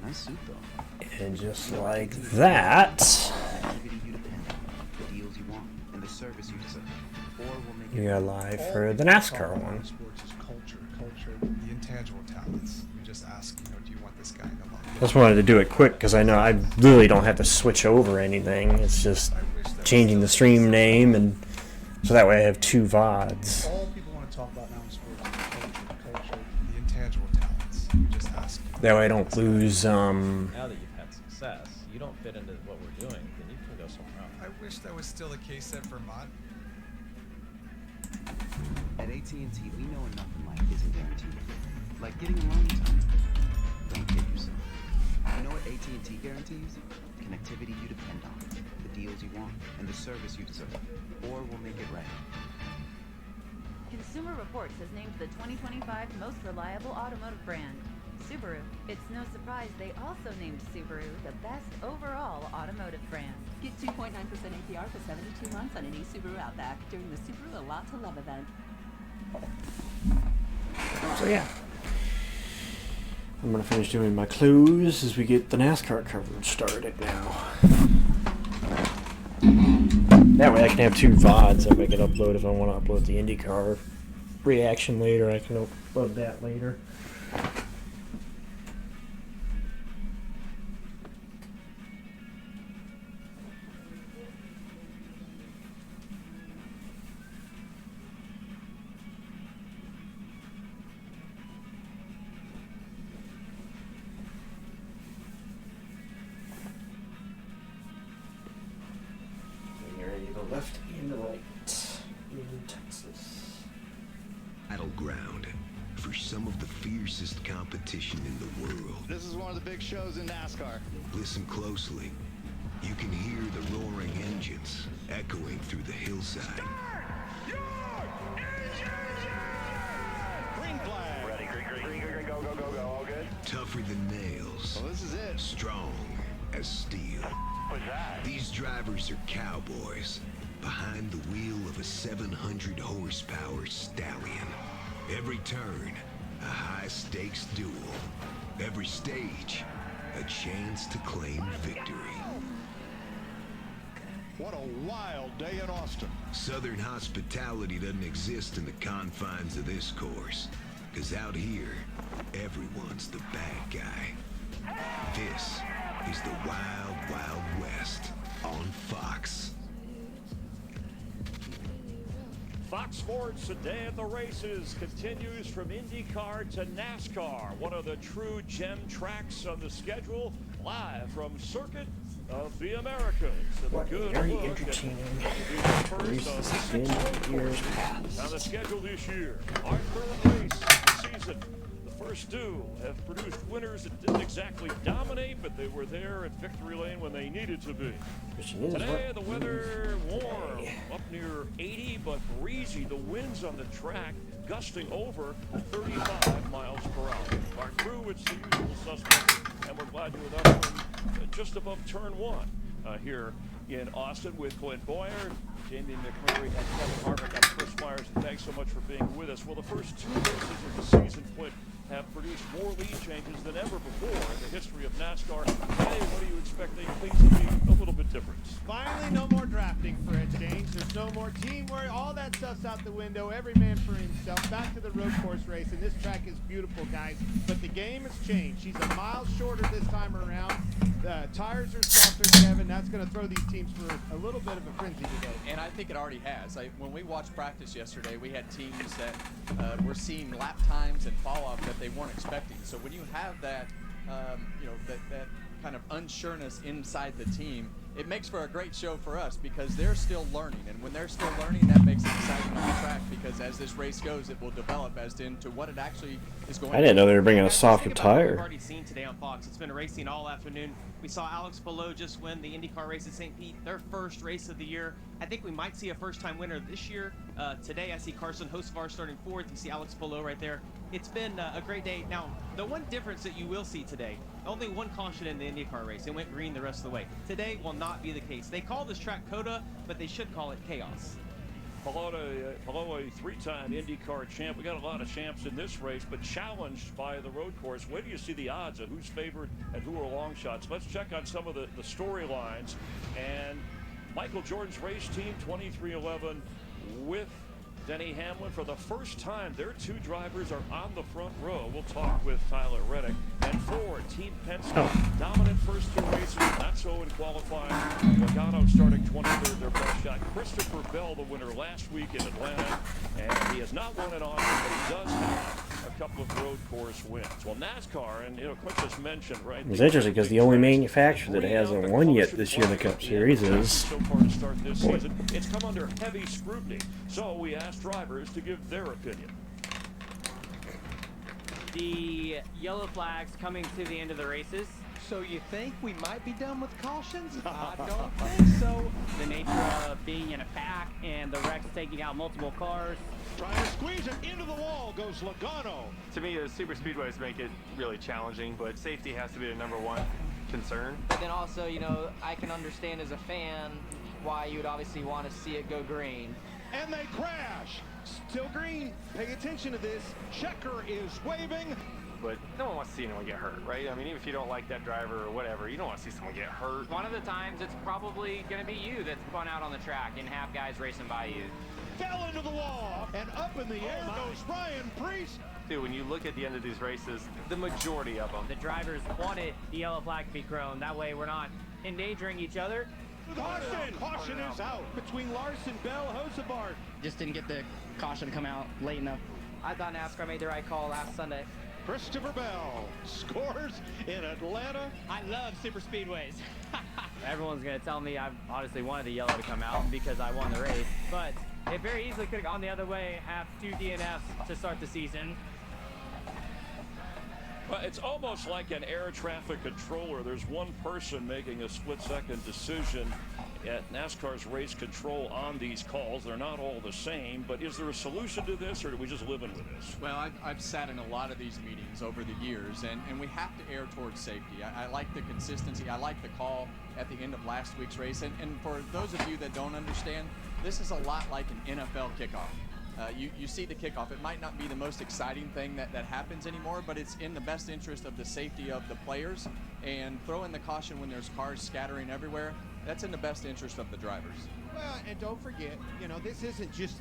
Nice suit though. And just like that, we are live for the NASCAR one. Sports is culture, the intangible talents. You just ask, do you want this guy in the line? Just wanted to do it quick because I know I really don't have to switch over anything. It's just changing the stream name, and so that way I have two VODs. All people want to talk about now in sports is culture, the intangible talents. You just ask. That way I don't lose. Now that you've had success, you don't fit into what we're doing, then you can go somewhere else. I wish that was still the case at Vermont. At AT&T, we know enough in life isn't guaranteed. Like getting alone time. Don't kid yourself. You know what AT&T guarantees? Connectivity you depend on, the deals you want, and the service you deserve. Or we'll make it right. Consumer Reports has named the 2025 most reliable automotive brand, Subaru. It's no surprise they also named Subaru the best overall automotive brand. Get 2.9% APR for 72 months on any Subaru Outback during the Subaru A Lot to Love event. So yeah, I'm gonna finish doing my close as we get the NASCAR coverage started now. That way I can have two VODs that I can upload if I want to upload the IndyCar reaction later. I can upload that later. Left and right in Texas. Battleground for some of the fiercest competition in the world. This is one of the big shows in NASCAR. Listen closely. You can hear the roaring engines echoing through the hillside. Start your engine! Green flag. Ready, green, go, all good? Tougher than nails. Well, this is it. Strong as steel. What's that? These drivers are cowboys behind the wheel of a 700 horsepower stallion. Every turn, a high-stakes duel. Every stage, a chance to claim victory. What a wild day in Austin. Southern hospitality doesn't exist in the confines of this course, because out here, everyone's the bad guy. This is the Wild Wild West on Fox. Fox Sports, a day at the races, continues from IndyCar to NASCAR, one of the true gem tracks on the schedule, live from Circuit of the Americas. What a very entertaining races have been in years past. On the schedule this year, our third race of the season. The first two have produced winners that didn't exactly dominate, but they were there at victory lane when they needed to be. Today, the weather warm, up near 80, but breezy. The winds on the track gusting over 35 miles per hour. Our crew, it's the usual suspects, and we're glad to another one just above turn one here in Austin with Clint Boyer, Jamie McMurray, and Kevin Harvick. I'm Chris Myers, and thanks so much for being with us. Well, the first two races of the season, Clint, have produced more lead changes than ever before in the history of NASCAR. Today, what are you expecting things to be a little bit different? Finally, no more drafting for a change. There's no more teamwork. All that stuff's out the window. Every man for himself. Back to the road course race, and this track is beautiful, guys. But the game has changed. She's a mile shorter this time around. The tires are softer, Kevin. That's going to throw these teams for a little bit of a frenzy today. And I think it already has. When we watched practice yesterday, we had teams that were seeing lap times and fall-off that they weren't expecting. So when you have that, that kind of unsureness inside the team, it makes for a great show for us because they're still learning. And when they're still learning, that makes it exciting on the track because as this race goes, it will develop as into what it actually is going to be. I didn't know they were bringing a softer We've tire. already seen today on Fox. It's been racing all afternoon. We saw Alex Palou just win the IndyCar race at St. Pete, their first race of the year. I think we might see a first-time winner this year. Today, I see Carson Hocevar starting fourth. You see Alex Palou right there. It's been a great day. Now, the one difference that you will see today, only one caution in the IndyCar race. It went green the rest of the way. Today will not be the case. They call this track COTA, but they should call it chaos. Palou, a three-time IndyCar champ. We got a lot of champs in this race, but challenged by the road course. Where do you see the odds of who's favored and who are long shots? Let's check on some of the storylines. And Michael Jordan's race team, 2311, with Denny Hamlin. For the first time, their two drivers are on the front row. We'll talk with Tyler Reddick. And Ford, Team Penske, dominant first two races, not so in qualifying. Logano starting 23rd, their best shot. Christopher Bell, the winner last week in Atlanta, and he has not won at Austin, but he does have a couple of road course wins. Well, NASCAR, and Quint just mentioned, right? It's interesting because the only manufacturer that hasn't won yet this year in the Cup Series is so far to start this season. It's come under heavy scrutiny. So we asked drivers to give their opinion. The yellow flags coming to the end of the races. So you think we might be done with cautions? I don't think so. The nature of being in a pack and the wrecks taking out multiple cars. Trying to squeeze it into the wall goes Logano. To me, the super speedways make it really challenging, but safety has to be the #1 concern. But then also, you know, I can understand as a fan why you would obviously want to see it go green. And they crash. Still green. Pay attention to this. Checker is waving. But no one wants to see anyone get hurt, right? I mean, even if you don't like that driver or whatever, you don't want to see someone get hurt. One of the times it's probably going to be you that's spun out on the track and have guys racing by you. Fell into the wall. And up in the air goes Ryan Prix. Dude, when you look at the end of these races, the majority of them. The drivers wanted the yellow flag to be thrown. That way we're not endangering each other. Caution! Caution is out between Larson, Bell, Hosebart. Just didn't get the caution to come out late enough. I thought NASCAR made the right call last Sunday. Christopher Bell scores in Atlanta. I love super speedways. Everyone's going to tell me I honestly wanted the yellow to come out because I won the race. But it very easily could have gone the other way, have 2 DNFs to start the season. Well, it's almost like an air traffic controller. There's one person making a split-second decision at NASCAR's race control on these calls. They're not all the same, but is there a solution to this, or are we just living with this? Well, I've sat in a lot of these meetings over the years, and we have to err towards safety. I like the consistency. I like the call at the end of last week's race. And for those of you that don't understand, this is a lot like an NFL kickoff. You see the kickoff. It might not be the most exciting thing that happens anymore, but it's in the best interest of the safety of the players. And throwing the caution when there's cars scattering everywhere, that's in the best interest of the drivers. Well, and don't forget, you know, this isn't just,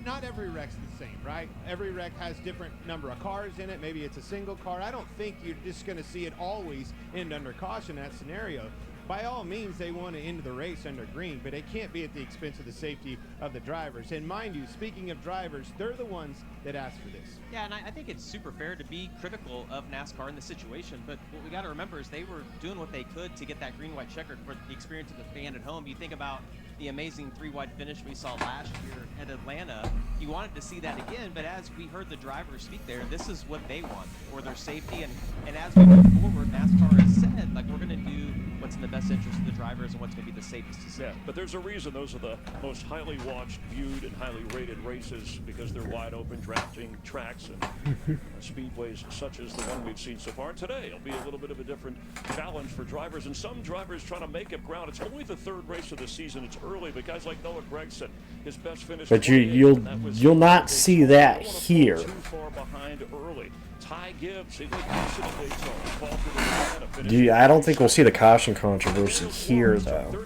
not every wreck's the same, right? Every wreck has different number of cars in it. Maybe it's a single car. I don't think you're just going to see it always end under caution, that scenario. By all means, they want to end the race under green, but it can't be at the expense of the safety of the drivers. And mind you, speaking of drivers, they're the ones that asked for this. Yeah, and I think it's super fair to be critical of NASCAR in this situation, but what we got to remember is they were doing what they could to get that green-white checkered for the experience of the fan at home. You think about the amazing 3-wide finish we saw last year at Atlanta. You wanted to see that again, but as we heard the drivers speak there, this is what they want for their safety. And as we move forward, NASCAR has said, like, we're going to do what's in the best interest of the drivers and what's going to be the safest decision. Yeah, but there's a reason those are the most highly watched, viewed, and highly rated races, because they're wide open, drafting tracks and speedways such as the one we've seen so far. Today it'll be a little bit of a different challenge for drivers, and some drivers trying to make up ground. It's only the 3rd race of the season. It's early, but guys like Noah Gragson, his best finish. But you'll not see that here. Too far behind early. Ty Gibbs, I don't think we'll see the caution controversy here, though.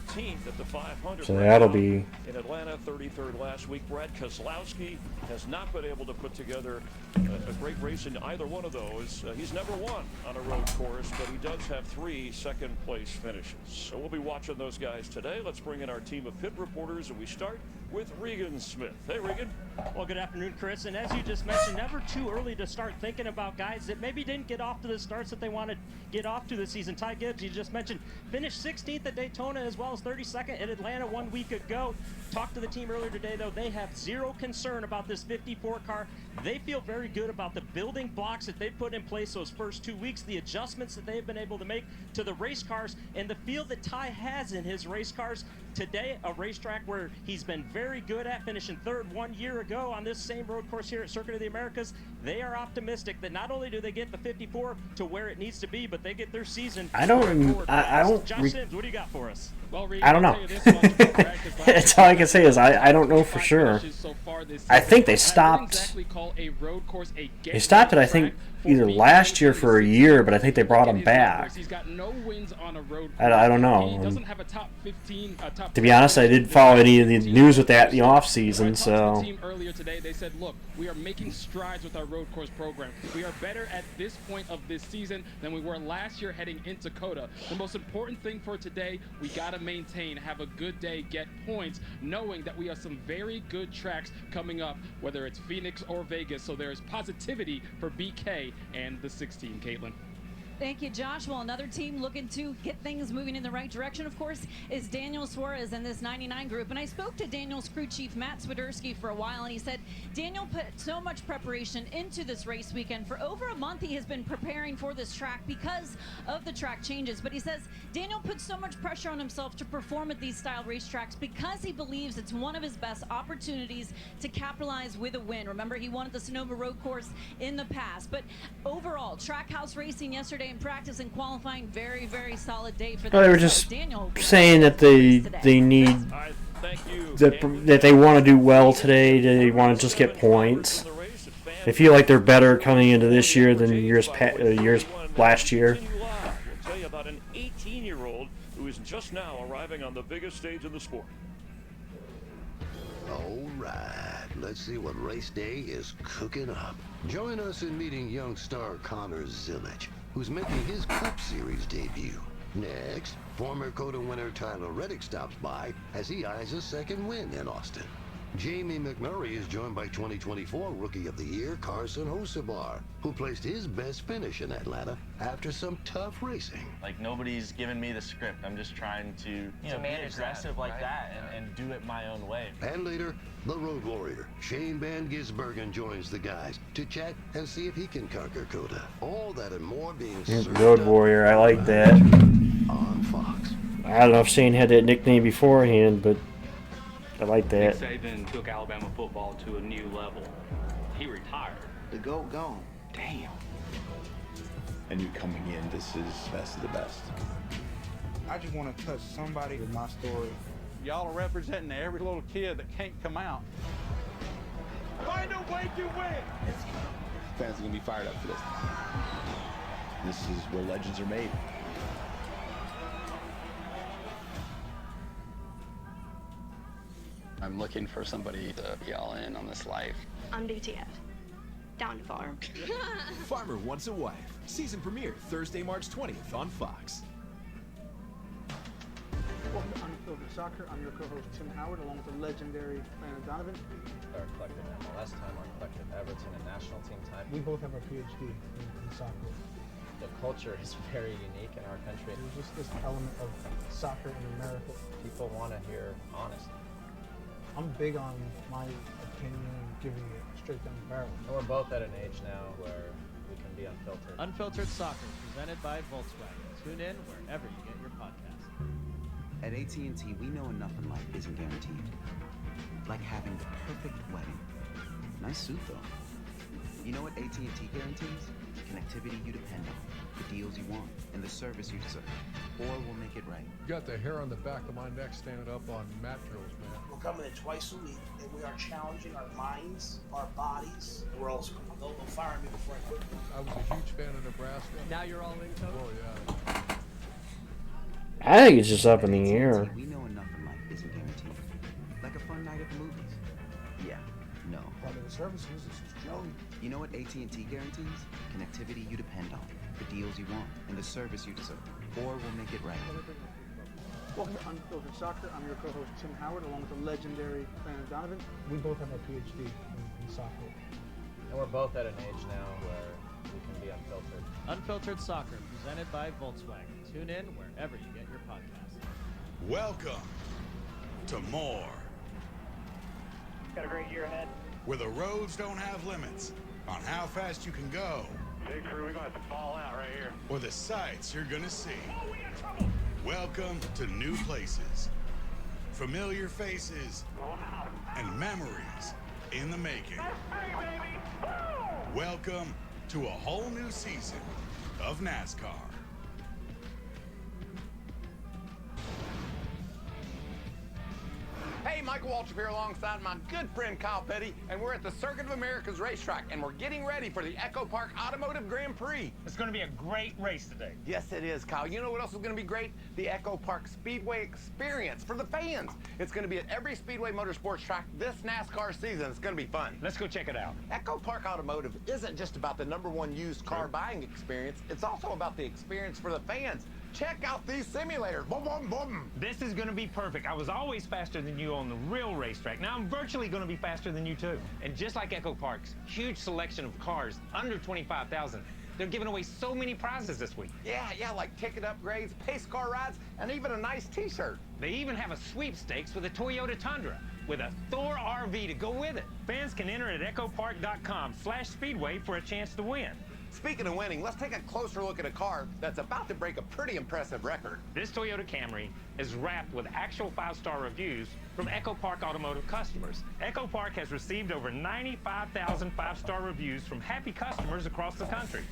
So that'll be... In Atlanta, 33rd last week. Brad Keselowski has not been able to put together a great race in either one of those. He's never won on a road course, but he does have 3 second-place finishes. So we'll be watching those guys today. Let's bring in our team of pit reporters, and we start with Regan Smith. Hey, Regan. Well, good afternoon, Chris. And as you just mentioned, never too early to start thinking about guys that maybe didn't get off to the starts that they want to get off to this season. Ty Gibbs, you just mentioned, finished 16th at Daytona as well as 32nd at Atlanta 1 week ago. Talked to the team earlier today, though. They have zero concern about this 54 car. They feel very good about the building blocks that they put in place those first 2 weeks, the adjustments that they've been able to make to the race cars, and the feel that Ty has in his race cars. Today, a racetrack where he's been very good at, finishing third 1 year ago on this same road course here at Circuit of the Americas. They are optimistic that not only do they get the 54 to where it needs to be, but they get their season. I don't Josh Sims, what do you got for us? Well, Reed, I don't know. That's all I can say is I don't know for sure. I think they stopped. They stopped it, I think, either last year for a year, but I think they brought him back. I don't know. To be honest, I didn't follow any of the news with that in the off season, so. Earlier today, they said, look, we are making strides with our road course program. We are better at this point of this season than we were last year heading into COTA. The most important thing for today, we got to maintain, have a good day, get points, knowing that we have some very good tracks coming up, whether it's Phoenix or Vegas. So there is positivity for BK and the 16, Caitlin. Thank you, Josh. Well, another team looking to get things moving in the right direction, of course, is Daniel Suarez in this 99 group. And I spoke to Daniel's crew chief, Matt Swiderski, for a while, and he said Daniel put so much preparation into this race weekend. For over a month, he has been preparing for this track because of the track changes. But he says Daniel puts so much pressure on himself to perform at these style racetracks because he believes it's one of his best opportunities to capitalize with a win. Remember, he won at the Sonoma Road Course in the past. But overall, Trackhouse racing yesterday in practice and qualifying, very, very solid day for them. Well, they were just saying that they need that they want to do well today. They want to just get points. They feel like they're better coming into this year than years last year. We'll tell you about an 18-year-old who is just now arriving on the biggest stage in the sport. All right, let's see what race day is cooking up. Join us in meeting young star Connor Zilich, who's making his Cup Series debut. Next, former COTA winner Tyler Reddick stops by as he eyes a second win in Austin. Jamie McMurray is joined by 2024 Rookie of the Year Carson Hocevar, who placed his best finish in Atlanta after some tough racing. Like, nobody's giving me the script. I'm just trying to, be aggressive like that and do it my own way. And later, the road warrior, Shane Van Gisbergen, joins the guys to chat and see if he can conquer COTA. All that and more being served Road Warrior, I like that. on Fox. I don't know if Shane had that nickname beforehand, but I like that. Nick Saban took Alabama football to a new level. He retired. The GOAT gone. Damn. And you coming in, this is best of the best. I just want to touch somebody with my story. Y'all are representing every little kid that can't come out. Find a way to win. Fans are going to be fired up for this. This is where legends are made. I'm looking for somebody to be all in on this life. I'm DTF. Down to farm. Farmer Wants a Wife. Season premiere Thursday, March 20th on Fox. Welcome to Unfiltered Soccer. I'm your co-host Tim Howard, along with the legendary Brandon Donovan. Our collective MLS time, our collective Everton and national team time. We both have our PhD in soccer. The culture is very unique in our country. There's just this element of soccer in America. People want to hear honesty. I'm big on my opinion and giving it straight down the barrel. And we're both at an age now where we can be unfiltered. Unfiltered Soccer, presented by Volkswagen. Tune in wherever you get your podcast. At AT&T, we know enough in life isn't guaranteed. Like having the perfect wedding. Nice suit, though. You know what AT&T guarantees? Connectivity you depend on, the deals you want, and the service you deserve. Or we'll make it right. You got the hair on the back of my neck standing up on mat drills, man. We're coming in twice a week, and we are challenging our minds, our bodies. We're old school. They'll fire me before I quit. I was a huge fan of Nebraska. Now you're all in, Coach? Oh, yeah. I think it's just up in the air. We know enough in life isn't guaranteed. Like a fun night at the movies. Yeah, no. Part of the services is Joey. You know what AT&T guarantees? Connectivity you depend on, the deals you want, and the service you deserve. Or we'll make it right. Welcome to Unfiltered Soccer. I'm your co-host Tim Howard, along with the legendary Brandon Donovan. We both have our PhD in soccer. And we're both at an age now where we can be unfiltered. Unfiltered Soccer, presented by Volkswagen. Tune in wherever you get your podcast. Welcome to more. Got a great year ahead. Where the roads don't have limits on how fast you can go. Big crew, we're going to have to fall out right here. Or the sights you're going to see. Welcome to new places. familiar faces, and memories in the making. Welcome to a whole new season of NASCAR. Hey, Michael Waltrip here alongside my good friend Kyle Petty, and we're at the Circuit of America's racetrack, and we're getting ready for the EchoPark Automotive Grand Prix. It's going to be a great race today. Yes, it is, Kyle. You know what else is going to be great? The EchoPark Speedway experience for the fans. It's going to be at every Speedway Motorsports track this NASCAR season. It's going to be fun. Let's go check it out. EchoPark Automotive isn't just about the #1 used car buying experience. It's also about the experience for the fans. Check out these simulators. Boom, boom, boom. This is going to be perfect. I was always faster than you on the real racetrack. Now I'm virtually going to be faster than you too. And just like EchoPark's huge selection of cars under 25,000, they're giving away so many prizes this week. Yeah, like ticket upgrades, pace car rides, and even a nice t-shirt. They even have a sweepstakes with a Toyota Tundra with a Thor RV to go with it. Fans can enter at echopark.com/speedway for a chance to win. Speaking of winning, let's take a closer look at a car that's about to break a pretty impressive record. This Toyota Camry is wrapped with actual 5-star reviews from EchoPark Automotive customers. EchoPark has received over 95,000 5-star reviews from happy customers across the country.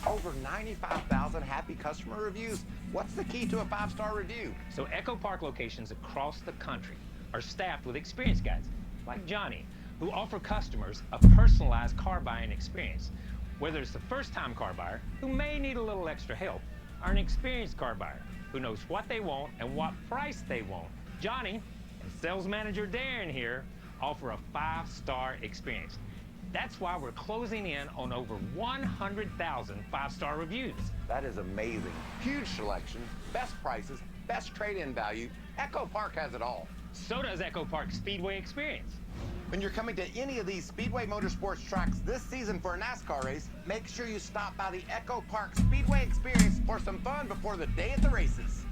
Over 95,000 happy customer reviews? What's the key to a 5-star review? So EchoPark locations across the country are staffed with experienced guides like Johnny, who offer customers a personalized car buying experience. Whether it's the first-time car buyer who may need a little extra help, or an experienced car buyer who knows what they want and what price they want, Johnny and sales manager Darren here offer a 5-star experience. That's why we're closing in on over 100,000 5-star reviews. That is amazing. Huge selection, best prices, best trade-in value. EchoPark has it all. So does EchoPark Speedway Experience. When you're coming to any of these Speedway Motorsports tracks this season for a NASCAR race, make sure you stop by the EchoPark Speedway Experience for some fun before the day of the races.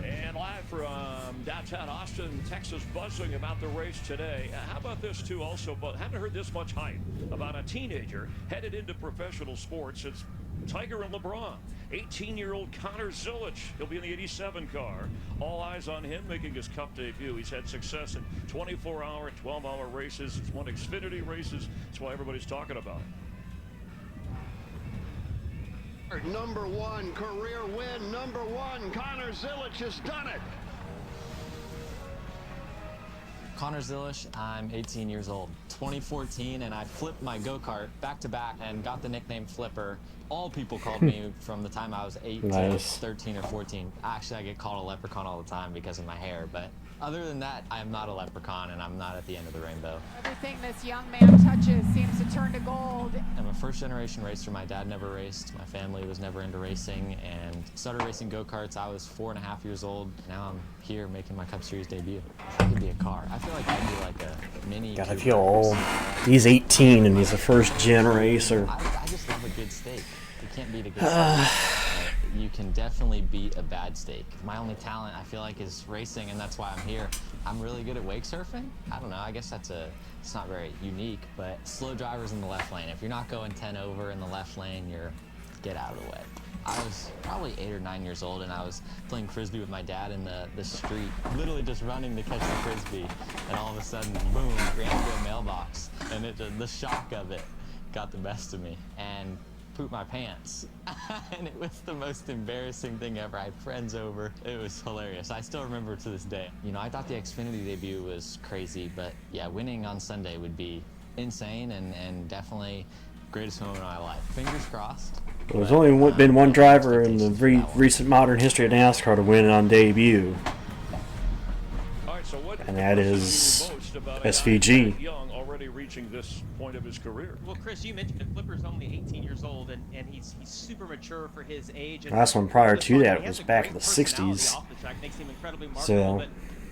And live from downtown Austin, Texas, buzzing about the race today. How about this, too, also? But haven't heard this much hype about a teenager headed into professional sports. It's Tiger and LeBron. 18-year-old Connor Zilic. He'll be in the 87 car. All eyes on him making his Cup debut. He's had success in 24-hour, 12-hour races. He's won Xfinity races. That's why everybody's talking about it. #1 career win, #1. Connor Zilic has done it. Connor Zilic, I'm 18 years old, 2014, and I flipped my go-kart back-to-back and got the nickname Flipper. All people called me from the time I was 8 to 13 or 14. Actually, I get called a leprechaun all the time because of my hair, but other than that, I am not a leprechaun, and I'm not at the end of the rainbow. Everything this young man touches seems to turn to gold. I'm a first-generation racer. My dad never raced. My family was never into racing, and started racing go-karts. I was 4.5 years old. Now I'm here making my Cup Series debut. I could be a car. I feel like I'd be like a mini. God, I feel old. He's 18 and he's a first-gen racer. I just love a good steak. You can't beat a good steak. You can definitely beat a bad steak. My only talent, I feel like, is racing, and that's why I'm here. I'm really good at wake surfing. I don't know, I guess it's not very unique, but slow drivers in the left lane. If you're not going 10 over in the left lane, get out of the way. I was probably 8 or 9 years old, and I was playing Frisbee with my dad in the street, literally just running to catch the Frisbee, and all of a sudden, boom, ran into a mailbox, and the shock of it got the best of me, and pooped my pants. And it was the most embarrassing thing ever. I had friends over. It was hilarious. I still remember to this day. You know, I thought the Xfinity debut was crazy, but yeah, winning on Sunday would be insane and definitely greatest moment of my life. Fingers crossed. Well, there's only been one driver in the recent modern history of NASCAR to win on debut. And that is SVG. Young already reaching this point of his career. Well, Chris, you mentioned Flipper's only 18 years old, and he's super mature for his age. And last one prior to that was back in the 60s. Off the track makes him incredibly So, but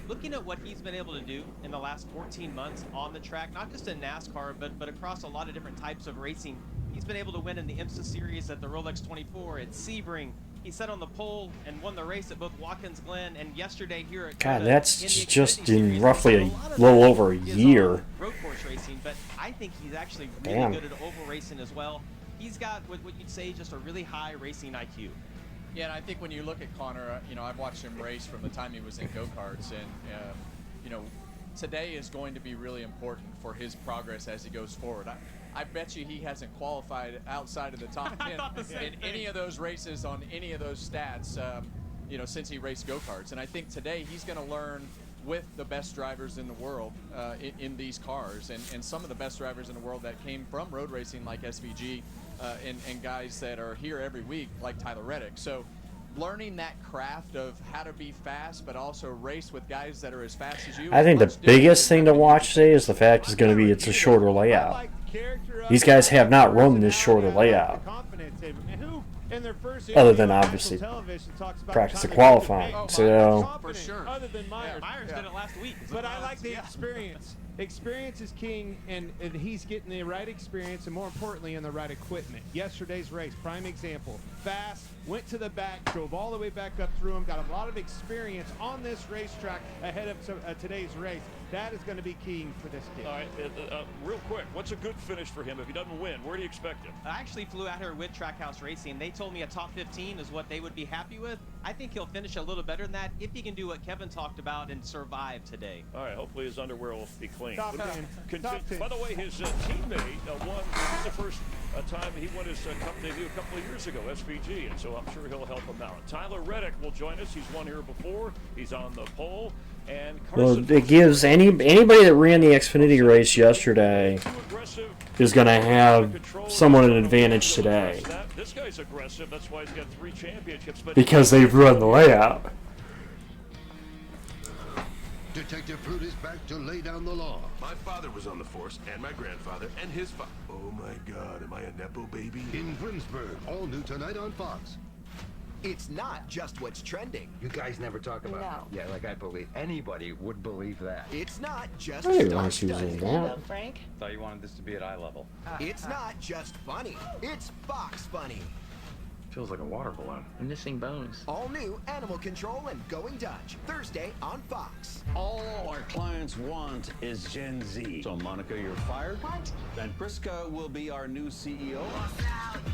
looking at what he's been able to do in the last 14 months on the track, not just in NASCAR, but across a lot of different types of racing, he's been able to win in the IMSA Series, at the Rolex 24, at Sebring. He set on the pole and won the race at both Watkins Glen and yesterday here at God, that's just in roughly a little over a year. Road course racing, but I think he's actually really good at oval racing as well. He's got what you'd say just a really high racing IQ. Yeah, and I think when you look at Connor, you know, I've watched him race from the time he was in go-karts, and you know, today is going to be really important for his progress as he goes forward. I bet you he hasn't qualified outside of the top 10 in any of those races on any of those stats, you know, since he raced go-karts. And I think today he's going to learn with the best drivers in the world in these cars, and some of the best drivers in the world that came from road racing like SVG, and guys that are here every week like Tyler Reddick. So learning that craft of how to be fast but also race with guys that are as fast as you. I think the biggest thing to watch today is the fact it's going to be it's a shorter layout. These guys have not run this shorter layout. Other than obviously practice of qualifying. So for sure. Other than Myers. Myers did it last week. But I like the experience. Experience is king, and he's getting the right experience, and more importantly, in the right equipment. Yesterday's race, prime example. Fast, went to the back, drove all the way back up through him, got a lot of experience on this racetrack ahead of today's race. That is going to be key for this kid. All right, real quick, what's a good finish for him if he doesn't win? Where do you expect him? I actually flew out here with Trackhouse Racing. They told me a top 15 is what they would be happy with. I think he'll finish a little better than that if he can do what Kevin talked about and survive today. All right, hopefully his underwear will be clean. Top 10. Top 10. By the way, his teammate won the first time he won his cup debut a couple of years ago, SVG, and so I'm sure he'll help him out. Tyler Reddick will join us. He's won here before. He's on the pole. And well, it gives anybody that ran the Xfinity race yesterday is going to have somewhat an advantage today. This guy's aggressive. That's why he's got 3 championships. Because they've run the layout. Detective Fruit is back to lay down the law. My father was on the force, and my grandfather, and his father. Oh my God, am I a Nepo baby? In Greensburg, all new tonight on Fox. It's not just what's trending. You guys never talk about it. Yeah, like I believe anybody would believe that. It's not just Frank. Thought you wanted this to be at eye level. It's not just funny. It's Fox funny. Feels like a water balloon. I'm missing bones. All new Animal Control and Going Dutch. Thursday on Fox. All our clients want is Gen Z. So, Monica, you're fired. What? And Priska will be our new CEO.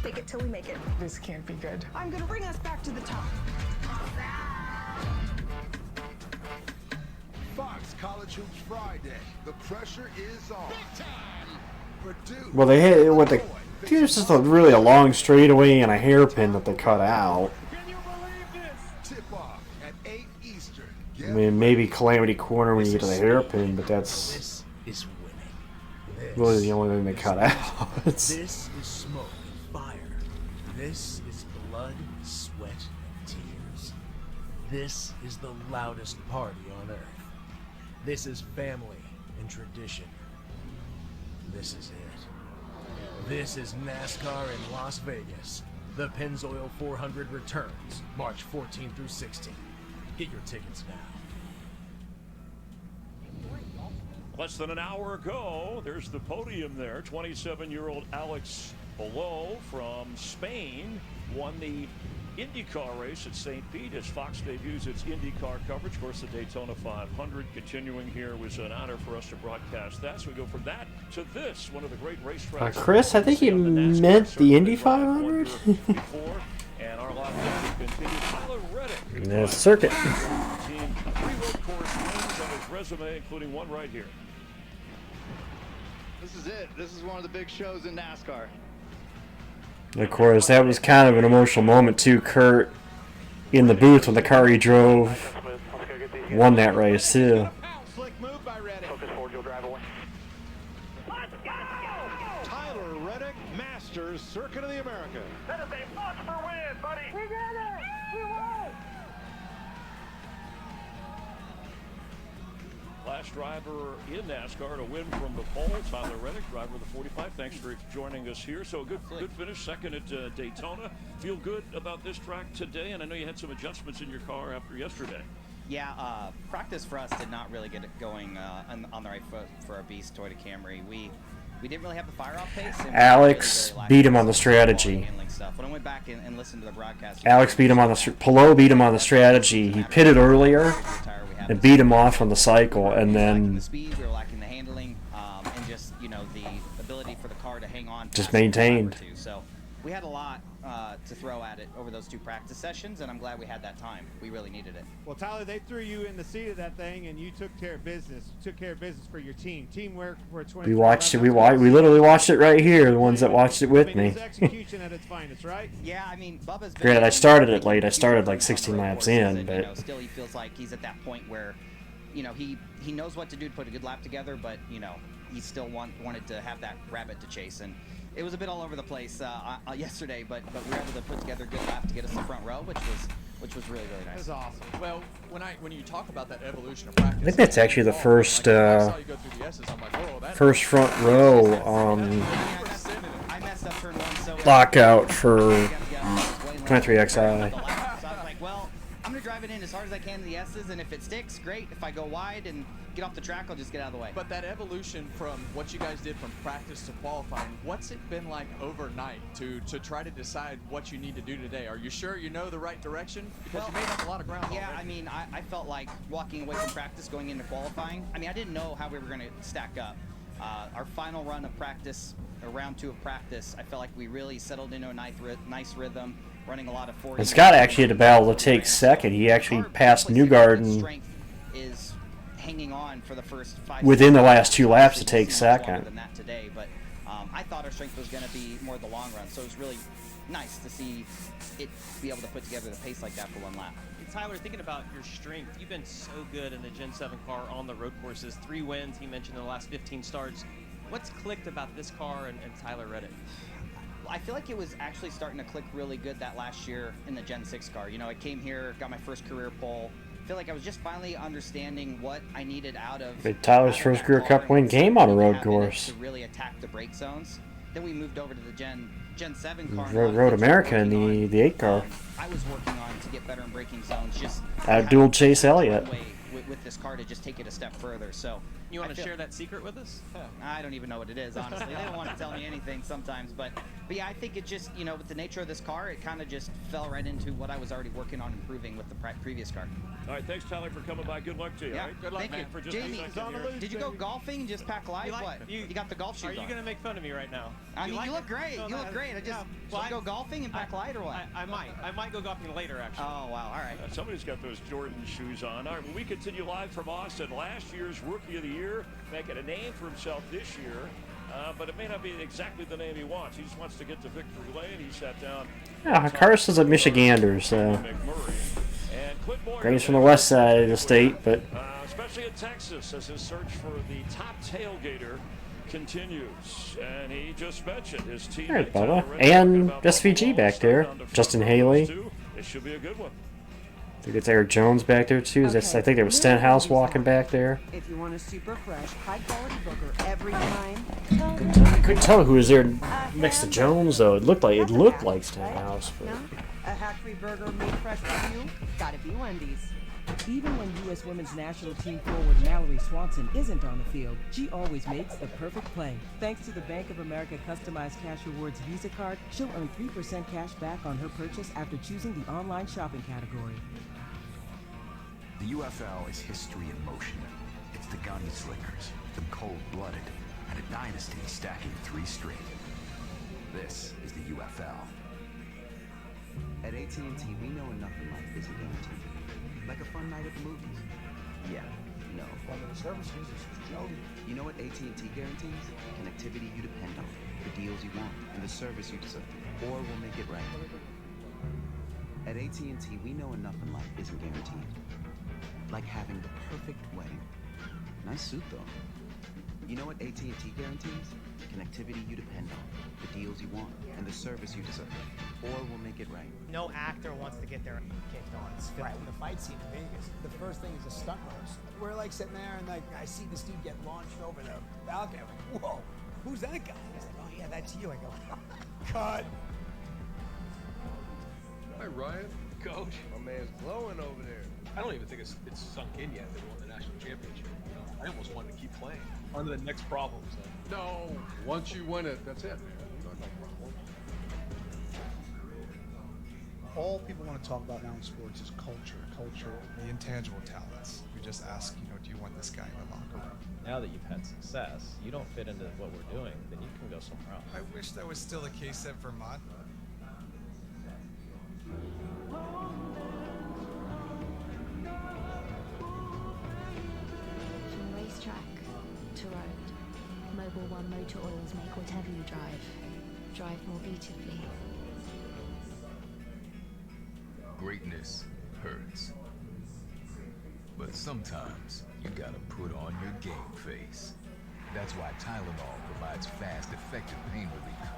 Fake it till we make it. This can't be good. I'm gonna bring us back to the top. Fox College Hoops Friday. The pressure is on. Big time. Purdue. Well, they hit what the. Dude, it's just really a long straightaway and a hairpin that they cut out. Tip-off at 8 Eastern. I mean, maybe Calamity Corner when you get to the hairpin, but that's really the only thing they cut out. This is smoke and fire. This is blood, sweat, and tears. This is the loudest party on earth. This is family and tradition. This is it. This is NASCAR in Las Vegas. The Pennzoil 400 returns March 14 through 16. Get your tickets now. Less than an hour ago, there's the podium there. 27-year-old Alex Palou from Spain won the IndyCar race at St. Pete as Fox debuts its IndyCar coverage. Of course, the Daytona 500 continuing here. It was an honor for us to broadcast that. So we go from that to this, one of the great racetracks. Chris, I think he meant the Indy 500. And our lockdown continues. Tyler Reddick. The circuit. 3 road course wins on his resume, including one right here. This is it. This is one of the big shows in NASCAR. Of course, that was kind of an emotional moment too. Kurt, in the booth when the car he drove, won that race too. Slick move by Reddick. Focus forward, you'll drive away. Tyler Reddick, Masters Circuit of the Americas. That is a Fox for win, buddy. We did it! We won! Last driver in NASCAR to win from the pole, Tyler Reddick, driver of the 45. Thanks for joining us here. So a good finish, second at Daytona. Feel good about this track today, and I know you had some adjustments in your car after yesterday. Yeah, practice for us did not really get it going on the right foot for our beast Toyota Camry. We didn't really have the fire-off pace. Alex beat him on the strategy. When I went back and listened to the broadcast, Alex beat him on the Palou beat him on the strategy. He pitted earlier and beat him off on the cycle, and then the speed, we were lacking the handling, and just the ability for the car to hang on. Just maintained. So we had a lot to throw at it over those 2 practice sessions, and I'm glad we had that time. We really needed it. Well, Tyler, they threw you in the seat of that thing, and you took care of business. You took care of business for your team. Teamwork for 20. We watched it. We literally watched it right here. The ones that watched it with me. It's execution at its finest, right? Yeah, I mean, Bubba's been... Granted, I started it late. I started like 16 laps in, and, but you know, still he feels like he's at that point where, you know, he knows what to do to put a good lap together, but, you know, he still wanted to have that rabbit to chase. And it was a bit all over the place yesterday, but we were able to put together a good lap to get us the front row, which was really, really nice. That's awesome. Well, when you talk about that evolution of practice, I think that's actually the first first front row lockout for 23XI. I'm going to drive it in as hard as I can to the S's, and if it sticks, great. If I go wide and get off the track, I'll just get out of the way. But that evolution from what you guys did from practice to qualifying, what's it been like overnight to try to decide what you need to do today? Are you sure you know the right direction? Because you made up a lot of ground Yeah, already. I mean, I felt like walking away from practice going into qualifying, I mean, I didn't know how we were going to stack up. Our final run of practice, or round 2 of practice, I felt like we really settled into a nice rhythm, running a lot of 40. Scott actually had a battle to take second. He actually passed Newgarden is hanging on for the first 5 within the last 2 laps to take second. Than that today, but I thought our strength was going to be more the long run, so it was really nice to see it be able to put together the pace like that for 1 lap. Tyler, thinking about your strength, you've been so good in the Gen 7 car on the road courses. 3 wins, he mentioned, in the last 15 starts. What's clicked about this car and Tyler Reddick? I feel like it was actually starting to click really good that last year in the Gen 6 car. You know, I came here, got my first career pole. I feel like I was just finally understanding what I needed out of Tyler's first career Cup win came on a road course. To really attack the brake zones. Then we moved over to the Gen 7 car. Road America in the 8 car. I was working on to get better in braking zones. Just Outdueled Chase Elliott. With this car to just take it a step further. So you want to share that secret with us? I don't even know what it is, honestly. They don't want to tell me anything sometimes, but yeah, I think it just, you know, with the nature of this car, it kind of just fell right into what I was already working on improving with the previous car. All right, thanks, Tyler, for coming by. Good luck to you. Yeah, all right? Good luck, man. For just Jamie, did you go golfing and just pack light? What? You got the golf shoes on. Are you going to make fun of me right now? I mean, you look great. You look great. Should I go golfing and pack light or what? I might go golfing later, actually. Oh, wow. All right. Somebody's got those Jordan shoes on. All right, well, we continue live from Austin. Last year's Rookie of the Year, making a name for himself this year. But it may not be exactly the name he wants. He just wants to get to victory lane. He sat down. Yeah, Carson's a Michigander, so he's from the west side of the state, but especially in Texas, as his search for the top tailgater continues. And he just mentioned his team. All right, Bubba, and SVG back there, Justin Haley. It should be a good one. I think it's Eric Jones back there too. I think there was Stenhouse walking back there. If you want a super fresh, high quality burger every time. I couldn't tell who was there next to Jones though. It looked like Stenhouse. But... No? A hack-free burger made fresh for you? Gotta be Wendy's. Even when U.S. women's national team forward Mallory Swanson isn't on the field, she always makes the perfect play. Thanks to the Bank of America customized cash rewards Visa card, she'll earn 3% cash back on her purchase after choosing the online shopping category. The UFL is history in motion. It's the gunslingers, the cold-blooded, and a dynasty stacking 3 straight. This is the UFL. At AT&T, we know enough in life isn't guaranteed. Like a fun night at the movies. Yeah, no. One of the services is Jody. You know what AT&T guarantees? Connectivity you depend on, the deals you want, and the service you deserve. Or we'll make it right. At AT&T, we know enough in life isn't guaranteed. Like having the perfect wedding. Nice suit, though. You know what AT&T guarantees? Connectivity you depend on, the deals you want, and the service you deserve. Or we'll make it right. No actor wants to get their kicked on. Right, when the fight scene in Vegas, the first thing is a stunt rehearsal. We're like sitting there and like I see this dude get launched over the balcony. I'm like, whoa, who's that guy? He's like, oh yeah, that's you. I go, cut. Hi Ryan. Coach. My man's glowing over there. I don't even think it's sunk in yet that we won the national championship. I almost wanted to keep playing. On to the next problem. So. No, once you win it, that's it, man. You got no problem. All people want to talk about now in sports is culture, the intangible talents. We just ask, do you want this guy in the locker room? Now that you've had success, you don't fit into what we're doing, then you can go somewhere else. I wish that was still the case at Vermont. while motor oils make whatever you drive more beautifully. Greatness hurts. But sometimes you gotta put on your game face. That's why Tylenol provides fast, effective pain relief.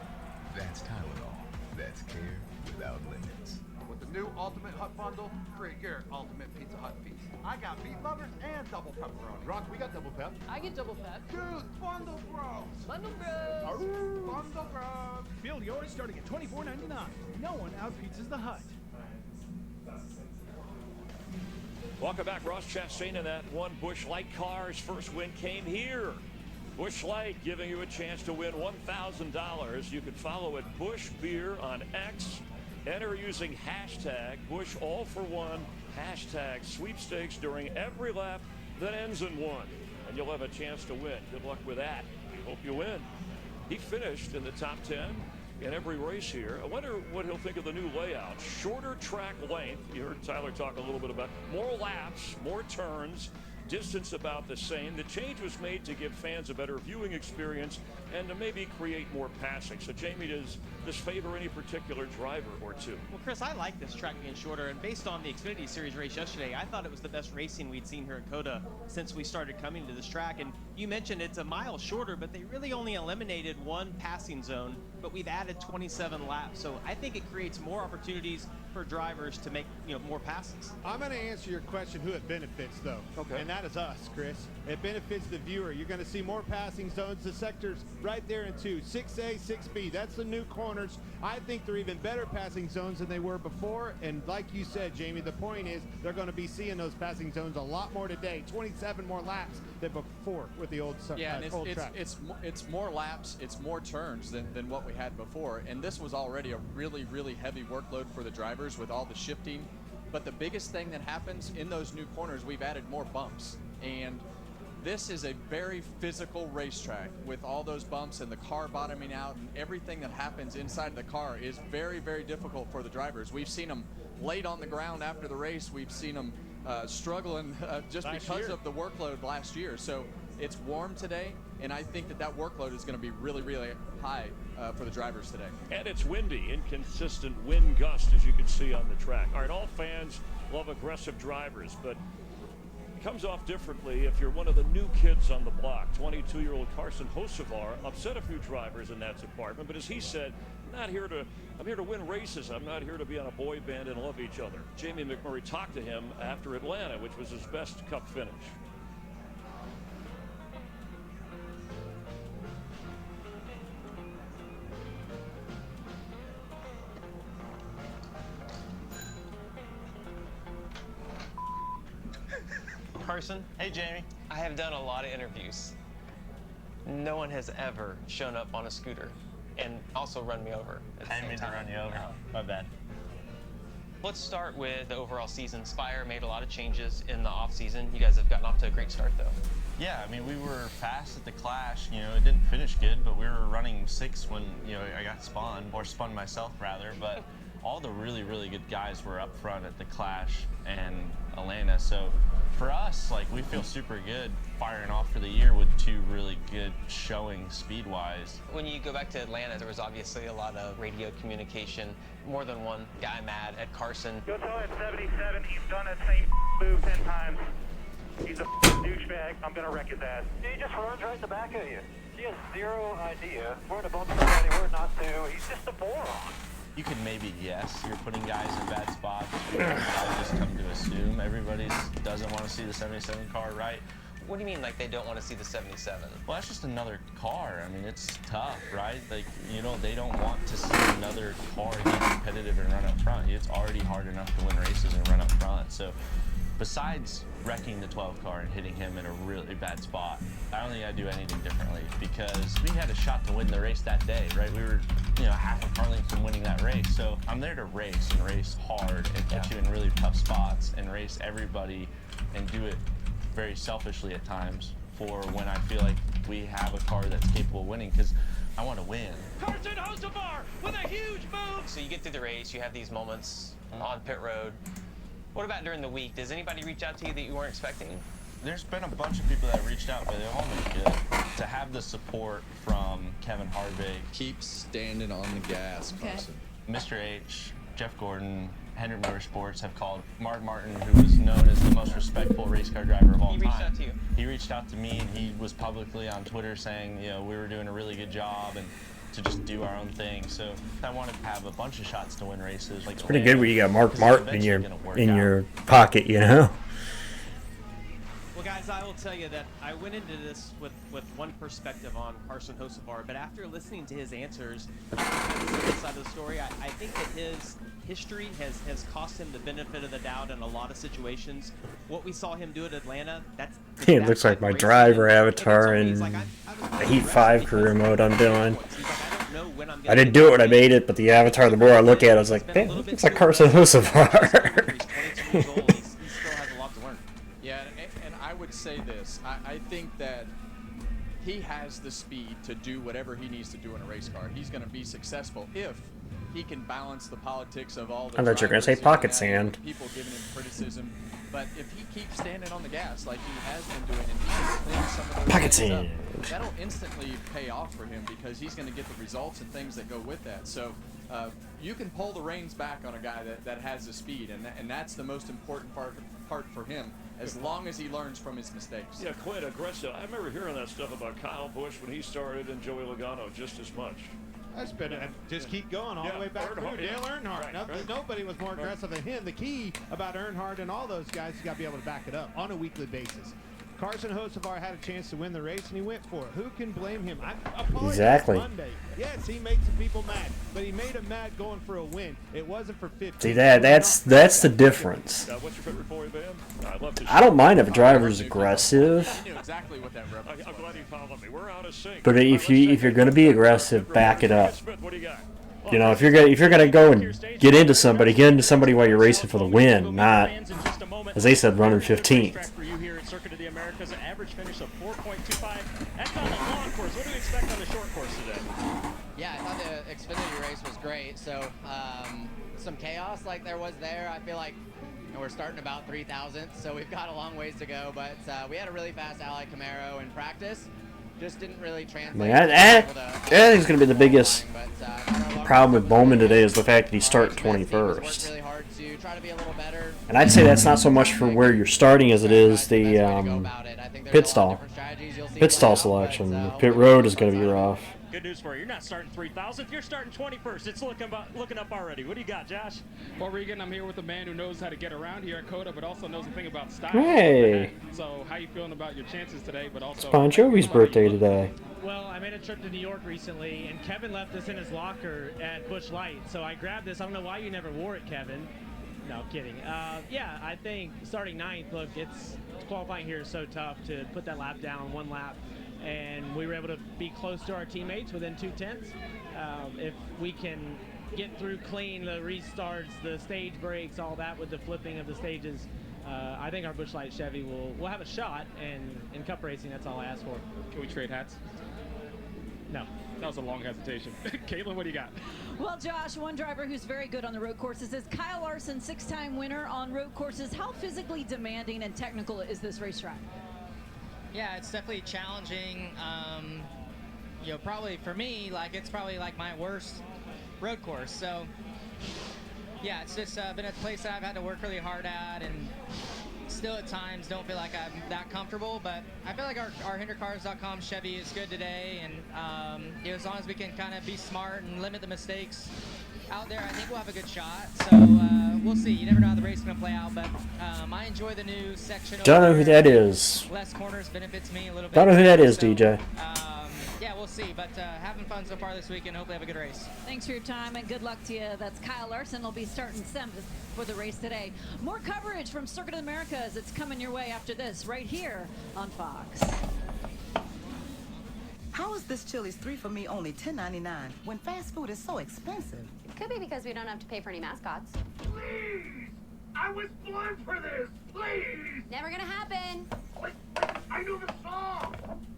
That's Tylenol. That's care without limits. With the new Ultimate Hut Bundle, create your Ultimate Pizza Hut feast. I got beef lovers and double pepperoni. Rock, we got double pep. I get double pep. Dude, Bundle Bros! Bundle Bros! Bundle Bros! Build yours starting at $24.99. No one outpizzas the Hut. Welcome back. Ross Chastain in that one Busch Light car. His first win came here. Busch Light giving you a chance to win $1,000. You can follow at Busch Beer on X. Enter using hashtag Busch All for One, hashtag sweepstakes during every lap that ends in one. And you'll have a chance to win. Good luck with that. We hope you win. He finished in the top 10 in every race here. I wonder what he'll think of the new layout. Shorter track length. You heard Tyler talk a little bit about more laps, more turns, distance about the same. The change was made to give fans a better viewing experience and to maybe create more passing. So Jamie, does this favor any particular driver or two? Well, Chris, I like this track being shorter, and based on the Xfinity Series race yesterday, I thought it was the best racing we'd seen here at COTA since we started coming to this track. And you mentioned it's a mile shorter, but they really only eliminated one passing zone, but we've added 27 laps. So I think it creates more opportunities for drivers to make, more passes. I'm going to answer your question who it benefits, though. Okay. And that is us, Chris. It benefits the viewer. You're going to see more passing zones. The sectors right there in 2, 6A, 6B. That's the new corners. I think they're even better passing zones than they were before. And like you said, Jamie, the point is they're going to be seeing those passing zones a lot more today. 27 more laps than before with the old and track. it's more laps, it's more turns than what we had before. And this was already a really, really heavy workload for the drivers with all the shifting. But the biggest thing that happens in those new corners, we've added more bumps. And this is a very physical racetrack with all those bumps and the car bottoming out, and everything that happens inside the car is very, very difficult for the drivers. We've seen them laid on the ground after the race. We've seen them struggling just because of the workload last year. So it's warm today, and I think that workload is going to be really, really high for the drivers today. And it's windy, inconsistent wind gust, as you can see on the track. All right, all fans love aggressive drivers, but it comes off differently if you're one of the new kids on the block. 22-year-old Carson Hocevar upset a few drivers in that department, but as he said, I'm here to win races. I'm not here to be on a boy band and love each other. Jamie McMurray talked to him after Atlanta, which was his best Cup finish. Carson, hey Jamie. I have done a lot of interviews. No one has ever shown up on a scooter and also run me over. I didn't mean to run you over. No. My bad. Let's start with the overall season. Spire made a lot of changes in the off season. You guys have gotten off to a great start though. Yeah, I mean, we were fast at the Clash. It didn't finish good, but we were running 6 when, I got spun, or spun myself rather, but all the really, really good guys were up front at the Clash and Atlanta. So for us, we feel super good firing off for the year with 2 really good showings speed-wise. When you go back to Atlanta, there was obviously a lot of radio communication. More than one guy mad at Carson. Go tell him 77, he's done that same move 10 times. He's a douchebag. I'm gonna wreck his ass. He just runs right in the back of you. He has zero idea where to bump somebody, where not to. He's just a moron. You could maybe guess you're putting guys in bad spots. I just come to assume everybody doesn't want to see the 77 car, right? What do you mean, they don't want to see the 77? Well, that's just another car. I mean, it's tough, right? They don't want to see another car get competitive and run up front. It's already hard enough to win races and run up front. So besides wrecking the 12 car and hitting him in a really bad spot, I don't think I'd do anything differently because we had a shot to win the race that day, right? We were, half a car length from winning that race. So I'm there to race and race hard and put you in really tough spots and race everybody and do it very selfishly at times for when I feel like we have a car that's capable of winning because I want to win. Carson Hocevar with a huge move! So you get through the race, you have these moments on pit road. What about during the week? Does anybody reach out to you that you weren't expecting? There's been a bunch of people that reached out, but they've all been good. to have the support from Kevin Harvick. Keep standing on the gas, Carson. Mr. H, Jeff Gordon, Hendrick Motorsports have called Mark Martin, who was known as the most respectful race car driver of all time. He reached out to you. He reached out to me, and he was publicly on Twitter saying, you know, we were doing a really good job and to just do our own thing. So I wanted to have a bunch of shots to win races. Like It's pretty good when you got Mark Martin in your pocket, you know. Well, guys, I will tell you that I went into this with one perspective on Carson Hocevar, but after listening to his answers on the side of the story, I think that his history has cost him the benefit of the doubt in a lot of situations. What we saw him do at Atlanta, It looks like my driver avatar in the Heat 5 career mode I'm doing. I didn't do it when I made it, but the avatar, the more I look at it, I was like, man, it looks like Carson Hocevar. Yeah, and I would say this. I think that he has the speed to do whatever he needs to do in a race car. He's going to be successful if he can balance the politics of all the I thought you were going to say pocket sand. People giving him criticism. But if he keeps standing on the gas like he has been doing, and he can clean some of those Pocket things up, sand. that'll instantly pay off for him because he's going to get the results and things that go with that. So you can pull the reins back on a guy that has the speed, and that's the most important part for him, as long as he learns from his mistakes. Yeah, quite aggressive. I remember hearing that stuff about Kyle Busch when he started and Joey Logano just as much. That's been just keep going all the way back through Dale Earnhardt. Nobody was more aggressive than him. The key about Earnhardt and all those guys, you got to be able to back it up on a weekly basis. Carson Hocevar had a chance to win the race, and he went for it. Who can blame him? I apologize. Exactly. Monday. Yes, he made some people mad, but he made them mad going for a win. It wasn't for 15. See, that's the difference. What's your favorite boy band? I don't mind if a driver's aggressive, I knew exactly what that reference I'm glad you followed me. We're out of sync. but if you're going to be aggressive, back it up. What do you got? You know, if you're gonna go and get into somebody while you're racing for the win, not, as they said, running 15th. For you here at Circuit of the Americas, an average finish of 4.25. That's on the long course. What do we expect on the short course today? Yeah, I thought the Xfinity race was great. So some chaos like there was there. I feel like we're starting about 3,000, so we've got a long ways to go. But we had a really fast Ally Camaro in practice. Just didn't really translate. I think it's going to be the biggest problem with Bowman today is the fact that he started 21st. And I'd say that's not so much for where you're starting as it is the pit stall selection. The pit road is going to be rough. Good news for you. You're not starting 3,000th. You're starting 21st. It's looking up already. What do you got, Josh? Well, Regan, I'm here with a man who knows how to get around here at COTA, but also knows a thing about style. Hey. So how you feeling about your chances today, but also... It's Bon Jovi's birthday today. Well, I made a trip to New York recently, and Kevin left this in his locker at Busch Light. So I grabbed this. I don't know why you never wore it, Kevin. No, kidding. Yeah, I think starting 9th, look, it's qualifying here is so tough to put that lap down one lap. And we were able to be close to our teammates within 2/10. If we can get through clean, the restarts, the stage breaks, all that with the flipping of the stages, I think our Busch Light Chevy will have a shot. And in Cup racing, that's all I ask for. Can we trade hats? No. That was a long hesitation. Caitlin, what do you got? Well, Josh, one driver who's very good on the road courses is Kyle Larson, 6-time winner on road courses. How physically demanding and technical is this racetrack? Yeah, it's definitely challenging. You know, probably for me, it's probably like my worst road course. So, yeah, it's just been a place that I've had to work really hard at, and still at times don't feel like I'm that comfortable. But I feel like our HinderCars.com Chevy is good today, and you know, as long as we can kind of be smart and limit the mistakes out there, I think we'll have a good shot. So we'll see. You never know how the race is going to play out, but I enjoy the new section. Don't know who that is. Less corners benefits me a little bit. Don't know who that is, DJ. Yeah, we'll see. But having fun so far this week, and hopefully have a good race. Thanks for your time and good luck to you. That's Kyle Larson. Will be starting 7th for the race today. More coverage from Circuit of the Americas. It's coming your way after this, right here on Fox. How is this Chili's 3 for me only $10.99 when fast food is so expensive? Could be because we don't have to pay for any mascots. Please! I was born for this! Please! Never gonna happen. Wait, I know the song!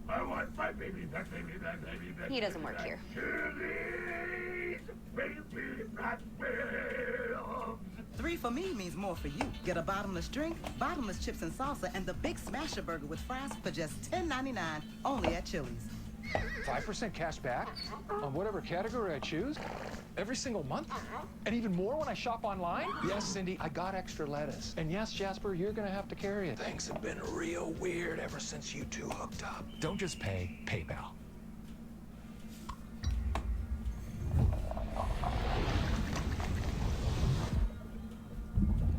I want my baby back, baby back, baby back. He doesn't work here. Chili's! Baby back, Williams! 3 for me means more for you. Get a bottomless drink, bottomless chips and salsa, and the big smasher burger with fries for just $10.99 only at Chili's. 5% cash back on whatever category I choose every single month, and even more when I shop online. Yes, Cindy, I got extra lettuce, and yes, Jasper, you're gonna have to carry it. Things have been real weird ever since you two hooked up. Don't just pay PayPal.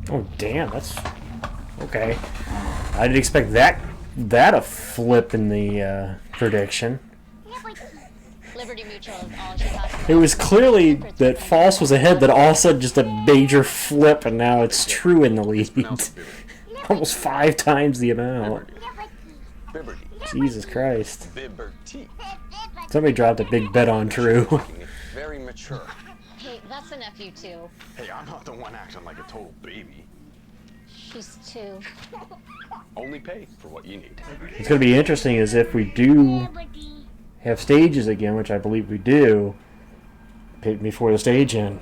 Oh damn, that's okay. I didn't expect that a flip in the prediction. Liberty Mutual is all she talks It was clearly that false was ahead, that all of a sudden just a major flip, and now it's true in the lead. Almost 5 times the amount. Jesus Christ. Somebody dropped a big bet on True. Very mature. Hey, that's a nephew too. Hey, I'm not the one acting like a total baby. She's 2. Only pay for what you need. It's going to be interesting is if we do have stages again, which I believe we do, pit before the stage in.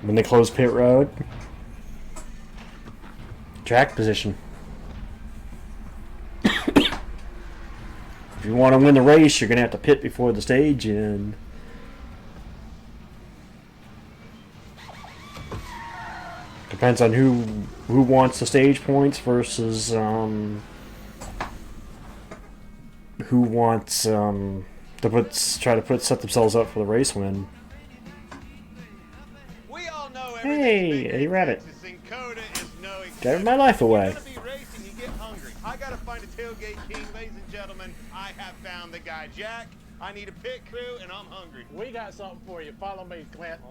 When they close pit road. Track position. If you want to win the race, you're going to have to pit before the stage in. Depends on who wants the stage points versus who wants to set themselves up for the race win. Hey, Eddie Rabbit. Gave my life away. I gotta find a tailgate king, ladies and gentlemen. I have found the guy, Jack. I need a pit crew, and I'm hungry. We got something for you. Follow me, Clint.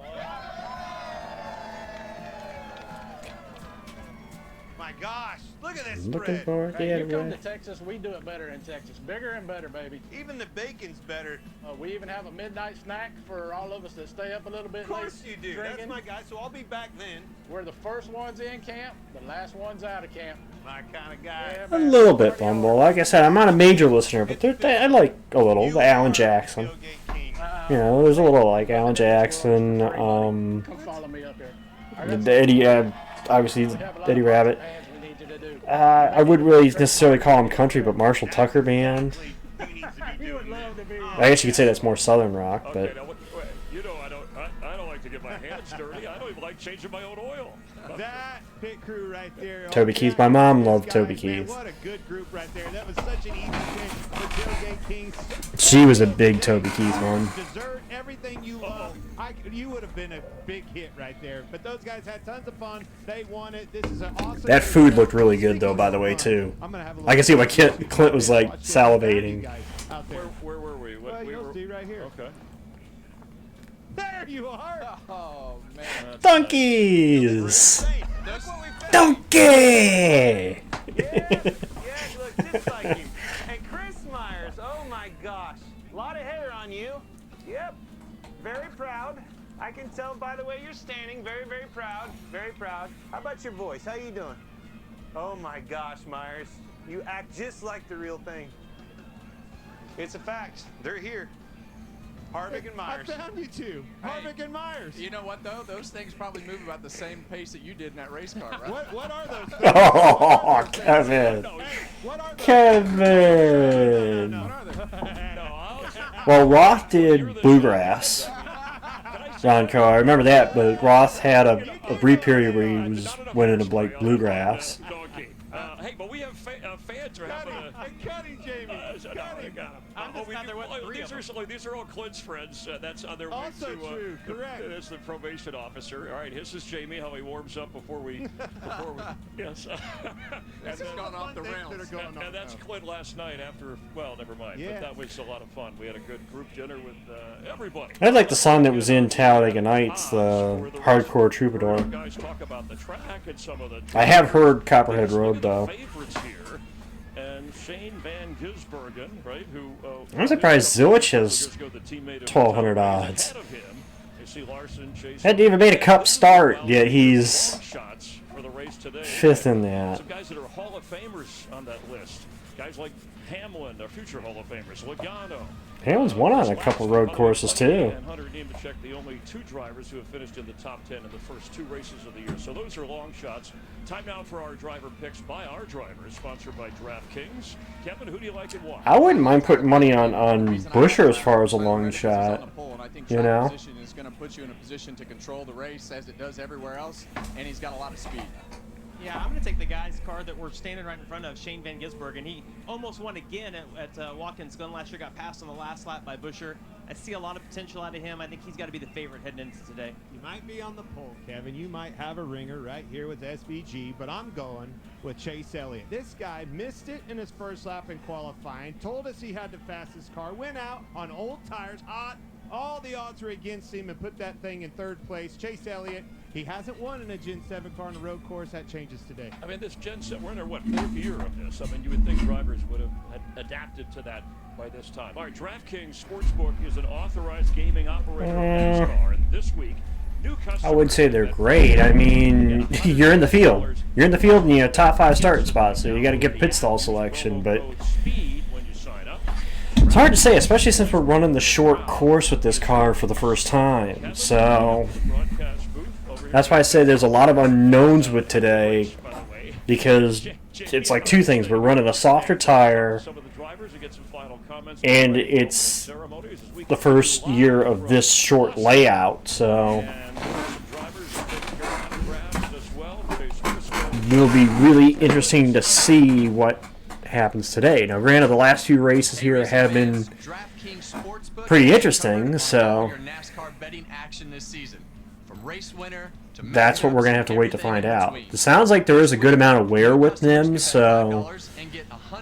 My gosh, look at this Looking spread. for Hey, you come to Texas, we do it better in Texas. Bigger and better, baby. Even the bacon's better. We even have a midnight snack for all of us that stay up a little bit Of course late you do. drinking. That's my guy, so I'll be back then. We're the first ones in camp, the last ones out of camp. My kind of guy. A little bit, Bumble. Like I said, I'm not a major listener, but I like a little. The Alan Jackson. You know, there's a little like Alan Jackson. Come follow me up here. The Eddie, obviously Eddie Rabbit. I wouldn't really necessarily call him country, but Marshall Tucker Band. I guess you could say that's more southern rock, but. You know, I don't like to get my hands dirty. I don't even like changing my own oil. That pit crew right there. Toby Keith. My mom loved Toby Keith. What a good group right there. That was such an easy pick for Tailgate Kings. She was a big Toby Keith one. Dessert, everything you love. You would have been a big hit right there. But those guys had tons of fun. They won it. This is an awesome. That food looked really good, though, by the way, too. I can see why Clint was like salivating. Where were we? You'll see right here. Okay. There you are. Oh, man. Donkeys! Donkey! Yes, look just like you. And Chris Myers, oh my gosh. A lot of hair on you. Yep. Very proud. I can tell by the way you're standing. Very, very proud. Very proud. How about your voice? How you doing? Oh my gosh, Myers. You act just like the real thing. It's a fact. They're here. Harvick and Myers. I found you two. Harvick and Myers. You know what, though? Those things probably move about the same pace that you did in that race car, right? What are those things? Oh, Kevin. Kevin. Well, Roth did Bluegrass. Ron Carr. I remember that, but Roth had a brief period where he was winning like Bluegrass. Hey, but we have fans are having a... Cutting, Jamie. I'm just glad there wasn't 3 of them. These are all Clint's friends. That's on their way also to... true, correct. That's the probation officer. All right, this is Jamie, how he warms up before we... yes. This has gone off the rails. And that's Clint last night after... Well, never mind. Yeah. But that was a lot of fun. We had a good group dinner with everybody. I like the song that was in Talladega Nights, the Hardcore Troubadour. Guys talk about the track and some of the... I have heard Copperhead Road, though. Favorites here. And Shane Van Gisbergen, right, who... I'm surprised Zilich has 1,200 odds. Hadn't even made a Cup start, yet he's 5th in that. Some guys that are Hall of Famers on that list. Guys like Hamlin, our future Hall of Famers, Logano. Hamlin's won on a couple road courses too. And Hunter Nemechek, the only two drivers who have finished in the top 10 in the first two races of the year. So those are long shots. Time now for our driver picks by our drivers, sponsored by DraftKings. Kevin, who do you like and why? I wouldn't mind putting money on Buescher as far as a long shot. You know? Position is going to put you in a position to control the race as it does everywhere else, and he's got a lot of speed. Yeah, I'm going to take the guy's car that we're standing right in front of, Shane Van Gisbergen, and he almost won again at Watkins Glen last year, got passed on the last lap by Buescher. I see a lot of potential out of him. I think he's got to be the favorite heading into today. You might be on the pole, Kevin. You might have a ringer right here with SVG, but I'm going with Chase Elliott. This guy missed it in his first lap in qualifying, told us he had the fastest car, went out on old tires, hot. All the odds were against him and put that thing in third place. Chase Elliott, he hasn't won in a Gen 7 car on a road course. That changes today. I mean, this Gen 7, we're in our, what, fourth year of this. I mean, you would think drivers would have adapted to that by this time. All right, DraftKings Sportsbook is an authorized gaming operator of NASCAR. And this week, new customers... I would say they're great. I mean, you're in the field. You're in the field and you have top 5 starting spots, so you got to get pit stall selection, but... It's hard to say, especially since we're running the short course with this car for the first time. So that's why I say there's a lot of unknowns with today, because it's like two things. We're running a softer tire, and it's the first year of this short layout. So it'll be really interesting to see what happens today. Now, granted, the last few races here have been pretty interesting, so that's what we're going to have to wait to find out. It sounds like there is a good amount of wear with them, so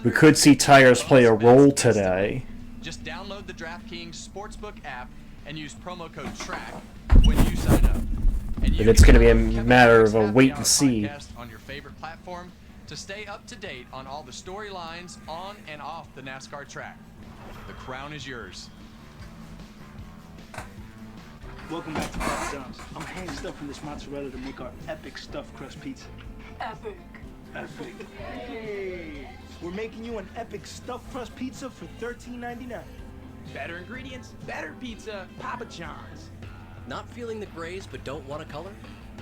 we could see tires play a role today. Just download the DraftKings Sportsbook app and use promo code TRACK when you sign up. But it's going to be a matter of a wait and see. On your favorite platform to stay up to date on all the storylines on and off the NASCAR track. The crown is yours. Welcome back to Papa John's. I'm hand stuffing this mozzarella to make our epic stuffed crust pizza. Epic. Epic. Hey, we're making you an epic stuffed crust pizza for $13.99. Better ingredients, better pizza, Papa John's. Not feeling the grays but don't want a color?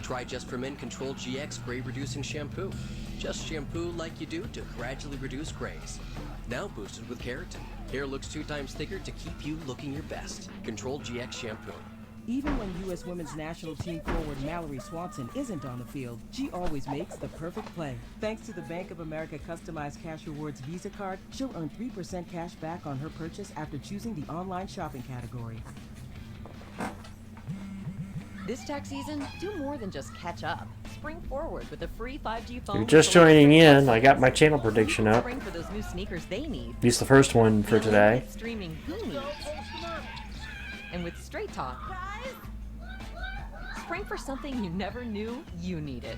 Try Just for Men Control GX Gray Reducing Shampoo. Just shampoo like you do to gradually reduce grays. Now boosted with keratin. Hair looks 2 times thicker to keep you looking your best. Control GX Shampoo. Even when U.S. Women's National Team forward Mallory Swanson isn't on the field, she always makes the perfect play. Thanks to the Bank of America Customized Cash Rewards Visa card, she'll earn 3% cash back on her purchase after choosing the online shopping category. This tax season, do more than just catch up. Spring forward with a free 5G phone. If you're just joining in, I got my channel prediction up. Spring for those new sneakers they need. At least the first one for today. Streaming he needs. And with Straight Talk, spring for something you never knew you needed.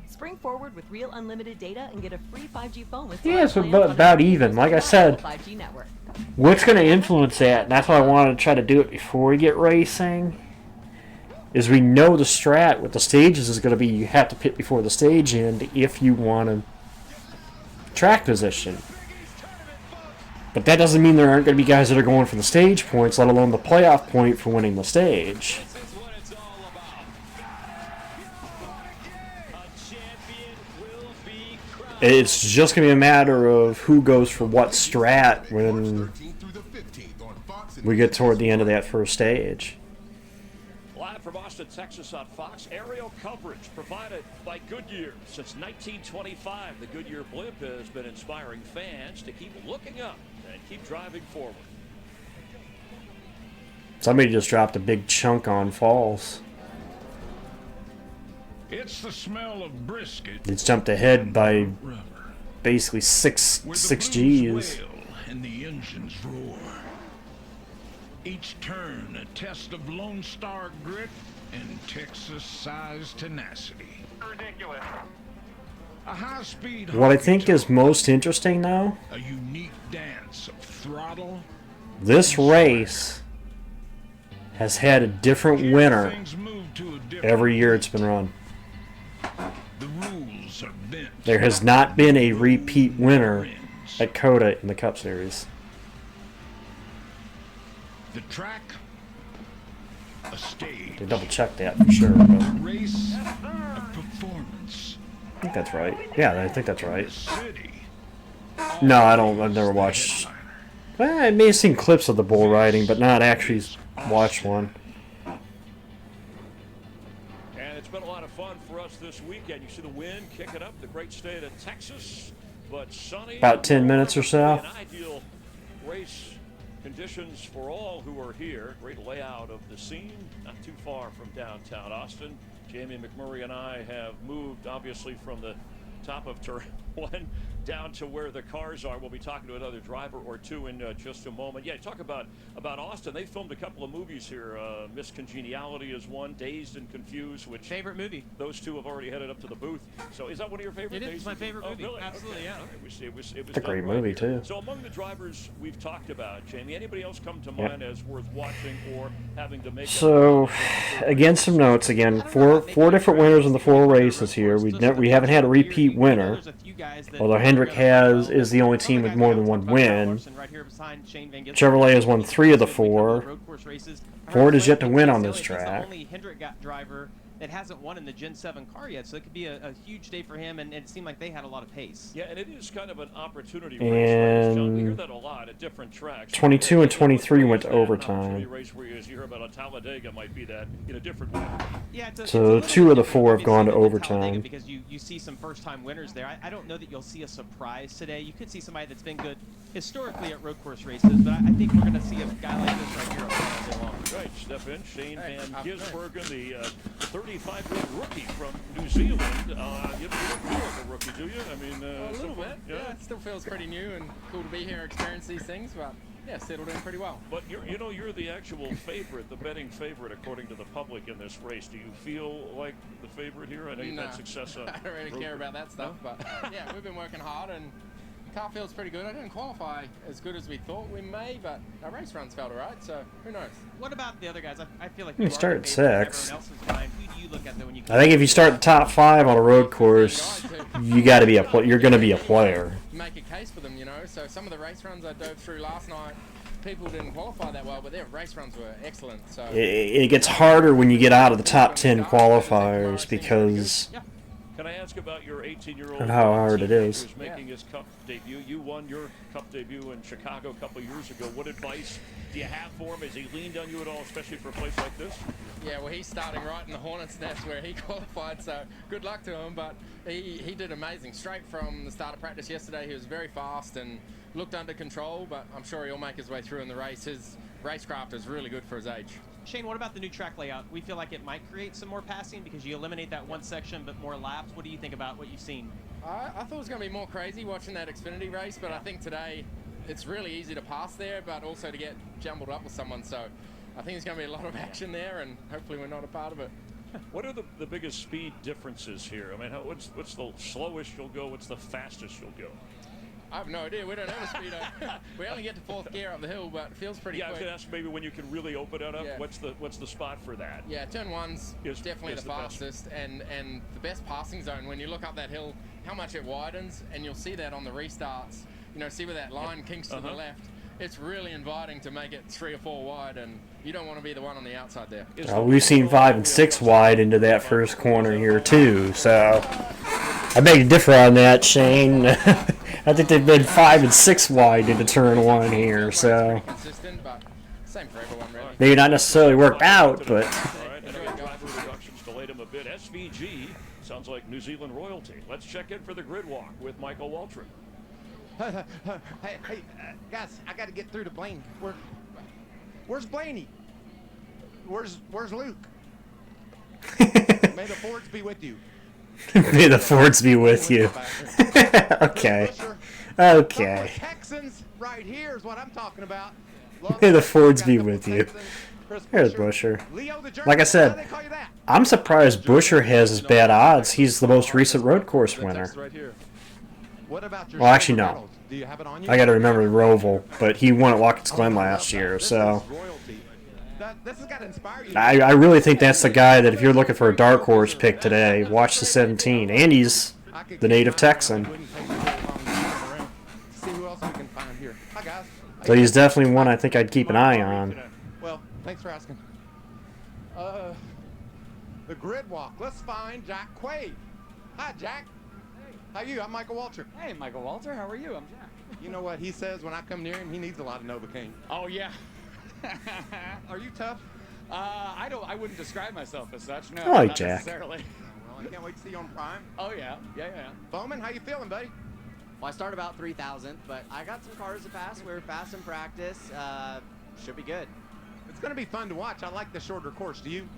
Spring forward with real unlimited data and get a free 5G phone with Yeah, it's about even. Like I said, 5G network. what's going to influence that, and that's why I wanted to try to do it before we get racing, is we know the strat with the stages is going to be you have to pit before the stage end if you want a track position. But that doesn't mean there aren't going to be guys that are going for the stage points, let alone the playoff point for winning the stage. It's just going to be a matter of who goes for what strat when we get toward the end of that first stage. Live from Austin, Texas on Fox, aerial coverage provided by Goodyear. Since 1925, the Goodyear blimp has been inspiring fans to keep looking up and keep driving forward. Somebody just dropped a big chunk on Falls. It's the smell of brisket. It's jumped ahead by basically six Gs. And the engines roar. Each turn a test of Lone Star grit and Texas-sized tenacity. Ridiculous. A high-speed. What I think is most interesting now, a unique dance of throttle. This race has had a different winner every year it's been run. The rules are bent. There has not been a repeat winner at Coda in the Cup Series. The track, a stage. They double check that for sure. But A race, a performance. I think that's right. Yeah, I think that's right. City. No, I don't. I've never watched. Well, I may have seen clips of the bull riding, but not actually watched one. And it's been a lot of fun for us this weekend. You see the wind kicking up the great state of Texas, but sunny. About 10 minutes or so. An ideal race conditions for all who are here. Great layout of the scene, not too far from downtown Austin. Jamie McMurray and I have moved, obviously, from the top of turn 1 down to where the cars are. We'll be talking to another driver or two in just a moment. Yeah, talk about Austin. They filmed a couple of movies here. Miss Congeniality is one, Dazed and Confused, which favorite movie. Those two have already headed up to the booth. So is that one of your favorites? It is my favorite movie. Really? Absolutely, Okay. yeah. All right. It was It's a great done right movie, here. too. So among the drivers we've talked about, Jamie, anybody else come to mind as worth watching or having to make? So, again, some notes. Again, four different winners in the 4 races here. We haven't had a repeat winner, although Hendrick is the only team with more than 1 win. Chevrolet has won 3 of the 4. Ford is yet to win on this track. Only Hendrick driver that hasn't won in the Gen 7 car yet, so it could be a huge day for him, and it seemed like they had a lot of pace. Yeah, and it is kind of an opportunity And race, John. We hear that a lot at different tracks. 22 and 23 went to An overtime. opportunity race where you hear about a Talladega might be that in a different way. Yeah, So 2 of the 4 have gone to overtime. Because you see some first-time winners there. I don't know that you'll see a surprise today. You could see somebody that's been good historically at road course races, but I think we're going to see a guy like this right here all day long. Right, step in, Shane Van Gisbergen, the 35-year-old rookie from New Zealand. You don't feel like a rookie, do you? I mean, A little bit. Yeah. It still feels pretty new and cool to be here and experience these things, but yeah, settled in pretty well. But you're the actual favorite, the betting favorite, according to the public in this race. Do you feel like the favorite here? I know you've had success on. I don't really care about that stuff, but yeah, we've been working hard and the car feels pretty good. I didn't qualify as good as we thought we may, but our race runs felt alright, so who knows? What about the other guys? I feel like You you started are the favorite in 6th. everyone else's mind. Who do you look at though when you I think if you start the top 5 on a road course, you got to be you're going to be a player. Make a case for them, you know. So some of the race runs I dove through last night, people didn't qualify that well, but their race runs were excellent. So It gets harder when you get out of the top 10 qualifiers because Can I ask about your 18-year-old of how hard it is. who's making his Cup debut? You won your Cup debut in Chicago a couple of years ago. What advice do you have for him? Has he leaned on you at all, especially for a place like this? yeah, well, he's starting right in the Hornets' nest where he qualified, so good luck to him. But he did amazing. Straight from the start of practice yesterday, he was very fast and looked under control, but I'm sure he'll make his way through in the race. His racecraft is really good for his age. Shane, what about the new track layout? We feel like it might create some more passing because you eliminate that one section, but more laps. What do you think about what you've seen? I thought it was going to be more crazy watching that Xfinity race, but I think today it's really easy to pass there, but also to get jumbled up with someone. So I think there's going to be a lot of action there, and hopefully we're not a part of it. What are the biggest speed differences here? I mean, what's the slowest you'll go? What's the fastest you'll go? I have no idea. We don't have a speedo. We only get to 4th gear up the hill, but it feels pretty Yeah, I quick. was going to ask maybe when you can really open it up. Yeah. What's the spot for that? Yeah, turn 1's definitely is the the best. fastest and the best passing zone. When you look up that hill, how much it widens, and you'll see that on the restarts. You know, see where that line kinks to the left. It's really inviting to make it 3 or 4 wide, and you don't want to be the one on the outside there. We've seen 5 and 6 wide into that first corner here too, so I beg to differ on that, Shane. I think they've been 5 and 6 wide into turn 1 here, so Consistent, but same for everyone, really. maybe not necessarily worked out, but All right, another driver reductions delayed him a bit. SVG sounds like New Zealand royalty. Let's check in for the grid walk with Michael Waltrip. Hey, guys, I got to get through to Blaine. Where's Blaney? Where's Luke? May the Fords be with you. may the Fords be with you. Okay. Okay. Texans right here is what I'm talking about. May the Fords be with you. There's Busher. Like I said, I'm surprised Busher has as bad odds. He's the most recent road course winner. What about your Well, actually, no. medals? Do you have it on you? I got to remember Roval, but he won at Watkins Glen last year, so This has got to inspire you. I really think that's the guy that if you're looking for a dark horse pick today, watch the 17. And he's the native Texan. See who Hi, guys. So he's definitely one I think I'd keep an eye on. Well, thanks for asking. The grid walk. Let's find Jack Quaid. Hi, Jack. Hey. How you? I'm Michael Walter. Hey, Michael Walter. How are you? I'm Jack. You know what he says when I come near him? He needs a lot of Novocaine. Oh, yeah. Are you tough? I wouldn't describe myself as such. No, I like not Jack. necessarily. Well, I can't wait to see you on Prime. Oh, yeah. Yeah. Bowman, how you feeling, buddy? Well, I started about 3,000th, but I got some cars to pass. We were fast in practice. Should be good. It's going to be fun to watch. I like the shorter course. Do you?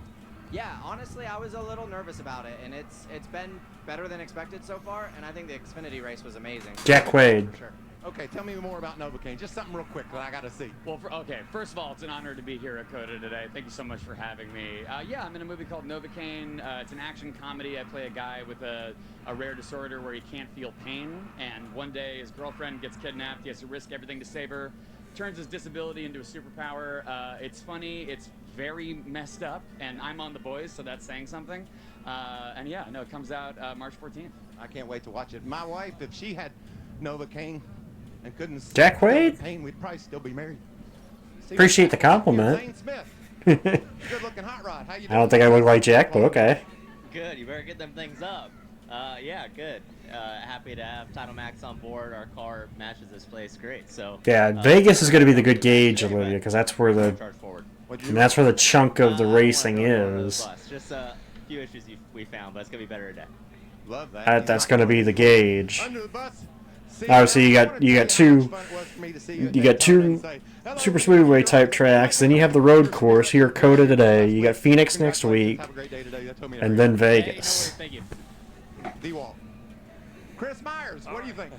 Yeah, honestly, I was a little nervous about it, and it's been better than expected so far, and I think the Xfinity race was amazing. Jack Quaid. For sure. Okay, tell me more about Novocaine. Just something real quick that I got to see. Well, okay, first of all, it's an honor to be here at COTA today. Thank you so much for having me. Yeah, I'm in a movie called Novocaine. It's an action comedy. I play a guy with a rare disorder where he can't feel pain, and one day his girlfriend gets kidnapped. He has to risk everything to save her. Turns his disability into a superpower. It's funny. It's very messed up, and I'm on The Boys, so that's saying something. And yeah, no, it comes out March 14th. I can't wait to watch it. My wife, if she had Novocaine and couldn't Jack feel Quaid? the pain, we'd probably still be married. See, Appreciate the compliment. Zane Smith. Good-looking hot rod. How you doing? I don't think I look like Jack, but okay. Good. You better get them things up. Yeah, good. Happy to have Title Max on board. Our car matches this place great. So Yeah, Vegas is going to be the good gauge, Olivia, because that's where that's where the chunk of the racing is. Just a few issues we found, but it's gonna be better today. Love that. That's going to be the gauge. Under the bus. Obviously, you got two super speedway type tracks. Then you have the road course here, COTA today. You got Phoenix next week, and then Vegas. Thank you. D-Wall. Chris Myers, what do you think?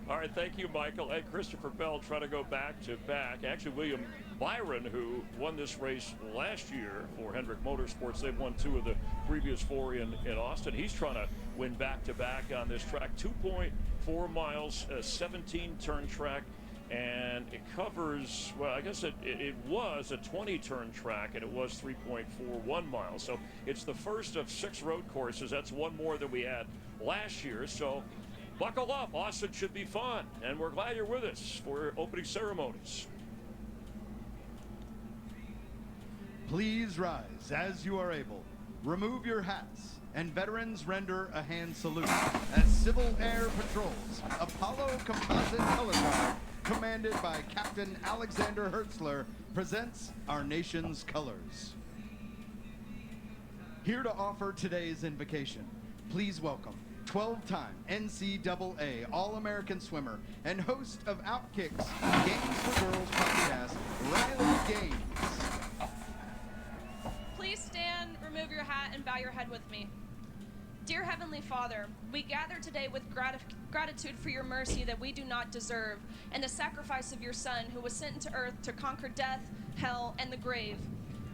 All right, thank you, Michael. And Christopher Bell trying to go back to back. Actually, William Byron, who won this race last year for Hendrick Motorsports, they've won 2 of the previous 4 in Austin. He's trying to win back-to-back on this track. 2.4 miles, a 17-turn track, and it covers, well, I guess it was a 20-turn track, and it was 3.41 miles. So it's the first of 6 road courses. That's one more than we had last year. So buckle up. Austin should be fun, and we're glad you're with us for opening ceremonies. Please rise as you are able. Remove your hats, and veterans render a hand salute as Civil Air Patrol's Apollo Composite Color Guard, commanded by Captain Alexander Hertzler, presents our nation's colors. Here to offer today's invocation, please welcome 12-time NCAA All-American swimmer and host of Outkicks Games for Girls podcast, Riley Gaines. Please stand, remove your hat, and bow your head with me. Dear Heavenly Father, we gather today with gratitude for your mercy that we do not deserve, and the sacrifice of your Son, who was sent into earth to conquer death, hell, and the grave.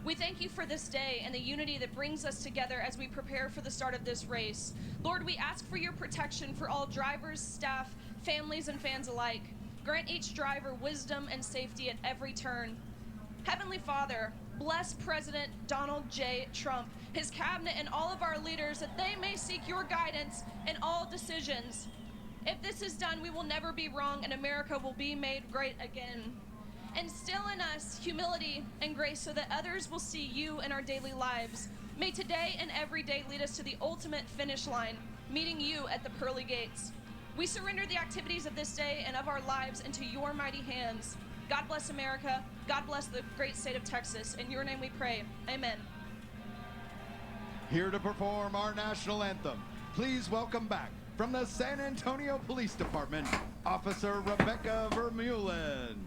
We thank you for this day and the unity that brings us together as we prepare for the start of this race. Lord, we ask for your protection for all drivers, staff, families, and fans alike. Grant each driver wisdom and safety at every turn. Heavenly Father, bless President Donald J. Trump, his cabinet, and all of our leaders that they may seek your guidance in all decisions. If this is done, we will never be wrong and America will be made great again. Instill in us humility and grace so that others will see you in our daily lives. May today and every day lead us to the ultimate finish line, meeting you at the pearly gates. We surrender the activities of this day and of our lives into your mighty hands. God bless America. God bless the great state of Texas. In your name we pray. Amen. Here to perform our national anthem, please welcome back from the San Antonio Police Department, Officer Rebecca Vermeulen.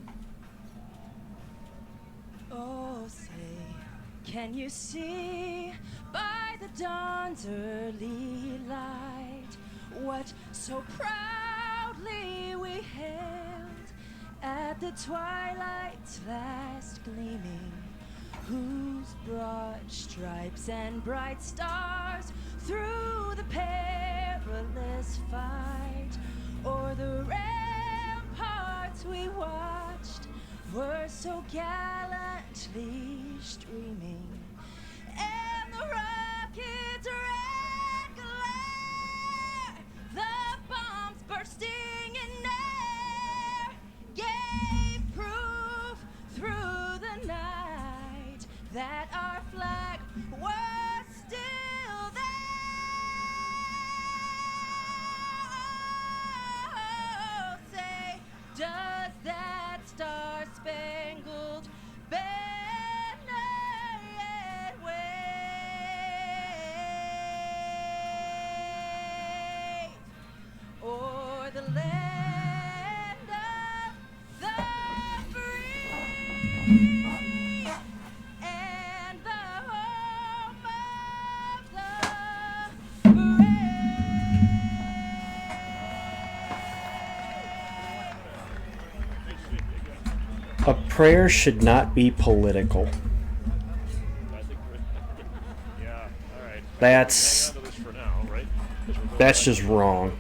Oh, say, can you see by the dawn's early light what so proudly we hailed at the twilight's last gleaming, whose broad stripes and bright stars through the perilous fight o'er the ramparts we watched were so gallantly streaming, and the rocket's red glare, the bombs bursting in air, gave prayer should not be political. Yeah, all right. That's Hang on to this for now, right? just wrong.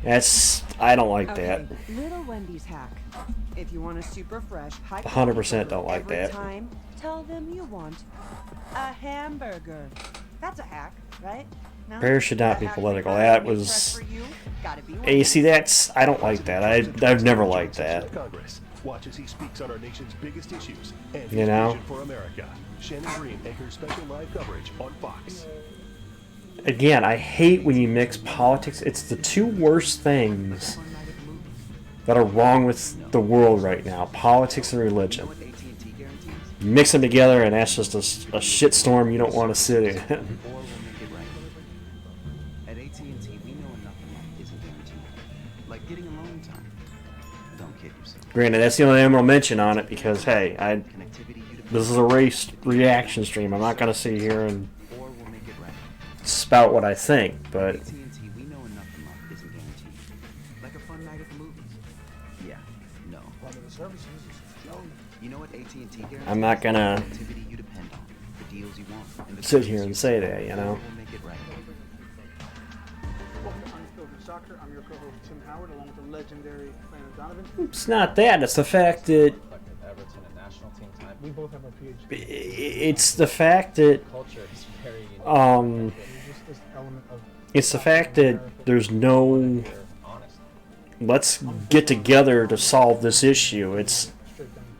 I don't like that. Little Wendy's hack. If you want a super fresh, high 100% don't like every that. time, tell them you want a hamburger. That's a hack, right? No? Prayer should not be political. That was. Hey, you see, I don't like that. I've never liked that. Congress. Watch as he speaks on our nation's biggest issues and his You know? vision for America. Shannon Green anchors special live coverage on Fox. Again, I hate when you mix politics. It's the two worst things that are wrong with the world right now: politics and religion. Mix them together, and that's just a shitstorm you don't want to sit in. At AT&T, we know enough in life isn't guaranteed. Like getting alone time. Don't kid yourself. Granted, that's the only thing I'm gonna mention on it because hey, this is a race reaction stream. I'm not gonna sit here and spout what I think, but AT&T, we know enough in life isn't guaranteed. Like a fun night at the movies. Yeah, no. You know what AT&T guarantees? I'm not gonna Connectivity you depend on, the deals you want, and the sit here and say that, you know. We'll make it right. Welcome to Unfiltered Soccer. I'm your co-host Tim Howard, along with the legendary Brandon Donovan. It's not that. It's the fact that We both have our PhD. it's the fact that it's the fact that there's no let's get together to solve this issue. It's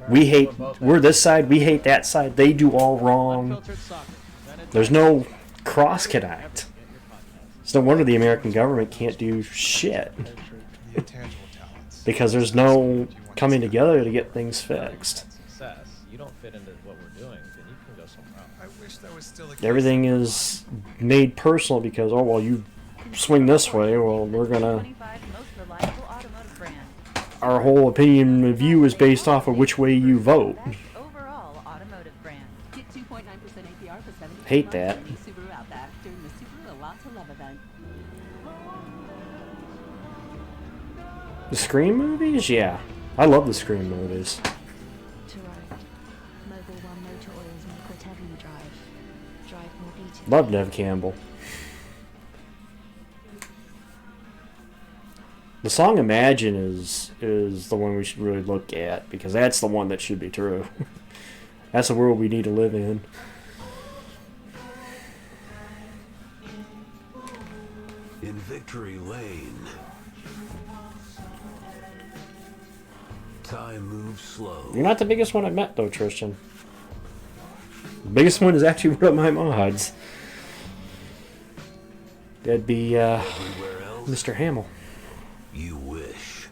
we're this side, we hate that side, they do all wrong. There's no cross connect. It's no wonder the American government can't do shit. Because there's no coming together to get things fixed. You don't fit into what we're doing, then you can go somewhere else. I wish that was still Everything is made personal because, oh, well, you swing this way, well, we're gonna... Our whole opinion of you is based off of which way you vote. Overall automotive brand. Get 2.9% APR for 70 Hate that. Subaru Outback during the Subaru A Lot to Love event. The Scream movies? Yeah. I love the Scream movies. Love Nev Campbell. The song Imagine is the one we should really look at because that's the one that should be true. That's the world we need to live in. In Victory Lane, time moves slow. You're not the biggest one I've met though, Tristan. The biggest one is actually one of my mods. That'd be Mr. Hamill. You wish.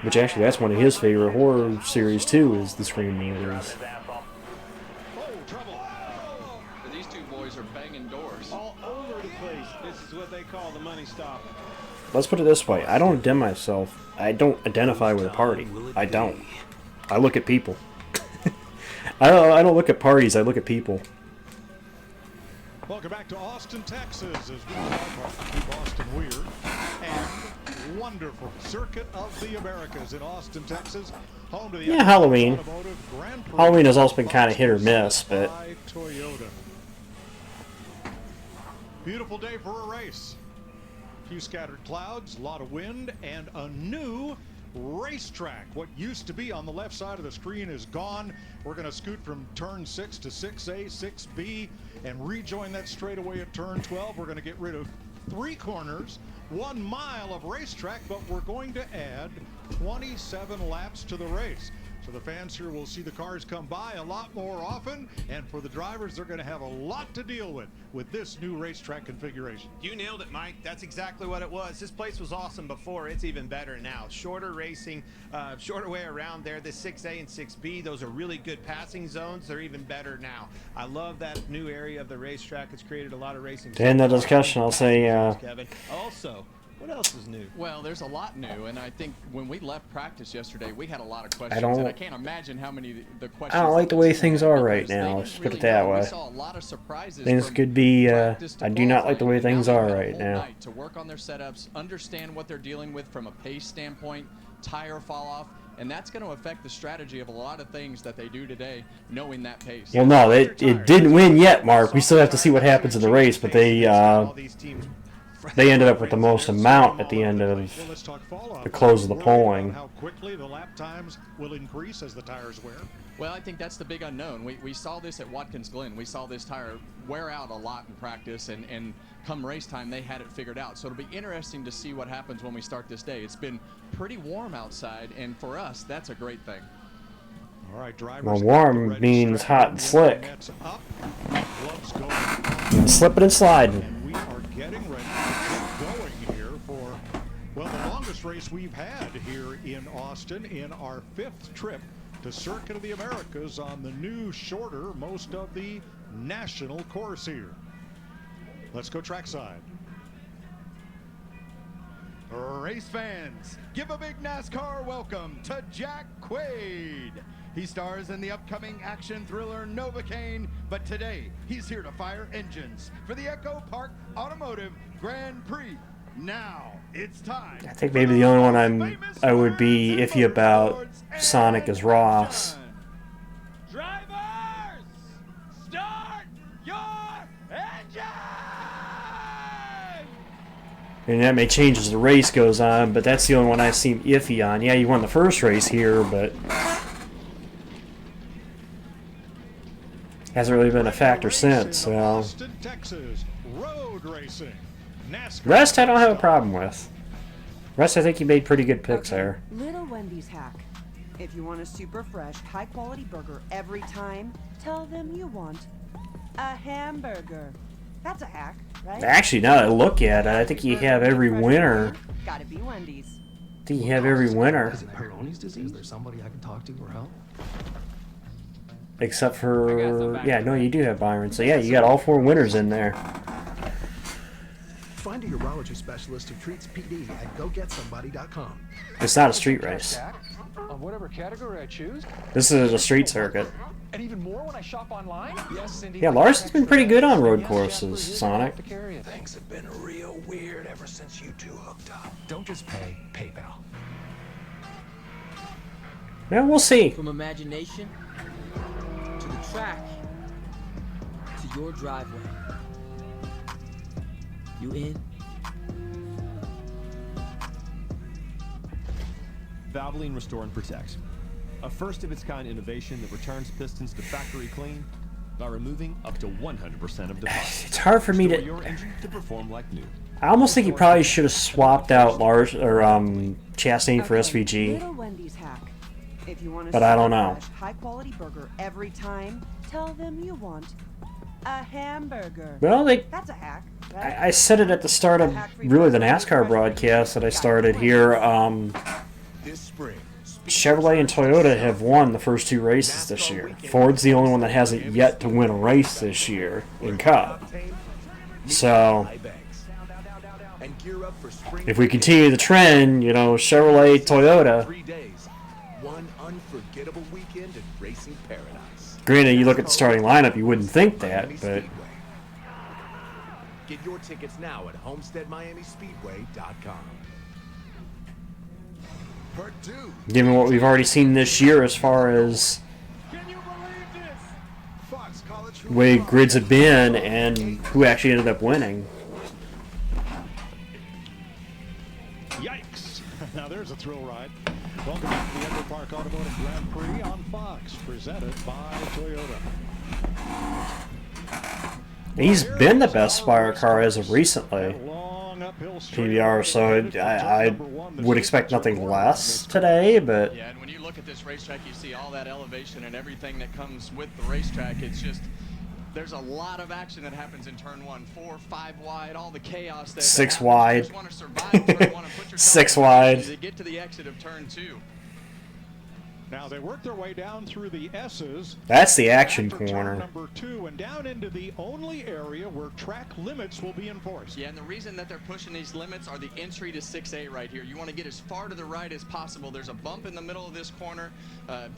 Which actually, that's one of his favorite horror series too, is the Scream movies. These two boys are banging doors. All over the place. This is what they call the money stop. Let's put it this way: I don't identify with a party. I don't. I look at people. I don't look at parties. I look at people. Welcome back to Austin, Texas, as we keep Austin weird and wonderful circuit of the Americas in Austin, Texas, home to the Halloween. Automotive Grand Prix. Halloween has also been kind of hit or miss, but by Toyota. Beautiful day for a race. A few scattered clouds, a lot of wind, and a new racetrack. What used to be on the left side of the screen is gone. We're going to scoot from turn 6 to 6A, 6B, and rejoin that straightaway at turn 12. We're going to get rid of 3 corners, 1 mile of racetrack, but we're going to add 27 laps to the race. So the fans here will see the cars come by a lot more often, and for the drivers, they're going to have a lot to deal with this new racetrack configuration. You nailed it, Mike. That's exactly what it was. This place was awesome before. It's even better now. Shorter racing, shorter way around there. The 6A and 6B, those are really good passing zones. They're even better now. I love that new area of the racetrack. It's created a lot of racing. to end the discussion, I'll say Kevin. Also, what else is new? Well, there's a lot new, and I think when we left practice yesterday, we had a lot of questions, don't- and I can't imagine how many the questions. I don't like the way things are right because they now. didn't Let's put really it that know. way. We saw a lot of surprises Things from could be. practice to I do not like the way qualifying. things Now are they've got a right whole now. night to work on their setups, understand what they're dealing with from a pace standpoint, tire fall off, and that's going to affect the strategy of a lot of things that they do today, knowing that pace. Well, no, it didn't win yet, Mark. We still have to see what happens in the race, but they ended up with the most amount at the end of the close of the polling. How quickly the lap times will increase as the tires wear? Well, I think that's the big unknown. We saw this at Watkins Glen. We saw this tire wear out a lot in practice, and come race time, they had it figured out. So it'll be interesting to see what happens when we start this day. It's been pretty warm outside, and for us, that's a great thing. All right, drivers. Well, warm means hot and slick. Slipping and sliding. And we are getting ready to get going here for, well, the longest race we've had here in Austin in our 5th trip to Circuit of the Americas on the new, shorter, most of the national course here. Let's go trackside. Race fans, give a big NASCAR welcome to Jack Quaid. He stars in the upcoming action thriller Novocaine, but today he's here to fire engines for the EchoPark Automotive Grand Prix. Now it's time. I think maybe the only one I would be iffy about Sonic is Ross. Drivers, start your engine! And that may change as the race goes on, but that's the only one I seem iffy on. Yeah, you won the first race here, but hasn't really been a factor since. So Austin, Texas, road racing. NASCAR. Rest I don't have a problem with. Rest I think you made pretty good picks there. Little Wendy's hack. If you want a super fresh, high quality burger every time, tell them you want a hamburger. That's a hack, right? Actually, now that I look at it, I think you have every winner. Gotta be Wendy's. I think you have every winner. Is it Peyronie's disease? Is there somebody I can talk to or help? Except for, yeah, no, you do have Byron. So yeah, you got all 4 winners in there. Find a urology specialist who treats PD at goGetSomebody.com. It's not a street race. On whatever category I choose. This is a street circuit. And even more when I shop online? Yes, Cindy. Yeah, Larson's been pretty good on road courses, Sonic. Things have been real weird ever since you two hooked up. Don't just pay PayPal. Yeah, we'll see. From imagination to the track to your driveway. You in? Valvoline Restore and Protect. A first-of-its-kind innovation that returns pistons to factory clean by removing up to 100% of deposits. It's hard for me to... Your engine to perform like new. I almost think he probably should have swapped out Lars or Chastain for SVG. Little Wendy's hack. If you want a But I don't know. fresh, high quality burger every time, tell them you want a hamburger. Well, That's a hack, right? I said it at the start of really the NASCAR broadcast that I started here. This spring, Chevrolet and Toyota have won the first 2 races this year. Ford's the only one that hasn't yet to win a race this year in Cup. So, if we continue the trend, you know, Chevrolet, Toyota. 3 days, one unforgettable weekend in racing paradise. Granted, you look at the starting lineup, you wouldn't think that, but Get your tickets now at HomesteadMiamiSpeedway.com. Part 2. given what we've already seen this year as far as the way grids have been and who actually ended up winning. Yikes. Now there's a thrill ride. Welcome back to the EchoPark Automotive Grand Prix on Fox, presented by Toyota. He's been the best Spire car as of recently, PBR, so I would expect nothing less today, but... Yeah, and when you look at this racetrack, you see all that elevation and everything that comes with the racetrack. It's just, there's a lot of action that happens in turn 1, 4, 5 wide, all the chaos that 6 happens. wide. You just want to survive turn 1 and put yourself 6 in wide. position to get to the exit of turn 2. Now they work their way down through the S's. That's the action After turn corner. number 2 and down into the only area where track limits will be enforced. Yeah, and the reason that they're pushing these limits are the entry to 6A right here. You want to get as far to the right as possible. There's a bump in the middle of this corner,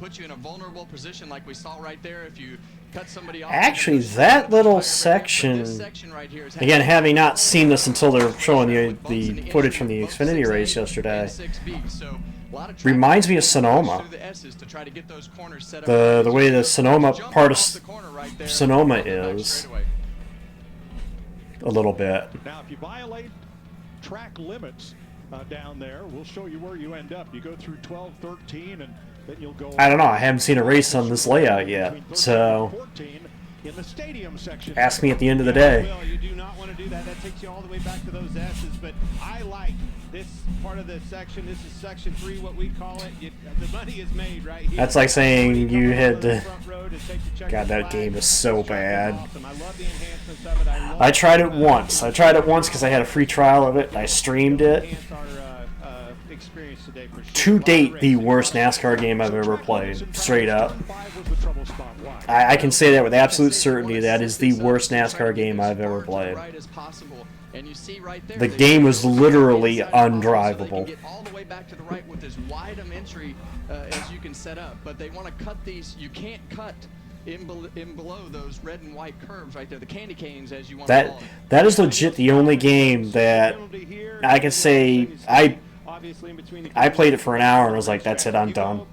puts you in a vulnerable position like we saw right there. If you cut somebody off. Actually, that little section, again, having not seen this until they're showing the footage from the Xfinity race yesterday, reminds me of Sonoma. The way the Sonoma part of Sonoma is a little bit. Now, if you violate track limits down there, we'll show you where you end up. You go through 12, 13, and then you'll go. I don't know. I haven't seen a race on this layout yet, so in the stadium section. Ask me at the end of the day. Well, you do not want to do that. That takes you all the way back to those S's. But I like this part of the section. This is section 3, what we call it. The money is made right here. That's like saying you had to. God, that game is so bad. I tried it once. Because I had a free trial of it. And I streamed it. To date, the worst NASCAR game I've ever played. Straight up. I can say that with absolute certainty. That is the worst NASCAR game I've ever played. The game was literally undrivable. All the way back to the right with as wide an entry as you can set up, but they want to cut these. You can't cut in below those red and white curves right there, the candy canes, as you want to call them. That is legit the only game that I can say I played it for an hour and was like, that's it, I'm done.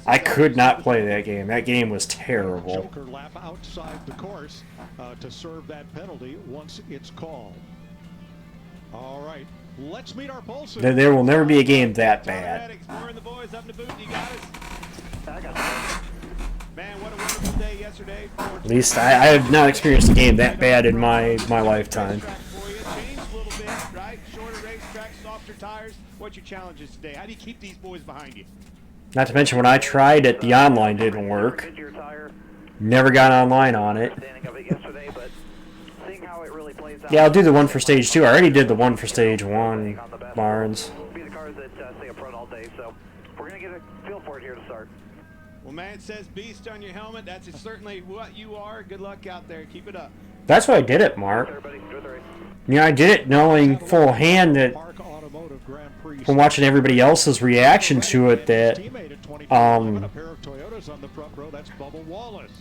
I could not play that game. That game was terrible. Joker lap outside the course to serve that penalty once it's called. All right, let's meet our pulses. There will never be a game that bad. Man, what a wonderful day yesterday. At least I have not experienced a game that bad in my lifetime. Right? Shorter racetrack, softer tires. What's your challenges today? How do you keep these boys behind you? Not to mention when I tried it, the online didn't work. Never got online on it. Yeah, I'll do the one for stage 2. I already did the one for stage 1, Barnes. Well, man, it says beast on your helmet. That's certainly what you are. Good luck out there. Keep it up. That's why I did it, Mark. Yeah, I did it knowing full hand that from watching everybody else's reaction to it that a pair of Toyotas on the front row. That's Bubba Wallace.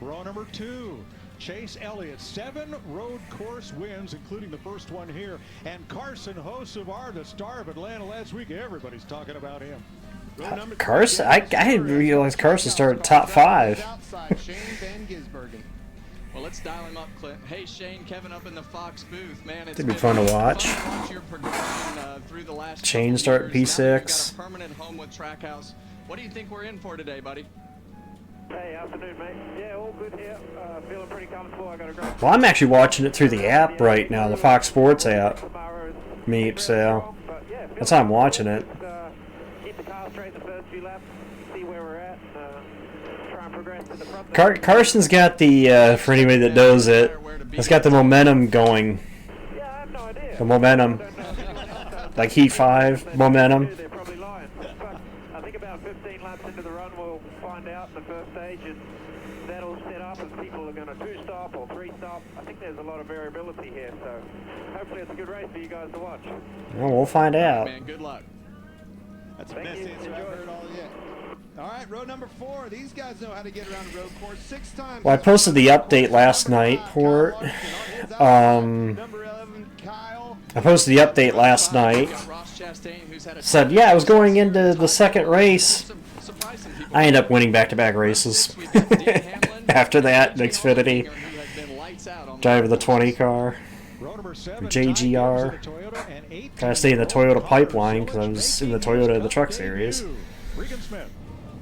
Row number 2, Chase Elliott. 7 road course wins, including the first one here. And Carson Hocevar, the star of Atlanta last week. Everybody's talking about him. Carson, I didn't realize Carson started top 5. Well, let's dial him up, Clint. Hey, Shane, Kevin up in the Fox booth. Man, it's It'd be fun to watch. Chain start P6. Got a permanent home with Trackhouse. What do you think we're in for today, buddy? Hey, afternoon, mate. Yeah, all good here. Feeling pretty comfortable. I got a great. Well, I'm actually watching it through the app right now, the Fox Sports app. Meep, so that's how I'm watching it. Keep the car straight the first few laps. See where we're at. Try and progress to the front. Carson's got the, for anybody that knows it, it's got the momentum going. Yeah, I have no idea. The momentum. Like Heat 5 momentum. They're probably lying. I think about 15 laps into the run we'll find out in the first stage, and that'll set up as people are going to 2-stop or 3-stop. I think there's a lot of variability here, so hopefully it's a good race for you guys to watch. Well, we'll find out. Man, good luck. That's the best answer I've heard all yet. All right, row number 4. These guys know how to get around a road course 6 times. Well, I posted the update last night, Port. I posted the update last night. Said, yeah, I was going into the second race. I ended up winning back-to-back races. After that, Xfinity. Driving the 20 car. JGR. Kind of stay in the Toyota pipeline because I was in the Toyota the Truck Series.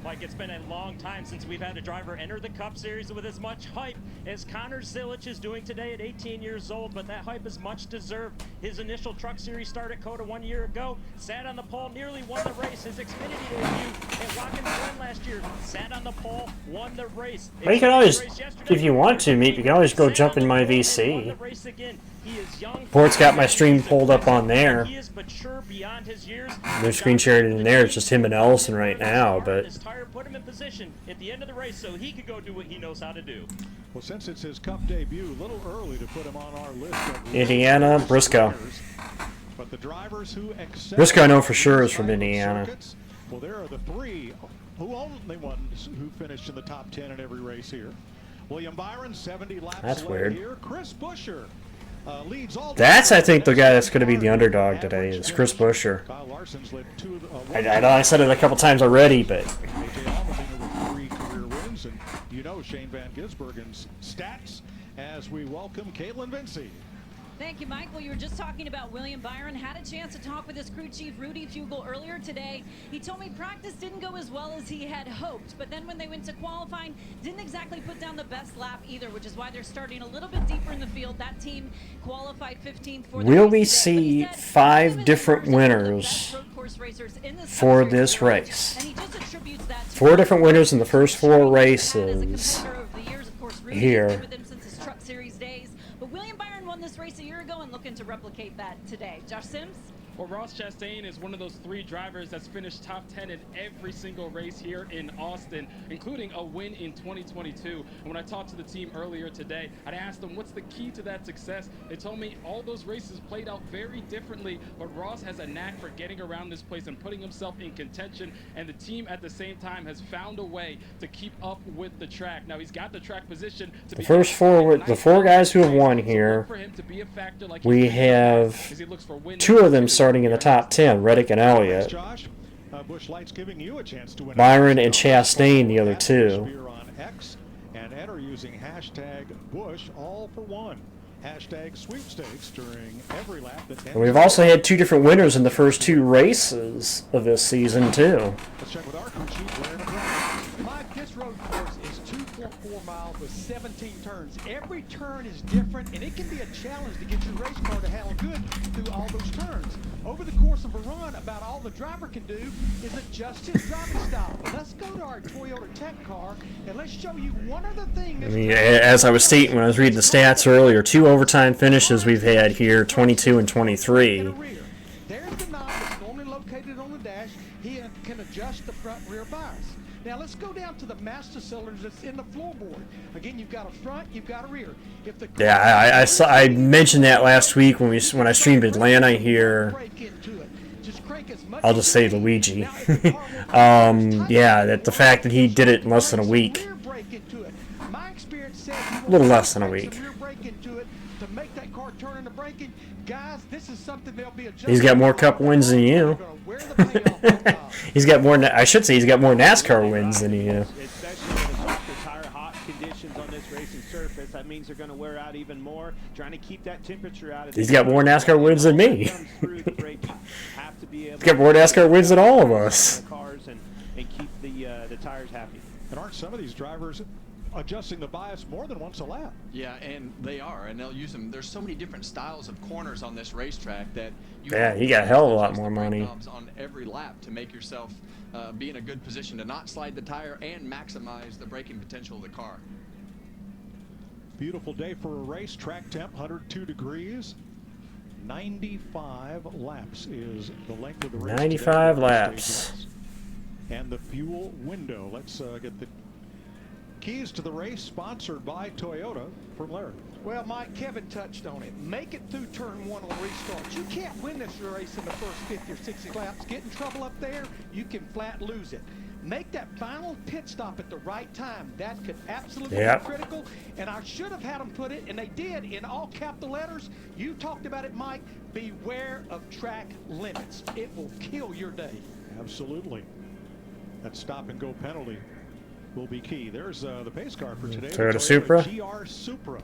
Mike, it's been a long time since we've had a driver enter the Cup Series with as much hype as Connor Zilich is doing today at 18 years old, but that hype is much deserved. His initial Truck Series start at COTA 1 year ago, sat on the pole, nearly won the race. His Xfinity debut at Watkins Glen last year, sat on the pole, won the race. Well, you can always, if you want to, Meep, you can always go jump in my VC. Port's got my stream pulled up on there. They're screen shared in there. It's just him and Ellison right now, but put him in position at the end of the race so he could go do what he knows how to do. Well, since it's his Cup debut, a little early to put him on our list of Indiana, Briscoe. But the drivers who Briscoe I know for sure is from Indiana. Circuits, well, there are the 3 who only ones who finished in the top 10 in every race here. William Byron, 70 laps That's late weird. here. Chris Buescher, leads all. That's, I think, the guy that's going to be the underdog today is Chris Buescher. I said it a couple times already, but Three career wins, and you know Shane Van Gisbergen's stats as we welcome Caitlin Vinci. Thank you, Mike. Well, you were just talking about William Byron. Had a chance to talk with his crew chief, Rudy Fugel, earlier today. He told me practice didn't go as well as he had hoped, but then when they went to qualifying, didn't exactly put down the best lap either, which is why they're starting a little bit deeper in the field. That team qualified 15th for the will we see 5 different winners for this race? 4 different winners in the first 4 races here. But William Byron won this race a year ago and looking to replicate that today. Josh Sims? Well, Ross Chastain is one of those 3 drivers that's finished top 10 in every single race here in Austin, including a win in 2022. And when I talked to the team earlier today, I asked them what's the key to that success. They told me all those races played out very differently, but Ross has a knack for getting around this place and putting himself in contention, and the team at the same time has found a way to keep up with the track. Now, he's got the track position to the first 4, the 4 guys who have won here, we have 2 of them starting in the top 10, Reddick and Elliott. Byron and Chastain, the other 2. And enter using hashtag Bush all for one. Hashtag sweepstakes during every lap. And we've also had 2 different winners in the first 2 races of this season, too. Let's check with our crew chief. Mike, this road course is 2.4 miles with 17 turns. Every turn is different, and it can be a challenge to get your race car to handle good through all those turns. Over the course of a run, about all the driver can do is adjust his driving style. But let's go to our Toyota Tech car, and let's show you one other thing. I mean, as I was stating when I was reading the stats earlier, 2 overtime finishes we've had here, 22 and 23. There's the knob that's normally located on the dash. He can adjust the front rear bias. Now let's go down to the master cylinders that's in the floorboard. Again, you've got a front, you've got a rear. If the Yeah, I mentioned that last week when I streamed Atlanta here. I'll just say Luigi. Yeah, that the fact that he did it in less than a week. A little less than a week. He's got more Cup wins than you. He's got more. I should say he's got more NASCAR wins than you. Especially with the softer tire, hot conditions on this racing surface, that means they're going to wear out even more. Trying to keep that temperature out of. He's got more NASCAR wins than me. He's got more NASCAR wins than all of us. Cars and keep the tires happy. And aren't some of these drivers adjusting the bias more than once a lap? Yeah, and they are, and they'll use them. There's so many different styles of corners on this racetrack that you he got a hell of a lot more money on every lap to make yourself be in a good position to not slide the tire and maximize the braking potential of the car. Beautiful day for a race. Track temp 102 degrees. 95 laps is the length of the race. 95 laps. And the fuel window. Let's get the keys to the race, sponsored by Toyota, from Larry. Well, Mike, Kevin touched on it. Make it through turn 1 on restart. You can't win this race in the first 50 or 60 laps. Get in trouble up there, you can flat lose it. Make that final pit stop at the right time. That could absolutely be critical. And I should have had them put it, and they did, in all capital letters. You talked about it, Mike. Beware of track limits. It will kill your day. Absolutely. That stop-and-go penalty will be key. There's the pace car for today. Toyota Supra. GR Supra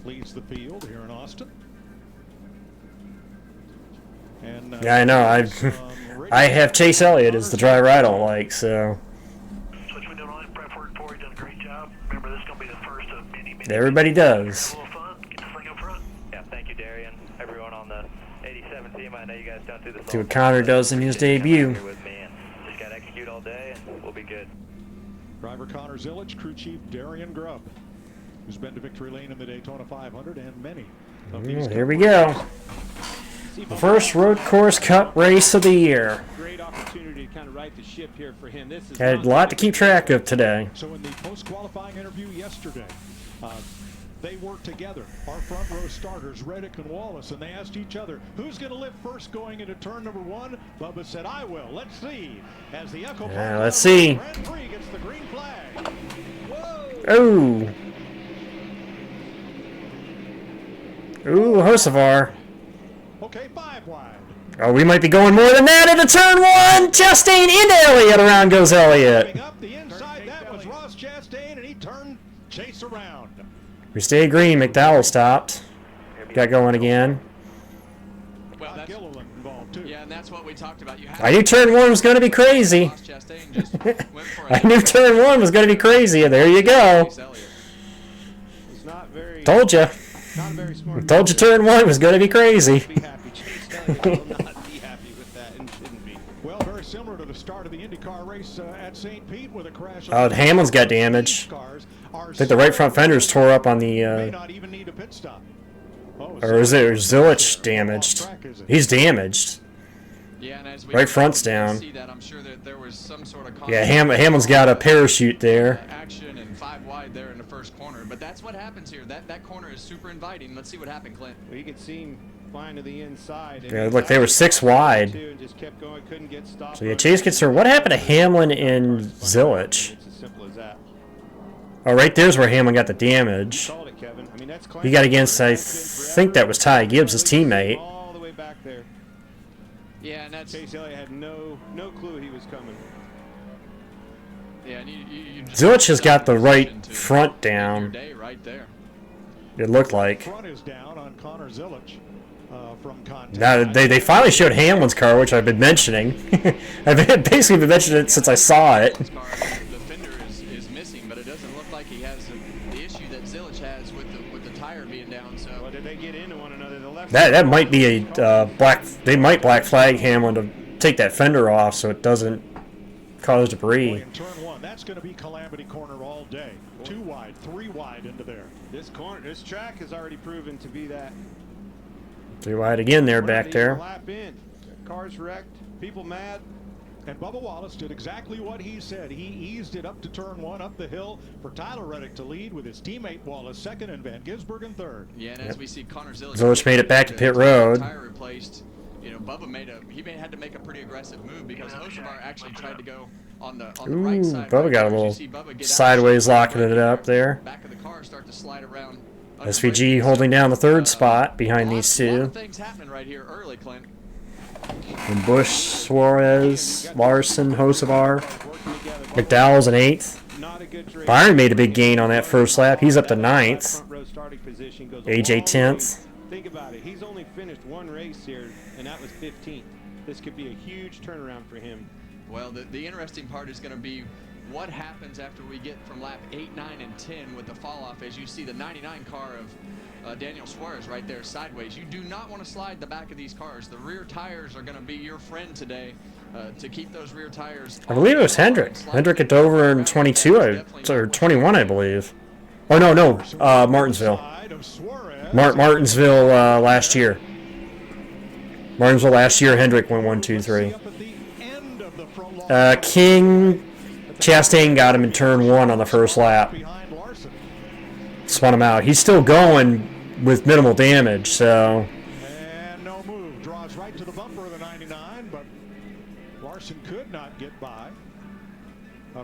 leads the field here in Austin. And, yeah, I know. I have Chase Elliott as the driver I don't like, so. Everybody does. Yeah, thank you, Darian. Everyone on the 87 team, I know you guys don't do this. See what Connor does in his debut. Just got to execute all day, and we'll be good. Driver Connor Zilic, crew chief Darian Grubb, who's been to victory lane in the Daytona 500 and many of these. Here we go. The first road course cup race of the year. Great opportunity to kind of right the ship here for him. This is had a lot to keep track of today. So in the post-qualifying interview yesterday, they worked together, our front row starters, Reddick and Wallace, and they asked each other, who's going to lift first going into turn number 1? Bubba said, I will. Let's see. As the EchoPark let's see. Grand Prix gets the green flag. Whoa. Oh. Ooh, Hocevar. Okay, 5 wide. Oh, we might be going more than that into turn 1. Chastain into Elliott. Around goes Elliott. Up the inside, that was Ross Chastain, and he turned Chase around. We stayed green. McDowell stopped. Got going again. Well, that's, yeah, and that's what we talked about. I knew turn 1 was going to be crazy. I knew turn 1 was going to be crazy, and there you go. Told you. Told you turn 1 was going to be crazy. Well, very similar to the start of the IndyCar race at St. Pete with a crash. Oh, Hamlin's got damage. I think the right front fender's tore up on the. Or is it Zilich damaged? He's damaged. Yeah, and as we right front's down. See that, I'm sure that there was some sort of yeah, Hamlin's got a parachute there. Action and 5 wide there in the first corner, but that's what happens here. That corner is super inviting. Let's see what happened, Clint. Well, you could see him flying to the inside. Yeah, look, they were 6 wide. And just kept going, couldn't get stopped. So yeah, Chase gets through. What happened to Hamlin and Zilich? It's as simple as that. Oh, right there's where Hamlin got the damage. Called it, Kevin. I mean, that's He got against, I think that was Ty Gibbs, his teammate. All the way back there. Yeah, and that's Chase Elliott had no clue he was coming. Yeah, and you Zilich has got the right front down. Right there. It looked like. Front is down on Connor Zilich from contact. Now they finally showed Hamlin's car, which I've been mentioning. I've basically been mentioning it since I saw it. The fender is missing, but it doesn't look like he has the issue that Zilich has with the tire being down. So well, did they get into one another? The left that might be a black. They might black flag Hamlin to take that fender off so it doesn't cause debris. In turn 1, that's going to be calamity corner all day. 2 wide, 3 wide into there. This track has already proven to be that. 3 wide again there, back there. Lap in. Cars wrecked, people mad. And Bubba Wallace did exactly what he said. He eased it up to turn 1, up the hill for Tyler Reddick to lead with his teammate Wallace second and Van Gisbergen in third. Yeah, and as we see Connor Zilich. Zilich made it back to pit road. Tire replaced. You know, Bubba had to make a pretty aggressive move because Hocevar actually tried to go on the right side. Bubba got a little sideways locking it up there. Back of the car start to slide around. SVG holding down the 3rd spot behind these 2. A lot of things happening right here early, Clint. And Busch, Suarez, Larson, Hocevar. McDowell's in 8th. Byron made a big gain on that first lap. He's up to 9th. AJ 10th. Think about it. He's only finished 1 race here, and that was 15th. This could be a huge turnaround for him. Well, the interesting part is going to be what happens after we get from lap 8, 9, and 10 with the fall-off. As you see the 99 car of Daniel Suarez right there sideways. You do not want to slide the back of these cars. The rear tires are going to be your friend today to keep those rear tires. I believe it was Hendrick. Hendrick at Dover in 22, or 21, I believe. Oh, no, Martinsville. Martinsville last year. Martinsville last year, Hendrick went 1, 2, 3. King, Chastain got him in turn 1 on the first lap. Spun him out. He's still going with minimal damage, so. And no move. Draws right to the bumper of the 99, but Larson could not get by.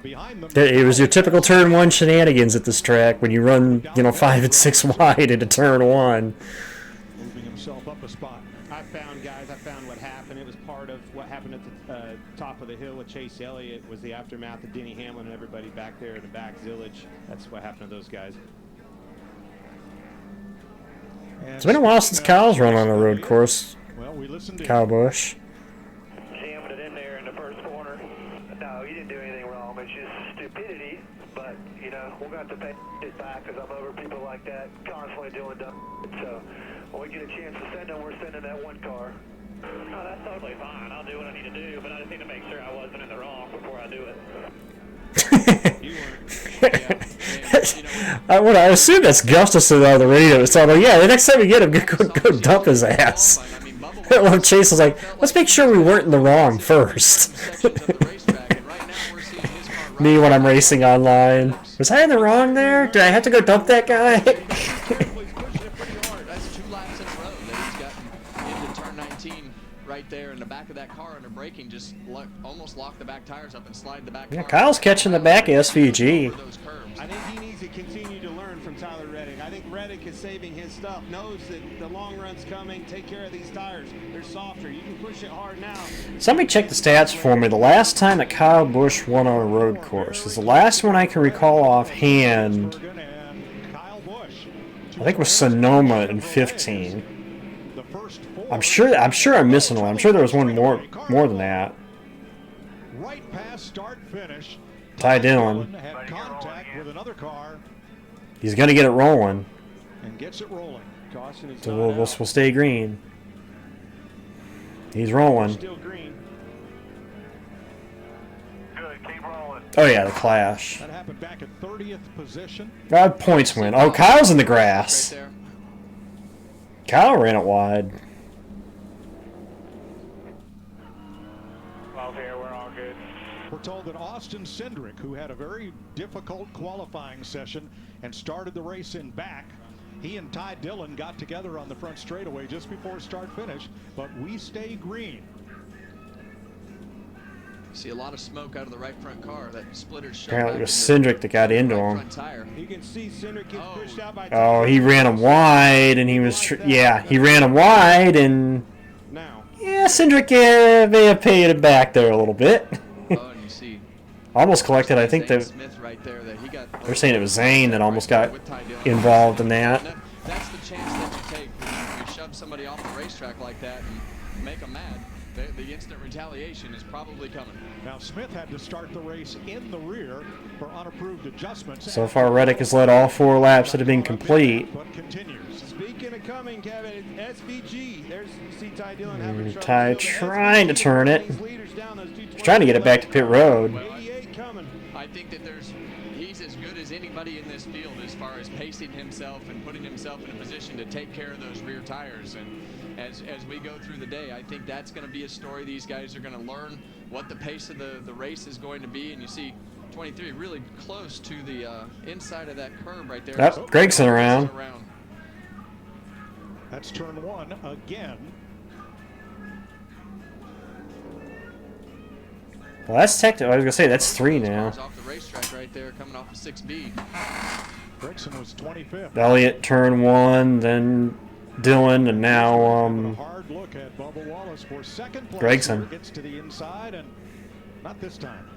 Behind them. It was your typical turn 1 shenanigans at this track when you run, 5 and 6 wide into turn 1. Moving himself up a spot. I found what happened. It was part of what happened at the top of the hill with Chase Elliott. Was the aftermath of Denny Hamlin and everybody back there in the back. Zilich. That's what happened to those guys. It's been a while since Kyle's run on a road course. Well, we listened to Kyle Busch. Jamming it in there in the first corner. No, you didn't do anything wrong. It's just stupidity. But, we're going to have to pay it back because I'm over people like that constantly doing dumb shit. So when we get a chance to send them, we're sending that 1 car. No, that's totally fine. I'll do what I need to do, but I just need to make sure I wasn't in the wrong before I do it. I assume that's Gustafson on the radio. It's all like, yeah, the next time we get him, go dump his ass. Chase was like, let's make sure we weren't in the wrong first. Me when I'm racing online. Was I in the wrong there? Did I have to go dump that guy? That's 2 laps in a row that he's gotten into turn 19 right right there in the back of that car under braking, just almost lock the back tires up and slide the back. Yeah, Kyle's catching the back of SVG. I think he needs to continue to learn from Tyler Reddick. I think Reddick is saving his stuff, knows that the long run's coming. Take care of these tires. They're softer. You can push it hard now. Somebody check the stats for me. The last time that Kyle Busch won on a road course is the last one I can recall offhand. I think it was Sonoma in 15. I'm sure I'm missing one. I'm sure there was one more than that. Right past start finish. Ty Dillon. Had contact with another car He's gonna get it rolling. and gets it rolling. Caution is So we'll stay green. He's rolling. still green. Oh yeah, the clash. That happened back at 30th position. Points win. Oh, Kyle's in the grass. Kyle ran it wide. Well, here, we're all good. We're told that Austin Cindric, who had a very difficult qualifying session and started the race in back, he and Ty Dillon got together on the front straightaway just before start finish, but we stay green. See a lot of smoke out of the right front car. That splitter shot. Apparently it was Cindric that got into him. You can see Cindric gets pushed out by. Oh, he ran him wide, and he was he ran him wide, and yeah, Cindric may have paid him back there a little bit. Oh, and you see. Almost collected. I think that Smith right there, that he got. they're saying it was Zane that almost got involved in that. That's the chance that you take when you shove somebody off the racetrack like that and make them mad. The instant retaliation is probably coming. Now Smith had to start the race in the rear for unapproved adjustments. So far, Reddick has led all 4 laps that have been complete. But continues. Speaking of coming, Kevin, SVG. There's you see Ty Dillon having trouble. Ty trying to turn it. He's trying to get it back to pit road. I think that he's as good as anybody in this field as far as pacing himself and putting himself in a position to take care of those rear tires. And as we go through the day, I think that's going to be a story. These guys are going to learn what the pace of the race is going to be. And you see 23 really close to the inside of that curb right there. Yep, Gregson around. That's turn 1 again. Well, that's technical. I was gonna say that's 3 now. Off the racetrack right there, coming off of 6B. Gregson was 25th. Elliott turn 1, then Dillon, and now Hard look at Bubba Wallace for second place. Gregson. Gets to the inside, and not this time.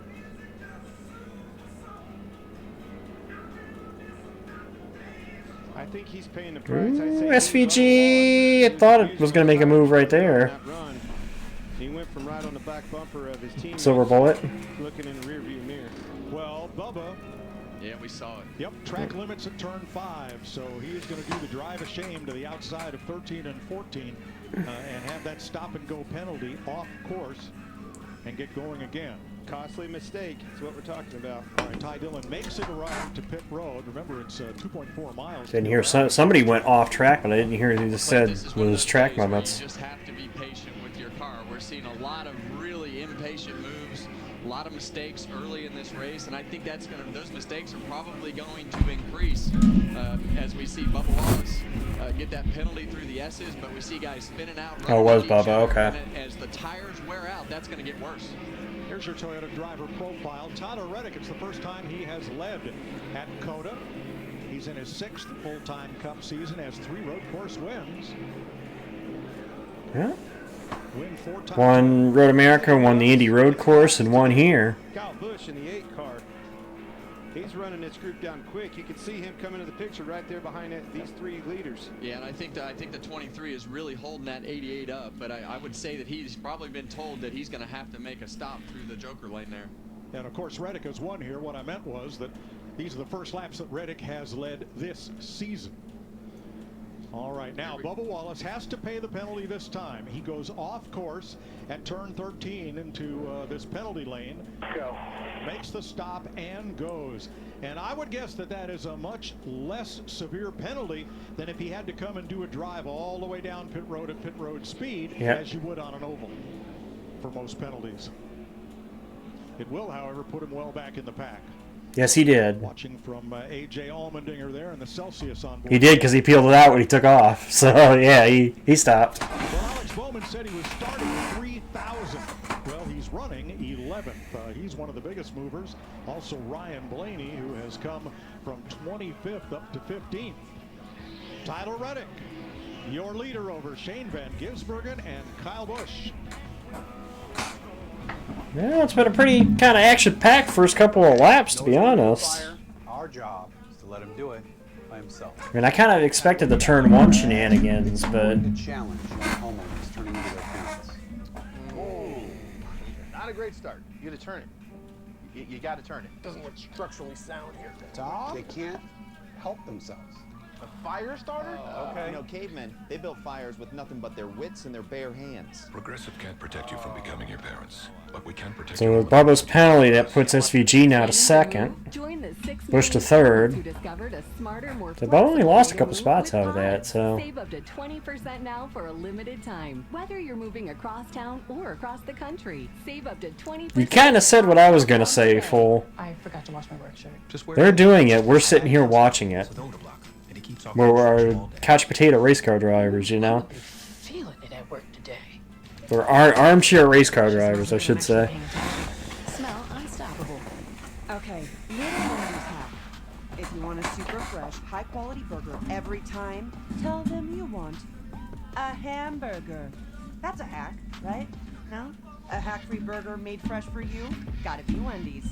I think he's paying the price. Ooh, SVG. I thought it was gonna make a move right there. He went from right on the back bumper of his team. Silver bullet. Looking in the rearview mirror. Well, Bubba. Yeah, we saw it. Yep, track limits at turn 5, so he is going to do the drive of shame to the outside of 13 and 14 and have that stop and go penalty off course and get going again. Costly mistake. That's what we're talking about. All right, Ty Dillon makes it around to pit road. Remember, it's 2.4 miles. Didn't hear somebody went off track, but I didn't hear who just said was track limits. You just have to be patient with your car. We're seeing a lot of really impatient moves, a lot of mistakes early in this race, and I think those mistakes are probably going to increase as we see Bubba Wallace get that penalty through the S's, but we see guys spinning out. Oh, it was Bubba. Okay. As the tires wear out, that's going to get worse. Here's your Toyota driver profile. Tyler Reddick, it's the first time he has led at COTA. He's in his 6th full-time Cup season, has 3 road course wins. Yeah. Win 4 times. Won Road America, won the Indy Road Course, and won here. Kyle Busch in the 8 car. He's running this group down quick. You can see him coming into the picture right there behind these 3 leaders. Yeah, and I think the 23 is really holding that 88 up, but I would say that he's probably been told that he's going to have to make a stop through the Joker lane there. And of course, Reddick has won here. What I meant was that these are the first laps that Reddick has led this season. All right, now Bubba Wallace has to pay the penalty this time. He goes off course at turn 13 into this penalty lane. Go. Makes the stop and goes. And I would guess that that is a much less severe penalty than if he had to come and do a drive all the way down pit road at pit road speed, as you would on an oval for most penalties. It will, however, put him well back in the pack. Yes, he did. Watching from A.J. Allmendinger there and the Celsius on board. He did because he peeled it out when he took off. So, yeah, he stopped. Well, Alex Bowman said he was starting with running 11th. He's one of the biggest movers. Also Ryan Blaney, who has come from 25th up to 15th. Tyler Reddick, your leader over Shane Van Gisbergen and Kyle Busch. Yeah, it's been a pretty kind of action-packed first couple of laps, to be honest. Our job is to let him do it by himself. I mean, I kind of expected the turn 1 shenanigans, but... The challenge young homeowners turning into their parents. Oh, not a great start. You got to turn it. You got to turn it. Doesn't look structurally sound here. Tom? They can't help themselves. A fire starter? Okay. You know, cavemen, they built fires with nothing but their wits and their bare hands. Progressive can't protect you from becoming your parents, but we can protect So with Bubba's penalty, that puts SVG now to 2nd. Join the 6 Busch to million who 3rd. discovered a smarter, more So Bubba only lost a couple flexible spots move out of with that, so... Save up to 20% now for a limited time. Whether you're moving across town or across the country, save up to 20%. You kind of said what I was going to say, Full. I forgot to wash my work shirt. They're doing it. We're sitting here watching it. We're our couch potato race car drivers, you know? Feeling it at work today. We're armchair race car drivers, I should say. Smell unstoppable. Okay, little Wendy's hack. If you want a super fresh, high-quality burger every time, tell them you want a hamburger. That's a hack, right? No? A hack-free burger made fresh for you? Gotta be Wendy's.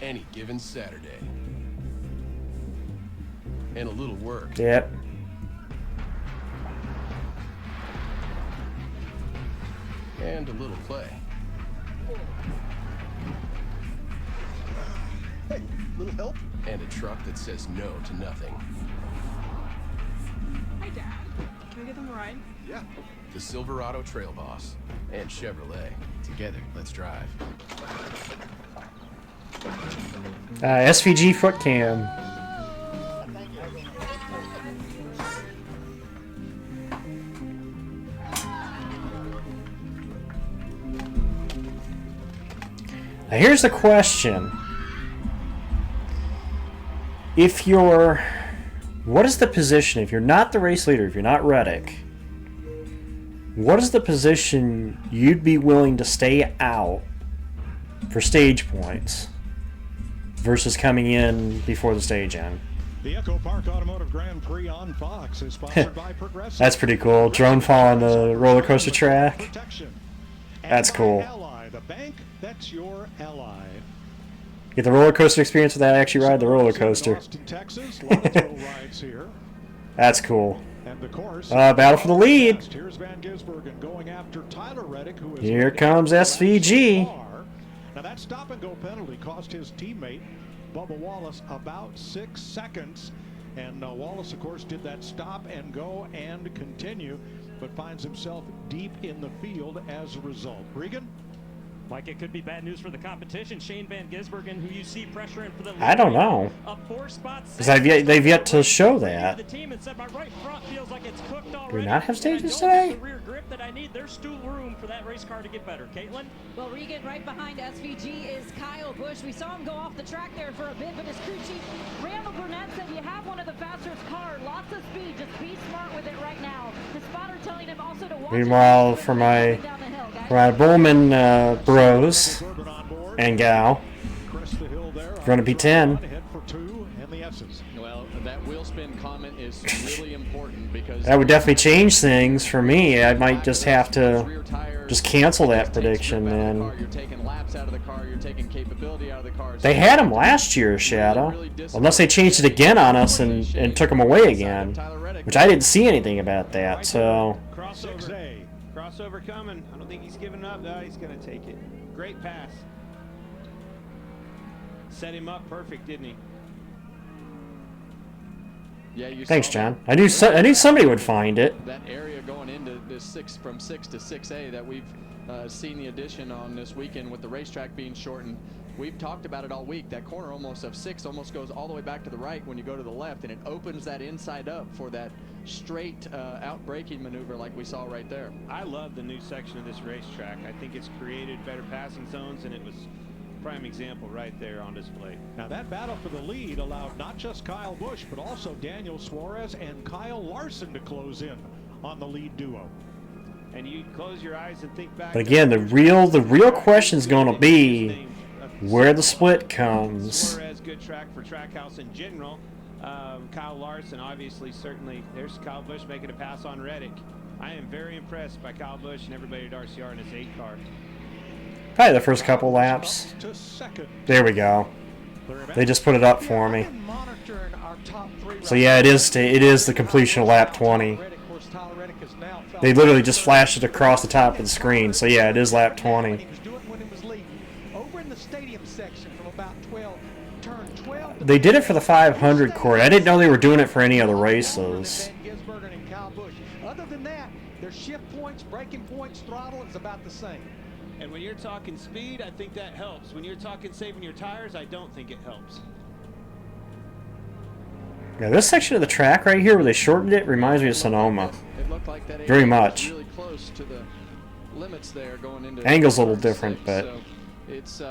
Any given Saturday. And a little work. Yep. And a little play. Hey, little help? And a truck that says no to nothing. Hi, Dad. Can we give them a ride? Yeah. The Silverado Trail Boss and Chevrolet. Together, let's drive. SVG foot cam. Now here's the question. What is the position, if you're not the race leader, if you're not Reddick, what is the position you'd be willing to stay out for stage points versus coming in before the stage end? The EchoPark Automotive Grand Prix on Fox is sponsored by Progressive. That's pretty cool. Drone fall on the roller coaster track. That's cool. Ally, the bank that's your ally. Get the roller coaster experience without actually ride the roller coaster. Austin, Texas, a lot of thrill rides here. That's cool. And of course, battle for the lead. Here's Van Gisbergen going after Tyler Reddick, who is Here comes SVG. Now that stop and go penalty cost his teammate Bubba Wallace about 6 seconds, and Wallace of course did that stop and go and continue, but finds himself deep in the field as a result. Regan? Mike, it could be bad news for the competition. Shane Van Gisbergen, who you see pressuring for the lead. I don't know. Because they've yet to show that. The team and said my right front feels like it's cooked already. Do we not have stages I don't have today? the rear grip that I need. There's still room for that race car to get better. Caitlin? Well, Regan, right behind SVG is Kyle Busch. We saw him go off the track there for a bit, but his crew chief, Randall Burnett, said you have one of the fastest cars. Lots of speed. Just be smart with it right now. The spotter telling him also to watch. Meanwhile, for my Bowman bros and gal, running P10. Well, that wheel spin comment is really important because That would definitely change things for me. I might just have to just cancel that prediction then. you're taking laps out of the car, you're taking capability out of the car. They had him last year, Shadow. Unless they changed it again on us and took him away again. Which I didn't see anything about that, so... Crossover coming. I don't think he's giving up. No, he's going to take it. Great pass. Set him up perfect, didn't he? Yeah, you Thanks, saw John. I knew somebody would find it. that area going into this from 6 to 6A that we've seen the addition on this weekend with the racetrack being shortened. We've talked about it all week. That corner almost of 6 almost goes all the way back to the right when you go to the left, and it opens that inside up for that straight out braking maneuver like we saw right there. I love the new section of this racetrack. I think it's created better passing zones, and it was prime example right there on display. Now that battle for the lead allowed not just Kyle Busch, but also Daniel Suarez and Kyle Larson to close in on the lead duo. and you close your eyes and think back. But again, the real question is going to be where the split comes. Flores, good track for Trackhouse in general. Kyle Larson, obviously, certainly. There's Kyle Busch making a pass on Reddick. I am very impressed by Kyle Busch and everybody at RCR in his 8 car. Probably the first couple laps. There we go. They just put it up for me. So yeah, it is the completion of lap 20. They literally just flashed it across the top of the screen. So yeah, it is lap 20. They did it for the 500 court. I didn't know they were doing it for any other races. Other than that, their shift points, braking points, throttle is about the same. And when you're talking speed, I think that helps. When you're talking saving your tires, I don't think it helps. Yeah, this section of the track right here where they shortened it reminds me of Sonoma. It looked like that very much. Really close to the limits there going into Angle's a little different, but so it's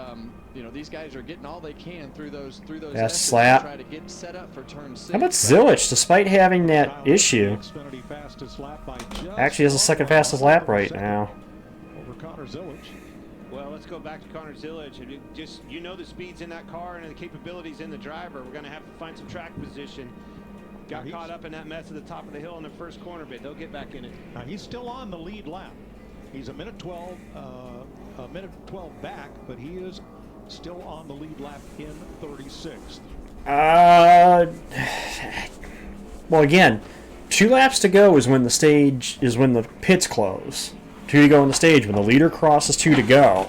you know, these guys are getting all they can through those that's slap. try to get set up for turn 6. How about Zilich, despite having that issue, actually has the second fastest lap right now. Over Connor Zilich. Well, let's go back to Connor Zilich. And just, you know, the speed's in that car and the capabilities in the driver. We're going to have to find some track position. Got caught up in that mess at the top of the hill in the first corner bit. They'll get back in it. Now he's still on the lead lap. He's a minute 12 back, but he is still on the lead lap in 36th. Well, again, 2 laps to go is when the pits close. 2 to go in the stage. When the leader crosses 2 to go,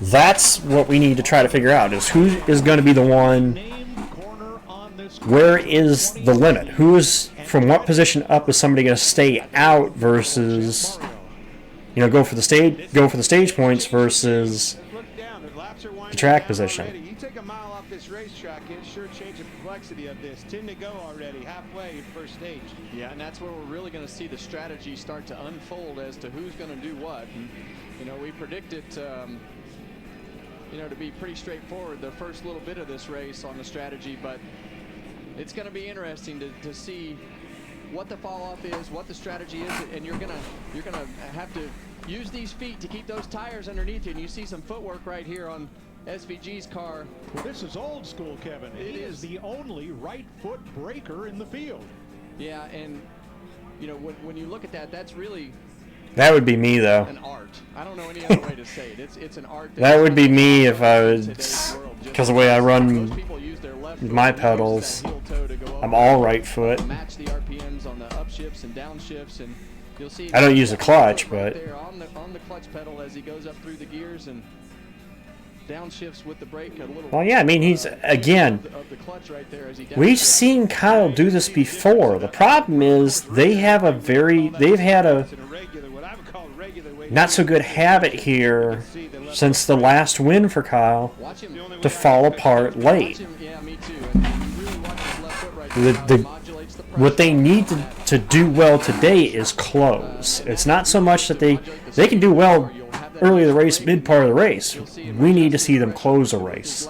that's what we need to try to figure out, is who is going to be the one. Where is the limit? Who is, from what position up is somebody going to stay out versus, you know, go for the stage points versus the track position. You take a mile off this racetrack, it sure changed the complexity of this. 10 to go already, halfway first stage. Yeah, and that's where we're really going to see the strategy start to unfold as to who's going to do what. And, you know, we predicted, you know, to be pretty straightforward the first little bit of this race on the strategy, but it's going to be interesting to see what the fall off is, what the strategy is, and you're gonna have to use these feet to keep those tires underneath you. And you see some footwork right here on SVG's car. Well, this is old school, Kevin. He is the only right foot braker in the field. Yeah, and you know, when you look at that, that's really that would be me though. An art. I don't know any other way to say it. It's an art. That would be me if I would, because the way I run my pedals, I'm all right foot. Match the RPMs on the upshifts and downshifts, and you'll see. I don't use a clutch, but on the clutch pedal as he goes up through the gears and downshifts with the brake a little. Well, yeah, I mean, he's again. We've seen Kyle do this before. The problem is they've had a not so good habit here since the last win for Kyle to fall apart late. What they need to do well today is close. It's not so much that they can do well early in the race, mid part of the race. We need to see them close a race.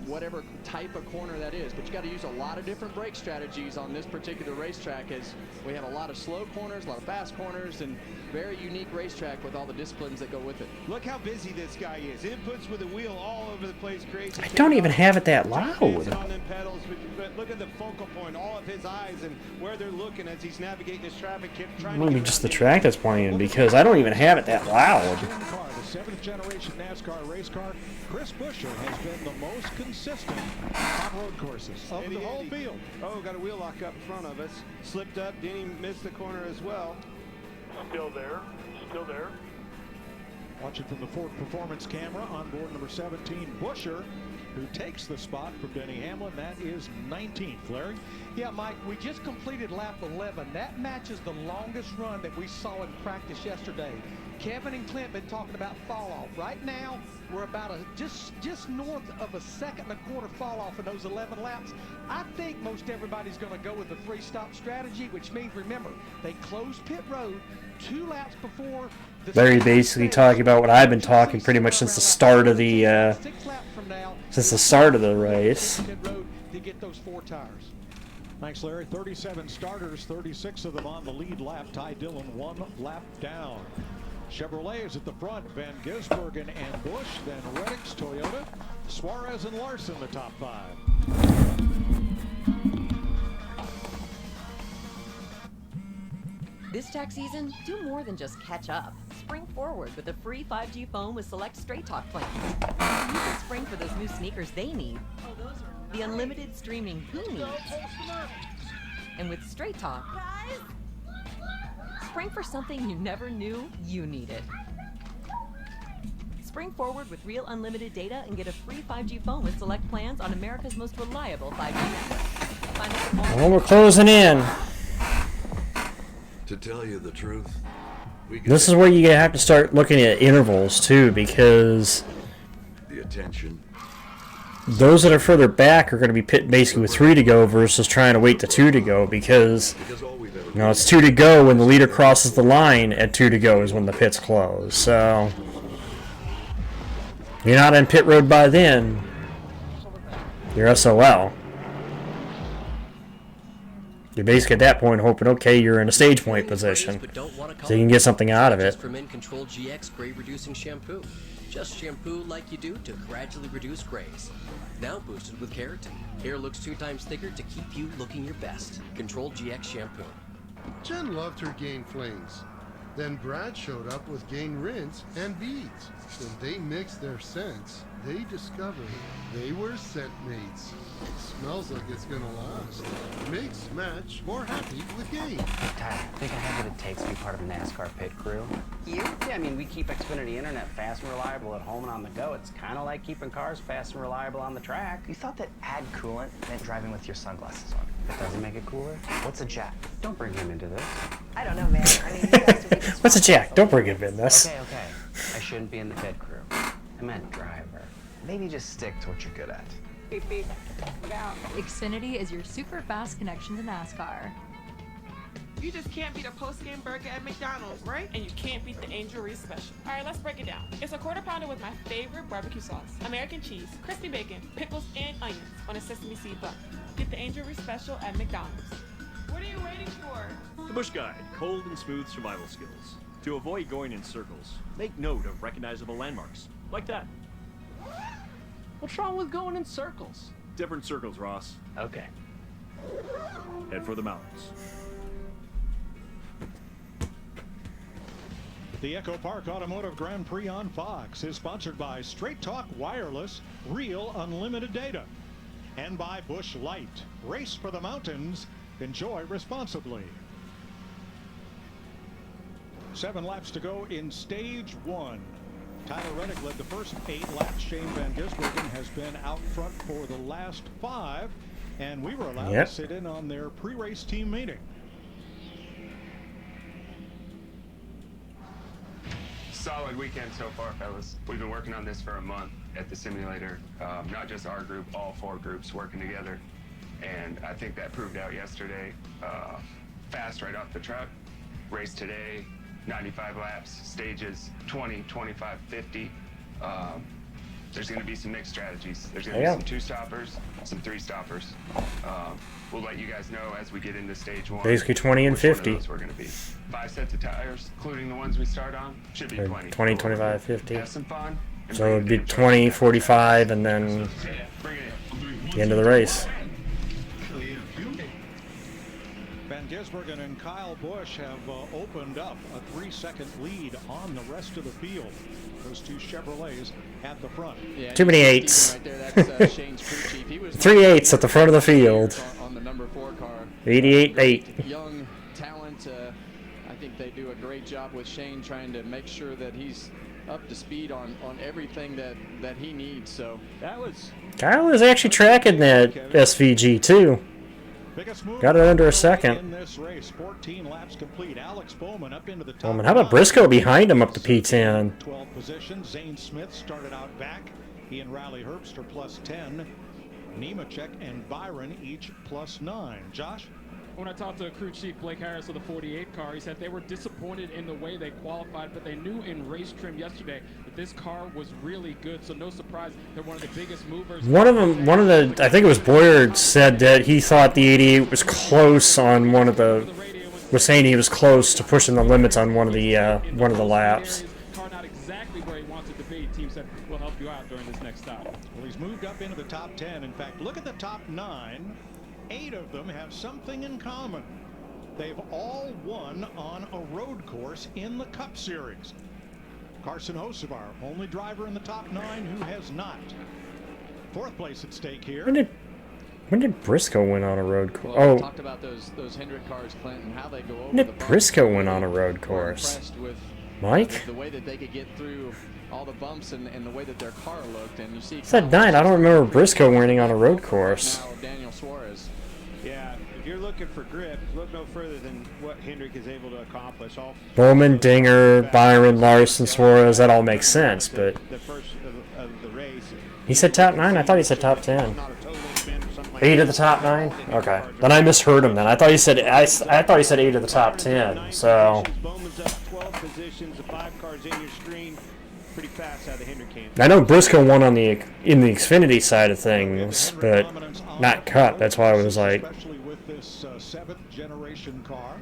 Whatever type of corner that is, but you got to use a lot of different brake strategies on this particular racetrack, as we have a lot of slow corners, a lot of fast corners, and very unique racetrack with all the disciplines that go with it. Look how busy this guy is. Inputs with the wheel all over the place, crazy. I don't even have it that loud. On them pedals, but look at the focal point, all of his eyes and where they're looking as he's navigating this traffic. Maybe just the track that's playing, because I don't even have it that loud. The 7th generation NASCAR race car, Chris Buescher has been the most consistent on road courses of the whole field. Oh, got a wheel lock up in front of us. Slipped up, Denny missed the corner as well. Still there, still there. Watching from the Ford Performance camera on board number 17, Buescher, who takes the spot from Denny Hamlin. That is 19th, Larry. Yeah, Mike, we just completed lap 11. That matches the longest run that we saw in practice yesterday. Kevin and Clint been talking about fall off. Right now, we're about just north of a 2.25 fall off in those 11 laps. I think most everybody's going to go with the 3-stop strategy, which means, remember, they close pit road 2 laps before. Larry basically talking about what I've been talking pretty much since the start of the race. To get those 4 tires. Thanks, Larry. 37 starters, 36 of them on the lead lap. Ty Dillon 1 lap down. Chevrolet is at the front. Van Gisbergen and Busch, then Reddix, Toyota, Suarez and Larson the top 5. This tax season, do more than just catch up. Spring forward with a free 5G phone with select Straight Talk plans. You can spring for those new sneakers they need. The unlimited streaming he needs. And with Straight Talk, spring for something you never knew you needed. Spring forward with real unlimited data and get a free 5G phone with select plans on America's most reliable 5G network. Find us at Well, we're closing in. To tell you the truth, This is where you have to start looking at intervals too, because the attention. those that are further back are going to be pit basically with 3 to go versus trying to wait to 2 to go, because it's 2 to go when the leader crosses the line. At 2 to go is when the pits close. So you're not in pit road by then. You're SOL. You're basically at that point hoping, okay, you're in a stage point position, so you can get something out of it. From Control GX Gray Reducing Shampoo. Just shampoo like you do to gradually reduce grays. Now boosted with keratin. Hair looks 2 times thicker to keep you looking your best. Control GX Shampoo. Jen loved her Gain flings. Then Brad showed up with Gain rinse and beads. When they mixed their scents, they discovered they were scent mates. It smells like it's gonna last. Mix, match, more happy with Gain. Tyler, I think I have what it takes to be part of a NASCAR pit crew. You? Yeah, I mean, we keep Xfinity Internet fast and reliable at home and on the go. It's kind of like keeping cars fast and reliable on the track. You thought that add coolant meant driving with your sunglasses on. That doesn't make it cooler. What's a jack? Don't bring him into this. I don't know, man. I mean, you guys would be What's a jack? Don't bring him in this. Okay. I shouldn't be in the pit crew. I meant driver. Maybe just stick to what you're good at. Beep, beep. Down. Xfinity is your super fast connection to NASCAR. You just can't beat a post-game burger at McDonald's, right? And you can't beat the Angel Reese Special. All right, let's break it down. It's a quarter pounder with my favorite barbecue sauce, American cheese, crispy bacon, pickles, and onions on a sesame seed bun. Get the Angel Reese Special at McDonald's. What are you waiting for? The Bush Guide, cold and smooth survival skills. To avoid going in circles, make note of recognizable landmarks, like that. What's wrong with going in circles? Different circles, Ross. Okay. Head for the mountains. The EchoPark Automotive Grand Prix on Fox is sponsored by Straight Talk Wireless, real unlimited data. And by Busch Light. Race for the mountains. Enjoy responsibly. 7 laps to go in stage 1. Tyler Reddick led the first 8 laps. Shane Van Gisbergen has been out front for the last 5. And we were allowed to sit in on their pre-race team meeting. Solid weekend so far, fellas. We've been working on this for a month at the simulator. Not just our group, all 4 groups working together. And I think that proved out yesterday. Fast right off the truck. Race today, 95 laps, stages 20, 25, 50. There's going to be some mixed strategies. There's going to be some 2-stoppers, some 3-stoppers. We'll let you guys know as we get into stage 1. Basically 20 and 50. We're going to be 5 sets of tires, including the ones we start on. Should be plenty. 20, 25, 50. Have some fun. So it would be 20, 45, and then the end of the race. Van Gisbergen and Kyle Busch have opened up a 3-second lead on the rest of the field. Those 2 Chevrolets at the front. Yeah, Too many 8s. Right there, that's Shane's crew chief. He was 3 8s at the front of the field. On the number 4 car. 88-8. Young talent. I think they do a great job with Shane trying to make sure that he's up to speed on everything that he needs. So that was. Kyle is actually tracking that SVG too. Got it under a second. In this race, 14 laps complete. Alex Bowman up into the top. Bowman. How about Briscoe behind him up to P10? 12 position. Zane Smith started out back. He and Riley Herbster +10. Nemechek and Byron each +9. Josh? When I talked to crew chief Blake Harris of the 48 car, he said they were disappointed in the way they qualified, but they knew in race trim yesterday that this car was really good. So no surprise, they're one of the biggest movers. I think it was Boyer said that he thought the 88 was close on was saying he was close to pushing the limits on one of the laps. Car not exactly where he wants it to be. Team said we'll help you out during this next stop. Well, he's moved up into the top 10. In fact, look at the top 9. 8 of them have something in common. They've all won on a road course in the Cup Series. Carson Hocevar, only driver in the top 9 who has not. 4th place at stake here. When did Briscoe win on a road course? Well, we talked about those Hendrick cars, Clinton, how they go over. When did Briscoe win on a road course? Mike? The way that they could get through all the bumps and the way that their car looked, and you see. Said 9. I don't remember Briscoe winning on a road course. Now Daniel Suarez. Yeah, if you're looking for grip, look no further than what Hendrick is able to accomplish. Bowman, Dinger, Byron, Larson, Suarez, that all makes sense, but the first of the race. He said top 9? I thought he said top 10. 8 of the top 9? Okay. Then I misheard him then. I thought he said 8 of the top 10. So Bowman's up 12 positions, the 5 cars in your screen. Pretty fast out of the Hendrick camp. I know Briscoe won in the Xfinity side of things, but not Cup. That's why I was like. Especially with this 7th generation car.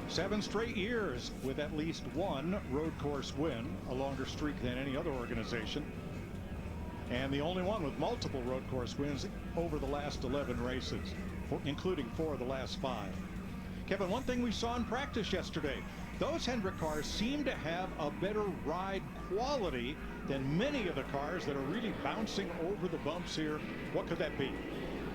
7 straight years with at least one road course win, a longer streak than any other organization. And the only one with multiple road course wins over the last 11 races, including 4 of the last 5. Kevin, one thing we saw in practice yesterday, those Hendrick cars seem to have a better ride quality than many of the cars that are really bouncing over the bumps here. What could that be?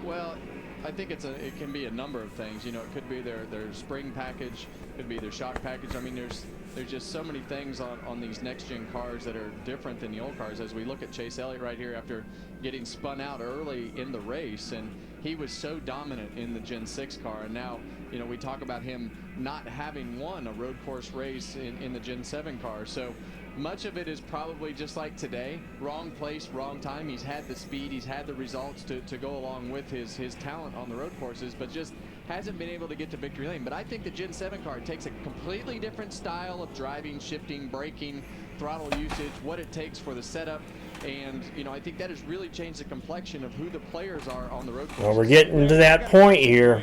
Well, I think it can be a number of things. You know, it could be their spring package, could be their shock package. I mean, there's just so many things on these next gen cars that are different than the old cars. As we look at Chase Elliott right here after getting spun out early in the race, and he was so dominant in the Gen 6 car, and now, you know, we talk about him not having won a road course race in the Gen 7 car. So much of it is probably just like today, wrong place, wrong time. He's had the speed, he's had the results to go along with his talent on the road courses, but just hasn't been able to get to victory lane. But I think the Gen 7 car takes a completely different style of driving, shifting, braking, throttle usage, what it takes for the setup. And, you know, I think that has really changed the complexion of who the players are on the road course. Well, we're getting to that point here.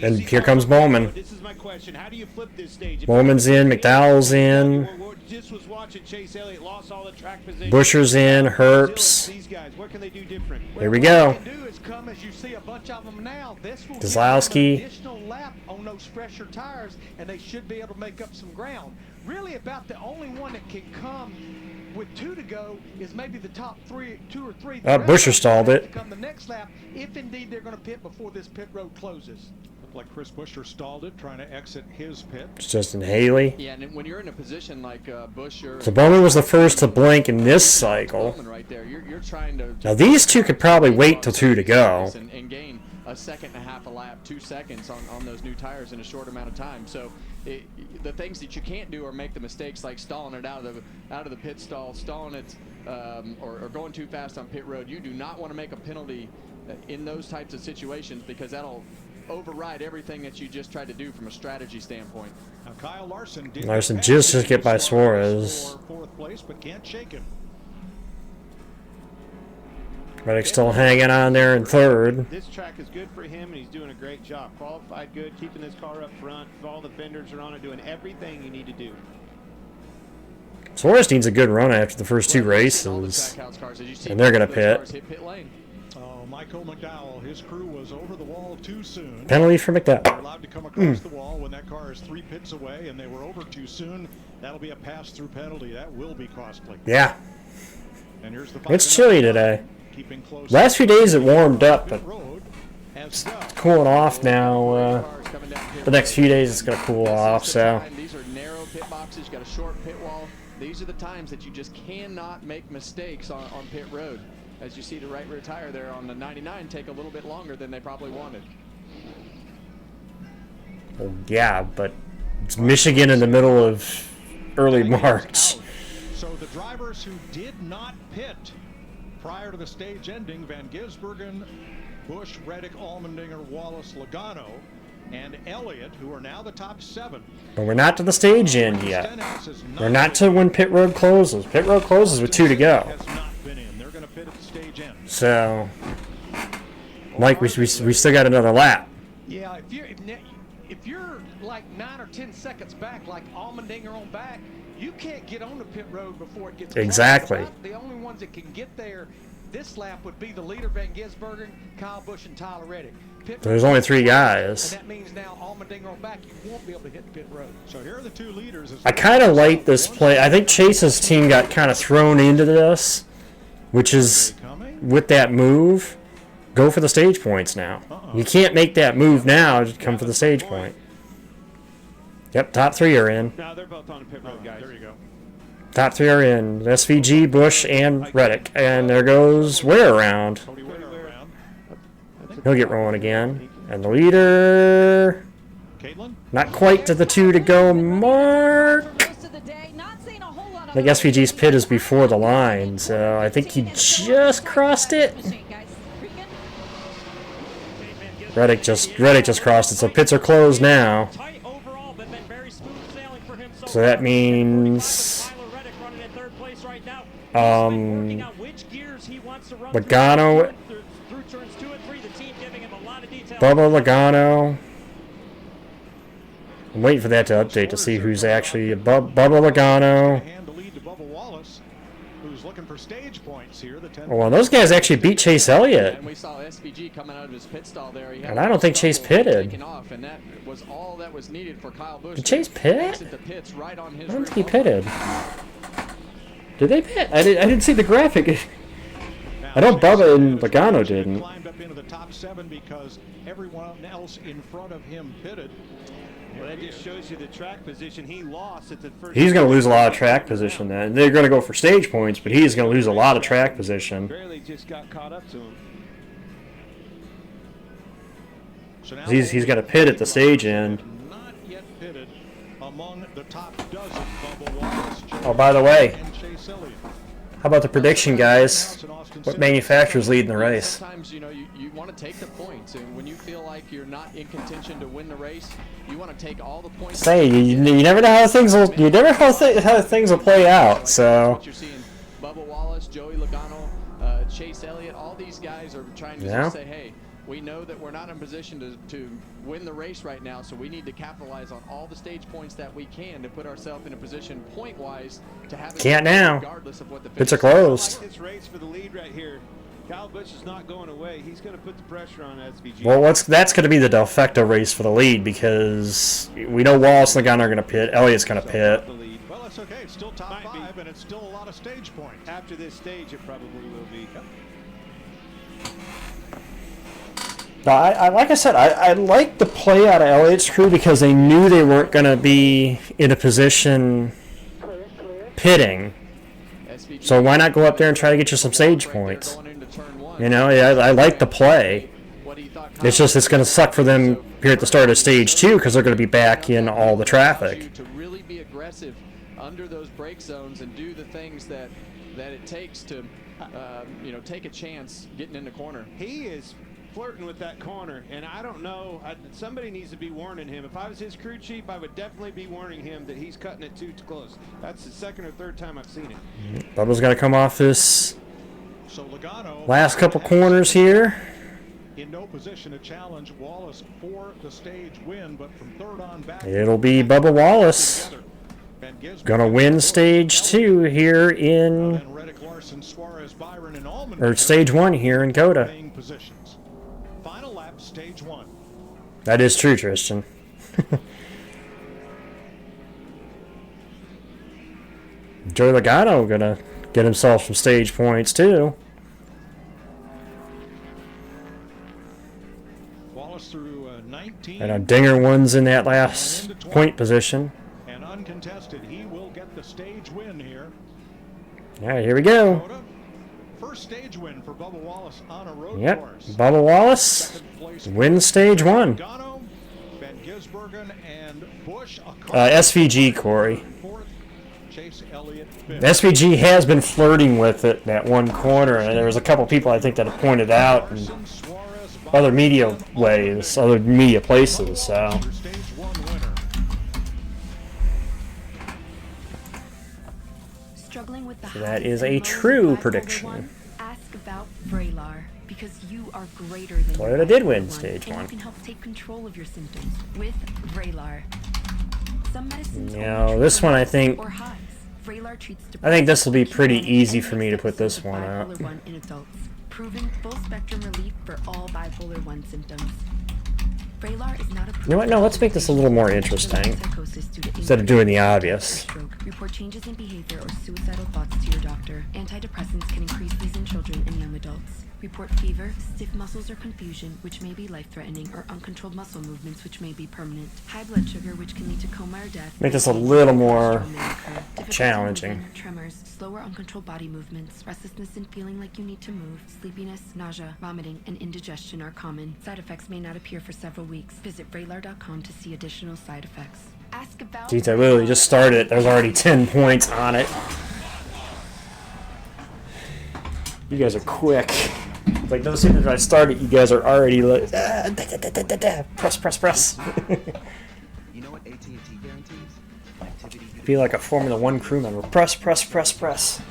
And here comes Bowman. This is my question. How do you flip this stage? Bowman's in, McDowell's in. Just was watching Chase Elliott, lost all the track position. Busher's in, Herps. These guys, what can they do different? Here we go. What they do is come as you see a bunch of them now. This will Kozlowski. give them an additional lap on those fresher tires, and they should be able to make up some ground. Really, about the only one that can come with 2 to go is maybe the top 2 or 3. Busher stalled it. To come the next lap, if indeed they're going to pit before this pit road closes. Looked like Chris Buescher stalled it, trying to exit his pit. It's Justin Haley. Yeah, and when you're in a position like Buescher. So Bowman was the first to blink in this cycle. Right there, you're trying to. Now these two could probably wait till 2 to go. And gain a second and a half a lap, 2 seconds on those new tires in a short amount of time. So the things that you can't do are make the mistakes like stalling it out of the pit stall, stalling it, or going too fast on pit road. You do not want to make a penalty in those types of situations, because that'll override everything that you just tried to do from a strategy standpoint. Now Kyle Larson just get by Suarez. For 4th place, but can't shake him. Reddick's still hanging on there in 3rd. This track is good for him, and he's doing a great job. Qualified good, keeping his car up front. All the fenders are on it, doing everything you need to do. Suarez needs a good run after the first 2 races, and they're going to pit. Oh, Michael McDowell, his crew was over the wall too soon. Penalty for McDowell. They're allowed to come across the wall when that car is 3 pits away, and they were over too soon. That'll be a pass-through penalty. That will be costly. Yeah. And here's the it's chilly today. Last few days it warmed up, but it's cooling off now. The next few days it's going to cool off. So these are narrow pit boxes. You got a short pit wall. These are the times that you just cannot make mistakes on pit road. As you see the right rear tire there on the 99 take a little bit longer than they probably wanted. well, yeah, but it's Michigan in the middle of early March. So the drivers who did not pit prior to the stage ending, Van Gisbergen Busch, Reddick, Allmendinger, Wallace, Logano, and Elliott, who are now the top 7. But we're not to the stage end yet. We're not to when pit road closes. Pit road closes with 2 to go. They're going to pit at the stage end. So, Mike, we still got another lap. Yeah, if you're like 9 or 10 seconds back, like Allmendinger on back, you can't get on the pit road before it gets Exactly. closed. The only ones that can get there this lap would be the leader, Van Gisbergen, Kyle Busch, and Tyler Reddick. There's only 3 guys. And that means now Allmendinger on back, you won't be able to hit the pit road. So here are the 2 leaders. I kind of like this play. I think Chase's team got kind of thrown into this, which is with that move, go for the stage points now. You can't make that move now to come for the stage point. Yep, top 3 are in. No, they're both on the pit road, guys. There you go. Top 3 are in. SVG, Busch, and Reddick. And there goes Ware around. He'll get rolling again. And the leader... Not quite to the 2 to go mark. I think SVG's pit is before the line, so I think he just crossed it. Reddick just crossed it, so pits are closed now. So that means Logano, Bubba Logano. I'm waiting for that to update to see who's actually above Bubba Logano. Oh, well, those guys actually beat Chase Elliott. And we saw SVG coming out of his pit stall there. And I don't think Chase pitted. Off, and that was all that was needed for Kyle Busch. Did Chase pit? I don't think he pitted. Did they pit? I didn't see the graphic. I know Bubba and Logano didn't. Climbed up into the top 7 because everyone else in front of him pitted. Well, that just shows you the track position he lost at the first. He's going to lose a lot of track position then. They're going to go for stage points, but he's going to lose a lot of track position. Barely just got caught up to him. He's got to pit at the stage end. Not yet pitted among the top dozen. Bubba Wallace, Oh, by the way, and Chase Elliott. how about the prediction, guys? What manufacturer's leading the race? Sometimes, you want to take the points, and when you feel like you're not in contention to win the race, you want to take all the points. Say you never know how things will how things will play out. So What you're seeing, Bubba Wallace, Joey Logano, Chase Elliott, all these guys are trying to just say, hey, we know that we're not in position to win the race right now, so we need to capitalize on all the stage points that we can to put ourselves in a position point-wise to have. Can't now. Regardless of what the Pits are closed. I like this race for the lead right here. Kyle Busch is not going away. He's going to put the pressure on SVG. Well, that's going to be the de facto race for the lead because we know Wallace and Logano are going to pit. Elliott's going to pit. Well, it's okay. It's still top 5, and it's still a lot of stage points. After this stage, it probably will be. Now, like I said, I like the play out of Elliott's crew because they knew they weren't going to be in a position pitting. So why not go up there and try to get you some stage points? You know, I like the play. It's just it's going to suck for them here at the start of stage 2 because they're going to be back in all the traffic. To really be aggressive under those brake zones and do the things that it takes to, take a chance getting in the corner. He is flirting with that corner, and I don't know. Somebody needs to be warning him. If I was his crew chief, I would definitely be warning him that he's cutting it too close. That's the second or third time I've seen it. Bubba's got to come off this So Logano last couple corners here. in no position to challenge Wallace for the stage win, but from third on back. It'll be Bubba Wallace. Gonna win stage 2 here in, or stage 1 here in Coda. Final lap, stage 1. That is true, Tristan. Joey Logano gonna get himself some stage points too. Wallace through 19. And a Dinger one's in that last point position. And uncontested, he will get the stage win here. All right, here we go. First stage win for Bubba Wallace on a road Yep, course. Bubba Wallace wins stage 1. Van Gisbergen and Busch, SVG, Corey. Chase Elliott SVG has been flirting with it that one corner, and there was a couple people I think that have pointed out. And other media ways, other media places. So Struggling with the that highs is and a lows true of bipolar prediction. 1? Ask about Vraylar, because you are greater than your Toyota did bipolar win 1, stage and 1. you can help take control of your symptoms with Vraylar. Some medicines Now this one I think or highs. Vraylar treats this will be pretty depression, easy and for me to put episodes this of one out. bipolar 1 in adults, proven full spectrum relief for all bipolar 1 symptoms. Vraylar is not approved. You know what? No, let's make this a little more interesting instead of doing the obvious. Report changes in behavior or suicidal thoughts to your doctor. Antidepressants can increase these in children and young adults. Report fever, stiff muscles or confusion, which may be life-threatening, or uncontrolled muscle movements, which may be permanent. High blood sugar, which can lead to coma or death. Make this a little more challenging. Moving, tremors, slow or uncontrolled body movements, restlessness and feeling like you need to move, sleepiness, nausea, vomiting, and indigestion are common. Side effects may not appear for several weeks. Visit Vraylar.com to see additional side effects. Ask about Geez, I literally just started it. There's already 10 points on it. You guys are quick. It's like no sooner than I started, you guys are already like, press, press, press. You know what AT&T guarantees? I feel like a Formula One crew member. Press, press, press, press.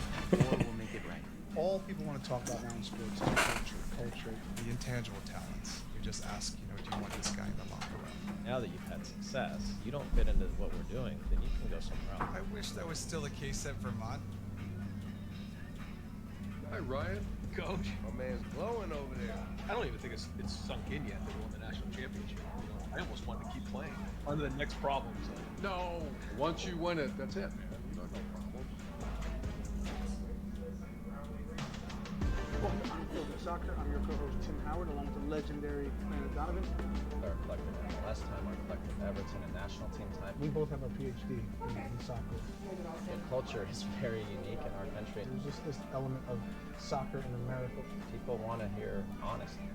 All people want to talk about now in sports is culture, the intangible talents. You just ask, do you want this guy in the locker room? Now that you've had success, you don't fit into what we're doing, then you can go somewhere else. I wish that was still the case at Vermont. Hi, Ryan. Coach. My man's glowing over there. I don't even think it's sunk in yet that we won the national championship. I almost wanted to keep playing. On to the next problem. So. No. Once you win it, that's it, man. You got no problem. Welcome to Unfiltered Soccer. I'm your co-host Tim Howard, along with the legendary Brandon Donovan. Our collective MLS time, our collective Everton and national team time. We both have a PhD in soccer. The culture is very unique in our country. There's just this element of soccer in America. People want to hear honesty.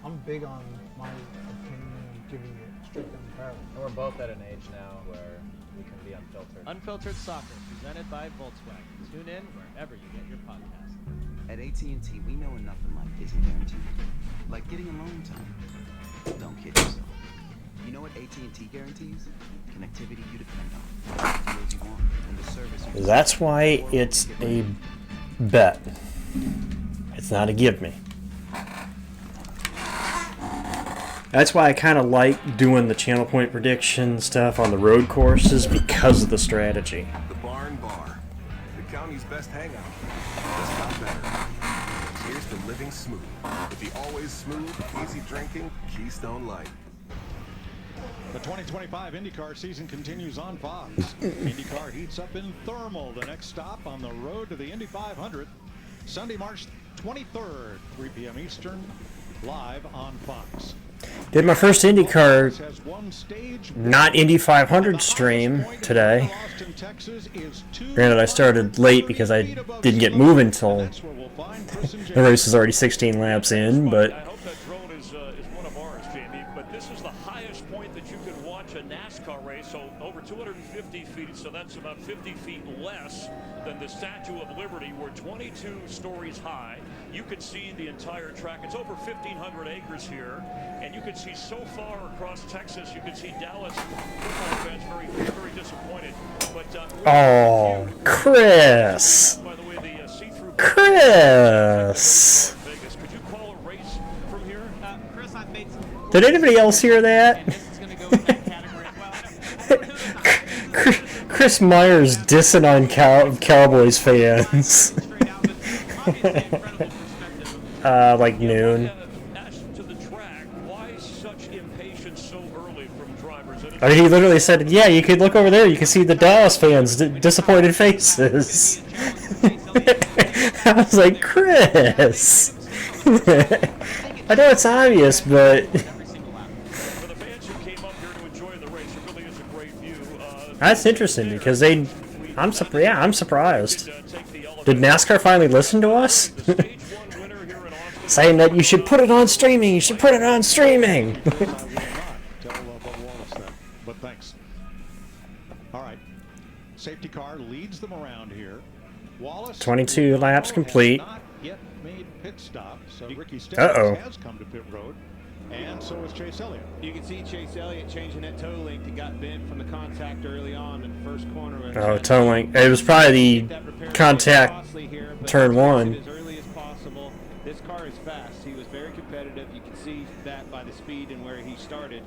I'm big on my opinion and giving it straight down the barrel. And we're both at an age now where we can be unfiltered. Unfiltered Soccer, presented by Volkswagen. Tune in wherever you get your podcast. At AT&T, we know enough in life isn't guaranteed. Like getting alone time. Don't kid yourself. You know what AT&T guarantees? Connectivity you depend on, deals you want, and the service you That's why it's a bet. It's not a give me. That's why I kind of like doing the channel point prediction stuff on the road courses, because of the strategy. The Barn Bar, the county's best hangout. Just got better. Here's to living smooth with the always smooth, easy drinking Keystone Light. The 2025 IndyCar season continues on Fox. IndyCar heats up in Thermal, the next stop on the road to the Indy 500. Sunday, March 23rd, 3 p.m. Eastern, live on Fox. Did my first IndyCar, not Indy 500 stream today. Granted, I started late because I didn't get moving until the race is already 16 laps in, but I hope that drone is one of ours, Jamie. But this is the highest point that you could watch a NASCAR race, so over 250 feet, so that's about 50 feet less than the Statue of Liberty. We're 22 stories high. You can see the entire track. It's over 1,500 acres here, and you can see so far across Texas. You can see Dallas football fans very, very disappointed. But oh, Chris! By the way, the see-through Chris! Vegas. Could you call a race from here? Chris, I've made some. Did anybody else hear that? Chris Myers dissing on Cowboys fans. Like noon. I mean, he literally said, yeah, you could look over there, you can see the Dallas fans' disappointed faces. I was like, Chris! I know it's obvious, but... That's interesting, because I'm surprised. Did NASCAR finally listen to us? Saying that you should put it on streaming, you should put it on streaming! But thanks. All right. Safety car leads them around here. Wallace, 22 laps complete. Not yet made pit stop. So Ricky Uh-oh. Stenhouse has come to pit road, and so is Chase Elliott. You can see Chase Elliott changing that toe length. He got bent from the contact early on in the first corner. Oh, toe length. It was probably the contact turn one. As early as possible. This car is fast. He was very competitive. You can see that by the speed and where he started.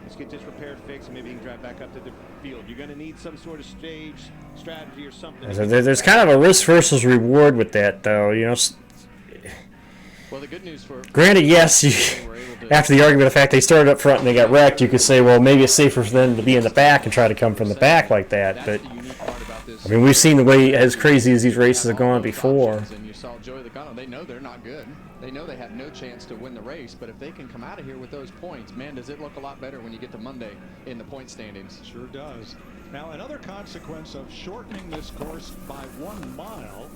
Let's get this repair fixed, and maybe he can drive back up to the field. You're going to need some sort of stage strategy or something. There's kind of a risk versus reward with that, though. You know. Well, the good news for Granted, yes, after the argument of the fact they started up front and they got wrecked, you could say, well, maybe it's safer for them to be in the back and try to come from the back like that. But I mean, we've seen the way as crazy as these races have gone before. And you saw Joey Logano. They know they're not good. They know they have no chance to win the race. But if they can come out of here with those points, man, does it look a lot better when you get to Monday in the point standings? Sure does. Now, another consequence of shortening this course by 1 mile.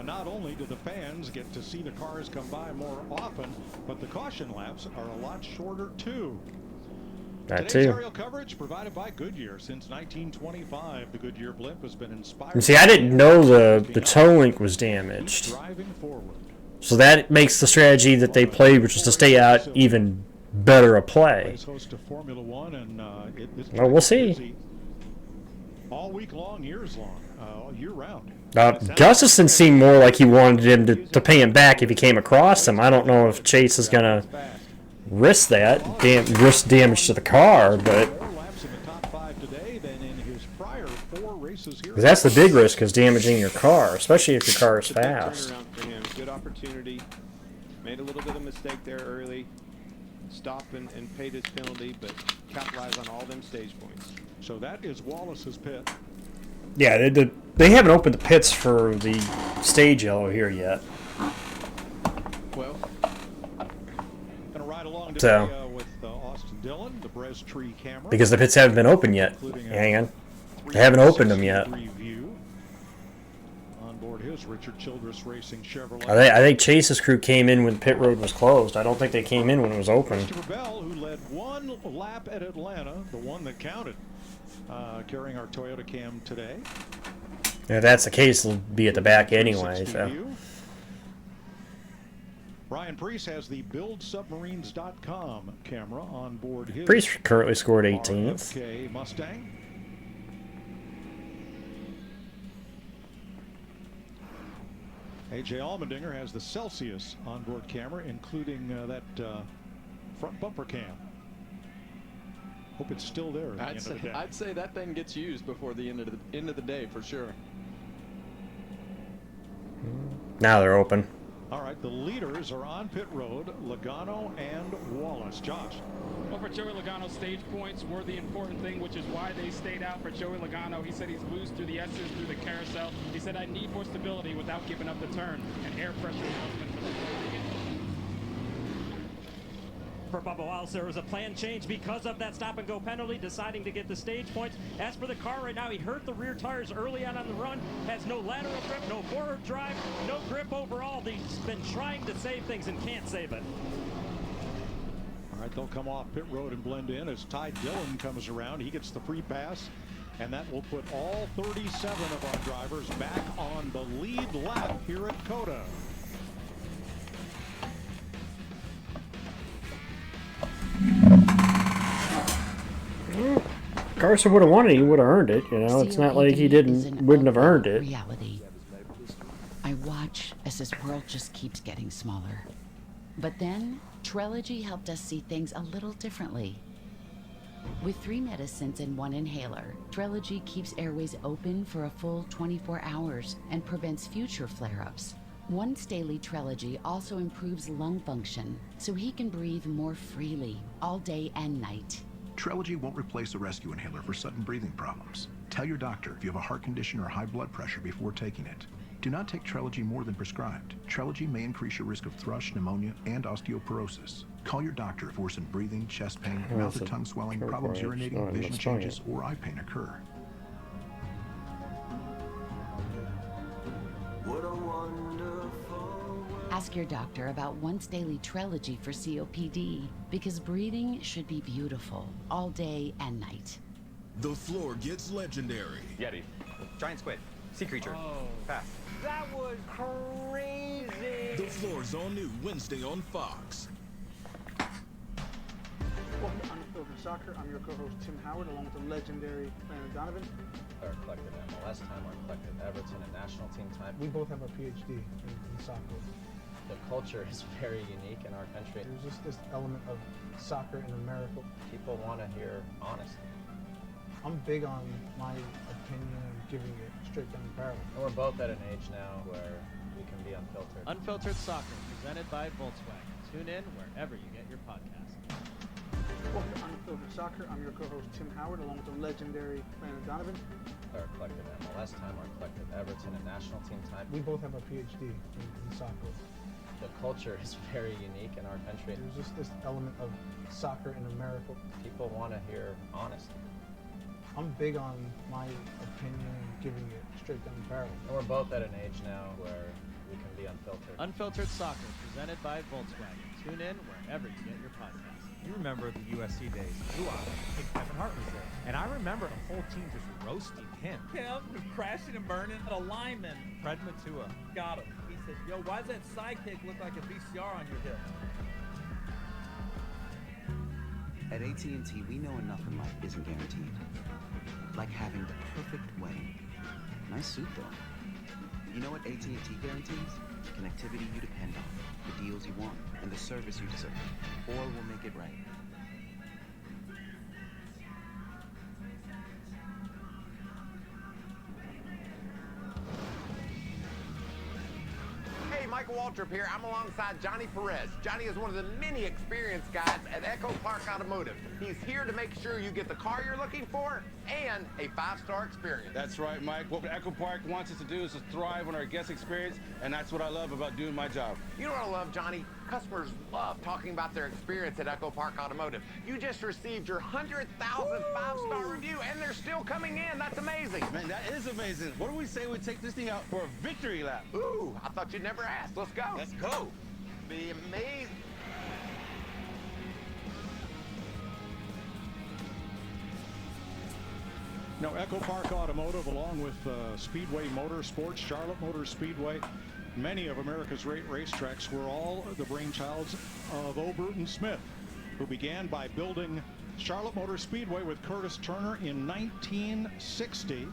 Not only do the fans get to see the cars come by more often, but the caution laps are a lot shorter too. That Today's too. aerial coverage provided by Goodyear. Since 1925, the Goodyear blimp has been inspired. And see, I didn't know the toe link was damaged. Driving forward. So that makes the strategy that they played, which was to stay out, even better a play. Host of Formula One, and Well, we'll see. All week long, years long, year round. Gustafson seemed more like he wanted him to pay him back if he came across him. I don't know if Chase is going to risk that, risk damage to the car, but that's the big risk, is damaging your car, especially if your car is fast. Good opportunity. Made a little bit of mistake there early. Stop and paid his penalty, but capitalize on all them stage points. So that is Wallace's pit. Yeah, they haven't opened the pits for the stage yellow here yet. Well, gonna ride along So, today with Austin Dillon, the Prix camera. because the pits haven't been open yet. Hang on. They haven't opened them yet. On board his Richard Childress Racing Chevrolet. I think Chase's crew came in when pit road was closed. I don't think they came in when it was open. Christopher Bell, who led 1 lap at Atlanta, the one that counted, carrying our Toyota Cam today. If that's the case, it'll be at the back anyway. So. Brian Prix has the BuildSubmarines.com camera on board his Prix currently scored 18th. RFK Mustang. AJ Allmendinger has the Celsius onboard camera, including that front bumper cam. Hope it's still there at the end of the day. I'd say that thing gets used before the end of the day for sure. Now they're open. All right, the leaders are on pit road, Logano and Wallace. Josh. Well, for Joey Logano, stage points were the important thing, which is why they stayed out for Joey Logano. He said he's loose through the S's, through the carousel. He said, I need more stability without giving up the turn. And air pressure adjustment for the For Bubba Wallace, there was a plan change because of that stop-and-go penalty, deciding to get the stage points. As for the car right now, he hurt the rear tires early on the run, has no lateral grip, no forward drive, no grip overall. He's been trying to save things and can't save it. All right, they'll come off pit road and blend in as Ty Dillon comes around. He gets the free pass, and that will put all 37 of our drivers back on the lead lap here at COTA. Carson would have won it. He would have earned it. You know, it's not like he wouldn't have earned it. Reality. I watch as this world just keeps getting smaller. But then, Trelegy helped us see things a little differently. With 3 medicines and 1 inhaler, Trelegy keeps airways open for a full 24 hours and prevents future flare-ups. Once daily Trelegy also improves lung function, so he can breathe more freely all day and night. Trelegy won't replace a rescue inhaler for sudden breathing problems. Tell your doctor if you have a heart condition or high blood pressure before taking it. Do not take Trelegy more than prescribed. Trelegy may increase your risk of thrush, pneumonia, and osteoporosis. Call your if worsened breathing, chest pain, mouth or tongue swelling, problems urinating, vision changes, or eye pain occur. Ask your doctor about once daily Trelegy for COPD, because breathing should be beautiful all day and night. The floor gets legendary. Yeti. Giant squid. Sea creature. Pass. That was crazy. The Floor's all new Wednesday on Fox. Welcome to Unfiltered Soccer. I'm your co-host Tim Howard, along with the legendary Brandon Donovan. Our collective MLS time, our collective Everton and national team time. We both have a PhD in soccer. The culture is very unique in our country. There's just this element of soccer in America. People want to hear honesty. I'm big on my opinion and giving it straight down the barrel. And we're both at an age now where we can be unfiltered. Unfiltered Soccer, presented by Volkswagen. Tune in wherever you get your podcasts. Welcome to Unfiltered Soccer. I'm your co-host Tim Howard, along with the legendary Brandon Donovan. Our collective MLS time, our collective Everton and national team time. We both have a PhD in soccer. The culture is very unique in our country. There's just this element of soccer in America. People want to hear honesty. I'm big on my opinion and giving it straight down the barrel. And we're both at an age now where we can be unfiltered. Unfiltered Soccer, presented by Volkswagen. Tune in wherever you get your podcasts. You remember the USC days. Ooh, I think Kevin Hart was there. And I remember a whole team just roasting him. Kev was crashing and burning at a lineman. Fred Matua. Got him. He said, yo, why does that sidekick look like a VCR on your hip? At AT&T, we know enough in life isn't guaranteed. Like having the perfect wedding. Nice suit, though. You know what AT&T guarantees? Connectivity you depend on, the deals you want, and the service you deserve. Or we'll make it right. Hey, Michael Waltrip here. I'm alongside Johnny Perez. Johnny is one of the many experienced guys at EchoPark Automotive. He's here to make sure you get the car you're looking for and a 5-star experience. That's right, Mike. What EchoPark wants us to do is to thrive on our guest experience, and that's what I love about doing my job. You know what I love, Johnny? Customers love talking about their experience at EchoPark Automotive. You just received your 100,000 5-star review, and they're still coming in. That's amazing. Man, that is amazing. What do we say we take this thing out for a victory lap? Ooh, I thought you'd never ask. Let's go. Let's go. Be amazing. Now, EchoPark Automotive, along with Speedway Motorsports, Charlotte Motor Speedway, many of America's great racetracks were all the brainchilds of O. Bruton Smith, who began by building Charlotte Motor Speedway with Curtis Turner in 1960.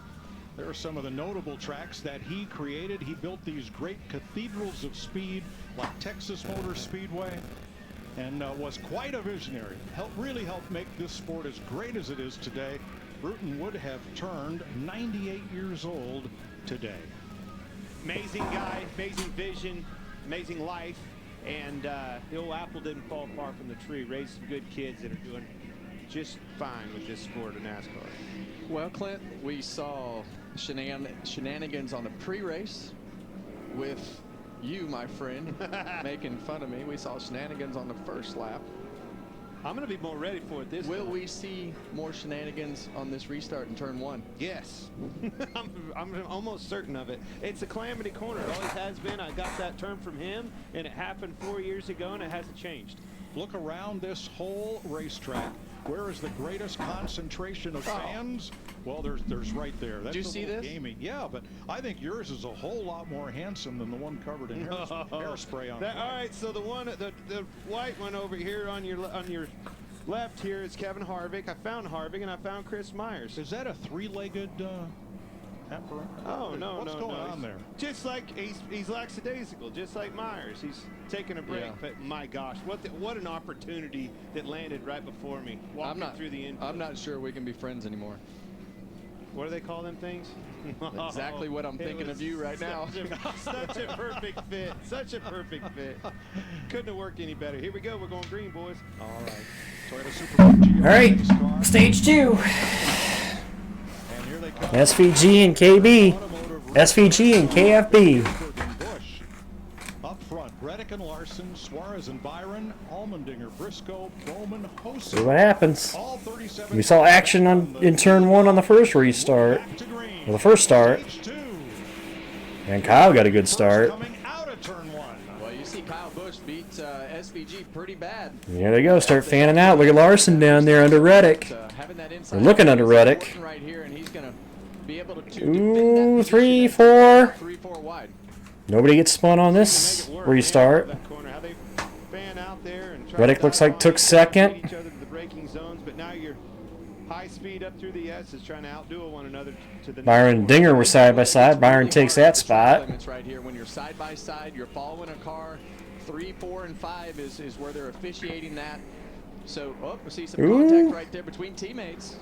There are some of the notable tracks that he created. He built these great cathedrals of speed like Texas Motor Speedway, and was quite a visionary. Really helped make this sport as great as it is today. Bruton would have turned 98 years old today. Amazing guy, amazing vision, amazing life, and the old apple didn't fall far from the tree. Raised some good kids that are doing just fine with this sport of NASCAR. Well, Clint, we saw shenanigans on the pre-race with you, my friend, making fun of me. We saw shenanigans on the first lap. I'm going to be more ready for it this time. Will we see more shenanigans on this restart in turn 1? Yes. I'm almost certain of it. It's a calamity corner. It always has been. I got that term from him, and it happened 4 years ago, and it hasn't changed. Look around this whole racetrack. Where is the greatest concentration of fans? Well, there's right there. That's Did you see this? Gaming. Yeah, but I think yours is a whole lot more handsome than the one covered in hairspray on. All right, so the white one over here on your left here is Kevin Harvick. I found Harvick and I found Chris Myers. Is that a three-legged apparatus? Oh no, What's going on there? Just like he's lackadaisical, just like Myers. He's taking a break, but my gosh, what an opportunity that landed right before me. Walking through the infield. I'm not sure we can be friends anymore. What do they call them things? Exactly what I'm thinking of you right now. Such a perfect fit. Such a perfect fit. Couldn't have worked any better. Here we go. We're going green, boys. All right. Toyota Super All right. Stage 2. SVG and KB. SVG and KFB. Up front, Reddick and Larson, Suarez and Byron, Allmendinger, Briscoe, Bowman, Hosa. See what happens. We saw action in turn 1 on the first restart. Or the first start. And Kyle got a good start. Well, you see Kyle Busch beat SVG pretty bad. There they go. Start fanning out. Look at Larson down there under Reddick. They're looking under Reddick. Right here, and he's going to be able to Ooh, 3-4. 3-4 wide. Nobody gets spun on this restart. Reddick looks like took second. Each other to the braking zones, but now you're high speed up through the S's trying to outduel one another to the Byron and Dinger were side by side. Byron takes that spot. Right here, when you're side by side, you're following a car. 3, 4, and 5 is where they're officiating that. So, we see some contact right there between teammates.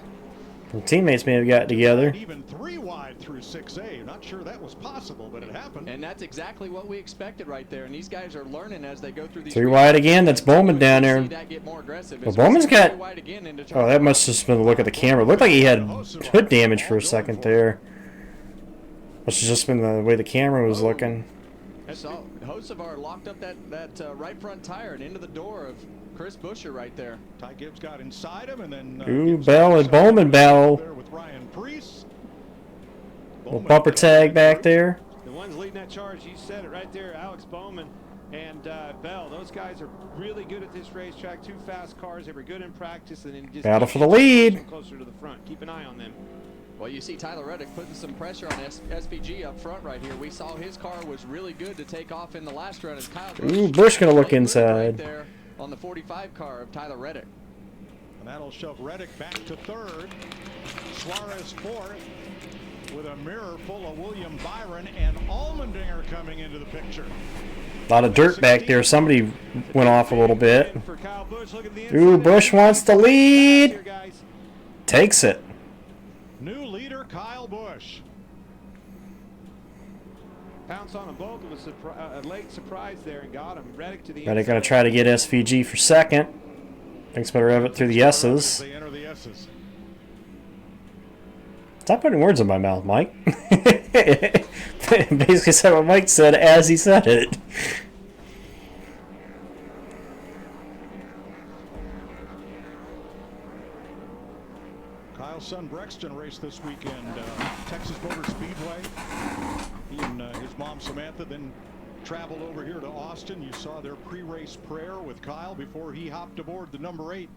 Some teammates may have got together. Even 3 wide through 6A. Not sure that was possible, but it happened. And that's exactly what we expected right there. And these guys are learning as they go through these. 3 wide again. That's Bowman down there. Well, Bowman's got. Oh, that must have just been the look of the camera. It looked like he had hood damage for a second there. Must have just been the way the camera was looking. So, Hocevar locked up that right front tire and into the door of Chris Buescher right there. Ty Gibbs got inside him, and then Ooh, Bell and Bowman battle. with Ryan Prix. Little bumper tag back there. The ones leading that charge, you said it right there, Alex Bowman and Bell. Those guys are really good at this racetrack. 2 fast cars. They were good in practice, and then just battle for the lead. Closer to the front. Keep an eye on them. Well, you see Tyler Reddick putting some pressure on SVG up front right here. We saw his car was really good to take off in the last run as Kyle Ooh, Busch gonna look inside. Right there on the 45 car of Tyler Reddick. And that'll shove Reddick back to 3rd. Suarez 4th with a mirror full of William Byron and Allmendinger coming into the picture. A lot of dirt back there. Somebody went off a little bit. Ooh, Busch wants the lead. Takes it. New leader, Kyle Busch. Pounce on them both. It was a late surprise there and got him. Reddick to the Reddick going to try to get SVG for second. Thanks, better have it through the S's. They enter the S's. Stop putting words in my mouth, Mike. Basically said what Mike said as he said it. Kyle's son Brexton raced this weekend, Texas Motor Speedway. He and his mom Samantha then traveled over here to Austin. You saw their pre-race prayer with Kyle before he hopped aboard the number 8.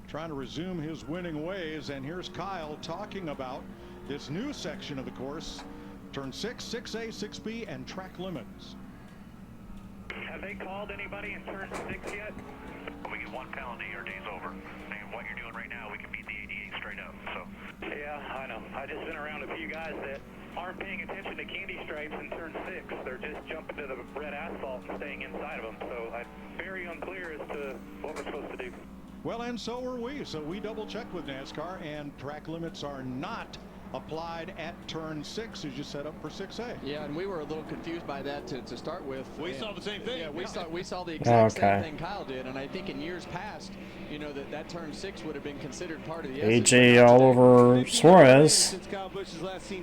Trying to resume his winning ways, and here's Kyle talking about this new section of the course, turn 6, 6A, 6B, and track limits. Have they called anybody in turn 6 yet? We get 1 penalty, our day's over. And what you're doing right now, we can beat the 88 straight up. So. Yeah, I know. I just been around a few guys that aren't paying attention to candy stripes in turn 6. They're just jumping to the red asphalt and staying inside of them. So I'm very unclear as to what we're supposed to do. Well, and so are we. So we double-checked with NASCAR, and track limits are not applied at turn 6 as you set up for 6A. Yeah, and we were a little confused by that to start with. We saw the same thing. Yeah, we saw the exact same thing Kyle did, and I think in years past, you know, that turn 6 would have been considered part of the AJ all over Suarez.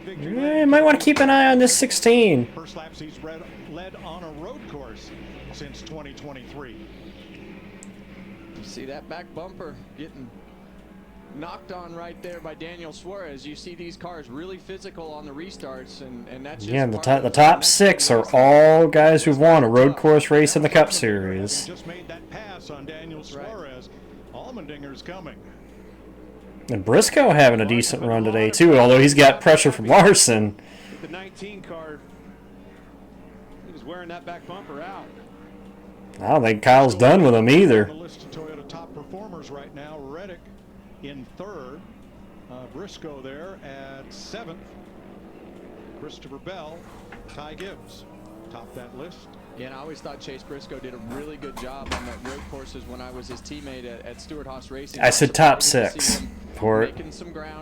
You might want to keep an eye on this 16. First laps he's led on a road course since 2023. You see that back bumper getting knocked on right there by Daniel Suarez. You see these cars really physical on the restarts, and that's just the top 6 are all guys who've won a road course race in the Cup Series. Just made that pass on Daniel Suarez. Allmendinger's coming. And Briscoe having a decent run today too, although he's got pressure from Larson. The 19 car, he was wearing that back bumper out. I don't think Kyle's done with him either. On the list of Toyota top performers right now, Reddick in 3rd, Briscoe there at 7th, Christopher Bell, Ty Gibbs top that list. Yeah, and I always thought Chase Briscoe did a really good job on the road courses when I was his teammate at Stewart-Haas Racing. I said top 6 for it.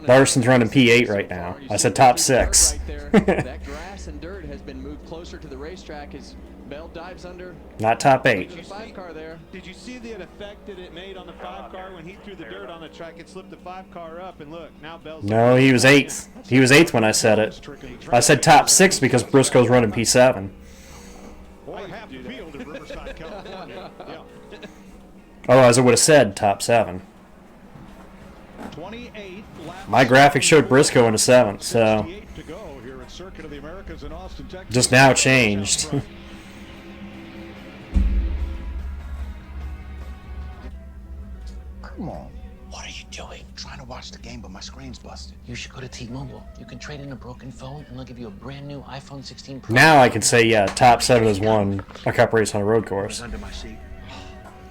Larson's running P8 right now. I said top 6. That grass and dirt has been moved closer to the racetrack as Bell dives under. Not top 8. The 5 car there. Did you see the effect that it made on the 5 car when he threw the dirt on the track? It slipped the 5 car up, and look, now Bell's... No, he was 8th. He was 8th when I said it. I said top 6 because Briscoe's running P7. Or half the field of Riverside, California. Yeah. Otherwise, I would have said top 7. 28th lap. My graphic showed Briscoe in the 7th, so to go here at Circuit of the Americas in Austin, Texas. just now changed. Come on. What are you doing? Trying to watch the game, but my screen's busted. You should go to T-Mobile. You can trade in a broken phone, and they'll give you a brand new iPhone 16 Pro. Now I can say, yeah, top 7 has won a cup race on a road course. Under my seat.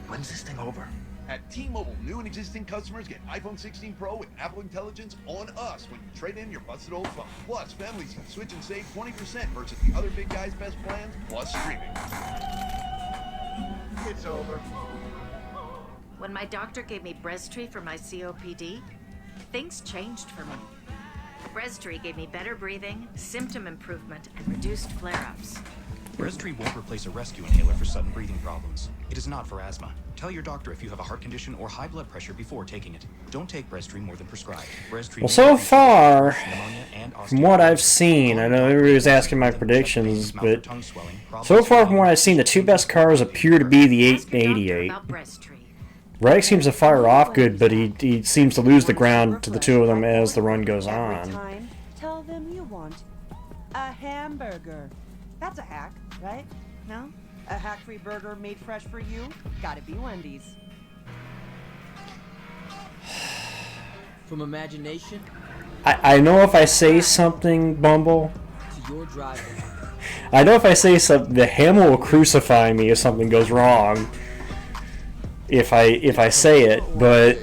When's this thing over? At T-Mobile, new and existing customers get iPhone 16 Pro with Apple Intelligence on us when you trade in your busted old phone. Plus, families can switch and save 20% versus the other big guys' best plans, plus streaming. It's over. When my doctor gave me Breztri for my COPD, things changed for me. Breztri gave me better breathing, symptom improvement, and reduced flare-ups. Breztri won't replace a rescue inhaler for sudden breathing problems. It is not for asthma. Tell your doctor if you have a heart condition or high blood pressure before taking it. Don't take Breztri more than prescribed. Breztri Well, so far, from what I've seen, I know everybody was asking my predictions, but so far from what I've seen, the two best cars appear to be the 8 and 88. Reddick seems to fire off good, but he seems to lose the ground to the two of them as the run goes on. Time, tell them you want a hamburger. That's a hack, right? No? A hack-free burger made fresh for you? Gotta be Wendy's. From imagination I know if I say something, Bumble, to your driving. I know if I say something, the Hamill will crucify me if something goes wrong. If I say it, but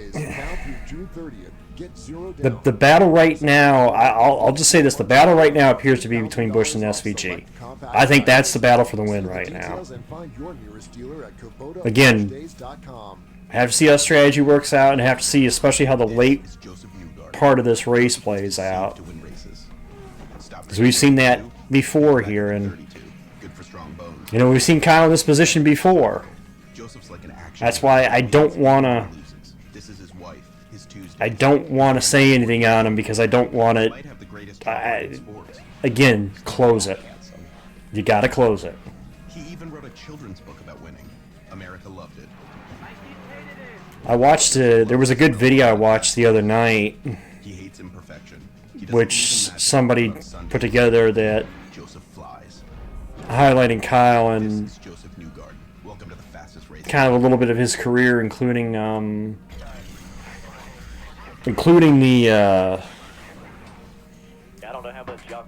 the battle right now, I'll just say this: the battle right now appears to be between Busch and SVG. I think that's the battle for the win right now. Again, I have to see how strategy works out, and I have to see especially how the late part of this race plays out, because we've seen that before here, and you know we've seen Kyle in this position before. That's why I don't want to. I don't want to say anything on him because I don't want to. Again, close it. You got to close it. He even wrote a children's book about winning. America loved it. I watched. There was a good video I watched the other night, He hates imperfection. which somebody put together that highlighting Kyle and kind of a little bit of his career, including the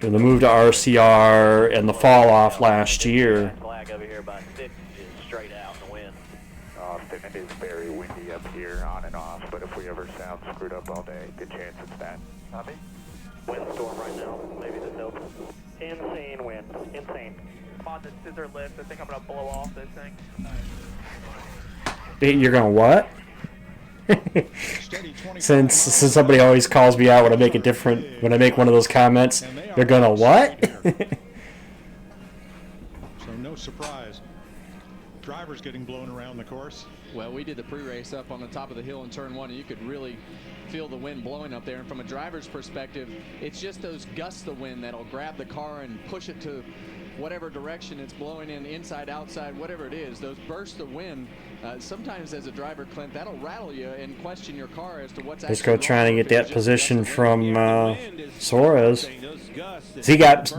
move to RCR and the fall off last year. Flag over here by 6 is straight out in the wind. Austin, it is very windy up here, on and off, but if we ever sound screwed up all day, good chance it's that. Copy. Windstorm right now, maybe the note. Insane wind, insane. Come on, the scissor lift, I think I'm going to blow off this thing. You're gonna what? Since somebody always calls me out when I make when I make one of those comments, you're gonna what? So no surprise. Drivers getting blown around the course. Well, we did the pre-race up on the top of the hill in turn 1, and you could really feel the wind blowing up there. And from a driver's perspective, it's just those gusts of wind that'll grab the car and push it to whatever direction it's blowing in, inside, outside, whatever it is. Those bursts of wind, sometimes as a driver, Clint, that'll rattle you and question your car as to what's Let's go trying to get that position from Suarez.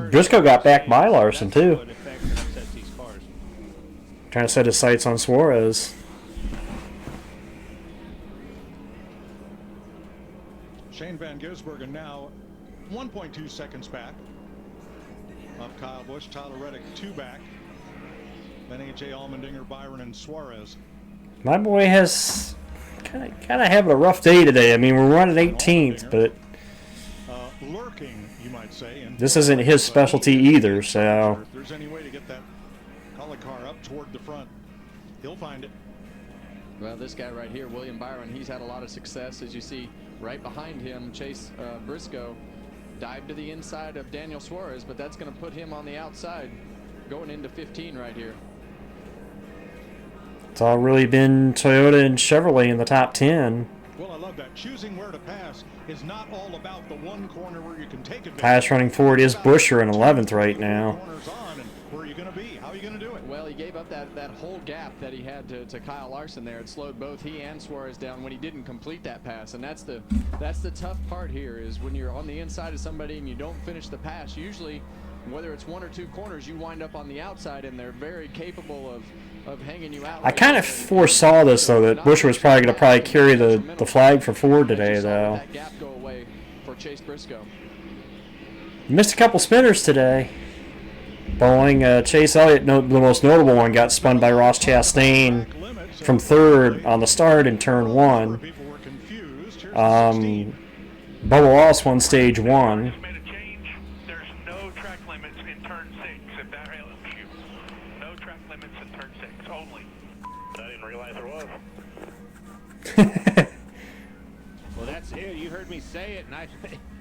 Briscoe got back by Larson too. Trying to set his sights on Suarez. Shane Van Gisbergen now 1.2 seconds back. Up Kyle Busch, Tyler Reddick 2 back. Then A.J. Allmendinger, Byron, and Suarez. My boy has kind of having a rough day today. I mean, we're running 18th, but lurking, you might say. And this isn't his specialty either. So if there's any way to get that Collie car up toward the front, he'll find it. Well, this guy right here, William Byron, he's had a lot of success. As you see right behind him, Chase Briscoe dive to the inside of Daniel Suarez, but that's going to put him on the outside going into 15 right here. It's all really been Toyota and Chevrolet in the top 10. Well, I love that. Choosing where to pass is not all about the one corner where you can take advantage. Highest running forward is Buescher in 11th right now. Where are you going to be? How are you going to do it? Well, he gave up that whole gap that he had to Kyle Larson there. It slowed both he and Suarez down when he didn't complete that pass, and that's the tough part here is when you're on the inside of somebody and you don't finish the pass. Usually, whether it's one or two corners, you wind up on the outside, and they're very capable of hanging you out. I kind of foresaw this, though, that Buescher was probably going to carry the flag for Ford today, though. That gap go away for Chase Briscoe. Missed a couple spinners today. Bowling, Chase Elliott, the most notable one, got spun by Ross Chastain from third on the start in turn 1. Bubba Wallace won stage 1. There's no track limits in turn 6, if that helps you. No track limits in turn 6, only. I didn't realize there was. Well, that's it. You heard me say it, and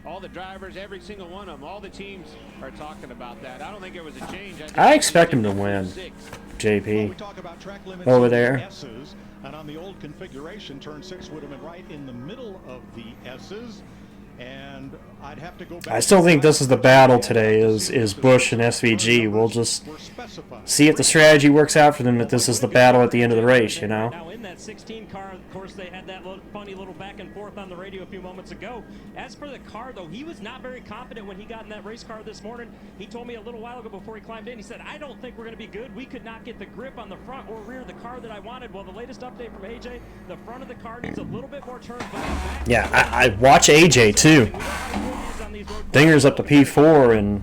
all the drivers, every single one of them, all the teams are talking about that. I don't think it was a change. I expect him to win, JP, over there. S's, and on the old configuration, turn 6 would have been right in the middle of the S's. And I'd have to go back. I still think this is the battle today, is Busch and SVG. We'll just see if the strategy works out for them, if this is the battle at the end of the race, you know? Now in that 16 car, of course, they had that funny little back and forth on the radio a few moments ago. As for the car, though, he was not very confident when he got in that race car this morning. He told me a little while ago before he climbed in, he said, I don't think we're going to be good. We could not get the grip on the front or rear of the car that I wanted. Well, the latest update from AJ, the front of the car needs a little bit more turn. Yeah, I watch AJ, too. Dinger's up to P4 and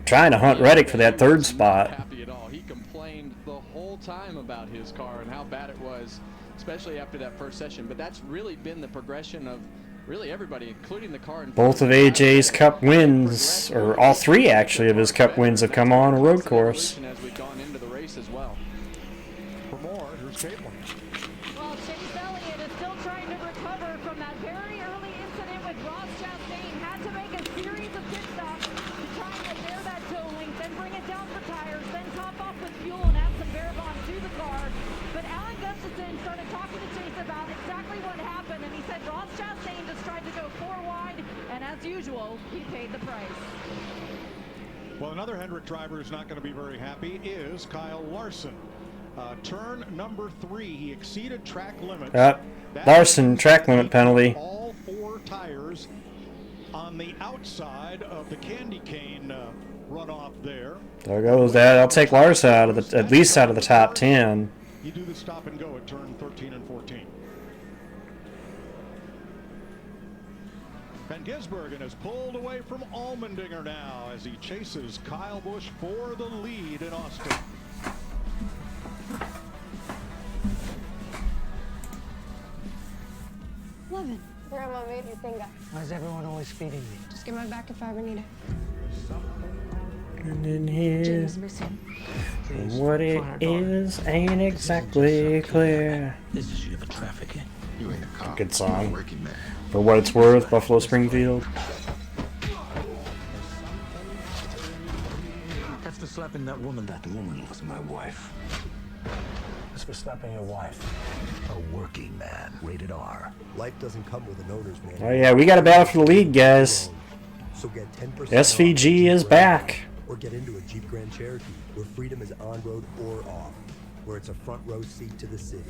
trying to hunt Reddick for that third spot. Happy at all. He complained the whole time about his car and how bad it was, especially after that first session. But that's really been the progression of really everybody, including the car. Both of AJ's Cup wins, or all three actually of his Cup wins, have come on a road course. As we've gone into the race as well. For more, here's Caitlin. Well, Chase Elliott is still trying to recover from that very early incident with Ross Chastain. Had to make a series of pit stops to try and repair that toe length, then bring it down for tires, then top off with fuel and add some Barabon to the car. But Alan Gustafson started talking to Chase about exactly what happened, and he said Ross Chastain just tried to go 4 wide, and as usual, he paid the price. Well, another Hendrick driver who's not going to be very happy is Kyle Larson. Turn number 3, he exceeded track limits. Larson, track limit penalty. All 4 tires on the outside of the candy cane runoff there. There goes that. I'll take Larson out of the, at least out of the top 10. You do the stop and go at turn 13 and 14. Van Gisbergen is pulled away from Allmendinger now as he chases Kyle Busch for the lead in Austin. Levin. Grandma made you think that. Why is everyone always feeding me? Just get my back if I ever need it. And in here, Jim's missing. what it is ain't exactly clear. This is you for trafficking. You ain't a cop. Good song. Working man. For what it's worth, Buffalo Springfield. That's for slapping that woman. That woman was my wife. That's for slapping your wife. A working man. Rated R. Life doesn't come with an owner's manual. Oh yeah, we got a battle for the lead, guys. So get 10% SVG is back. Or get into a Jeep Grand Cherokee, where freedom is on road or off, where it's a front row seat to the city,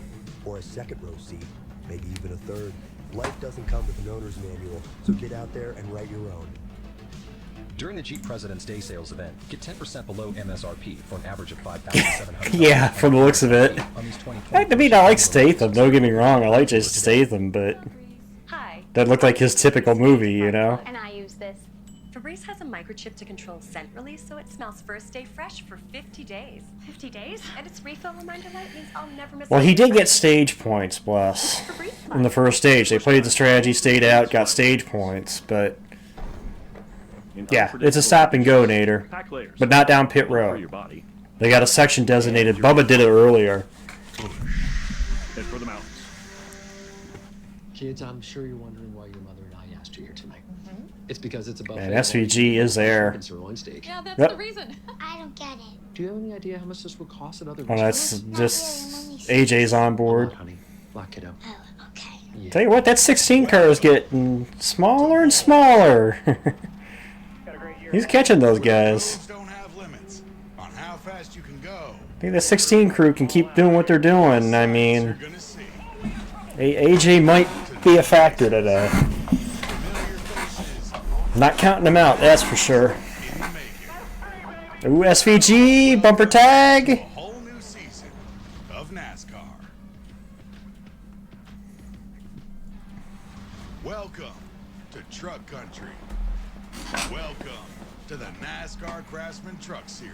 or a second row seat, maybe even a third. Life doesn't come with an owner's manual, so get out there and write your own. During the Jeep President's Day sales event, get 10% below MSRP for an average of $5,700. Yeah, from the looks of it. I mean, I like Statham, don't get me wrong, I like Jason Statham, but that looked like his typical movie, you know? And I use this. Febreze has a microchip to control scent release, so it smells first day fresh for 50 days. 50 days? And its refill reminder light means I'll never miss. Well, he did get stage points, bless. In the first stage. They played the strategy, stayed out, got stage points, but yeah, it's a stop and go, Nader. But not down pit road. They got a section designated. Bubba did it earlier. Head for the mountains. Kids, I'm sure you're wondering why your mother and I asked you here tonight. It's because it's a buffet. And SVG is there. And sirloin steak. Yeah, that's Yep. the reason. I don't get it. Do you have any idea how much this would cost at other Well, that's restaurants? just AJ's on board. Honey, black kiddo. Tell you what, that 16 car is getting smaller and smaller. He's catching those guys. On how fast you can go. I think the 16 crew can keep doing what they're doing. I mean, AJ might be a factor today. Not counting them out, that's for sure. Ooh, SVG, bumper tag. Welcome to Truck Country. Welcome to the NASCAR Craftsman Truck Series.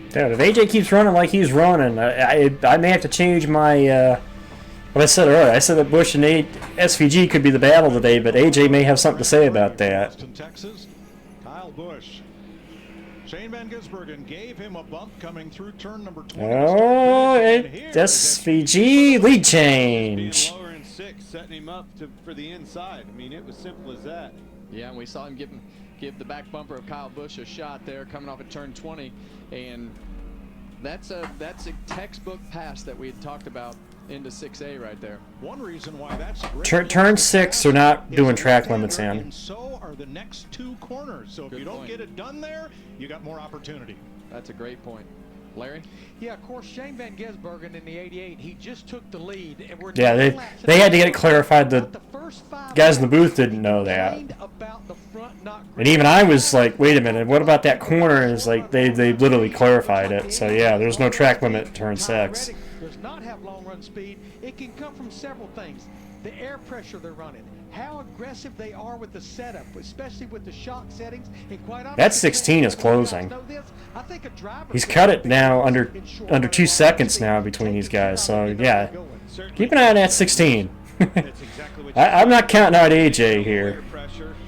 Dude, if AJ keeps running like he's running, I may have to change my, what I said earlier. I said that Busch and SVG could be the battle today, but AJ may have something to say about that. Austin, Texas, Kyle Busch. Shane Van Gisbergen gave him a bump coming through turn number 20. Oh, SVG lead change. Lower in 6, setting him up for the inside. I mean, it was simple as that. Yeah, and we saw him give the back bumper of Kyle Busch a shot there coming off at turn 20, and that's a textbook pass that we had talked about into 6A right there. One reason why that's great. Turn 6, they're not doing track limits in. And so are the next 2 corners. So if you don't get it done there, you got more opportunity. That's a great point. Larry? Yeah, of course, Shane Van Gisbergen in the 88, he just took the lead. And we're Yeah, they had to get it clarified. The guys in the booth didn't know that. And even I was like, wait a minute, what about that corner? And it's like, they literally clarified it. So yeah, there's no track limit in turn 6. Does not have long run speed. It can come from several things. The air pressure they're running, how aggressive they are with the setup, especially with the shock settings. And quite honestly, That 16 is closing. I think a driver He's cut it now under 2 seconds now between these guys. So yeah, keep an eye on that 16. I'm not counting out AJ here.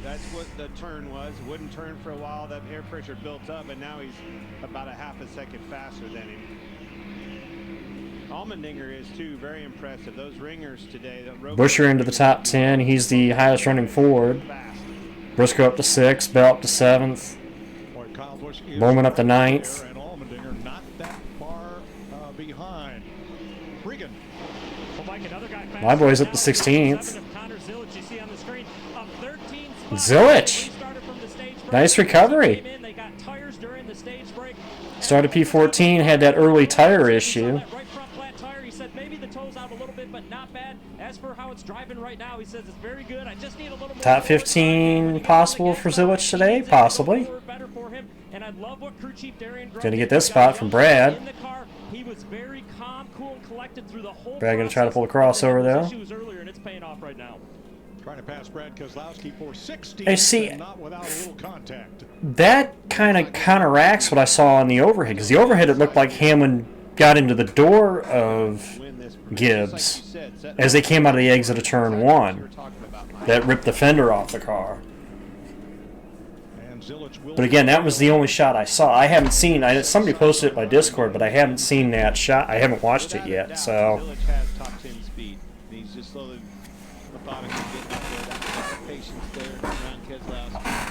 That's what the turn was. It wouldn't turn for a while. That air pressure built up, and now he's about a half a second faster than him. Allmendinger is too, very impressive. Those ringers today. Buescher into the top 10. He's the highest running Ford. Briscoe up to 6th. Bell up to 7th. Bowman up to 9th. And Allmendinger not that far behind. Regan. My boy's up to 16th. Zilich. Nice recovery. Started P14, had that early tire issue. Top 15 possible for Zilich today? Possibly. Gonna get this spot from Brad. Brad gonna try to pull a crossover though. Trying to pass Brad Keselowski for 16. Hey, see, not without a little contact. that kind of counteracts what I saw on the overhead, because the overhead it looked like Hamlin got into the door of Gibbs as they came out of the exit of turn 1. That ripped the fender off the car. But again, that was the only shot I saw. I haven't seen. Somebody posted it by Discord, but I haven't seen that shot. I haven't watched it yet. So. Zilich has top 10 speed. He's just slowly, methodically getting up there. That patience there around Keselowski.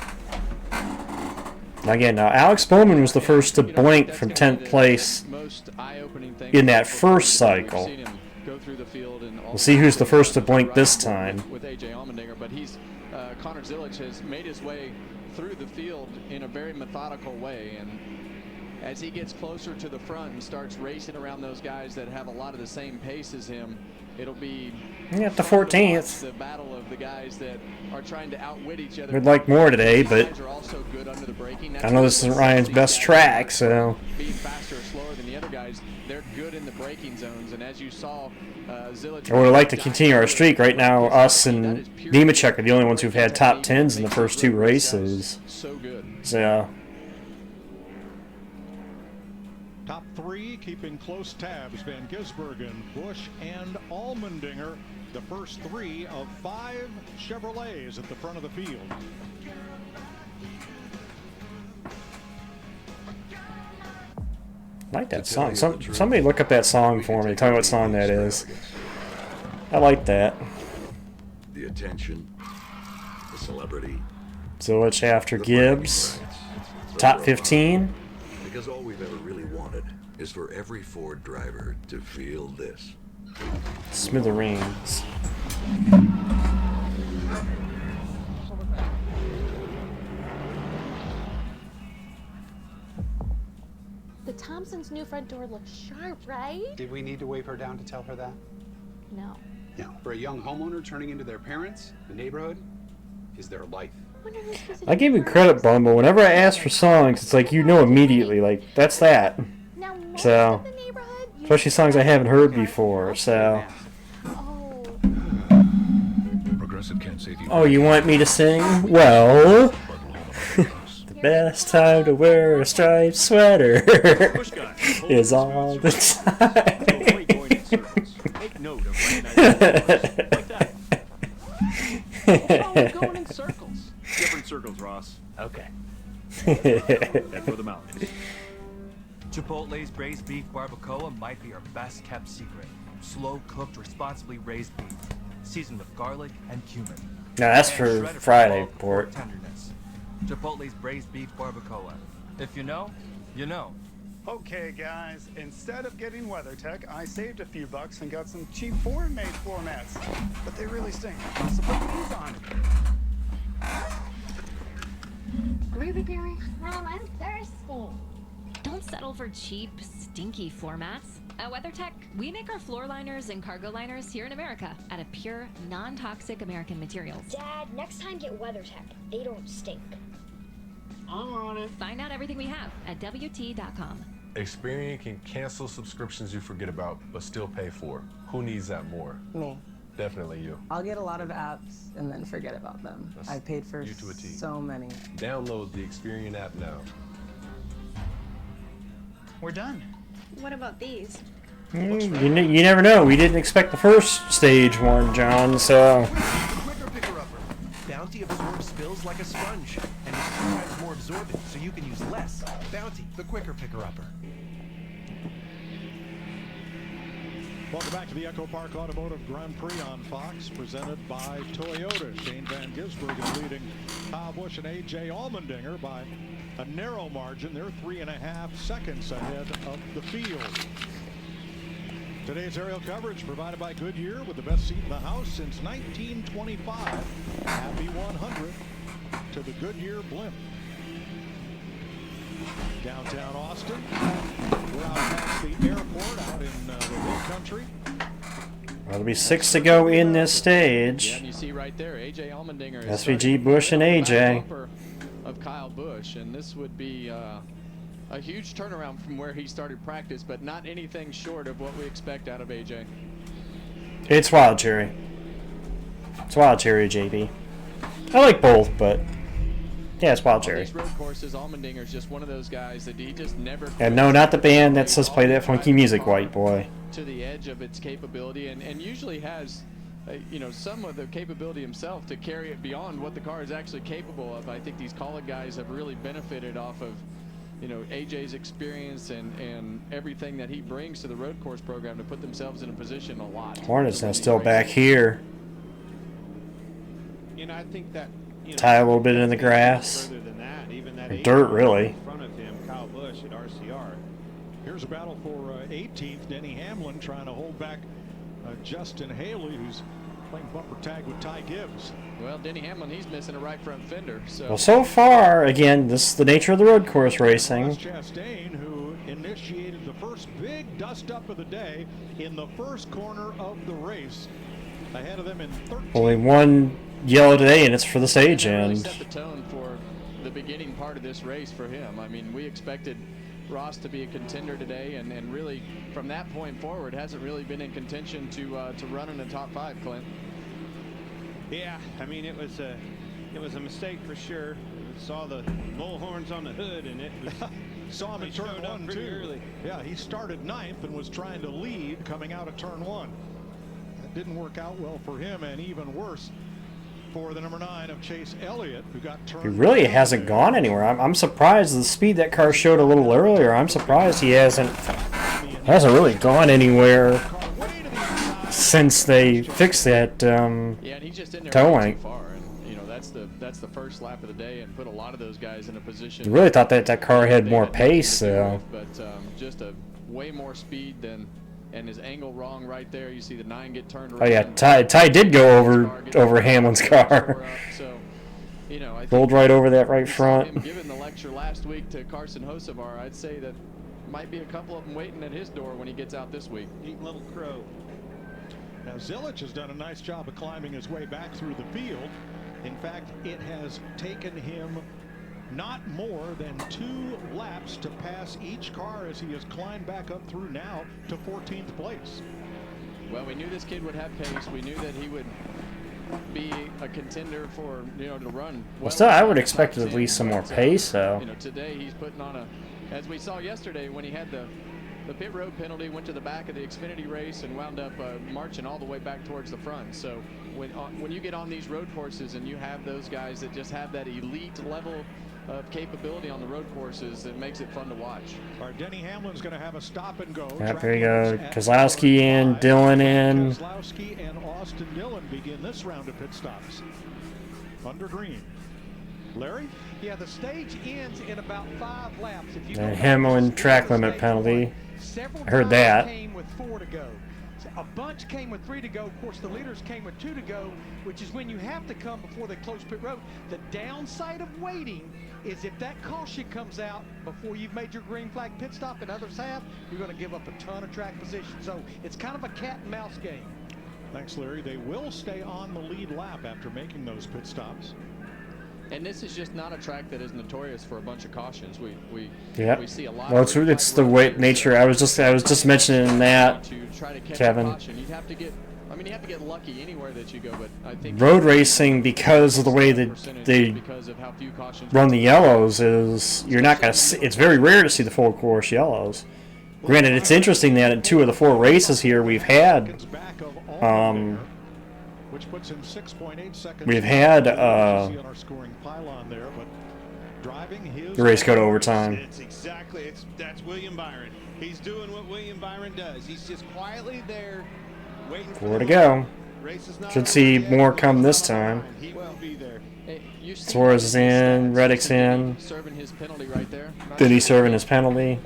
Again, now Alex Bowman was the first to blink from 10th place in that first cycle. We'll see who's the first to blink this time. With AJ Allmendinger, but Connor Zilich has made his way through the field in a very methodical way, and as he gets closer to the front and starts racing around those guys that have a lot of the same pace as him, it'll be the 14th. The battle of the guys that are trying to outwit each other. We'd like more today, but I know this isn't Ryan's best track, so. Being faster or slower than the other guys, they're good in the braking zones, and as you saw, Zilich. I would like to continue our streak. Right now, us and Nemechek are the only ones who've had top 10s in the first 2 races. So good. So. Top 3 keeping close tabs. Van Gisbergen, Busch, and Allmendinger. The first 3 of 5 Chevrolets at the front of the field. I like that song. Somebody look up that song for me. Tell me what song that is. I like that. The attention, the celebrity. Zilich after Gibbs. Top 15. Because all we've ever really wanted is for every Ford driver to feel this. Smithereens. The Thompsons' new front door looks sharp, right? Did we need to wave her down to tell her that? No. No. For a young homeowner turning into their parents, the neighborhood is their life. I give you credit, Bumble. Whenever I ask for songs, it's like you know immediately. Like, that's that. So, especially songs I haven't heard before. So. Progressive can't save you. Oh, you want me to sing? Well, the best time to wear a striped sweater is all the time. Take note of recognizing like that. What's wrong with going in circles? Different circles, Ross. Okay. Head for the mountains. Chipotle's braised beef barbacoa might be our best kept secret. Slow cooked, responsibly raised beef, seasoned with garlic and cumin. No, that's for Friday, Port. Tenderness. Chipotle's braised beef barbacoa. If you know, you know. Okay, guys, instead of getting WeatherTech, I saved a few bucks and got some cheap foreign-made floor mats. But they really stink, so put these on. Ruby Berry, Mom, I'm thirsty. Don't settle for cheap, stinky floor mats. At WeatherTech, we make our floor liners and cargo liners here in America out of pure, non-toxic American materials. Dad, next time get WeatherTech. They don't stink. I'm on it. Find out everything we have at WT.com. Experian can cancel subscriptions you forget about, but still pay for. Who needs that more? Me. Definitely you. I'll get a lot of apps and then forget about them. I've paid for you to a T. so many. Download the Experian app now. We're done. What about these? You never know. We didn't expect the first stage one, John, so... Quicker picker-upper. Bounty absorbs spills like a sponge, and is 2 times more absorbent, so you can use less. Bounty, the quicker picker-upper. Welcome back to the EchoPark Automotive Grand Prix on Fox, presented by Toyota. Shane Van Gisbergen is leading Kyle Busch and A.J. Allmendinger by a narrow margin. They're 3.5 seconds ahead of the field. Today's aerial coverage provided by Goodyear with the best seat in the house since 1925. Happy 100 to the Goodyear blimp. Downtown Austin. We're out past the airport out in the hill country. There'll be 6 to go in this stage. Yeah, and you see right there, A.J. Allmendinger is SVG, Busch, and A.J. of Kyle Busch, and this would be a huge turnaround from where he started practice, but not anything short of what we expect out of A.J. It's Wild Cherry. It's Wild Cherry, JB. I like both, but yeah, it's Wild Cherry. These road courses, Allmendinger is just one of those guys that he just never. And no, not the band that says play that funky music, white boy. To the edge of its capability, and usually has, some of the capability himself to carry it beyond what the car is actually capable of. I think these Kaulig guys have really benefited off of, AJ's experience and everything that he brings to the road course program to put themselves in a position a lot. Hornets now still back here. I think that tie a little bit in the grass. Further than that, even that Or dirt, really. in front of him, Kyle Busch at RCR. Here's a battle for 18th. Denny Hamlin trying to hold back Justin Haley, who's playing bumper tag with Ty Gibbs. Well, Denny Hamlin, he's missing a right front fender. Well, so far, again, this is the nature of the road course racing. Ross Chastain, who initiated the first big dust-up of the day in the first corner of the race. Ahead of them in 13. Only one yellow today, and it's for the stage really end. set the tone for the beginning part of this race for him. I mean, we expected Ross to be a contender today, and really from that point forward hasn't really been in contention to run in the top 5, Clint. Yeah, I mean it was a mistake for sure. We saw the bull horns on the hood, and it was, saw him in turn 1 too. Early. Yeah, he started 9th and was trying to lead coming out of turn 1. That didn't work out well for him, and even worse for the number 9 of Chase Elliott, who got turned. He really hasn't gone anywhere. I'm surprised the speed that car showed a little earlier. I'm surprised he hasn't really gone anywhere since they fixed that Yeah, and he's just in there towing. too far, and that's the first lap of the day, and put a lot of those guys in a position. I really thought that car had more pace, though. But just a way more speed than. And his angle wrong right there. You see the 9 get turned around. Oh yeah, Ty did go over Hamlin's car. So, I think rolled right over that right front. Him giving the lecture last week to Carson Hocevar, I'd say that might be a couple of them waiting at his door when he gets out this week. Eat little crow. Now Zilich has done a nice job of climbing his way back through the field. In fact, it has taken him not more than 2 laps to pass each car as he has climbed back up through now to 14th place. Well, we knew this kid would have pace. We knew that he would be a contender for, to run. Well, still, I would expect at least some more pace, though. Today he's putting on as we saw yesterday when he had the pit road penalty, went to the back of the Xfinity race and wound up marching all the way back towards the front. So when you get on these road courses and you have those guys that just have that elite level of capability on the road courses, it makes it fun to watch. Our Denny Hamlin's going to have a stop and go. Yep, there you go. Kozlowski in, Dillon in. Kozlowski and Austin Dillon begin this round of pit stops. Under green. Larry? Yeah, the stage ends in about 5 laps. If you And Hamlin track limit penalty. I heard that. Came with 4 to go. A bunch came with 3 to go. Of course, the leaders came with 2 to go, which is when you have to come before they close pit road. The downside of waiting is if that caution comes out before you've made your green flag pit stop and others have, you're going to give up a ton of track position. So it's kind of a cat and mouse game. Thanks, Larry. They will stay on the lead lap after making those pit stops. And this is just not a track that is notorious for a bunch of cautions. We see a lot. Well, it's the way nature. I was just mentioning that, Kevin. You have to get lucky anywhere that you go. But I think road racing, because of the way that they run the yellows, is you're not gonna see. It's very rare to see the full course yellows. Granted, it's interesting that in 2 of the 4 races here we've had. Which puts him 6.8 seconds. We've had on our scoring pylon there, but driving his the race go to overtime. That's William Byron. He's doing what William Byron does. He's just quietly there, waiting for 4 to go. Should see more come this time. He will be there. Suarez is in, Reddick's in. Serving his penalty right there. Did he serving his penalty?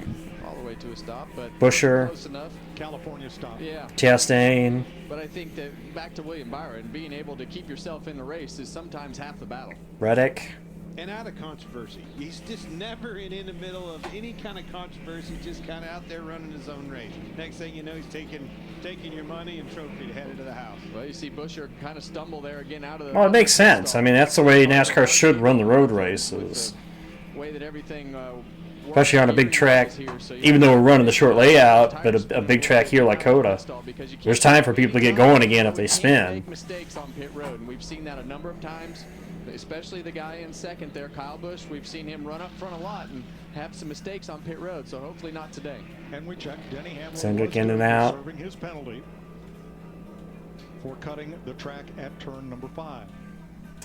All the way to a stop, but Busher. close enough. California stop. Yeah. Chastain. But I think that back to William Byron, being able to keep yourself in the race is sometimes half the battle. Reddick. And out of controversy. He's just never in the middle of any kind of controversy, just kind of out there running his own race. Next thing you know, he's taking your money and trophy headed to the house. Well, you see Busher kind of stumble there again out of the... Well, it makes sense. I mean, that's the way NASCAR should run the road races. The way that everything... especially on a big track, even though we're running the short layout, but a big track here like Coda, there's time for people to get going again if they spin. Make mistakes on pit road, and we've seen that a number of times, especially the guy in second there, Kyle Busch. We've seen him run up front a lot and have some mistakes on pit road, so hopefully not today. And we check Denny Hamlin Cindric in and out. serving his penalty for cutting the track at turn number 5.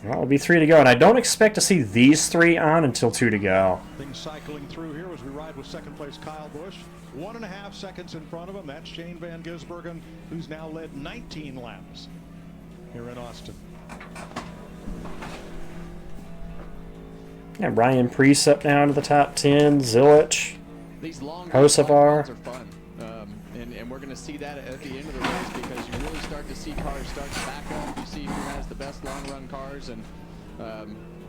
Well, it'll be 3 to go, and I don't expect to see these 3 on until 2 to go. Things cycling through here as we ride with second place Kyle Busch. 1.5 seconds in front of him. That's Shane Van Gisbergen, who's now led 19 laps here in Austin. Yeah, Ryan Preece up now to the top 10. Zilich. These long Hocevar. runs are fun, and we're going to see that at the end of the race because you really start to see cars start to back up. You see who has the best long run cars, and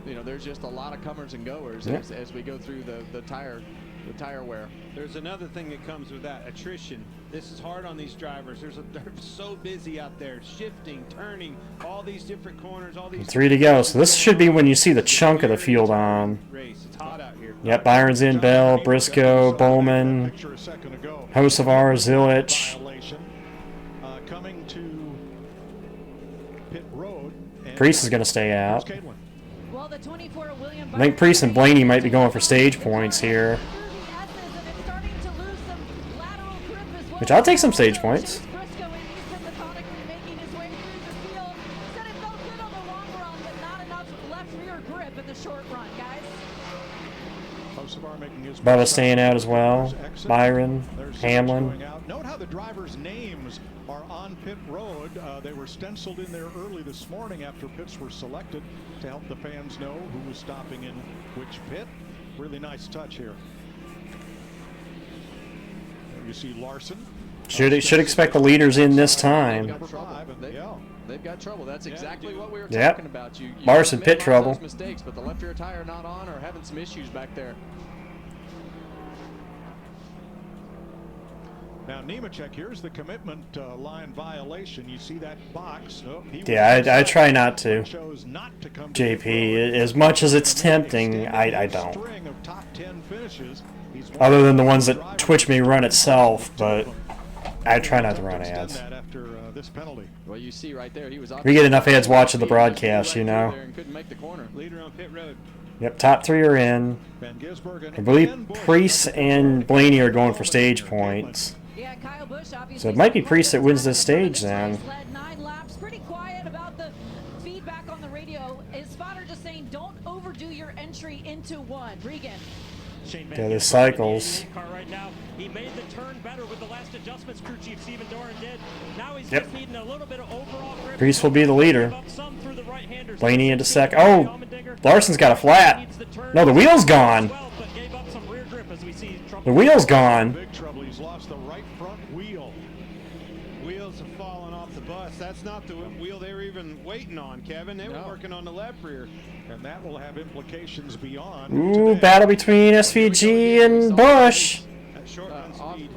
there's just a lot of comers and goers as we go through the tire wear. There's another thing that comes with that, attrition. This is hard on these drivers. They're so busy out there, shifting, turning, all these different corners, all these 3 to go, so this should be when you see the chunk of the field on. race. It's hot out here. Yep, Byron's in, Bell, Briscoe, Bowman, Hocevar, Zilich. Coming to pit road. Preece is going to stay out. Well, the 24 William I think Preece and Blaney might be going for stage points here. Which I'll take some stage points. Bubba staying out as well. Byron, Hamlin. Note how the drivers' names are on pit road. They were stenciled in there early this morning after pits were selected to help the fans know who was stopping in which pit. Really nice touch here. There you see Larson. Should expect the leaders in this time. They've got trouble. That's exactly what we were Yep. talking about. You Larson make pit a lot of trouble. those mistakes, but the left rear tire not on or having some issues back there. Now, Nemechek, here's the commitment line violation. You see that box? Oh, Yeah, I try not to. Chose not to come JP, as much as it's tempting, I don't. string of top 10 finishes. He's Other than the ones that Twitch may run itself, but I try not to run ads. after this penalty. Well, you see right there, he was We get enough ads watching the broadcast, you know. couldn't make the corner. Leader on pit road. Yep, top 3 are in. I believe Prix and Blaney are going for stage points. Yeah, Kyle Busch obviously. So it might be Prix that wins this stage then. Led 9 laps. Pretty quiet about the feedback on the radio. His spotter just saying, don't overdo your entry into one. Regan. Yeah, the cycles. Car right now. He made the turn better with the last adjustments. Crew chief Stephen Doran did. Now he's Yep. just needing a little bit of overall grip. Prix will be the leader. Some through the right-handers. Blaney into second. Oh, Larson's got a flat. No, the wheel's gone. The wheel's gone. Big trouble. He's lost the right front wheel. Wheels have fallen off the bus. That's not the wheel they were even waiting on, Kevin. They were working on the left rear. And that will have implications beyond. Ooh, battle between SVG and Busch.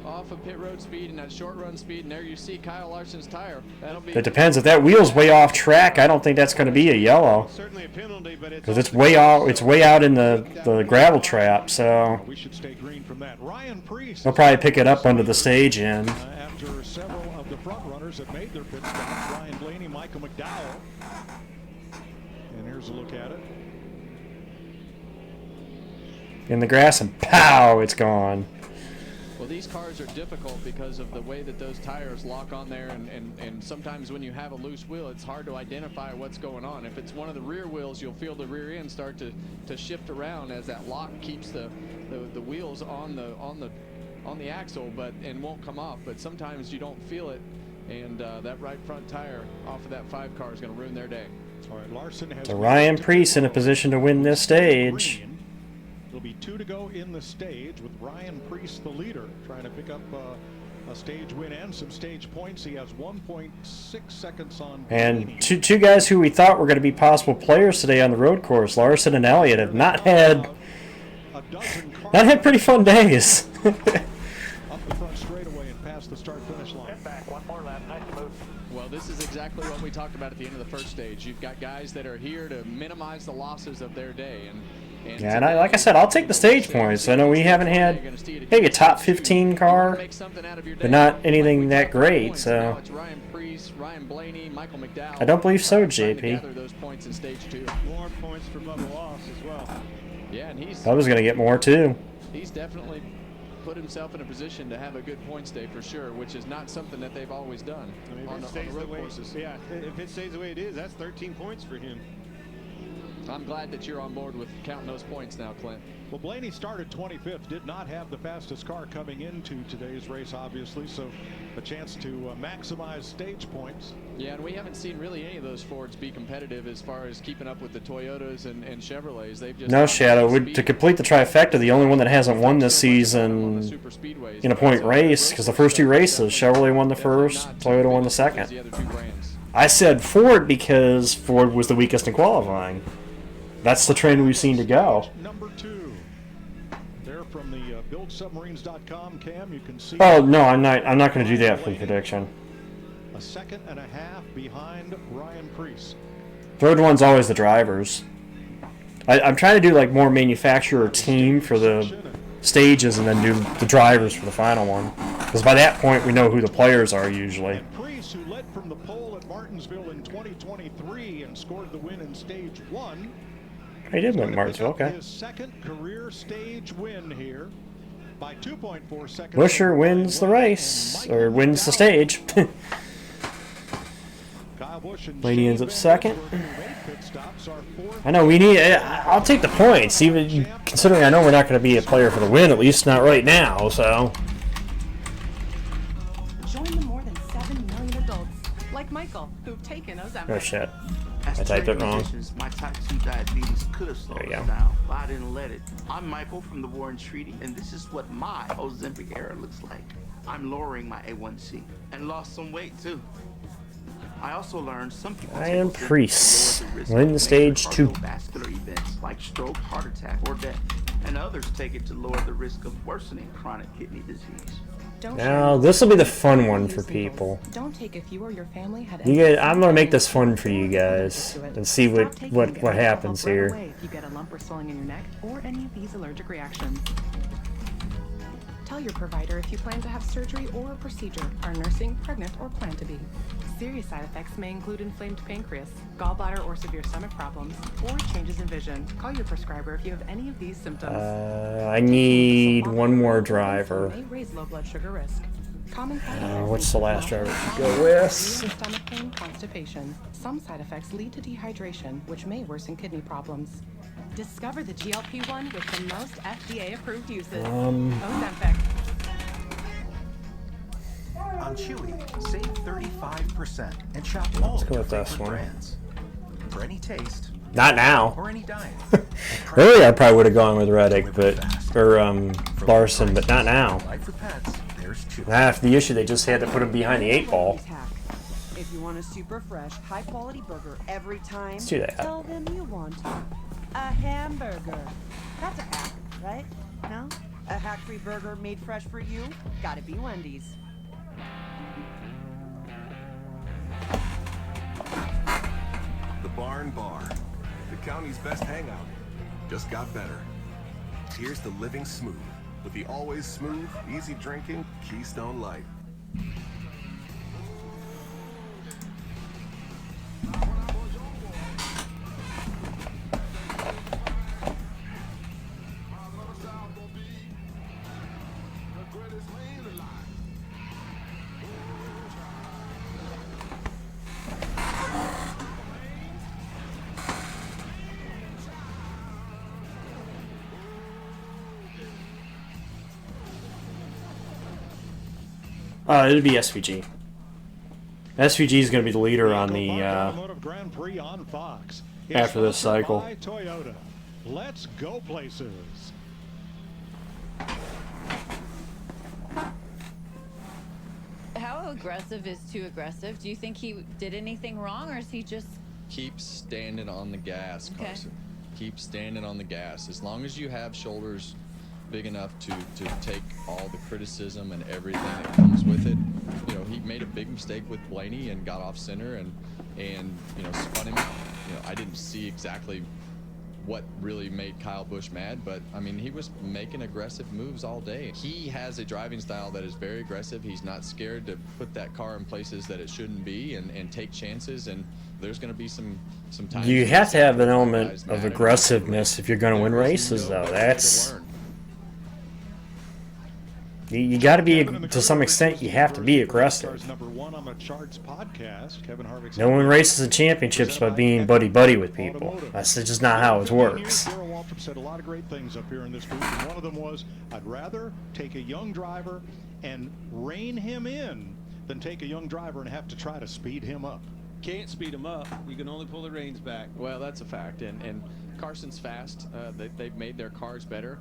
Off of pit road speed and that short run speed, and there you see Kyle Larson's tire. That'll be. It depends. If that wheel's way off track, I don't think that's going to be a yellow. Certainly a penalty, but Because it's way out. It's way out in the gravel trap. So We should stay green from that. Ryan Prix. they'll probably pick it up under the stage end. After several of the front runners have made their pit stops, Ryan Blaney, Michael McDowell. And here's a look at it. In the grass, and pow, it's gone. Well, these cars are difficult because of the way that those tires lock on there, and sometimes when you have a loose wheel, it's hard to identify what's going on. If it's one of the rear wheels, you'll feel the rear end start to shift around as that lock keeps the wheels on the axle, and won't come off. But sometimes you don't feel it, and that right front tire off of that 5 car is going to ruin their day. All right, Larson has. So Ryan Prix in a position to win this stage. There'll be 2 to go in the stage with Ryan Prix the leader, trying to pick up a stage win and some stage points. He has 1.6 seconds on. And two guys who we thought were going to be possible players today on the road course, Larson and Elliott, have not had pretty fun days. Up the front straightaway and past the start-finish line. Get back one more lap. Nice move. Well, this is exactly what we talked about at the end of the first stage. You've got guys that are here to minimize the losses of their day, and yeah, and like I said, I'll take the stage points. I know we haven't had maybe a top 15 car, but not anything that great. So Ryan Prix, Ryan Blaney, Michael McDowell. I don't believe so, Gather JP. those points in stage 2. More points for Bubba Loss as well. Yeah, and I was going to get more too. he's definitely put himself in a position to have a good points day for sure, which is not something that they've always done on the road courses. Yeah, if it stays the way it is, that's 13 points for him. I'm glad that you're on board with counting those points now, Clint. Well, Blaney started 25th, did not have the fastest car coming into today's race, obviously, so a chance to maximize stage points. Yeah, and we haven't seen really any of those Fords be competitive as far as keeping up with the Toyotas and Chevrolets. They've just No, Shadow. To complete the trifecta, the only one that hasn't won this season in a point race, because the first 2 races, Chevrolet won the first, Toyota won the second. I said Ford because Ford was the weakest in qualifying. That's the trend we've seen to go. Number 2. There from the buildsubmarines.com, Cam, you can see. Oh no, I'm not going to do that for the prediction. A second and a half behind Ryan Prix. Third one's always the drivers. I'm trying to do like more manufacturer team for the stages and then do the drivers for the final one. Because by that point we know who the players are usually. And Prix, who led from the pole at Martinsville in 2023 and scored the win in stage 1. He did win Martinsville, okay. His second career stage win here by 2.4 seconds. Buscher wins the race, or wins the stage. Blaney ends up second. I know we need. I'll take the points, even considering I know we're not going to be a player for the win, at least not right now. So. Join the more than 7 million adults, like Michael, who've taken Ozempic. Oh shit. I typed it wrong. My type 2 diabetes could have slowed us down, but I didn't let it. I'm Michael from the Warren Treaty, and this is what my Ozempic era looks like. I'm lowering my A1C and lost some weight too. I also learned some people Ryan Prix win stage 2. Cardiovascular events like stroke, heart attack, or death, and others take it to lower the risk of worsening chronic kidney disease. Now this will be the fun one for people. Don't take if you or your family had You guys, I'm gonna make this fun for you guys and see what happens here. If you get a lump or swelling in your neck or any of these allergic reactions. Tell your provider if you plan to have surgery or a procedure, are nursing, pregnant, or plan to be. Serious side effects may include inflamed pancreas, gallbladder or severe stomach problems, or changes in vision. Call your prescriber if you have any of these symptoms. I need one more driver. May raise low blood sugar risk. Common side effects What's the last driver to go with? stomach pain, constipation. Some side effects lead to dehydration, which may worsen kidney problems. Discover the GLP-1 with the most FDA-approved uses. Ozempic. On Chewy, save 35% and shop all Let's go your with this favorite one. brands. For any taste. Not now. Or any diet. Earlier I probably would have gone with Reddick, or Larson, but not now. Like for pets, there's Chewy. After the issue, they just had to put him behind the 8-ball. If you want a super fresh, high quality burger every time, Let's do that. tell them you want a hamburger. That's a hack, right? No? A hack-free burger made fresh for you? Gotta be Wendy's. The Barn Bar, the county's best hangout, just got better. Here's the living smooth with the always smooth, easy drinking Keystone Light. It'll be SVG. SVG is going to be the leader on the Automotive Grand Prix on Fox. after this cycle. By Toyota. Let's go places. How aggressive is too aggressive? Do you think he did anything wrong, or is he just... Keep standing on the gas, Okay. Carson. Keep standing on the gas. As long as you have shoulders big enough to take all the criticism and everything that comes with it. You know, he made a big mistake with Blaney and got off center and you know, spun him. You know, I didn't see exactly what really made Kyle Busch mad, but I mean, he was making aggressive moves all day. He has a driving style that is very aggressive. He's not scared to put that car in places that it shouldn't be and take chances, and there's going to be some times You have to have an element of aggressiveness if you're going to win races, though. That's... You got to be, to some extent, you have to be aggressive. No one races the championships by being buddy-buddy with people. That's just not how it works. Darrell Waltrip said a lot of great things up here in this group, and one of them was, I'd rather take a young driver and rein him in than take a young driver and have to try to speed him up. Can't speed him up. You can only pull the reins back. Well, that's a fact, and Carson's fast. They've made their cars better.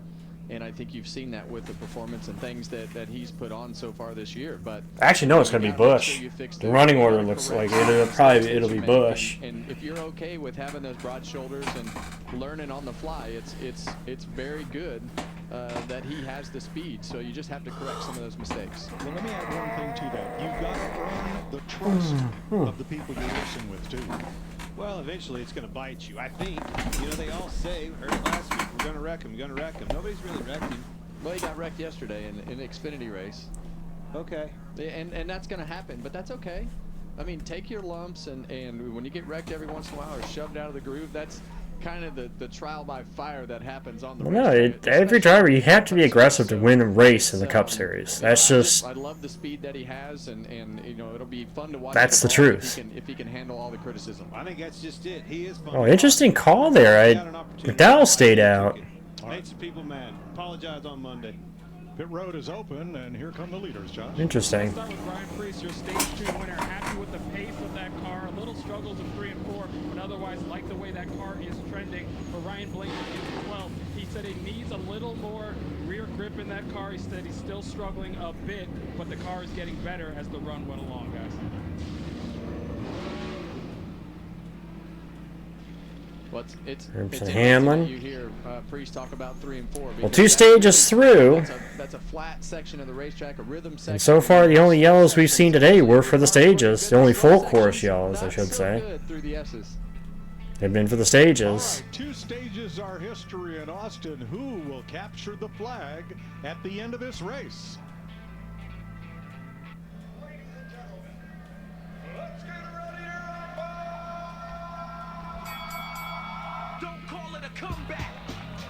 And I think you've seen that with the performance and things that he's put on so far this year. But Actually, no, it's going to be Busch. The running order looks like it'll be Busch. And if you're okay with having those broad shoulders and learning on the fly, it's very good that he has the speed. So you just have to correct some of those mistakes. Well, let me add one thing to that. You've got to earn the trust of the people you're racing with, too. Well, eventually it's going to bite you, I think. You know, they all say, we heard it last week, we're going to wreck him, we're going to wreck him. Nobody's really wrecked him. Well, he got wrecked yesterday in an Xfinity race. Okay. And that's going to happen, but that's okay. I mean, take your lumps, and when you get wrecked every once in a while or shoved out of the groove, that's kind of the trial by fire that happens on the racetrack. Every driver, you have to be aggressive to win a race in the Cup Series. That's just... I love the speed that he has, and you know, it'll be fun to watch. That's the truth. If he can handle all the criticism. I think that's just it. He is fun. Oh, interesting call there. McDowell stayed out. Made some people mad. Apologize on Monday. Pit road is open, and here come the leaders, Josh. Interesting. Start with Ryan Prix, your stage 2 winner. Happy with the pace of that car. A little struggles in 3 and 4, but otherwise like the way that car is trending. For Ryan Blaney in 12, he said he needs a little more rear grip in that car. He said he's still struggling a bit, but the car is getting better as the run went along, guys. Well, it's Hamlin. you hear Priest talk about 3 and 4. Well, 2 stages through. That's a flat section of the racetrack, a rhythm section. And so far, the only yellows we've seen today were for the stages. The only full course yellows, I should say. Through the S's. They've been for the stages. All right, 2 stages are history in Austin. Who will capture the flag at the end of this race? Don't call it a comeback.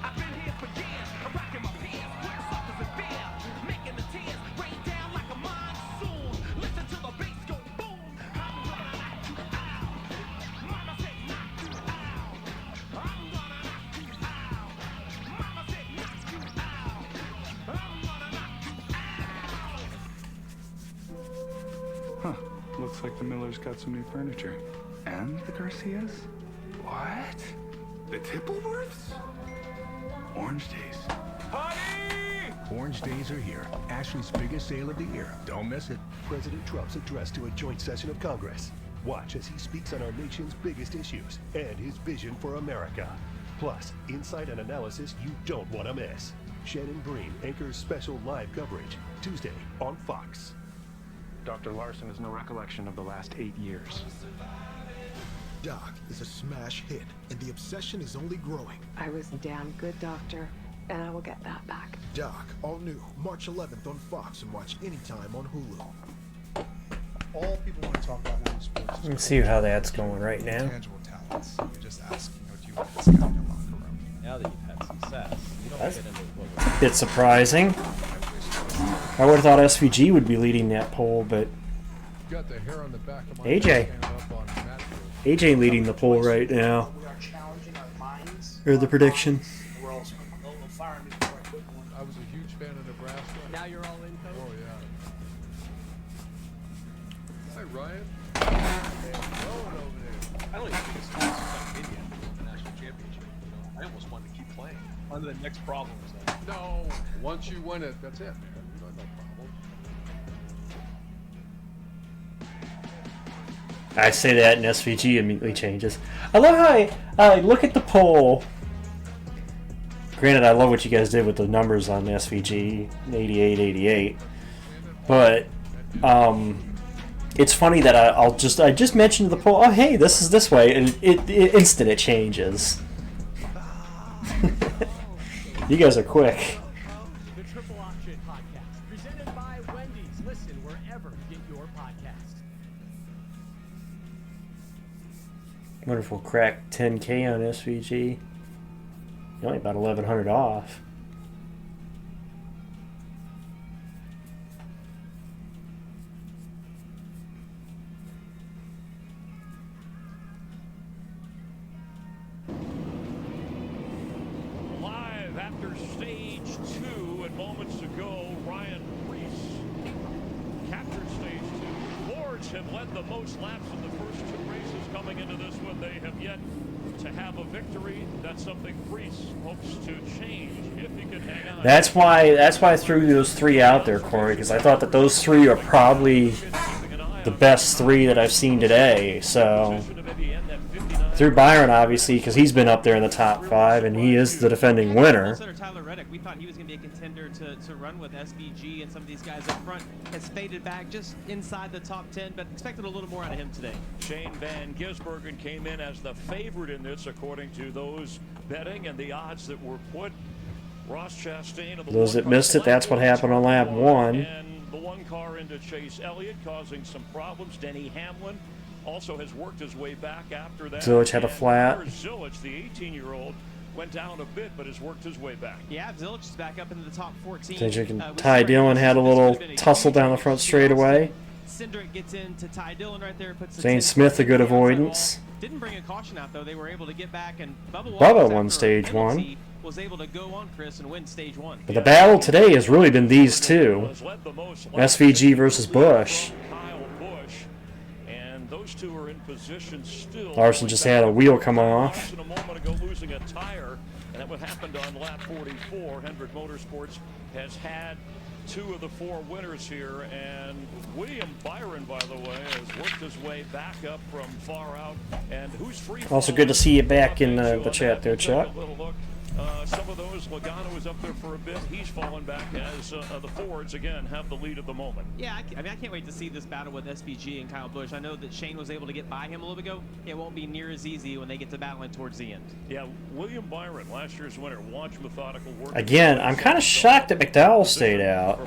I've been here for years. I'm rocking my pants, wearing suckers and beer, making the tears rain down like a monsoon. Listen to the bass go boom. I'm gonna knock you out. Mama said knock you out. I'm gonna knock you out. Mama said knock you out. I'm gonna knock you out. Huh. Looks like the Miller's got some new furniture. And the Garcias? What? The Tippleworths? Orange Days. Orange Days are here. Ashley's biggest sale of the year. Don't miss it. President Trump's address to a joint session of Congress. Watch as he speaks on our nation's biggest issues and his vision for America. Plus, insight and analysis you don't want to miss. Shannon Breen anchors special live coverage Tuesday on Fox. Dr. Larson has no recollection of the last 8 years. Doc is a smash hit, and the obsession is only growing. I was a damn good doctor, and I will get that back. Doc, all new, March 11th on Fox, and watch anytime on Hulu. All people want to talk about now in sports. Let's see how that's going right now. Tangible talents. You just ask, do you want this guy in your locker room? Now that you've had success, you don't That's get into a bit surprising. I would have thought SVG would be leading that poll, but Got the hair on the back of my AJ. AJ leading the poll right now. We are challenging our minds. Or the prediction. We're also firing before I quit one. I was a huge fan of Nebraska. Now you're all in, Coach? Oh, yeah. Hi, Ryan. Hey, Rowan over there. I don't even think it's like India for the national championship. You know? I almost wanted to keep playing. One of the next problems. No, once you win it, that's it, man. You don't have no problem. I say that and SVG immediately changes. I love how I look at the poll. Granted, I love what you guys did with the numbers on SVG, 88. But it's funny that I just mentioned the poll. Oh, hey, this is this way, and it instant it changes. You guys are quick. The Triple Option Podcast, presented by Wendy's. Listen wherever you get your podcasts. Wonder if we'll crack 10K on SVG. Only about 1,100 off. Live after stage 2 and moments ago, Ryan Prix captured stage 2. Fords have led the most laps in the first 2 races coming into this one. They have yet to have a victory. That's something Prix hopes to change if he can hang on. That's why I threw those 3 out there, Corey, because I thought that those 3 are probably the best 3 that I've seen today. So through Byron, obviously, because he's been up there in the top 5, and he is the defending winner. Tyler Reddick, we thought he was going to be a contender to run with SVG and some of these guys up front. Has faded back just inside the top 10, but expected a little more out of him today. Shane Van Gisbergen came in as the favorite in this, according to those betting and the odds that were put. Ross Chastain of the Those that missed it, that's what happened on lap 1. And the 1 car into Chase Elliott, causing some problems. Denny Hamlin also has worked his way back after that. Zilich had a flat. Zilich, the 18-year-old, went down a bit, but has worked his way back. Yeah, Zilich is back up into the top 14. Ty Dillon had a little tussle down the front straightaway. Cindric gets into Ty Dillon right there. Puts Zane Smith a good avoidance. Didn't bring a caution out though. They were able to get back, and Bubba won stage 1. Was able to go on Chris and win stage 1. But the battle today has really been these 2. SVG versus Busch. Those 2 are in position still. Larson just had a wheel come off. A moment ago losing a tire, and that what happened on lap 44. Hendrick Motorsports has had 2 of the 4 winners here, and William Byron, by the way, has worked his way back up from far out. And who's free? Also good to see you back in the chat there, Chuck. some of those. Logano is up there for a bit. He's fallen back as the Fords, again, have the lead at the moment. Yeah, I mean, I can't wait to see this battle with SVG and Kyle Busch. I know that Shane was able to get by him a little bit ago. It won't be near as easy when they get to battling towards the end. Yeah, William Byron, last year's winner, watch methodical work. Again, I'm kind of shocked that McDowell stayed out.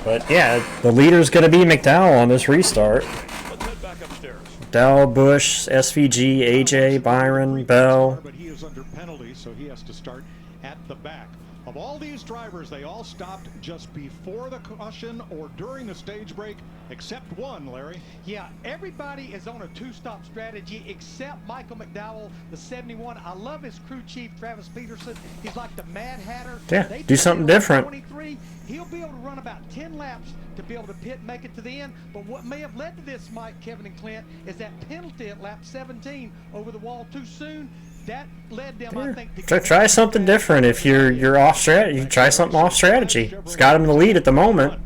But yeah, the leader's going to be McDowell on this restart. Let's head back upstairs. McDowell, Busch, SVG, AJ, Byron, Bell. But he is under penalty, so he has to start at the back. Of all these drivers, they all stopped just before the caution or during the stage break, except one, Larry. Yeah, everybody is on a two-stop strategy except Michael McDowell, the 71. I love his crew chief, Travis Peterson. He's like the Mad Hatter. Yeah, do something different. 23. He'll be able to run about 10 laps to be able to pit and make it to the end. But what may have led to this, Mike, Kevin, and Clint, is that penalty at lap 17 over the wall too soon. That led them, I think, to Try something different. If you're off strategy, try something off strategy. It's got him in the lead at the moment.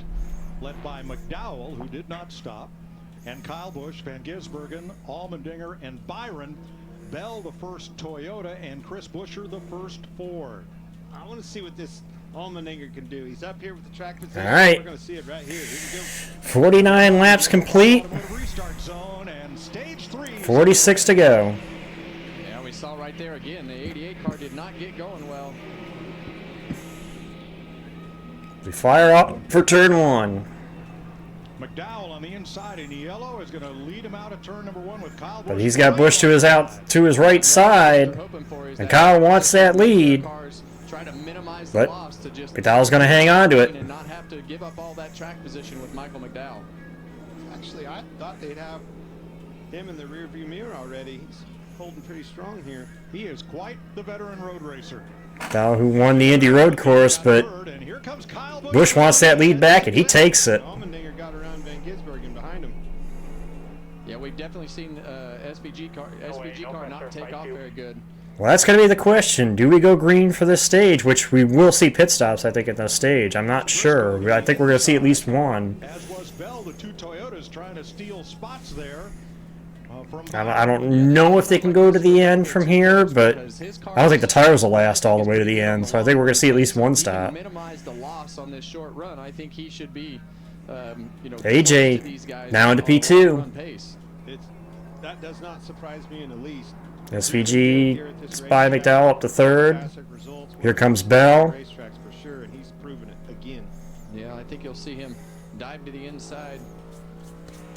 Led by McDowell, who did not stop, and Kyle Busch, Van Gisbergen, Allmendinger, and Byron. Bell, the first Toyota, and Chris Buescher, the first Ford. I want to see what this Allmendinger can do. He's up here with the track position. All right. We're going to see it right here. Here we go. 49 laps complete. 46 to go. Yeah, we saw right there again, the 88 car did not get going well. We fire up for turn one. McDowell on the inside in yellow is going to lead him out of turn number one with Kyle Busch. But he's got Busch to his right side, and Kyle wants that lead. But McDowell's going to hang on to it. And not have to give up all that track position with Michael McDowell. Actually, I thought they'd have him in the rearview mirror already. He's holding pretty strong here. He is quite the veteran road racer. McDowell, who won the Indy Road Course, but Busch wants that lead back, and he takes it. Allmendinger got around Van Gisbergen behind him. Yeah, we've definitely seen SVG car not take off very good. Well, that's going to be the question. Do we go green for this stage? Which we will see pit stops, I think, at this stage. I'm not sure. I think we're going to see at least one. As was Bell, the two Toyotas trying to steal spots there. I don't know if they can go to the end from here, but I don't think the tires will last all the way to the end. So I think we're going to see at least one stop. Minimize the loss on this short run. I think he should be, AJ now into P2. That does not surprise me in the least. SVG by McDowell up to third. Here comes Bell. Racetracks for sure, and he's proven it again. Yeah, I think you'll see him dive to the inside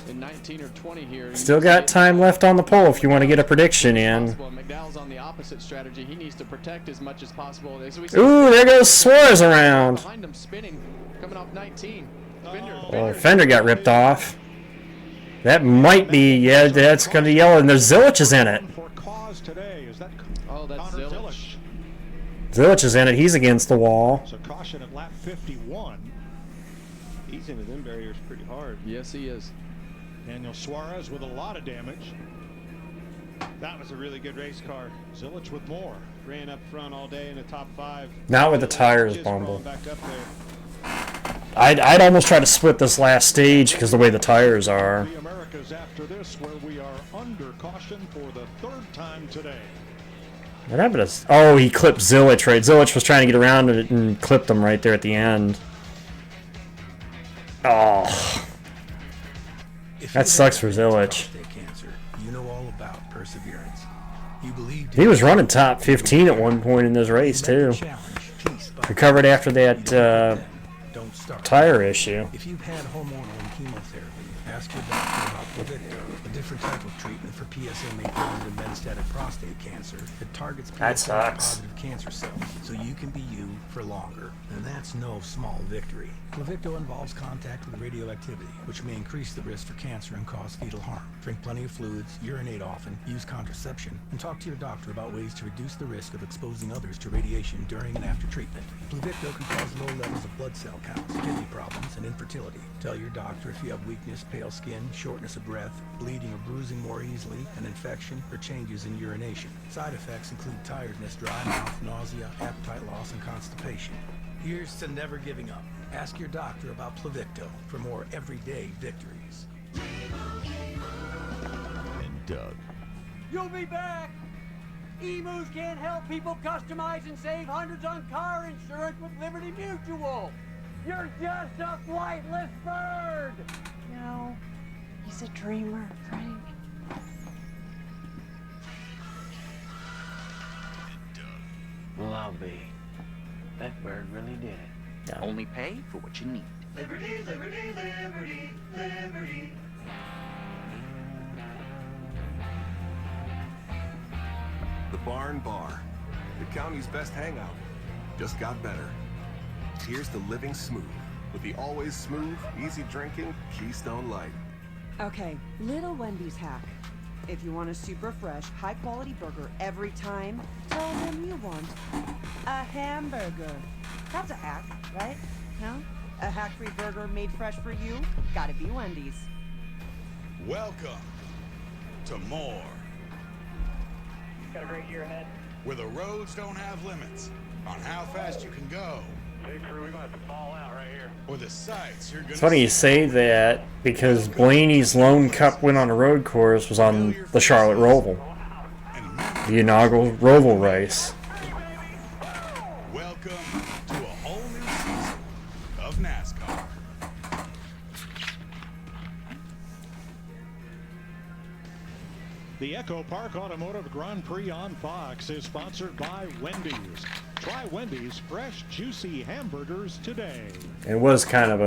in 19 or 20 here. Still got time left on the pole if you want to get a prediction in. McDowell's on the opposite strategy. He needs to protect as much as possible. Ooh, there goes Suarez around. Behind him spinning, coming off 19. Well, Fender got ripped off. That might be, yeah, that's going to be yellow, and there's Zilich is in it. Oh, that's Zilich. Zilich is in it. He's against the wall. So caution at lap 51. He's into them barriers pretty hard. Yes, he is. Daniel Suarez with a lot of damage. That was a really good race car. Zilich with more. Ran up front all day in the top 5. Not with the tires bumbled. Back up there. I'd almost try to split this last stage because the way the tires are. The Americas after this, where we are under caution for the third time today. What happened to... Oh, he clipped Zilich, right? Zilich was trying to get around it and clipped him right there at the end. Oh. That sucks for Zilich. You know all about perseverance. You believed he was running top 15 at one point in this race, too. Recovered after that tire issue. If you've had hormonal and chemotherapy, ask your doctor about Pluvicto, a different type of treatment for PSMA-positive metastatic prostate cancer that targets PSMA-positive cancer cells, so you can be you for longer. And that's no small victory. Pluvicto involves contact with radioactivity, which may increase the risk for cancer and cause fetal harm. Drink plenty of fluids, urinate often, use contraception, and talk to your doctor about ways to reduce the risk of exposing others to radiation during and after treatment. Pluvicto can cause low levels of blood cell counts, kidney problems, and infertility. Tell your doctor if you have weakness, pale skin, shortness of breath, bleeding or bruising more easily, an infection, or changes in urination. Side effects include tiredness, dry mouth, nausea, appetite loss, and constipation. Here's to never giving up. Ask your doctor about Pluvicto for more everyday victories. And Doug. You'll be back. Emus can't help people customize and save hundreds on car insurance with Liberty Mutual. You're just a flightless bird. No, he's a dreamer, Frank. Well, I'll be. That bird really did it. Yeah. Only pay for what you need. Liberty, liberty, liberty, liberty. The Barn Bar, the county's best hangout, just got better. Here's to living smooth with the always smooth, easy drinking Keystone Light. Okay, Little Wendy's hack. If you want a super fresh, high quality burger every time, tell them you want a hamburger. That's a hack, right? No? A hack-free burger made fresh for you? Gotta be Wendy's. Welcome to more. Got a great year ahead. Where the roads don't have limits on how fast you can go. Hey crew, we're gonna have to fall out right here. Or the sights you're gonna It's funny you say that because Blaney's lone cup win on a road course was on the Charlotte Roval, the inaugural Roval race. Welcome to a whole new season of NASCAR. The EchoPark Automotive Grand Prix on Fox is sponsored by Wendy's. Try Wendy's fresh, juicy hamburgers today. It was kind of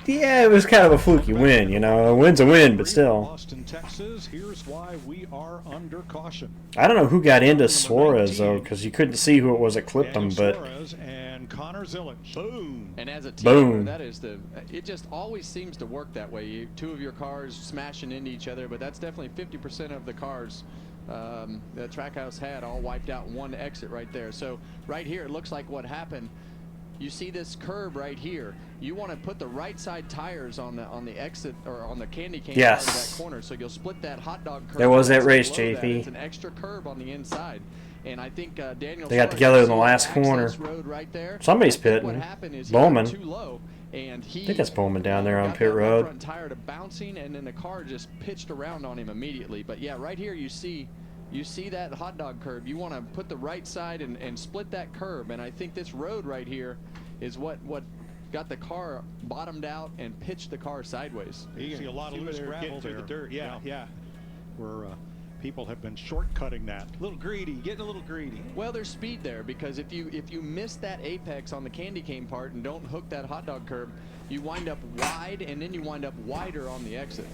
it was kind of a fluky win, you know. A win's a win, but still. Austin, Texas. Here's why we are under caution. I don't know who got into Suarez though, because you couldn't see who it was that clipped him, but. Suarez and Connor Zillich. Boom. And as a team, Boom. that is it just always seems to work that way. Two of your cars smashing into each other, but that's definitely 50% of the cars that Trackhouse had all wiped out in one exit right there. So right here, it looks like what happened. You see this curb right here. You want to put the right side tires on the exit or on the candy cane part of that corner, so you'll split that hot dog curb. There was that race, below that. JP. It's an extra curb on the inside. And I think Daniel They got together in the last corner. Right there. Somebody's pitting. Bowman. Too low, and I think that's Bowman down there on pit road. Front tire to bouncing, and then the car just pitched around on him immediately. But yeah, right here you see that hot dog curb. You want to put the right side and split that curb. And I think this road right here is what got the car bottomed out and pitched the car sideways. You see a lot of loose gravel there. The dirt. Yeah. Where people have been shortcutting that. A little greedy, getting a little greedy. Well, there's speed there because if you miss that apex on the candy cane part and don't hook that hot dog curb, you wind up wide and then you wind up wider on the exit.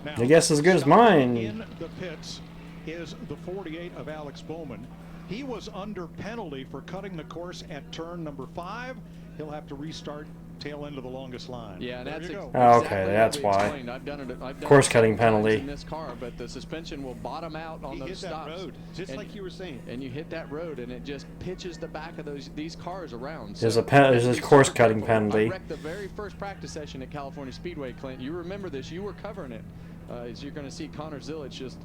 Now, I guess as good as mine. In the pits is the 48 of Alex Bowman. He was under penalty for cutting the course at turn number 5. He'll have to restart tail end of the longest line. Yeah, and that's Oh, exactly okay, that's why. I've done it Course cutting penalty. in this car, but the suspension will bottom out on those stops. That road, just like you were saying. And you hit that road, and it just pitches the back of these cars around. There's a course cutting penalty. I wrecked the very first practice session at California Speedway, Clint. You remember this? You were covering it. As you're going to see Connor Zillich just.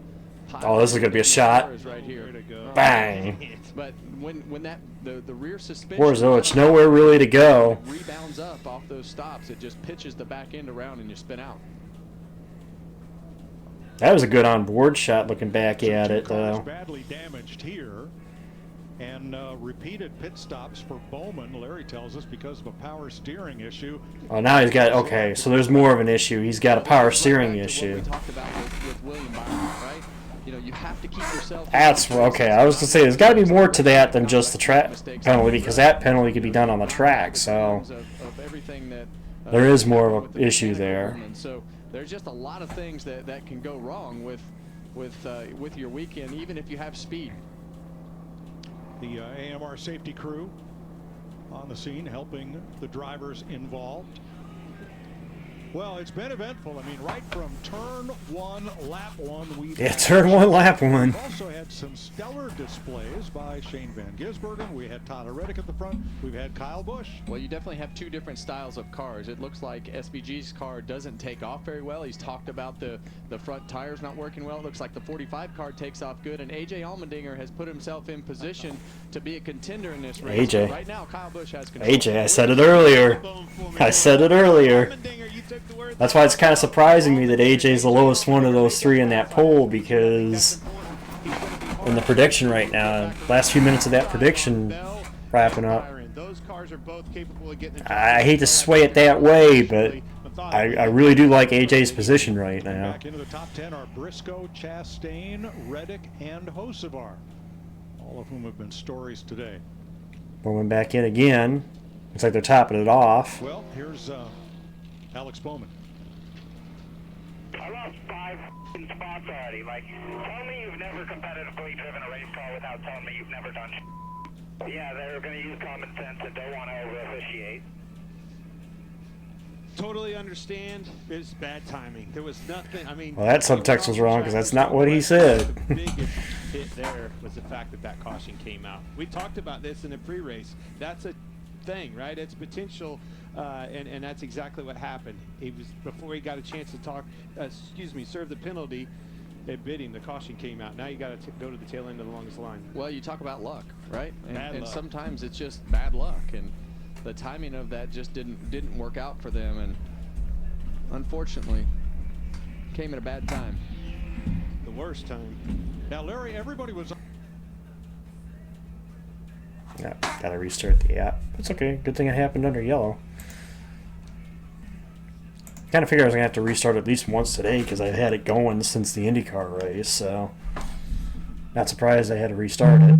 Oh, this is going to be a shot. Right here. Bang. But when that the rear suspension. Poor Zillich, nowhere really to go. Rebounds up off those stops. It just pitches the back end around and you spin out. That was a good on-board shot looking back at it, though. Badly damaged here. And repeated pit stops for Bowman, Larry tells us, because of a power steering issue. Oh, now he's got, okay, so there's more of an issue. He's got a power steering issue. What we talked about with William Byron, right? You know, you have to keep yourself. That's okay. I was going to say there's got to be more to that than just the track penalty, because that penalty could be done on the track. So there is more of an issue there. So there's just a lot of things that can go wrong with your weekend, even if you have speed. The AMR safety crew on the scene helping the drivers involved. Well, it's been eventful. I mean, right from turn 1, lap 1, turn 1, lap 1. We've also had some stellar displays by Shane Van Gisbergen. We had Tyler Reddick at the front. We've had Kyle Busch. Well, you definitely have two different styles of cars. It looks like SVG's car doesn't take off very well. He's talked about the front tires not working well. It looks like the 45 car takes off good, and AJ Allmendinger has put himself in position to be a contender in this race. AJ. Right now, Kyle Busch has control. AJ, I said it earlier. That's why it's kind of surprising me that AJ's the lowest one of those three in that poll, because in the prediction right now. Last few minutes of that prediction wrapping up. Those cars are both capable of getting. I hate to sway it that way, but I really do like AJ's position right now. Back into the top 10 are Briscoe, Chastain, Reddick, and Hocevar, all of whom have been stories today. Bowman back in again. Looks like they're topping it off. Well, here's Alex Bowman. I lost 5 spots already. Like, tell me you've never competitively driven a race car without telling me you've never done shit. Yeah, they're going to use common sense and don't want to over-officiate. Totally understand. It's bad timing. There was nothing. I mean, Well, that subtext was wrong because that's not what he said. The biggest hit there was the fact that that caution came out. We talked about this in the pre-race. That's a thing, right? It's potential, and that's exactly what happened. He was before he got a chance to talk. Serve the penalty. They bid him. The caution came out. Now you got to go to the tail end of the longest line. Well, you talk about luck, right? And luck. Sometimes it's just bad luck, and the timing of that just didn't work out for them, and unfortunately came at a bad time. The worst time. Now, Larry, everybody was. Yeah, gotta restart the app. It's okay. Good thing it happened under yellow. Kind of figured I was gonna have to restart at least once today because I've had it going since the IndyCar race, so not surprised I had to restart it.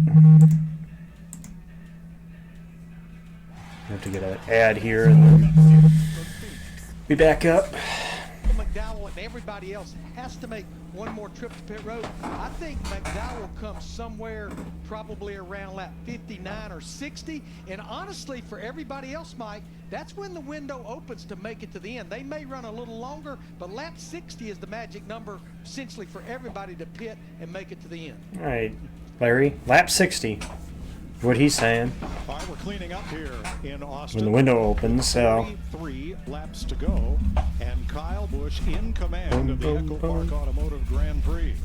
I have to get an ad here and then be back up. McDowell and everybody else has to make one more trip to pit road. I think McDowell comes somewhere probably around lap 59 or 60. And honestly, for everybody else, Mike, that's when the window opens to make it to the end. They may run a little longer, but lap 60 is the magic number essentially for everybody to pit and make it to the end. All right, Larry, lap 60. What he's saying. All right, we're cleaning up here in Austin. When the window opens, so 3 laps to go, and Kyle Busch in command of the EchoPark Automotive Grand Prix.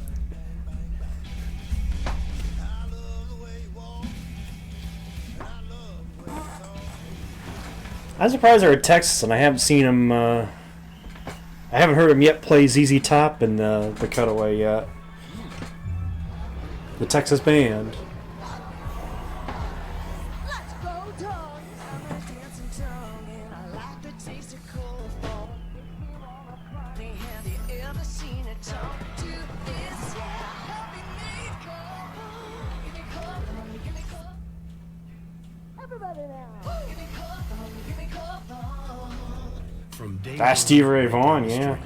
I'm surprised they're at Texas, and I haven't seen him. I haven't heard him yet play ZZ Top in the cutaway yet. The Texas band. That's Steve Ray Vaughan, yeah.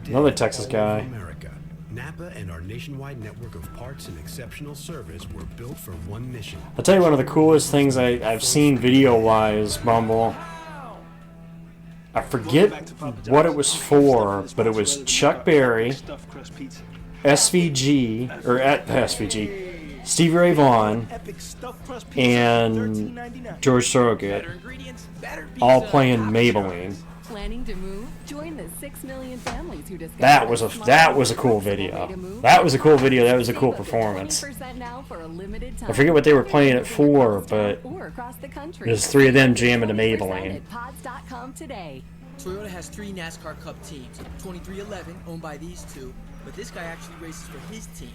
Another Texas guy. America, Napa and our nationwide network of parts and exceptional service were built for one mission. I'll tell you one of the coolest things I've seen video-wise, Bumble. I forget what it was for, but it was Chuck Berry, SVG, or at SVG, Steve Ray Vaughan, and George Thorogood, all playing Maybelline. Planning to move? Join the 6 million families who discover That was a cool video. That was a cool video. That was a cool performance. I forget what they were playing it for, but there's 3 of them jamming to Maybelline. Toyota has 3 NASCAR Cup teams. 2311 owned by these 2, but this guy actually races for his team.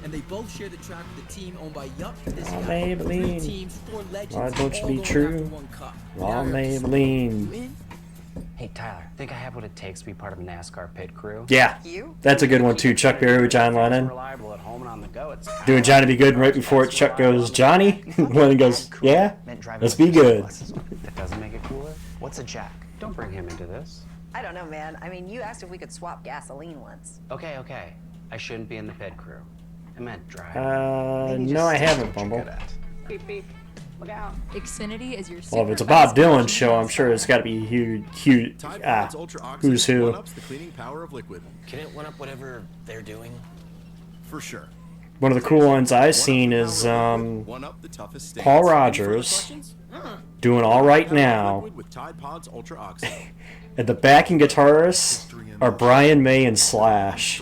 And they both share the track with the team owned by this guy. Maybelline. 3 teams, 4 legends, Why don't you all be going true? after 1 cup. Law Maybelline. Hey Tyler, think I have what it takes to be part of the NASCAR pit crew? Yeah, that's a good one too. Chuck Berry with John Lennon. Doing Johnny Be Good, and right before it, Chuck goes, Johnny? Lennon goes, yeah, let's be good. That doesn't make it cooler. What's a jack? Don't bring him into this. I don't know, man. I mean, you asked if we could swap gasoline once. Okay. I shouldn't be in the pit crew. I meant drive. No, I haven't, Bumble. Beep beep. Look out. Xfinity is your Well, if it's a Bob Dylan show, I'm sure it's got to be huge. Who's who? The cleaning power of liquid. Can it one up whatever they're doing? For sure. One of the cool ones I've seen is Paul Rogers doing All Right Now. At the backing guitarists are Brian May and Slash.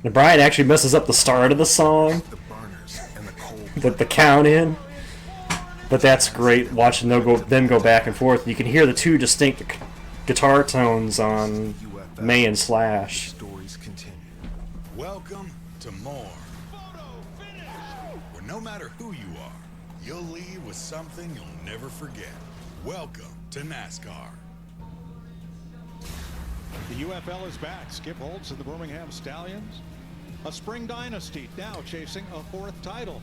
And Brian actually messes up the start of the song, the count in. But that's great watching them go back and forth. You can hear the 2 distinct guitar tones on May and Slash. Welcome to more no matter who you are, you'll leave with something you'll never forget. Welcome to NASCAR. The UFL is back. Skip Holtz and the Birmingham Stallions. A spring dynasty now chasing a fourth title.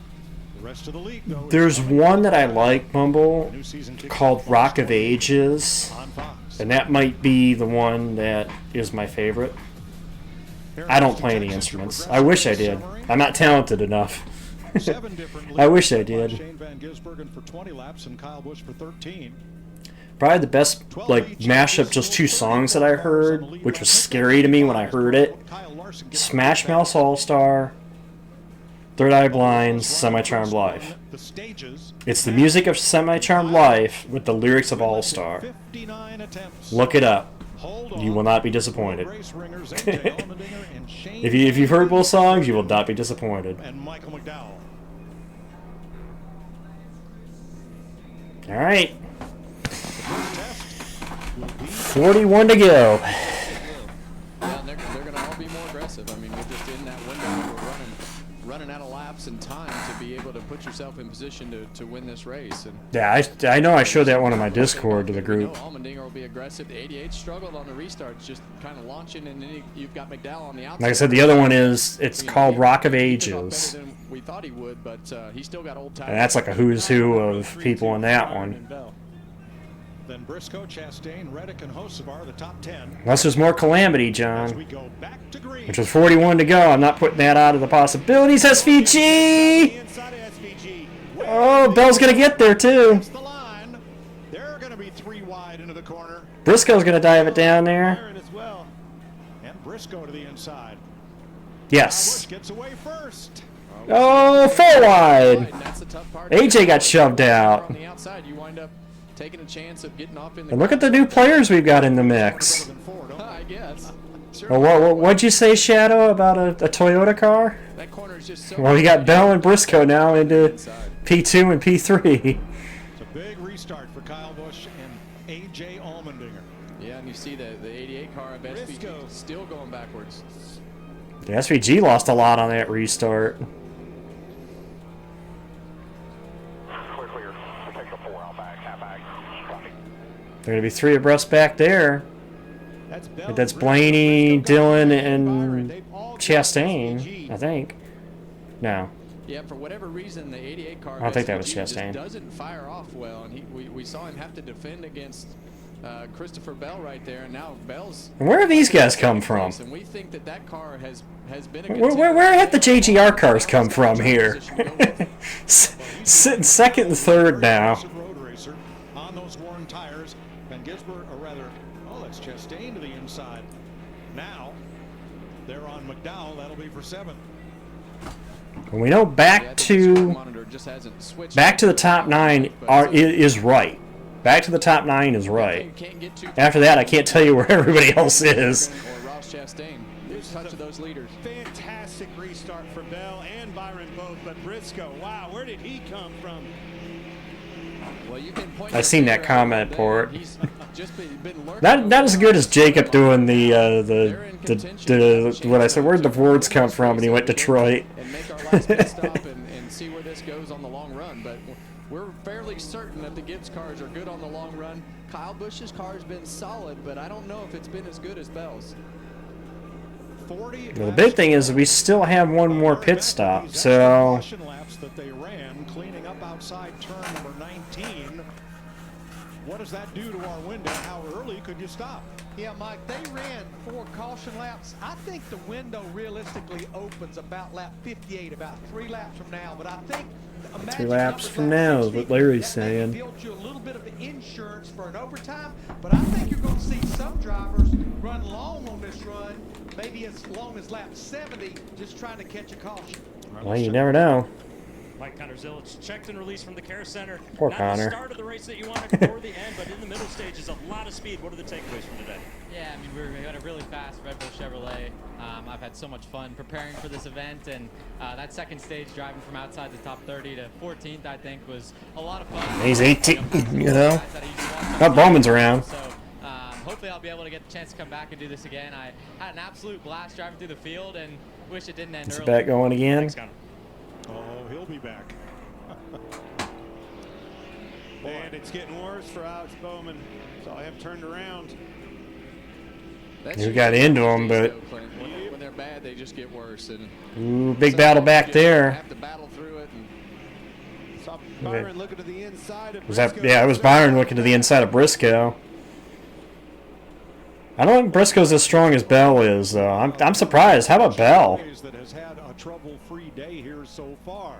The rest of the league, though, There's one that I like, Bumble, called Rock of Ages, and that might be the one that is my favorite. I don't play any instruments. I wish I did. I'm not talented enough. I wish I did. Shane Van Gisbergen for 20 laps and Kyle Busch for 13. Probably the best like mashup, just two songs that I heard, which was scary to me when I heard it. Smash Mouth All-Star, Third Eye Blind's Semi-Charmed Life. It's the music of Semi-Charmed Life with the lyrics of All-Star. Look it up. You will not be disappointed. if you've heard both songs, you will not be disappointed. All right. 41 to go. Yeah, they're going to all be more aggressive. I mean, we're just in that window where we're running out of laps and time to be able to put yourself in position to win this race. And Yeah, I know I showed that one on my Discord to the group. Allmendinger will be aggressive. The 88 struggled on the restarts, just kind of launching, and then you've got McDowell on the outside. Like I said, the other one it's called Rock of Ages. Better than we thought he would, but he's still got old tires. And that's like a who's who of people in that one. Then Briscoe, Chastain, Reddick, and Hocevar, the top 10. Unless there's more calamity, John. Which was 41 to go. I'm not putting that out of the possibilities. SVG! Oh, Bell's going to get there, too. They're going to be 3 wide into the corner. Briscoe's going to dive it down there. And Briscoe to the inside. Yes. Busch gets away first. Oh, 4 wide. AJ got shoved out. On the outside, you wind up taking a chance of getting off in the. And look at the new players we've got in the mix. I guess. Sure. Well, what'd you say, Shadow, about a Toyota car? That corner is just so. Well, you got Bell and Briscoe now into P2 and P3. It's a big restart for Kyle Busch and AJ Allmendinger. Yeah, and you see the 88 car of SVG still going backwards. The SVG lost a lot on that restart. They're going to be 3 abreast back there. That's Blaney, Dillon, and Chastain, I think. No. Yeah, for whatever reason, the 88 car I don't think that was SVG just Chastain. doesn't fire off well, and we saw him have to defend against Christopher Bell right there, and now Bell's. And where have these guys come from? And we think that car has been a good Where have the JGR cars come from here? Sitting second and third now. On those worn tires, Van Gisbergen, or rather, that's Chastain to the inside. Now, they're on McDowell. That'll be for 7th. And we know back to the top 9 is right. Back to the top 9 is right. After that, I can't tell you where everybody else is. Or Ross Chastain. Lose touch of those leaders. Fantastic restart for Bell and Byron both, but Briscoe, wow, where did he come from? Well, you can point I seen that comment port. He's just been Not as good as Jacob doing the what I said. Where'd the words come from? And he went Detroit. And make our last pit stop and see where this goes on the long run. But we're fairly certain that the Gibbs cars are good on the long run. Kyle Busch's car has been solid, but I don't know if it's been as good as Bell's. Well, the big thing is we still have one more pit stop, so. Laps that they ran, cleaning up outside turn number 19. What does that do to our window? How early could you stop? Yeah, Mike, they ran 4 caution laps. I think the window realistically opens about lap 58, about 3 laps from now. But I think 3 laps from now is what Larry's saying. Built you a little bit of insurance for an overtime, but I think you're going to see some drivers run long on this run, maybe as long as lap 70, just trying to catch a caution. Well, you never know. Mike Connor-Zillich checked and released from the care center. Poor Not Connor. the start of the race that you wanted before the end, but in the middle stages, a lot of speed. What are the takeaways from today? Yeah, I mean, we got a really fast Red Bull Chevrolet. I've had so much fun preparing for this event, and that second stage, driving from outside the top 30 to 14th, I think was a lot of fun. He's 18, you know. Not Bowman's around. So hopefully I'll be able to get the chance to come back and do this again. I had an absolute blast driving through the field, and wish it didn't end Is early. it back going again? Thanks, Connor. Oh, he'll be back. And it's getting worse for Alex Bowman. Saw him turned around. You got into him, but when they're bad, they just get worse. And ooh, big battle back there. have to battle through it. And Saw Byron looking to the inside of Was that? Yeah, it was Byron looking to the inside of Briscoe. I don't think Briscoe's as strong as Bell is, though. I'm surprised. How about Bell? That has had a trouble-free day here so far.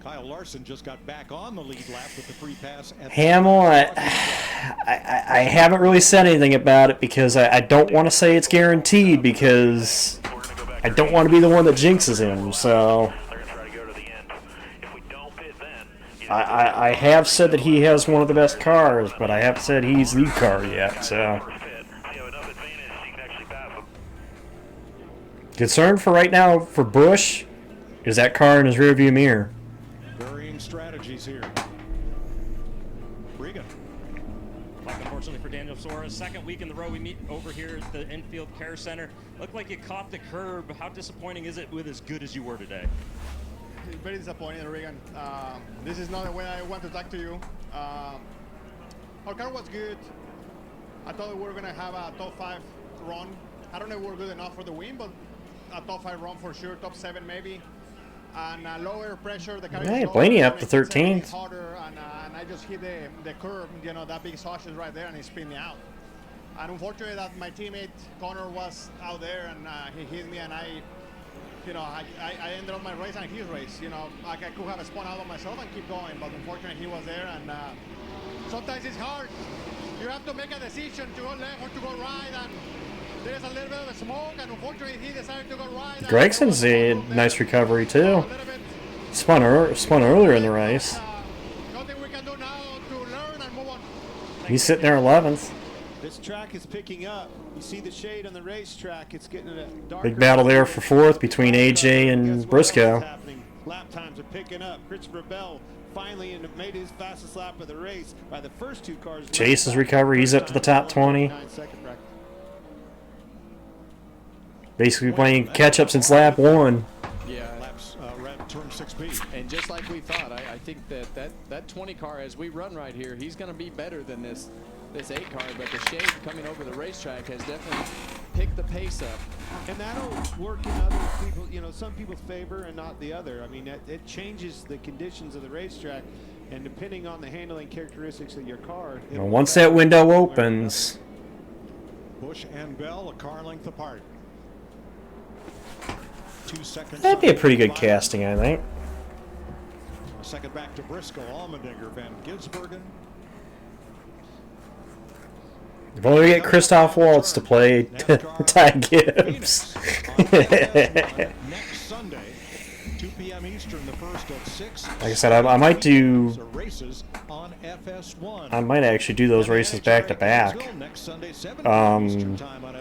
Kyle Larson just got back on the lead lap with the free pass. Hamill, I haven't really said anything about it because I don't want to say it's guaranteed because I don't want to be the one that jinxes him. So I have said that he has one of the best cars, but I haven't said he's the car yet. So concern for right now for Busch is that car in his rearview mirror. Varying strategies here. Regan. Like, unfortunately for Daniel Suarez, second week in the row we meet over here at the Infield Care Center. Looked like you caught the curb. How disappointing is it with as good as you were today? Very disappointing, Regan. This is not the way I want to talk to you. Our car was good. I thought we were going to have a top 5 run. I don't know if we're good enough for the win, but a top 5 run for sure, top 7 maybe. And lower pressure, the car Hey, is Blaney lower, up to makes it 13th. harder, and I just hit the curb, you know, that big sausage is right there, and it spin me out. And unfortunately that my teammate Connor was out there, and he hit me, and I ended up my race and his race. You know, like I could have spun out on myself and keep going, but unfortunately he was there, and sometimes it's hard. You have to make a decision to go left or to go right, and there's a little bit of smoke, and unfortunately he decided to go right. Gregson's a nice recovery too. Spun earlier in the race. Nothing we can do now to learn and move on. He's sitting there 11th. This track is picking up. You see the shade on the racetrack. It's getting a darker. Big battle there for 4th between AJ and Briscoe. Lap times are picking up. Christopher Bell finally made his fastest lap of the race by the first 2 cars. Chase's recovery. He's up to the top 20. Basically playing catch up since lap 1. yeah, Laps turn 6B. and just like we thought, I think that 20 car, as we run right here, he's going to be better than this 8 car. But the shade coming over the racetrack has definitely picked the pace up. And that'll work in other people, you know, some people's favor and not the other. I mean, it changes the conditions of the racetrack, and depending on the handling characteristics of your car. Well, once that window opens, Busch and Bell a car length apart. 2 seconds. that'd be a pretty good casting, I think. A second back to Briscoe, Allmendinger, Van Gisbergen. If only we get Christoph Waltz to play Ty Gibbs. Next Sunday, 2 p.m. Eastern, the first of 6. Like I said, I might do. Races on FS1. I might actually do those races back to back.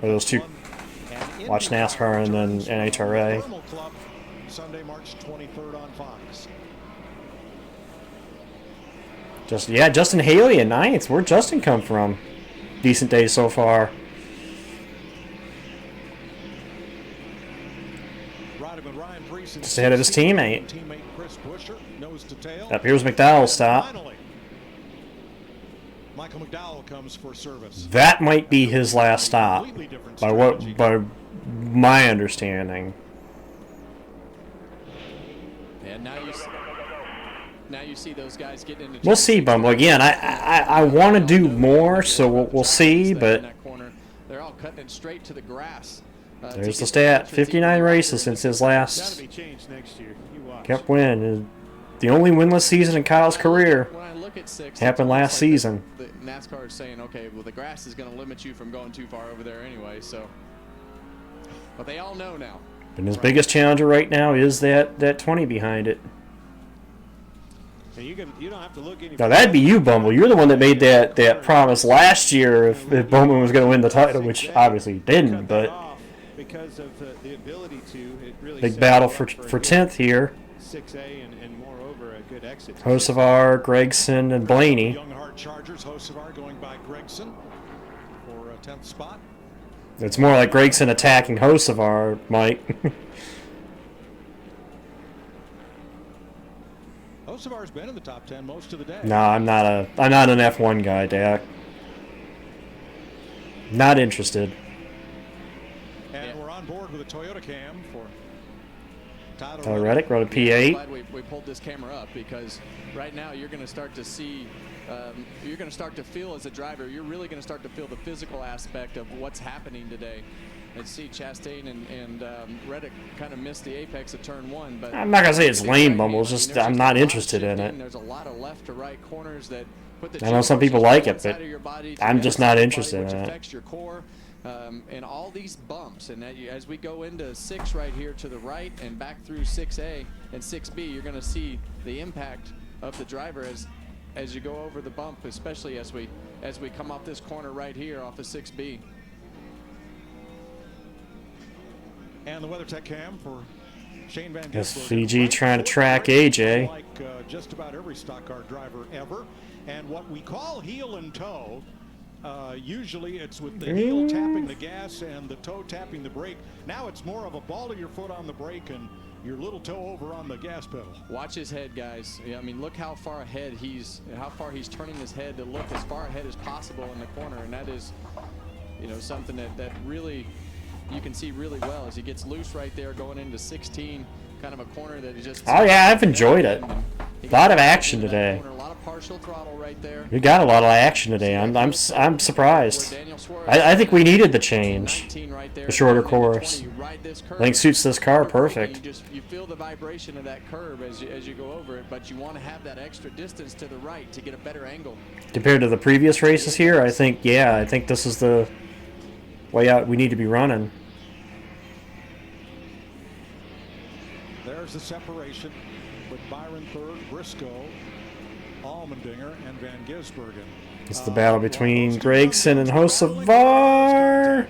Those 2. Watch NASCAR and then NHRA. Sunday, March 23rd on Fox. Justin Haley at 9th. Where'd Justin come from? Decent day so far. Just ahead of his teammate. Up here's McDowell's stop. Michael McDowell comes for service. That might be his last stop, by my understanding. And now you see those guys getting into. We'll see, Bumble. Again, I want to do more, so we'll see, but they're all cutting it straight to the grass. there's the stat: 59 races since his last kept win. The only winless season in Kyle's career When I look at 6, happened last season. The NASCAR is saying, okay, well, the grass is going to limit you from going too far over there anyway. So, but they all know now. And his biggest challenger right now is that 20 behind it. And you don't have to look any. Now that'd be you, Bumble. You're the one that made that promise last year if Bowman was going to win the title, which obviously he didn't. But because of the ability to, it really big battle for 10th here. 6A and moreover a good exit. Hocevar, Gregson, and Blaney. Young Heart Chargers, Hocevar going by Gregson for a 10th spot. It's more like Gregson attacking Hocevar, Mike. Hocevar's been in the top 10 most of the day. No, I'm not an F1 guy, Dak. Not interested. And we're on board with a Toyota cam for Tyler Tyler Reddick rode a P8. I'm glad we pulled this camera up, because right now you're going to start to see, you're going to start to feel as a driver, you're really going to start to feel the physical aspect of what's happening today. And see Chastain and Reddick kind of missed the apex of turn 1, but I'm not gonna say it's lame bumble. It's just I'm not interested in it. There's a lot of left to right corners that put the I know some people like it, but I'm just not interested in it. Affects your core, and all these bumps. And as we go into 6 right here to the right and back through 6A and 6B, you're going to see the impact of the driver as you go over the bump, especially as we come off this corner right here off of 6B. And the WeatherTech cam for Shane Van Guess Gisbergen. Fiji trying to track AJ. Like just about every stock car driver ever. And what we call heel and toe, usually it's with the heel tapping the gas and the toe tapping the brake. Now it's more of a ball of your foot on the brake and your little toe over on the gas pedal. Watch his head, guys. Yeah, I mean, look how far ahead he's turning his head to look as far ahead as possible in the corner, and that is, something that really you can see really well as he gets loose right there going into 16, kind of a corner that he just. Oh yeah, I've enjoyed it. A lot of action today. A lot of partial throttle right there. We got a lot of action today. I'm surprised. I think we needed the change. The shorter course. I think suits this car perfect. You feel the vibration of that curve as you go over it, but you want to have that extra distance to the right to get a better angle. Compared to the previous races here, I think this is the way out we need to be running. There's the separation with Byron third, Briscoe, Allmendinger, and Van Gisbergen. It's the battle between Gregson and Hocevar.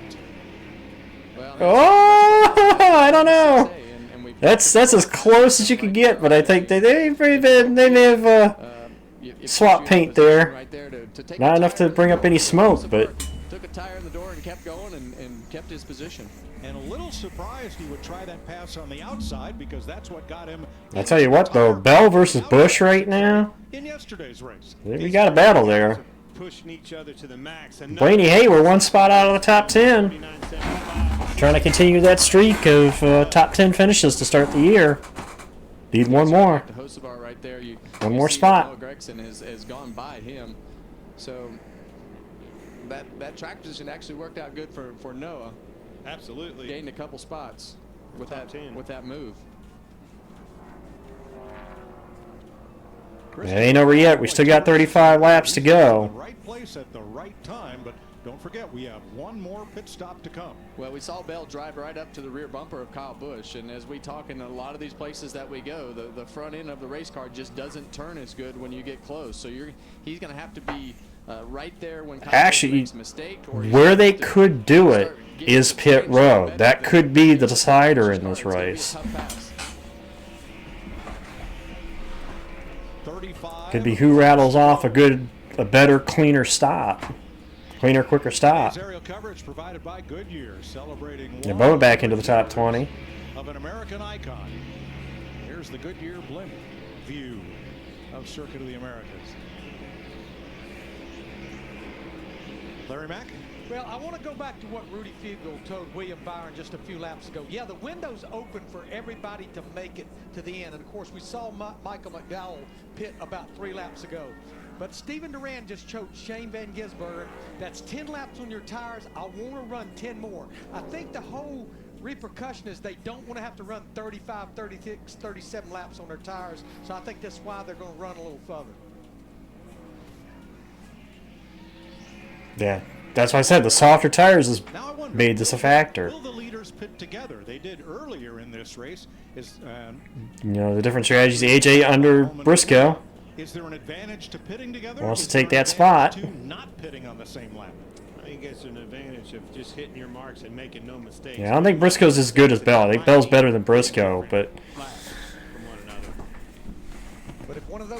Oh, I don't know. That's as close as you can get, but I think they may have swapped paint there. Not enough to bring up any smoke, but took a tire in the door and kept going and kept his position. And a little surprised he would try that pass on the outside because that's what got him. I tell you what, though, Bell versus Busch right now. In yesterday's race, we got a battle there. Pushing each other to the max. Blaney, hey, we're one spot out of the top 10. Trying to continue that streak of top 10 finishes to start the year. Need one more. Right there, one more spot. Gregson has gone by him, so that track position actually worked out good for Noah. Absolutely. Gained a couple spots with that move. It ain't over yet. We still got 35 laps to go. The right place at the right time, but don't forget we have one more pit stop to come. Well, we saw Bell drive right up to the rear bumper of Kyle Busch, and as we talk in a lot of these places that we go, the front end of the race car just doesn't turn as good when you get close. So he's going to have to be right there when Kyle actually makes a mistake. Where they could do it is pit road. That could be the decider in this race. Could be who rattles off a better, cleaner stop. Cleaner, quicker stop. Aerial coverage provided by Goodyear, celebrating Yeah, Bowman back into the top 20. Of an American icon. Here's the Goodyear blimp view of Circuit of the Americas. Larry Mack? Well, I want to go back to what Rudy Fiegel told William Byron just a few laps ago. Yeah, the window's open for everybody to make it to the end. And, of course, we saw Michael McDowell pit about 3 laps ago. But Steven Duran just choked Shane Van Gisbergen. That's 10 laps on your tires. I want to run 10 more. I think the whole repercussion is they don't want to have to run 35, 36, 37 laps on their tires. So I think that's why they're going to run a little further. Yeah, that's why I said the softer tires has made this a factor. Will the leaders pit together? They did earlier in this race. The different strategies. AJ under Briscoe. Is there an advantage to pitting together? Wants to take that spot. To not pitting on the same lap. I think it's an advantage of just hitting your marks and making no mistakes. Yeah, I don't think Briscoe's as good as Bell. I think Bell's better than Briscoe, but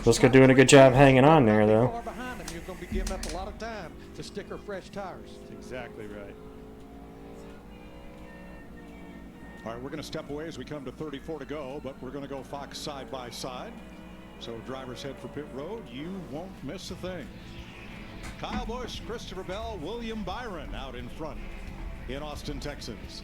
Briscoe doing a good job hanging on there, though. You're going to be giving up a lot of time to sticker fresh tires. That's exactly right. All right, we're going to step away as we come to 34 to go, but we're going to go Fox side by side. So drivers head for pit road. You won't miss a thing. Kyle Busch, Christopher Bell, William Byron out in front in Austin, Texas.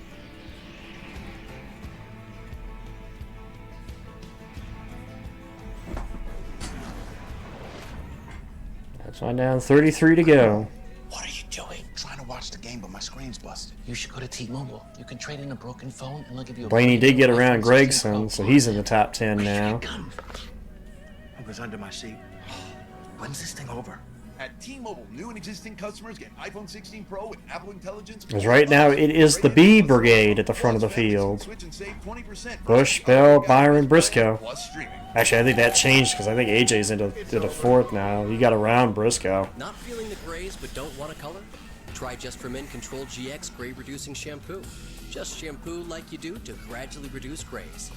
That's on down, 33 to go. What are you doing? Trying to watch the game, but my screen's busted. You should go to T-Mobile. You can trade in a broken phone, and they'll give you a... Blaney did get around Gregson, so he's in the top 10 now. It was under my seat. When's this thing over? At T-Mobile, new and existing customers get iPhone 16 Pro with Apple Intelligence. Because right now it is the B brigade at the front of the field. Busch, Bell, Byron, Briscoe. Actually, I think that changed because I think AJ's into the fourth now. You got around Briscoe. Not feeling the grays but don't want a color? Try Just for Men Control GX Gray Reducing Shampoo. Just shampoo like you do to gradually reduce grays.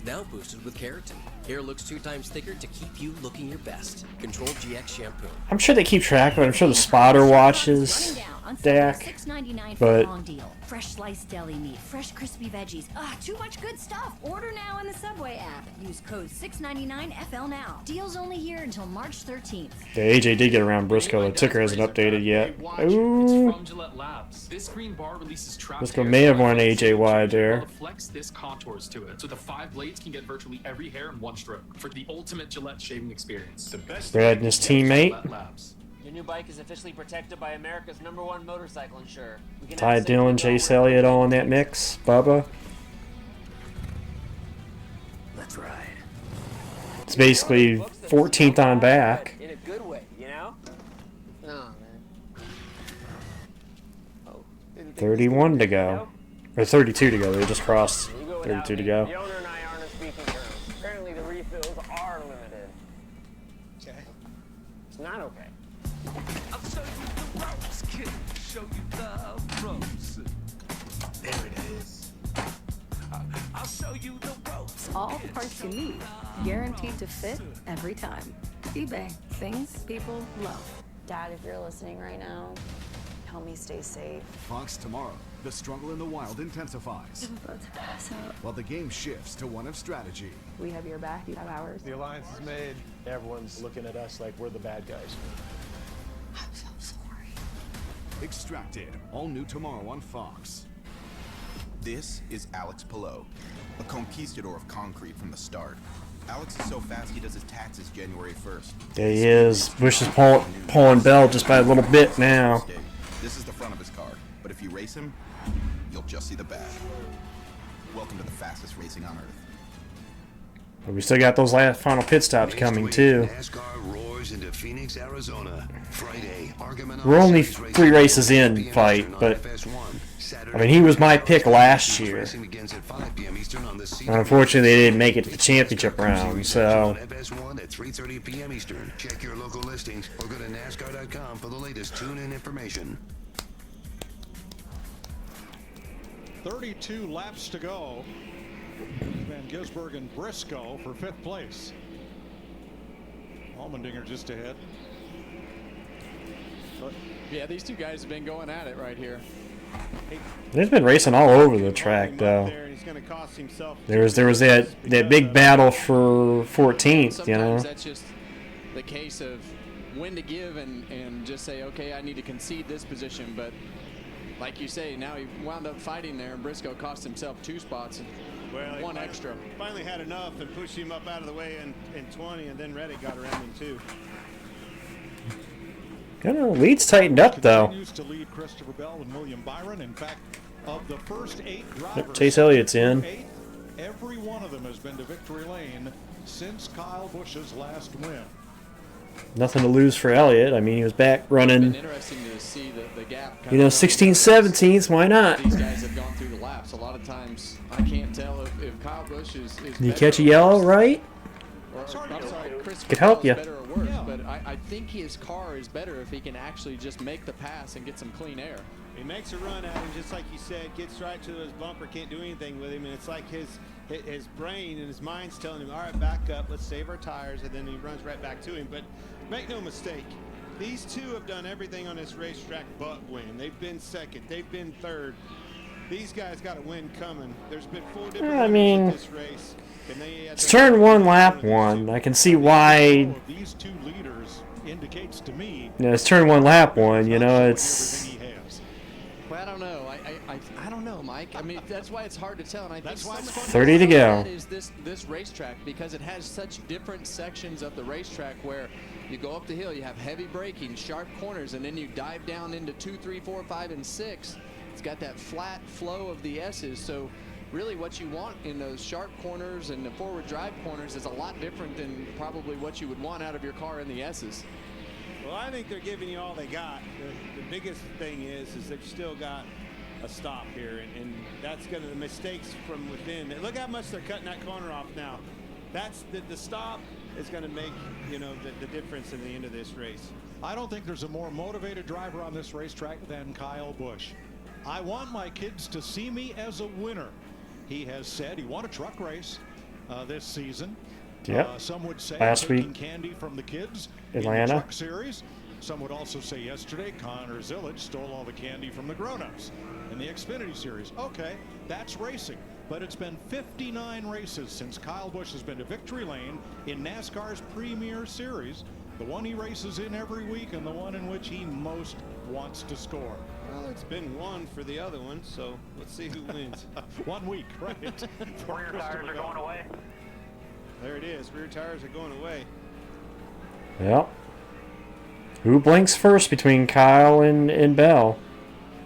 Now boosted with keratin. Hair looks 2 times thicker to keep you looking your best. Control GX Shampoo. I'm sure they keep track of it. I'm sure the spotter watches Dak. $6.99 for But a long deal. Fresh sliced deli meat, fresh crispy veggies. Too much good stuff. Order now in the Subway app. Use code 699FL now. Deals only here until March 13th. the AJ did get around Briscoe. The ticker hasn't updated yet. Ooh. From Gillette Labs. This green bar releases trapped Briscoe hair may have so won it's AJ wide changeable there. to flex this contours to it. So the 5 blades can get virtually every hair in one stroke for the ultimate Gillette shaving experience. The best Brad and his teammate. Gillette Labs. Your new bike is officially protected by America's #1 motorcycle insurer. We can Ty have the same Dillon, result Chase wherever Elliott all in that mix. Bubba. Let's ride. It's basically 14th on back. In a good way, you know? No, man. Oh, 31 to go. Or 32 to go. They just crossed You go 32 to without go. me. The owner and I aren't on speaking terms. Apparently the refills are limited. Okay. It's not okay. I'll show you the ropes, kid. Show you the ropes. There it is. I'll show you the ropes. All the parts you need, guaranteed to fit every time. eBay, things people love. Dad, if you're listening right now, help me stay safe. Fox tomorrow. The struggle in the wild intensifies. I'm about to pass out. While the game shifts to one of strategy. We have your back, you have ours. The alliance is made. Everyone's looking at us like we're the bad guys. I'm so sorry. Extracted. All new tomorrow on Fox. This is Alex Pillow, a conquistador of concrete from the start. Alex is so fast he does his taxes January 1st. There he is. Bush is pulling Bell just by a little bit now. This is the front of his car, but if you race him, you'll just see the back. Welcome to the fastest racing on Earth. But we still got those last final pit stops coming too. NASCAR roars into Phoenix, Arizona. Friday, We're only 3 races in, fight, but I mean he was my pick last year. And unfortunately, they didn't make it to the championship round, so. FS1 at 3:30 p.m. Eastern. Check your local listings or go to NASCAR.com for the latest tune-in information. 32 laps to go. Van Gisbergen and Briscoe for 5th place. Allmendinger just ahead. But, yeah, these two guys have been going at it right here. They've been racing all over the track though. There was that big battle for 14th, you know. Sometimes that's just the case of when to give and just say, okay, I need to concede this position, but like you say, now he wound up fighting there, and Briscoe cost himself 2 spots and 1 extra. Finally had enough and pushed him up out of the way in 20, and then Reddick got around him too. Kind of lead's tightened up though. Continues to lead Christopher Bell and William Byron. In fact, of the first 8 drivers, Yep, Chase Elliott's in. every one of them has been to victory lane since Kyle Busch's last win. Nothing to lose for Elliott. I mean, he was back running. Interesting to see the gap. You know, 16, 17th. Why not? These guys have gone through the laps. A lot of times, I can't tell if Kyle Busch is Did you catch a yellow, right? I'm sorry, Chris Could help you. better or worse, but I think his car is better if he can actually just make the pass and get some clean air. He makes a run at him, just like you said, gets right to his bumper, can't do anything with him, and it's like his brain and his mind's telling him, all right, back up, let's save our tires, and then he runs right back to him. But make no mistake, these two have done everything on this racetrack but win. They've been second, they've been third. these guys got a win coming. There's been 4 different I winners mean, in this race. And they had it's turn 1, lap 1. I can see why. These 2 leaders indicates to me. You know, it's turn 1, lap 1. You know, it's. Well, I don't know. I don't know, Mike. I mean, that's why it's hard to tell. And I think so much 30 to go. is this racetrack, because it has such different sections of the racetrack where you go up the hill, you have heavy braking, sharp corners, and then you dive down into 2, 3, 4, 5, and 6. It's got that flat flow of the S's. So really what you want in those sharp corners and the forward drive corners is a lot different than probably what you would want out of your car in the S's. Well, I think they're giving you all they got. The biggest thing is they've still got a stop here, and that's going to the mistakes from within. Look how much they're cutting that corner off now. That's the stop is going to make, you know, the difference in the end of this race. I don't think there's a more motivated driver on this racetrack than Kyle Busch. I want my kids to see me as a winner. He has said he won a truck race this season. Yep. Some would say Last taking week, candy from the kids Atlanta. in the truck series. Some would also say yesterday Connor Zillage stole all the candy from the grown-ups in the Xfinity series. Okay, that's racing, but it's been 59 races since Kyle Busch has been to victory lane in NASCAR's premier series, the one he races in every week and the one in which he most wants to score. Well, it's been 1 for the other one, so let's see who wins. 1 week, right? Rear tires are going away. There it is. Rear tires are going away. Yep. Who blinks first between Kyle and Bell?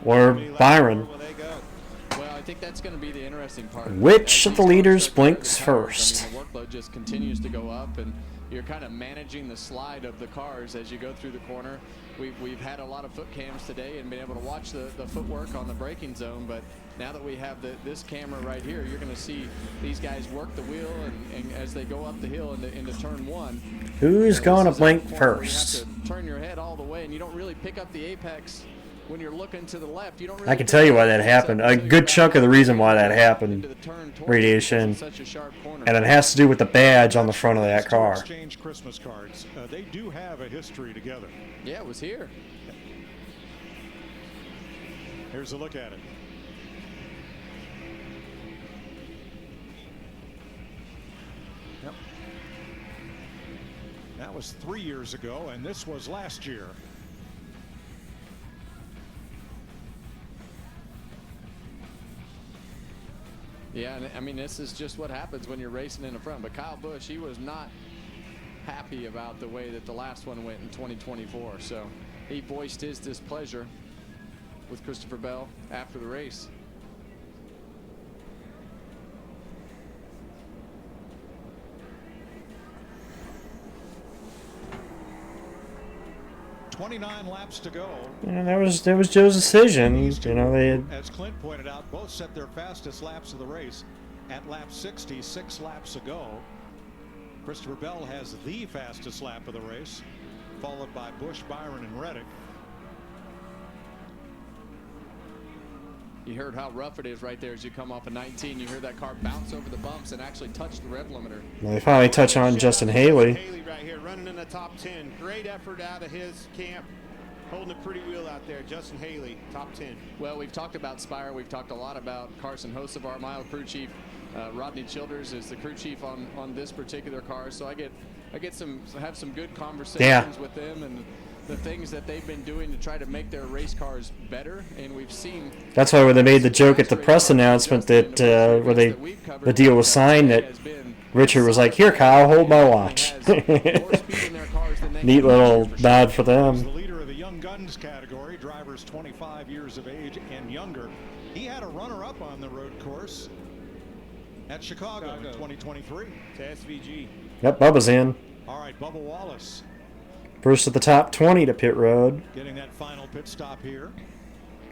Or Byron? Well, I think that's going to be the interesting part. Which of the leaders blinks first? I mean, the workload just continues to go up, and you're kind of managing the slide of the cars as you go through the corner. We've had a lot of foot cams today and been able to watch the footwork on the braking zone, but now that we have this camera right here, you're going to see these guys work the wheel and as they go up the hill into turn 1. Who's going to blink You first? have to turn your head all the way, and you don't really pick up the apex when you're looking to the left. You don't really I can tell you why that happened. A good chunk of the reason why that happened, radiation, and it has to do with the badge on the front of that car. Exchange Christmas cards. They do have a history together. Yeah, it was here. Here's a look at it. Yep. That was 3 years ago, and this was last year. Yeah, and I mean, this is just what happens when you're racing in the front. But Kyle Busch, he was not happy about the way that the last one went in 2024. So he voiced his displeasure with Christopher Bell after the race. "29 laps to go." And that was Joe's decision. You know, they had, as Clint pointed out, both set their fastest laps of the race at lap 60, 6 laps ago. Christopher Bell has the fastest lap of the race, followed by Busch, Byron, and Reddick. You heard how rough it is right there as you come off of 19. You hear that car bounce over the bumps and actually touch the rev limiter. they finally touch on Justin Haley. Haley right here running in the top 10. Great effort out of his camp. Holding a pretty wheel out there. Justin Haley, top 10. Well, we've talked about Spire. We've talked a lot about Carson Hocevar, my old crew chief. Rodney Childers is the crew chief on this particular car. So I have some good conversations with them and the things that they've been doing to try to make their race cars better, and we've seen. That's why when they made the joke at the press announcement that where the deal was signed, that Richard was like, "Here, Kyle, hold my watch." Neat little nod for them. The leader of the Young Guns category, drivers 25 years of age and younger. He had a runner-up on the road course at Chicago in 2023. To SVG. Yep, Bubba's in. All right, Bubba Wallace. First of the top 20 to pit road. Getting that final pit stop here.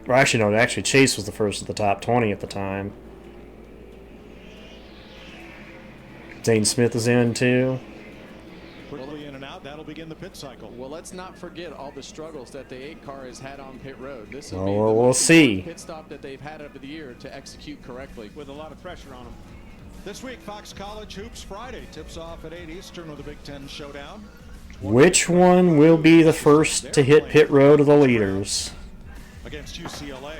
Or actually, no, actually Chase was the first of the top 20 at the time. Zane Smith is in too. Quickly in and out, that'll begin the pit cycle. Well, let's not forget all the struggles that the 8 car has had on pit road. This is Well, we'll see. pit stop that they've had over the year to execute correctly. With a lot of pressure on them. This week, Fox College Hoops Friday tips off at 8 Eastern with a Big Ten showdown. Which one will be the first to hit pit road of the leaders? Against UCLA.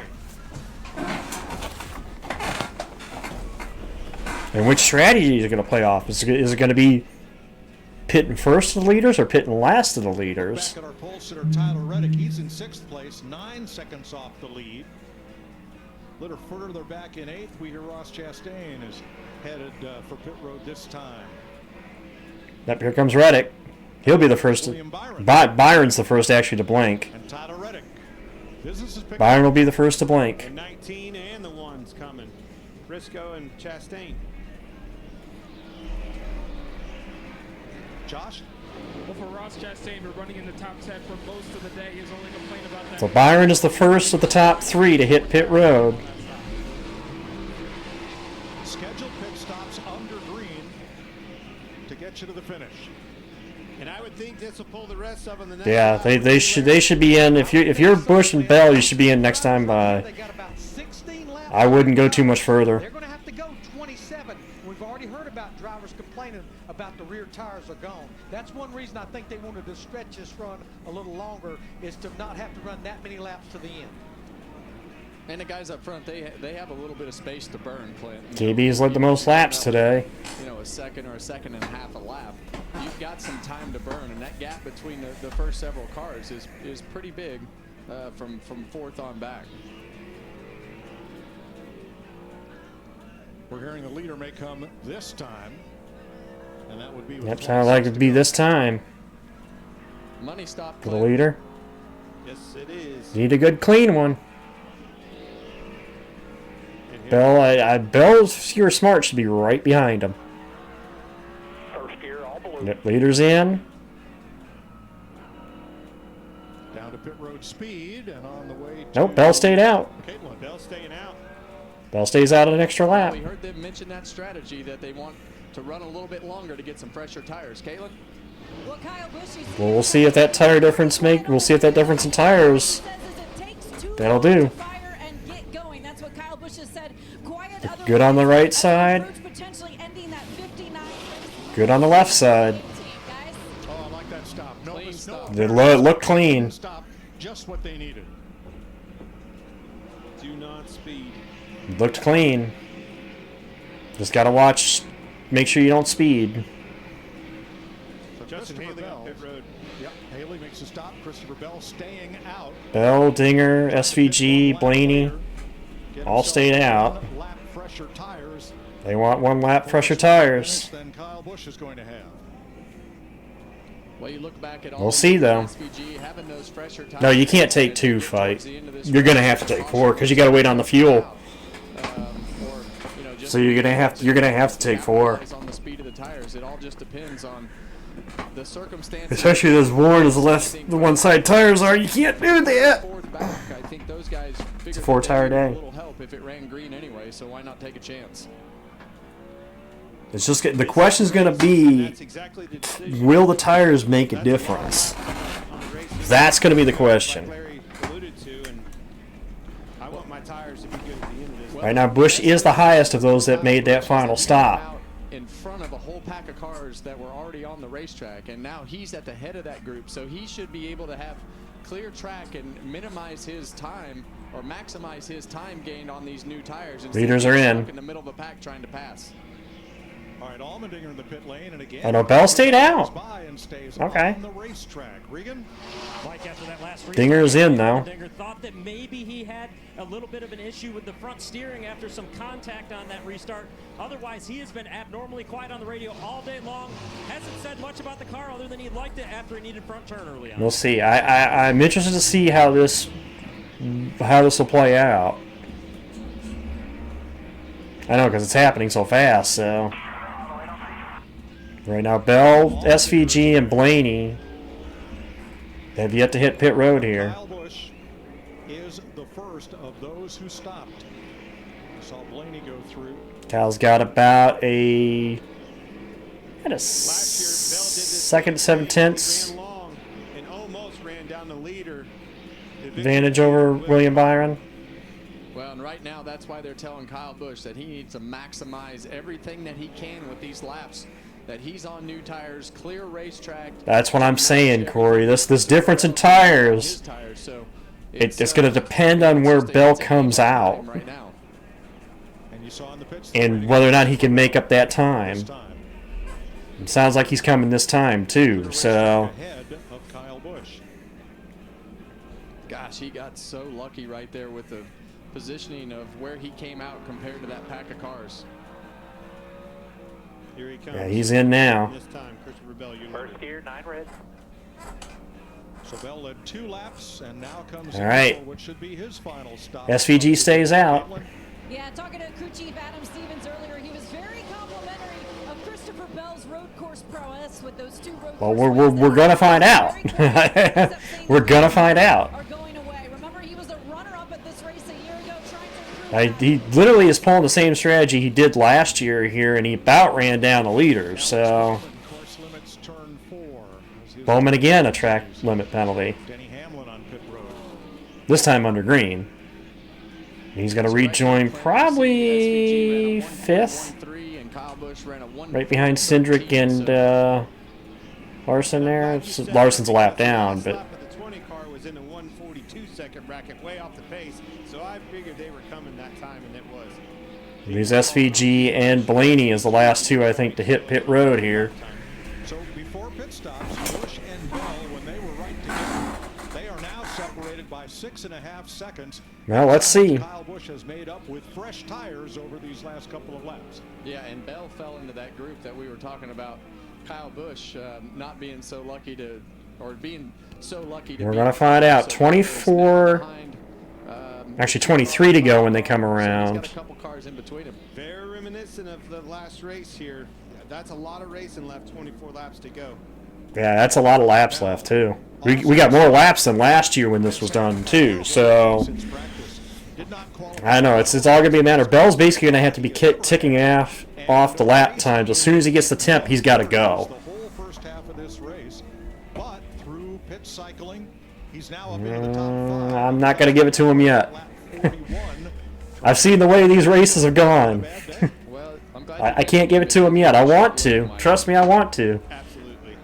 And which strategy is it going to play off? Is it going to be pitting first of the leaders or pitting last of the leaders? Back at our pole sitter, Tyler Reddick, he's in 6th place, 9 seconds off the lead. A little further back in 8th, we hear Ross Chastain is headed for pit road this time. Yep, here comes Reddick. He'll be the first. Byron's the first actually to blink. And Tyler Reddick. Business is picking Byron will be the first to blink. And 19 and the ones coming. Briscoe and Chastain. Josh? Well, for Ross Chastain, we're running in the top 10 for most of the day. His only complaint about that. So Byron is the first of the top 3 to hit pit road. Scheduled pit stops under green to get you to the finish. And I would think this will pull the rest of them. The next Yeah, they should be in. If you're Busch and Bell, you should be in next time by. I wouldn't go too much further. They're going to have to go 27. We've already heard about drivers complaining about the rear tires are gone. That's one reason I think they wanted to stretch this run a little longer, is to not have to run that many laps to the end. And the guys up front, they have a little bit of space to burn, Clint. KB's led the most laps today. You know, a second or a second and a half a lap. You've got some time to burn, and that gap between the first several cars is pretty big from 4th on back. We're hearing the leader may come this time, and that would be. Yep, sounds like it'd be this time. Money stop For the leader. Yes, it is. Need a good clean one. Bell, Bell's You're Smart should be right behind him. Yep, leader's in. Down to pit road speed and on the way. Nope, Bell stayed out. Caitlin, Bell staying out. Bell stays out an extra lap. We heard them mention that strategy that they want to run a little bit longer to get some fresher tires. Caitlin? Well, Kyle Busch is Well, we'll see if that tire difference we'll see if that difference in tires that'll do. fire and get going. That's what Kyle Busch has said. Quiet other Good on the right side. potentially ending that 59. Good on the left side. Oh, I like that stop. No, Clean stop. It looked clean. Stop. Just what they needed. Do not speed. It looked clean. Just gotta watch. Make sure you don't speed. So Justin Haley on pit road. Yep, Haley makes a stop. Christopher Bell staying out. Bell, Dinger, SVG, Blaney, all stayed out. Lap fresher tires They want 1 lap fresher tires. than Kyle Busch is going to have. Well, you look back at all We'll see though. SVG having those fresher tires. No, you can't take 2 fight. You're gonna have to take 4 because you gotta wait on the fuel. So you're gonna have to take 4. On the speed of the tires, it all just depends on the circumstances. Especially as worn as the one side tires are, you can't do that. I think those guys It's a 4-tire day. a little help if it ran green anyway, so why not take a chance? It's just the question's gonna be, will the tires make a difference? That's gonna be the question. Alluded to, and I want my tires to be good at the end of this. Right now, Busch is the highest of those that made that final stop. In front of a whole pack of cars that were already on the racetrack, and now he's at the head of that group, so he should be able to have clear track and minimize his time or maximize his time gained on these new tires. Leaders are in. Stuck in the middle of the pack trying to pass. All right, Allmendinger in the pit lane, and again. Oh no, Bell stayed out. Okay. On the racetrack, Regan. Like after that last Dinger's in though. Dinger thought that maybe he had a little bit of an issue with the front steering after some contact on that restart. Otherwise, he has been abnormally quiet on the radio all day long. Hasn't said much about the car other than he liked it after he needed front turn early on. We'll see. I'm interested to see how this will play out. I know because it's happening so fast. So right now, Bell, SVG, and Blaney have yet to hit pit road here. Kyle Busch is the first of those who stopped. We saw Blaney go through. Kyle's got about a second, 7/10 And almost ran down the leader. advantage over William Byron. Well, and right now, that's why they're telling Kyle Busch that he needs to maximize everything that he can with these laps. That he's on new tires, clear racetrack. That's what I'm saying, Corey. This difference in tires, it's going to depend on where Bell comes out. Right now. saw in the pits. and whether or not he can make up that time. It sounds like he's coming this time too. So Ahead of Kyle Busch. Gosh, he got so lucky right there with the positioning of where he came out compared to that pack of cars. Here he comes. yeah, he's in now. This time, Christopher Bell. First gear, 9 red. So Bell led 2 laps, and now comes All right. what should be his final stop. SVG stays out. Yeah, talking to crew chief Adam Stevens earlier, he was very complimentary of Christopher Bell's road course prowess with those 2 road Well, course we're gonna find out. We're gonna find out. are going away. Remember, he was a runner-up at this race a year ago, trying to He literally is pulling the same strategy he did last year here, and he about ran down the leader. So Course limits turn 4. Bowman again, a track limit penalty. Denny Hamlin on pit road. This time under green. He's going to rejoin probably 5th, right behind Cindric and Larson there. Larson's a lap down, but The 20 car was in the 142-second bracket, way off the pace. So I figured they were coming that time, and it was. these SVG and Blaney is the last 2, I think, to hit pit road here. So before pit stops, Busch and Bell, when they were right together, they are now separated by 6.5 seconds. Well, let's see. Kyle Busch has made up with fresh tires over these last couple of laps. Yeah, and Bell fell into that group that we were talking about. Kyle Busch not being so lucky to, or being so lucky to. We're going to find out. 24, actually 23 to go when they come around. He's got a couple cars in between him. Very reminiscent of the last race here. That's a lot of racing left, 24 laps to go. Yeah, that's a lot of laps left, too. We got more laps than last year when this was done, too. So I know it's all going to be a matter. Bell's basically going to have to be ticking off the lap times. As soon as he gets the temp, he's got to go. The whole first half of this race, but through pit cycling, he's now up into the top 5. I'm not going to give it to him yet. I've seen the way these races have gone. I can't give it to him yet. I want to. Trust me, I want to.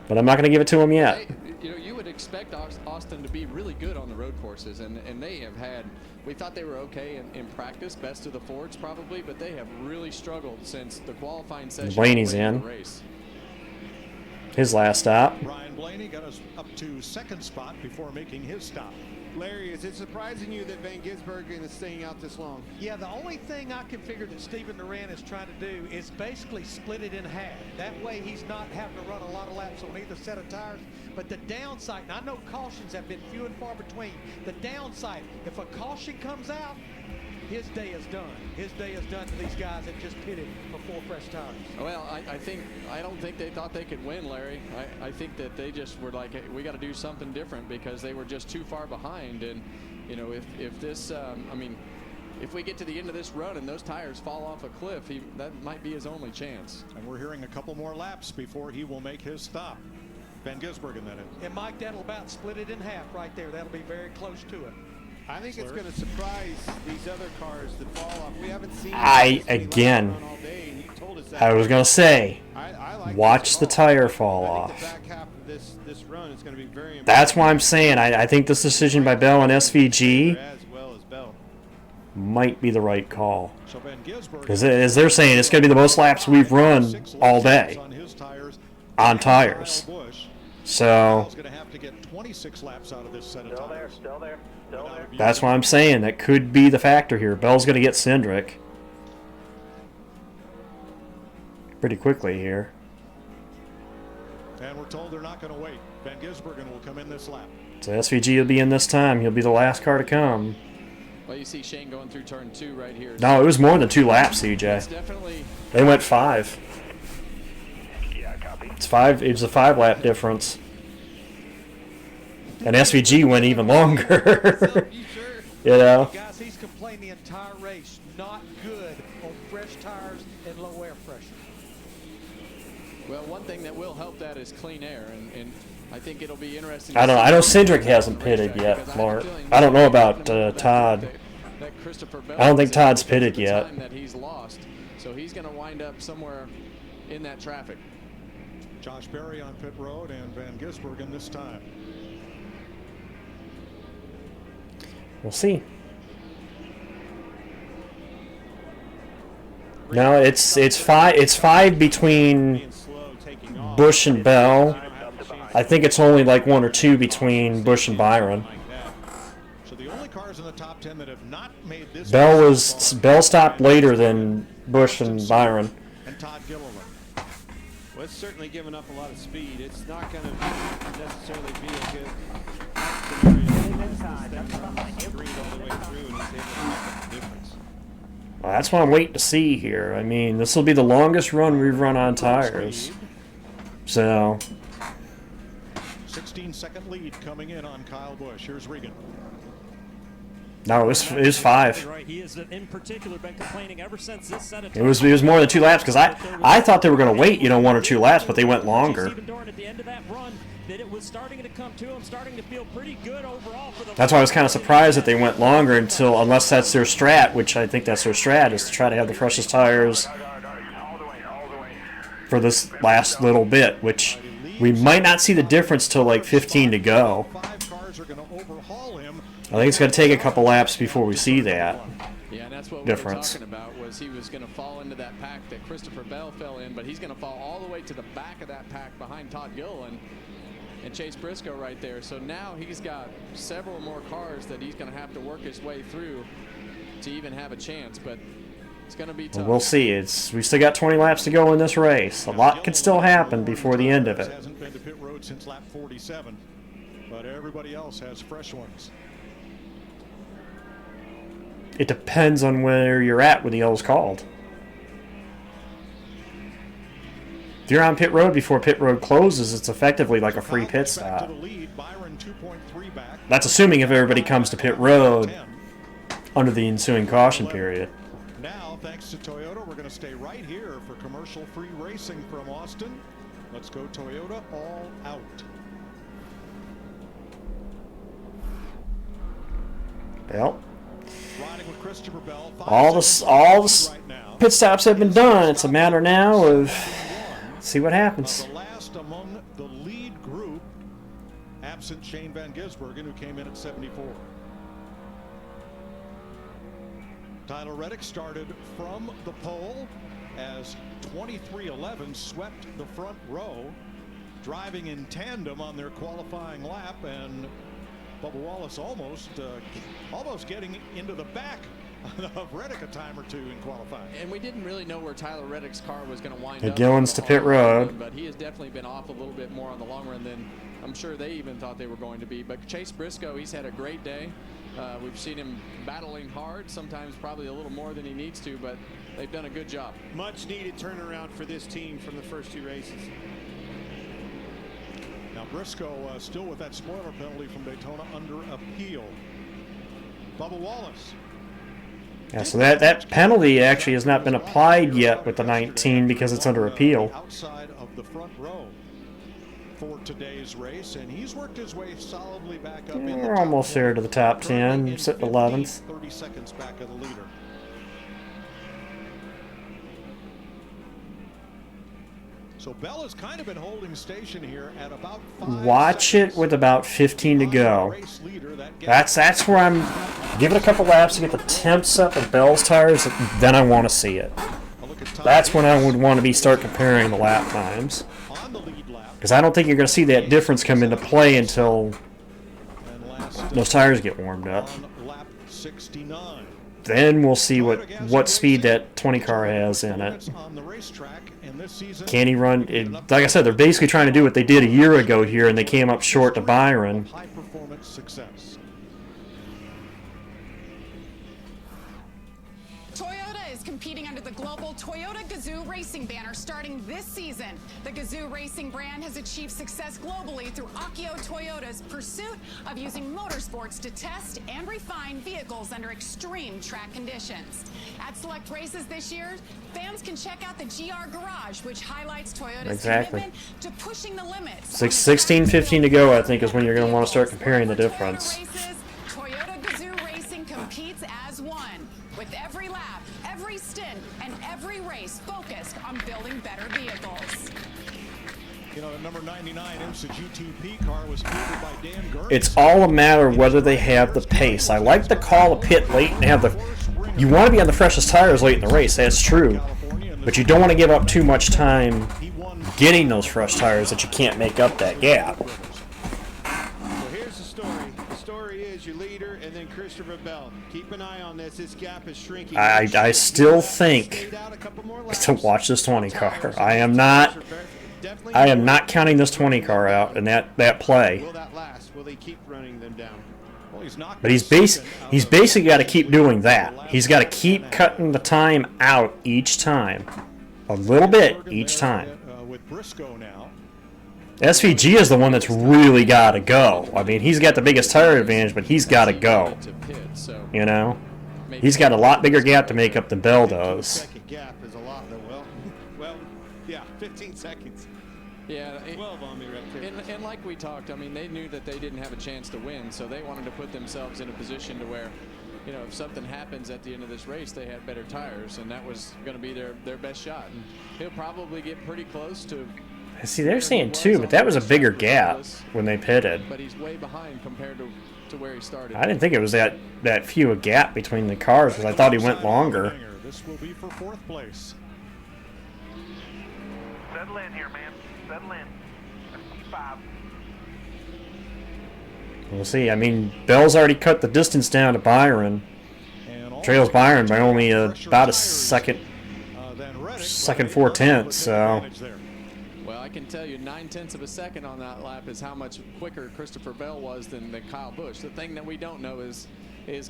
But I'm not going to give it to him yet. You know, you would expect Austin to be really good on the road courses, and they have had. We thought they were okay in practice, best of the Fords probably, but they have really struggled since the qualifying session. Blaney's in. His last stop. Ryan Blaney got us up to 2nd spot before making his stop. Larry, is it surprising you that Van Gisbergen is staying out this long? Yeah, the only thing I can figure that Stephen Duran is trying to do is basically split it in half. That way he's not having to run a lot of laps on either set of tires. But the downside, and I know cautions have been few and far between, the downside, if a caution comes out, his day is done. His day is done to these guys that just pitted for 4 fresh tires. Well, I don't think they thought they could win, Larry. I think that they just were like, hey, we got to do something different because they were just too far behind. And you know, if this, I mean, if we get to the end of this run and those tires fall off a cliff, that might be his only chance. And we're hearing a couple more laps before he will make his stop. Van Gisbergen, that is. And Mike, that'll about split it in half right there. That'll be very close to it. I think it's going to surprise these other cars that fall off. We haven't seen. I was going to say, watch the tire fall off. Back half of this run is going to be very. That's why I'm saying I think this decision by Bell and SVG as well as Bell might be the right call. So Van Gisbergen, Because as they're saying, it's going to be the most laps we've run all day on tires. So Bell's going to have to get 26 laps out of this set of tires. Still there. that's why I'm saying that could be the factor here. Bell's going to get Cindric pretty quickly here. And we're told they're not going to wait. Van Gisbergen will come in this lap. So SVG will be in this time. He'll be the last car to come. Well, you see Shane going through turn 2 right here. No, it was more than 2 laps, CJ. They went 5. Yeah, copy. It's 5. It was a 5-lap difference. And SVG went even longer. You know. Guys, he's complained the entire race not good on fresh tires and low air pressure. Well, one thing that will help that is clean air, and I think it'll be interesting. I don't know. I know Cindric hasn't pitted yet, Mark. I don't know about Todd. I don't think Todd's pitted yet. That he's lost, so he's going to wind up somewhere in that traffic. Josh Berry on pit road and Van Gisbergen this time. We'll see. No, it's five between Busch and Bell. I think it's only like 1 or 2 between Busch and Byron. So the only cars in the top 10 that have not made this Bell stopped later than Busch and Byron. and Todd Gilliland. Well, it's certainly given up a lot of speed. It's not going to necessarily be a good scenario. Green all the way through, and he's able to make up the difference. Well, that's what I'm waiting to see here. I mean, this will be the longest run we've run on tires. So 16-second lead coming in on Kyle Busch. Here's Regan. no, it was 5. Right, he has in particular been complaining ever since this set of It was more than 2 laps because I thought they were going to wait 1 or 2 laps, but they went longer. Even during at the end of that run, that it was starting to come to him, starting to feel pretty good overall for the. That's why I was kind of surprised that they went longer unless that's their strat, which I think that's their strat, is to try to have the freshest tires for this last little bit, which we might not see the difference till like 15 to go. I think it's going to take a couple laps before we see that Yeah, and that's what difference. we were talking about, was he was going to fall into that pack that Christopher Bell fell in, but he's going to fall all the way to the back of that pack behind Todd Gilliland and Chase Briscoe right there. So now he's got several more cars that he's going to have to work his way through to even have a chance, but it's going to be tough. We'll see. We still got 20 laps to go in this race. A lot can still happen before the end of it. Hasn't been to pit road since lap 47, but everybody else has fresh ones. It depends on where you're at when the yellow's called. If you're on pit road before pit road closes, it's effectively like a free pit stop. That's assuming if everybody comes to pit road under the ensuing caution period. Now, thanks to Toyota, we're going to stay right here for commercial-free racing from Austin. Let's go Toyota all out. Well, Riding with Christopher Bell, all the pit stops have been done. It's a matter now of see what happens. The last among the lead group, absent Shane Van Gisbergen, who came in at 74. Tyler Reddick started from the pole as 2311 swept the front row, driving in tandem on their qualifying lap, and Bubba Wallace almost getting into the back of Reddick a time or two in qualifying. And we didn't really know where Tyler Reddick's car was going to wind up. Gillen's to pit road. But he has definitely been off a little bit more on the long run than I'm sure they even thought they were going to be. But Chase Briscoe, he's had a great day. We've seen him battling hard, sometimes probably a little more than he needs to, but they've done a good job. Much needed turnaround for this team from the first 2 races. Now Briscoe still with that spoiler penalty from Daytona under appeal. Bubba Wallace. Yeah, so that penalty actually has not been applied yet with the 19 because it's under appeal. Outside of the front row for today's race, and he's worked his way solidly back up. We're almost there to the top 10, sitting 11th. 30 seconds back of the leader. So Bell has kind of been holding station here at about 5 Watch it with about 15 to go. That's where I'm. Give it a couple laps to get the temps up of Bell's tires, then I want to see it. That's when I would want to start comparing the lap times. Because I don't think you're going to see that difference come into play until those tires get warmed up. Then we'll see what speed that 20 car has in it. Can he run? Like I said, they're basically trying to do what they did a year ago here, and they came up short to Byron. High performance success. Toyota is competing under the global Toyota Gazoo Racing banner starting this season. The Gazoo Racing brand has achieved success globally through Akio Toyota's pursuit of using motorsports to test and refine vehicles under extreme track conditions. At select races this year, fans can check out the GR Garage, which highlights Toyota's commitment to pushing the limits. 16-15 to go, I think, is when you're going to want to start comparing the difference. Toyota Gazoo Racing competes as one, with every lap, every stint, and every race focused on building better vehicles. You know, the number 99 IMSA GTP car was fielded by Dan Gurney. It's all a matter of whether they have the pace. I like the call of pit late and have the. You want to be on the freshest tires late in the race, that's true. But you don't want to give up too much time getting those fresh tires that you can't make up that gap. So here's the story. The story is your leader and then Christopher Bell. Keep an eye on this. This gap is shrinking. I still think to watch this 20 car. I am not counting this 20 car out in that play. Will that last? Will they keep running them down? Well, But he's basically got to keep doing that. He's got to keep cutting the time out each time, a little bit each time. With Briscoe now. SVG is the one that's really got to go. I mean, he's got the biggest tire advantage, but he's got to go. You know, he's got a lot bigger gap to make up than Bell does. Second gap is a lot, though. Well, yeah, 15 seconds. Yeah, 12 on me right there. And like we talked, I mean, they knew that they didn't have a chance to win, so they wanted to put themselves in a position to where, you know, if something happens at the end of this race, they had better tires, and that was going to be their best shot. And he'll probably get pretty close to. See, they're saying 2, but that was a bigger gap when they pitted. But he's way behind compared to where he started. I didn't think it was that few a gap between the cars, because I thought he went longer. This will be for 4th place. Settle in here, man. Settle in. 55. We'll see. I mean, Bell's already cut the distance down to Byron. Trails Byron by only about a second 4/10. So. Well, I can tell you 9/10 of a second on that lap is how much quicker Christopher Bell was than Kyle Busch. The thing that we don't know is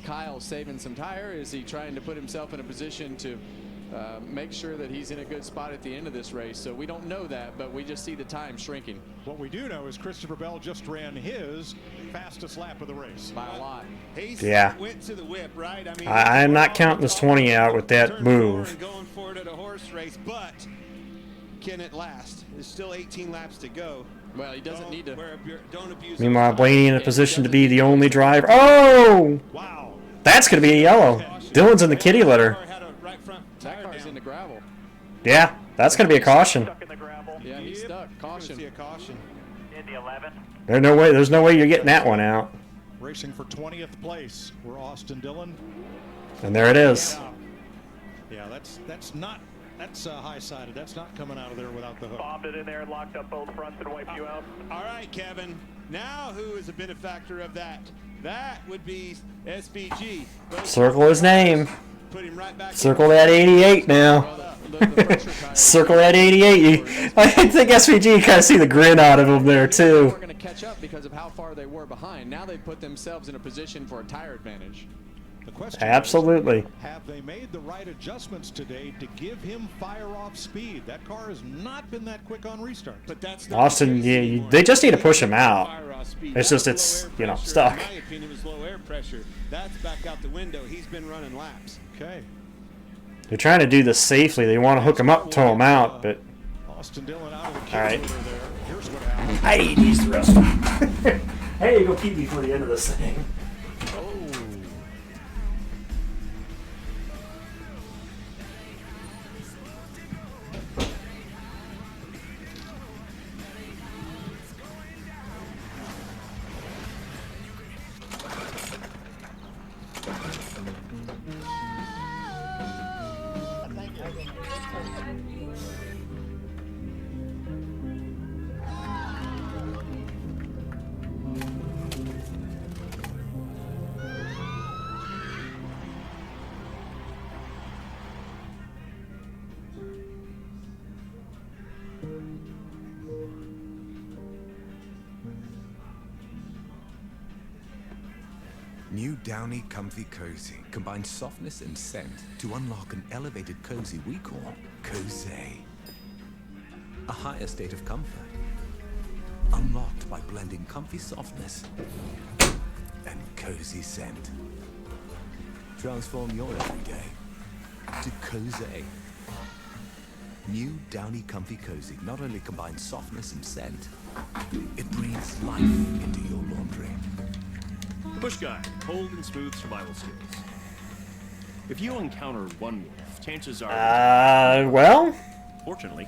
Kyle saving some tire? Is he trying to put himself in a position to make sure that he's in a good spot at the end of this race? So we don't know that, but we just see the time shrinking. What we do know is Christopher Bell just ran his fastest lap of the race. By a lot. Yeah. Went to the whip, right? I mean, I am not counting this 20 out with that move. Going for it at a horse race, but can it last? There's still 18 laps to go. Well, he doesn't need to. Don't abuse. Meanwhile, Blaney in a position to be the only driver. Oh! Wow. That's going to be a yellow. Dylan's in the kitty litter. That car's in the gravel. Yeah, that's going to be a caution. Stuck in the gravel. Yeah, he's stuck. Caution. See a caution. In the 11. There's no way you're getting that one out. Racing for 20th place. We're Austin Dillon. And there it is. Yeah, that's high-sided. That's not coming out of there without the hook. Bombed it in there, locked up both fronts, and wiped you out. All right, Kevin. Now who is a benefactor of that? That would be SVG. Circle his name. Put him right back. Circle that 88 now. Circle that 88. I think SVG kind of see the grin out of him there too. We're going to catch up because of how far they were behind. Now they put themselves in a position for a tire advantage. The question Absolutely. is, have they made the right adjustments today to give him fire-off speed? That car has not been that quick on restart. But that's Austin, yeah, they just need to push him out. It's just, you know, stuck. In my opinion, it was low air pressure. That's back out the window. He's been running laps. Okay. They're trying to do this safely. They want to hook him up, tow him out, but. Austin Dillon out of the All right. there. Here's what happened. I needs the rest of them. Hey, go keep me for the end of this thing. New Downy Comfy Cozy combines softness and scent to unlock an elevated cozy we call Cozy. A higher state of comfort, unlocked by blending comfy softness and cozy scent. Transform your everyday to Cozy. New Downy Comfy Cozy not only combines softness and scent, it breathes life into your laundry. The Bush Guide, cold and smooth survival skills. If you encounter one wolf, chances are... well... Fortunately...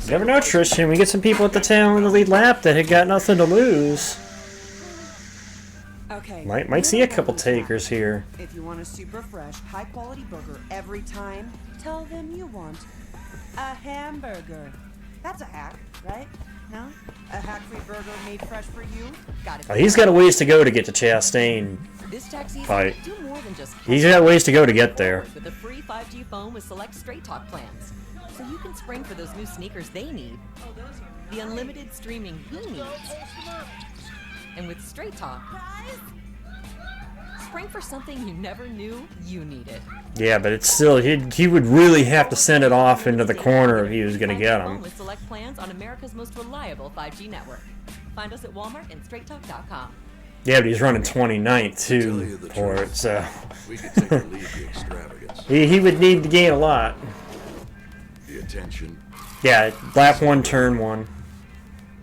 You never know, Tristan. We get some people at the tail in the lead lap that had got nothing to lose. Okay. Okay. Might see a couple takers here. If you want a super fresh, high quality burger every time, tell them you want a hamburger. That's a hack, right? No? A hack-free burger made fresh for you? Got it. He's got a ways to go to get to Chastain This tax season, fight. do more than just He's got ways to go to get there. with a free 5G phone with select Straight Talk plans. So you can spring for those new sneakers they need. The unlimited streaming he needs. And with Straight Talk, spring for something you never knew you needed. Yeah, but it's still, he would really have to send it off into the corner if he was going to get him. With select plans on America's most reliable 5G network. Find us at Walmart and StraightTalk.com. Yeah, but he's running 29th too for it, so We could take or leave the extravagance. he would need to gain a lot. The attention. Yeah, lap 1, turn 1.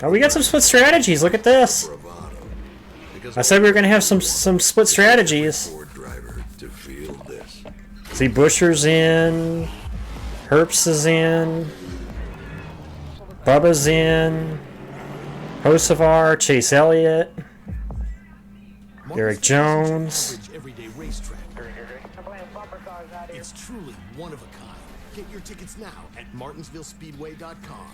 Oh, we got some split strategies. Look at this. I said we were going to have some split strategies. To feel this. See, Buscher's in, Herbst is in, Bubba's in, Hocevar, Chase Elliott, Eric Jones. Everyday racetrack. It's truly one of a kind. Get your tickets now at martinsvillespeedway.com.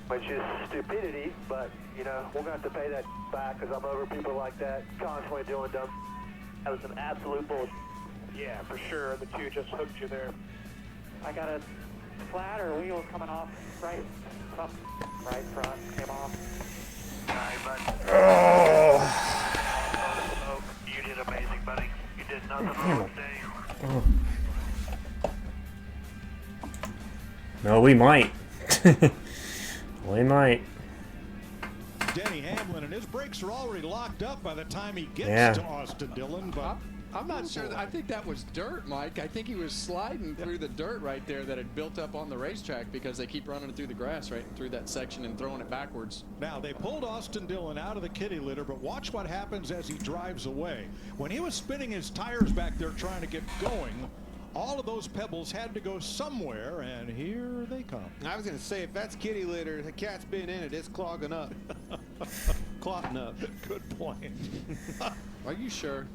Which is stupidity, but, you know, we're going to have to pay that back because I'm over people like that constantly doing dumb. That was an absolute bullshit. Yeah, for sure. The two just hooked you there. I got a flatter wheel coming off right front, came off. Oh. You did amazing, buddy. You did nothing wrong today. Oh. No, we might. We might. Denny Hamlin and his brakes are already locked up by the time he gets Yeah. to Austin Dillon, but I'm not sure. I think that was dirt, Mike. I think he was sliding through the dirt right there that had built up on the racetrack because they keep running it through the grass right through that section and throwing it backwards. now they pulled Austin Dillon out of the kitty litter, but watch what happens as he drives away. When he was spinning his tires back there trying to get going, all of those pebbles had to go somewhere, and here they come. I was going to say, if that's kitty litter, the cat's been in it, it's clogging up. Clotting up. Good point. Are you sure?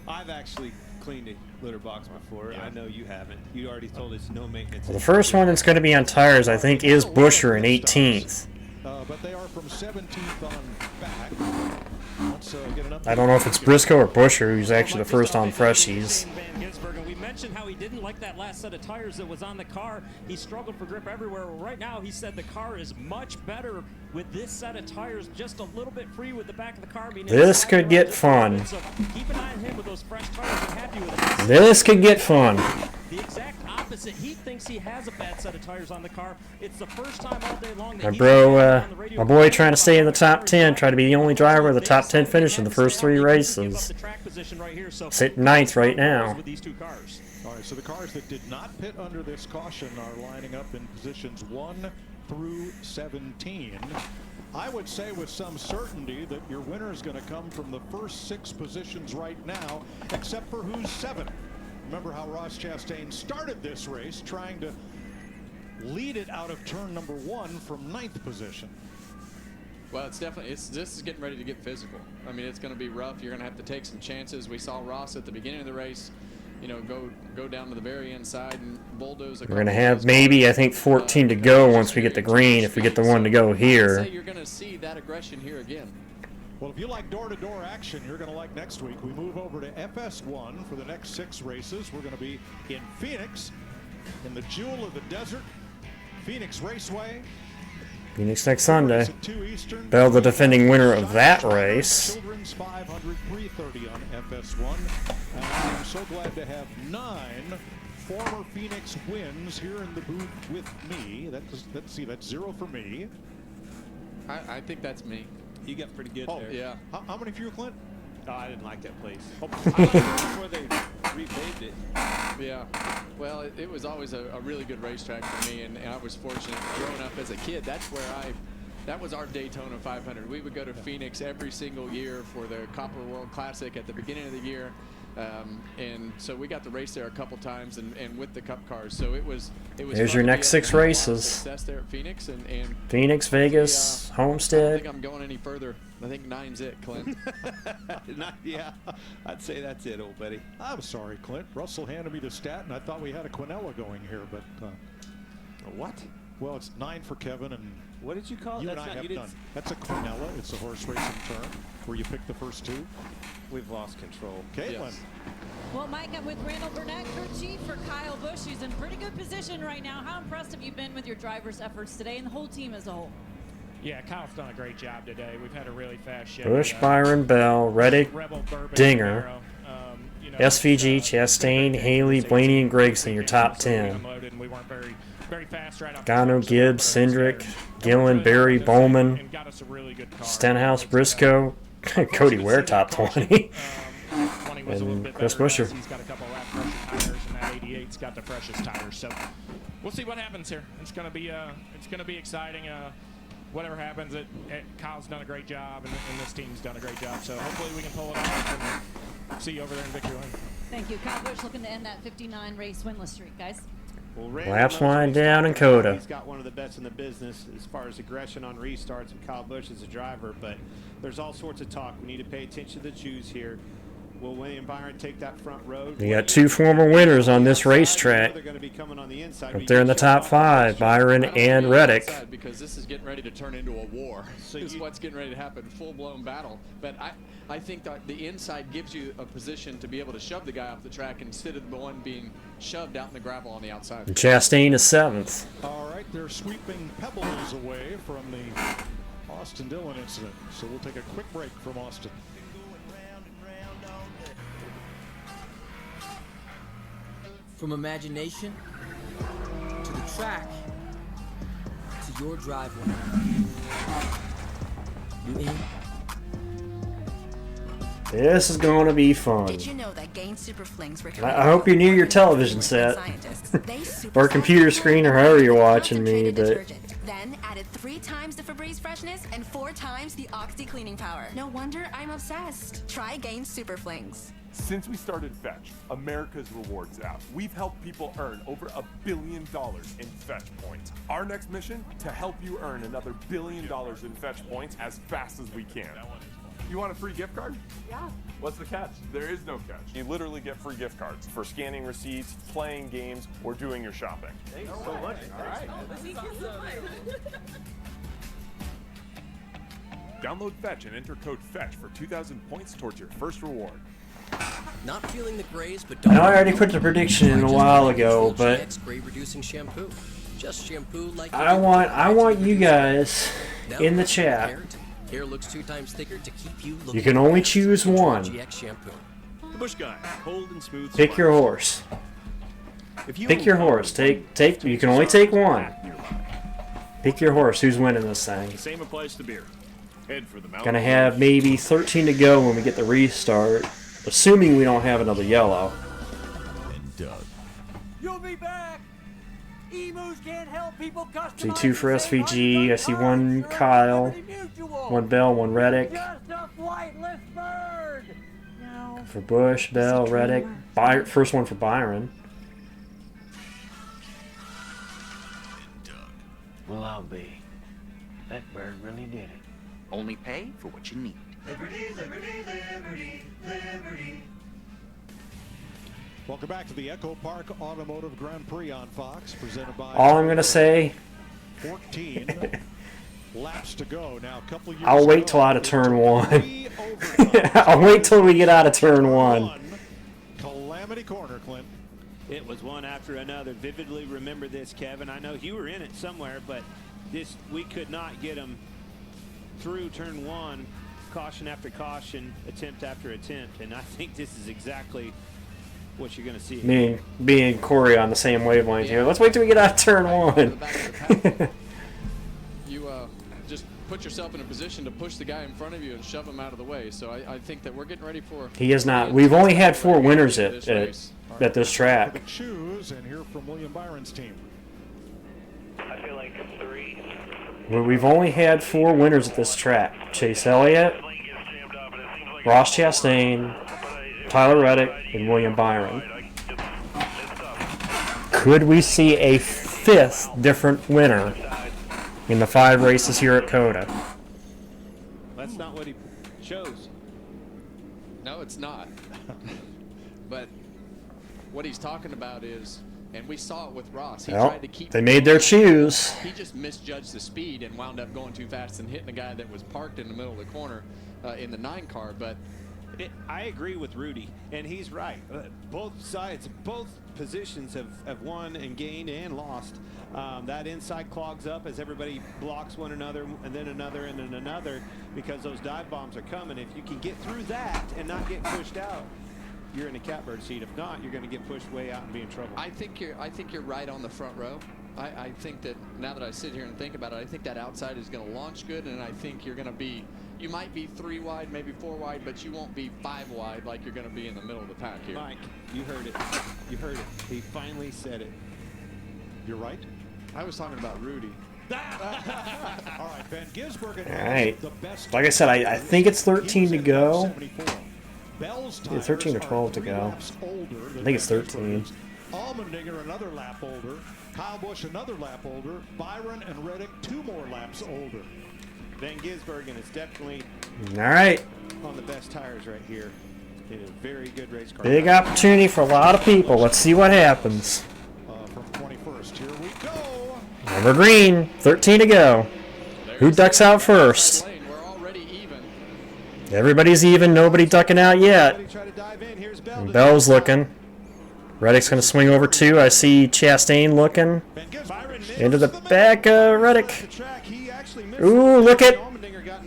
I've actually cleaned a litter box before. Yeah. I know you haven't. You already told us no maintenance. Well, the first one that's going to be on tires, I think, is Buscher in 18th. But they are from 17th on back. Let's get an update. I don't know if it's Briscoe or Buscher who's actually the first on freshies. We mentioned how he didn't like that last set of tires that was on the car. He struggled for grip everywhere. Right now, he said the car is much better with this set of tires, just a little bit free with the back of the car. This could get fun. So keep an eye on him with those fresh tires. I'm happy with it. This could get fun. The exact opposite. He thinks he has a bad set of tires on the car. It's the first time all day long that My boy trying to stay in the top 10, trying to be the only driver with a top 10 finish in the first 3 races. Sitting 9th right now. All right, so the cars that did not pit under this caution are lining up in positions 1 through 17. I would say with some certainty that your winner is going to come from the first 6 positions right now, except for who's 7th. Remember how Ross Chastain started this race trying to lead it out of turn number 1 from 9th position. Well, it's definitely, this is getting ready to get physical. I mean, it's going to be rough. You're going to have to take some chances. We saw Ross at the beginning of the race, you know, go down to the very inside and bulldoze. We're going to have maybe, I think, 14 to go once we get the green, if we get the one to go here. You're going to see that aggression here again. Well, if you like door-to-door action, you're going to like next week. We move over to FS1 for the next 6 races. We're going to be in Phoenix, in the jewel of the desert, Phoenix Raceway. Phoenix next Sunday. Bell, the defending winner of that race. Children's 500 330 on FS1. And I'm so glad to have 9 former Phoenix wins here in the booth with me. Let's see, that's 0 for me. I think that's me. You got pretty good there. Yeah. How many for you, Clint? Oh, I didn't like that place. I liked it before they repaved it. Yeah. Well, it was always a really good racetrack for me, and I was fortunate growing up as a kid. That's where that was our Daytona 500. We would go to Phoenix every single year for the Copper World Classic at the beginning of the year. And so we got to race there a couple times and with the Cup cars. So it was. There's fun your to next be able 6 to have races. Success there at Phoenix and Phoenix, Vegas, I don't Homestead. think I'm going any further. I think 9's it, Clint. Yeah, I'd say that's it, old buddy. I'm sorry, Clint. Russell handed me the stat, and I thought we had a Quinella going here, but what? Well, it's 9 for Kevin, and What did you call it? you and That's I not- have you done. didn't- That's a Quinella. It's a horse racing term where you pick the first 2. We've lost control. Caitlin. Well, Mike, I'm with Randall Burnett, crew chief for Kyle Busch, who's in pretty good position right now. How impressed have you been with your drivers' efforts today and the whole team as a whole? Yeah, Kyle's done a great job today. We've had a really fast show. Bush, Byron, Bell, Reddick, Rebel, Bourbon, Dinger, Camaro. SVG, Chastain, Haley, Blaney, and Gregson, your top 10. Unloaded, and we weren't very fast right off the Gano, start, so Gibbs, we put our Cindric, Gillen, Barry, Bowman, and got us a really good car. Stenhouse, Briscoe, Cody Ware, top 20. And Chris Buescher. He's got a couple of lap pressure tires, and that 88's got the freshest tires. So we'll see what happens here. It's gonna be exciting. Whatever happens, Kyle's done a great job, and this team's done a great job. So hopefully we can pull it off and see you over there in victory lane. Thank you. Kyle Busch looking to end that 59 race winless streak, guys. Well, Laps wind down in Coda. He's got one of the best in the business as far as aggression on restarts, and Kyle Busch is a driver. But there's all sorts of talk. We need to pay attention to the Jews here. Will William Byron take that front road? You got 2 former winners on this racetrack. They're going to be coming on the inside. Up there in the top 5, Byron and Reddick. Because this is getting ready to turn into a war. This is what's getting ready to happen, full-blown battle. But I think that the inside gives you a position to be able to shove the guy off the track instead of the one being shoved out in the gravel on the outside. And Chastain is 7th. All right, they're sweeping pebbles away from the Austin Dillon incident. So we'll take a quick break from Austin. From imagination to the track to your driveway. You in? This is going to be fun. Did you know that Gain Super Flings I hope you're near your television set or computer screen or however you're watching me, but then added 3 times the Febreze freshness and 4 times the Oxy cleaning power. No wonder I'm obsessed. Try Gain Super Flings. Since we started Fetch, America's rewards app, we've helped people earn over $1 billion in Fetch points. Our next mission, to help you earn another $1 billion in Fetch points as fast as we can. You want a free gift card? Yeah. What's the catch? There is no catch. You literally get free gift cards for scanning receipts, playing games, or doing your shopping. Thanks so much. All right. Download Fetch and enter code FETCH for 2,000 points towards your first reward. Not feeling the grays, but I know I already put the prediction in a while ago, but gray reducing shampoo. Just shampoo like I want you guys in the chat. Hair looks 2 times thicker to keep you looking. You can only choose one. GX shampoo. The Busch Guy, cold and smooth. Pick your horse. Pick your horse. Take. You can only take one. Pick your horse. Who's winning this thing? The same applies to beer. Head for the mountain. Gonna have maybe 13 to go when we get the restart, assuming we don't have another yellow. And Doug. You'll be back. Emus can't help people See 2 for SVG. I see 1 Kyle, 1 Bell, 1 Reddick. Just a flightless bird. No. For Bush, Bell, Reddick. First one for Byron. Well, I'll be. That bird really did it. Only pay for what you need. Liberty, liberty, liberty, liberty. Welcome back to the EchoPark Automotive Grand Prix on Fox, presented by. All I'm gonna say. 14 laps to go. Now, a couple years I'll wait till out of turn 1. I'll wait till we get out of turn 1. Calamity Corner, Clint. It was one after another. Vividly remember this, Kevin. I know you were in it somewhere, but we could not get them through turn 1, caution after caution, attempt after attempt, and I think this is exactly what you're going to see. Me and Corey on the same wavelength here. Let's wait till we get out of turn 1. You just put yourself in a position to push the guy in front of you and shove him out of the way. So I think that we're getting ready for. He is not. We've only had 4 winners at this track. The shoes, and here from William Byron's team. I feel like 3. We've only had 4 winners at this track. Chase Elliott, Ross Chastain, Tyler Reddick and William Byron. Could we see a fifth different winner in the 5 races here at COTA? That's not what he chose. No, it's not. But what he's talking about is, and we saw it with Ross. He tried to keep. They made their choose. He just misjudged the speed and wound up going too fast and hitting a guy that was parked in the middle of the corner in the 9 car. But I agree with Rudy, and he's right. Both sides, both positions have won and gained and lost. That inside clogs up as everybody blocks one another, and then another, and then another, because those dive bombs are coming. If you can get through that and not get pushed out, you're in a catbird seat. If not, you're going to get pushed way out and be in trouble. I think you're right on the front row. I think that now that I sit here and think about it, I think that outside is going to launch good, and I think you're going to be. You might be 3 wide, maybe 4 wide, but you won't be 5 wide like you're going to be in the middle of the pack here. Mike, you heard it. You heard it. He finally said it. You're right. I was talking about Rudy. All right, Van Gisbergen. All right. Like I said, I think it's 13 to go. Yeah, 13 or 12 to go. I think it's 13. Allmendinger another lap older. Kyle Busch another lap older. Byron and Reddick 2 more laps older. Van Gisbergen is definitely All right. on the best tires right here. In a very good race car. Big opportunity for a lot of people. Let's see what happens. From 21st, here we go. Number green, 13 to go. Who ducks out first? Everybody's even, nobody ducking out yet. And Bell's looking. Reddick's going to swing over 2. I see Chastain looking. Into the back, Reddick. Ooh, look at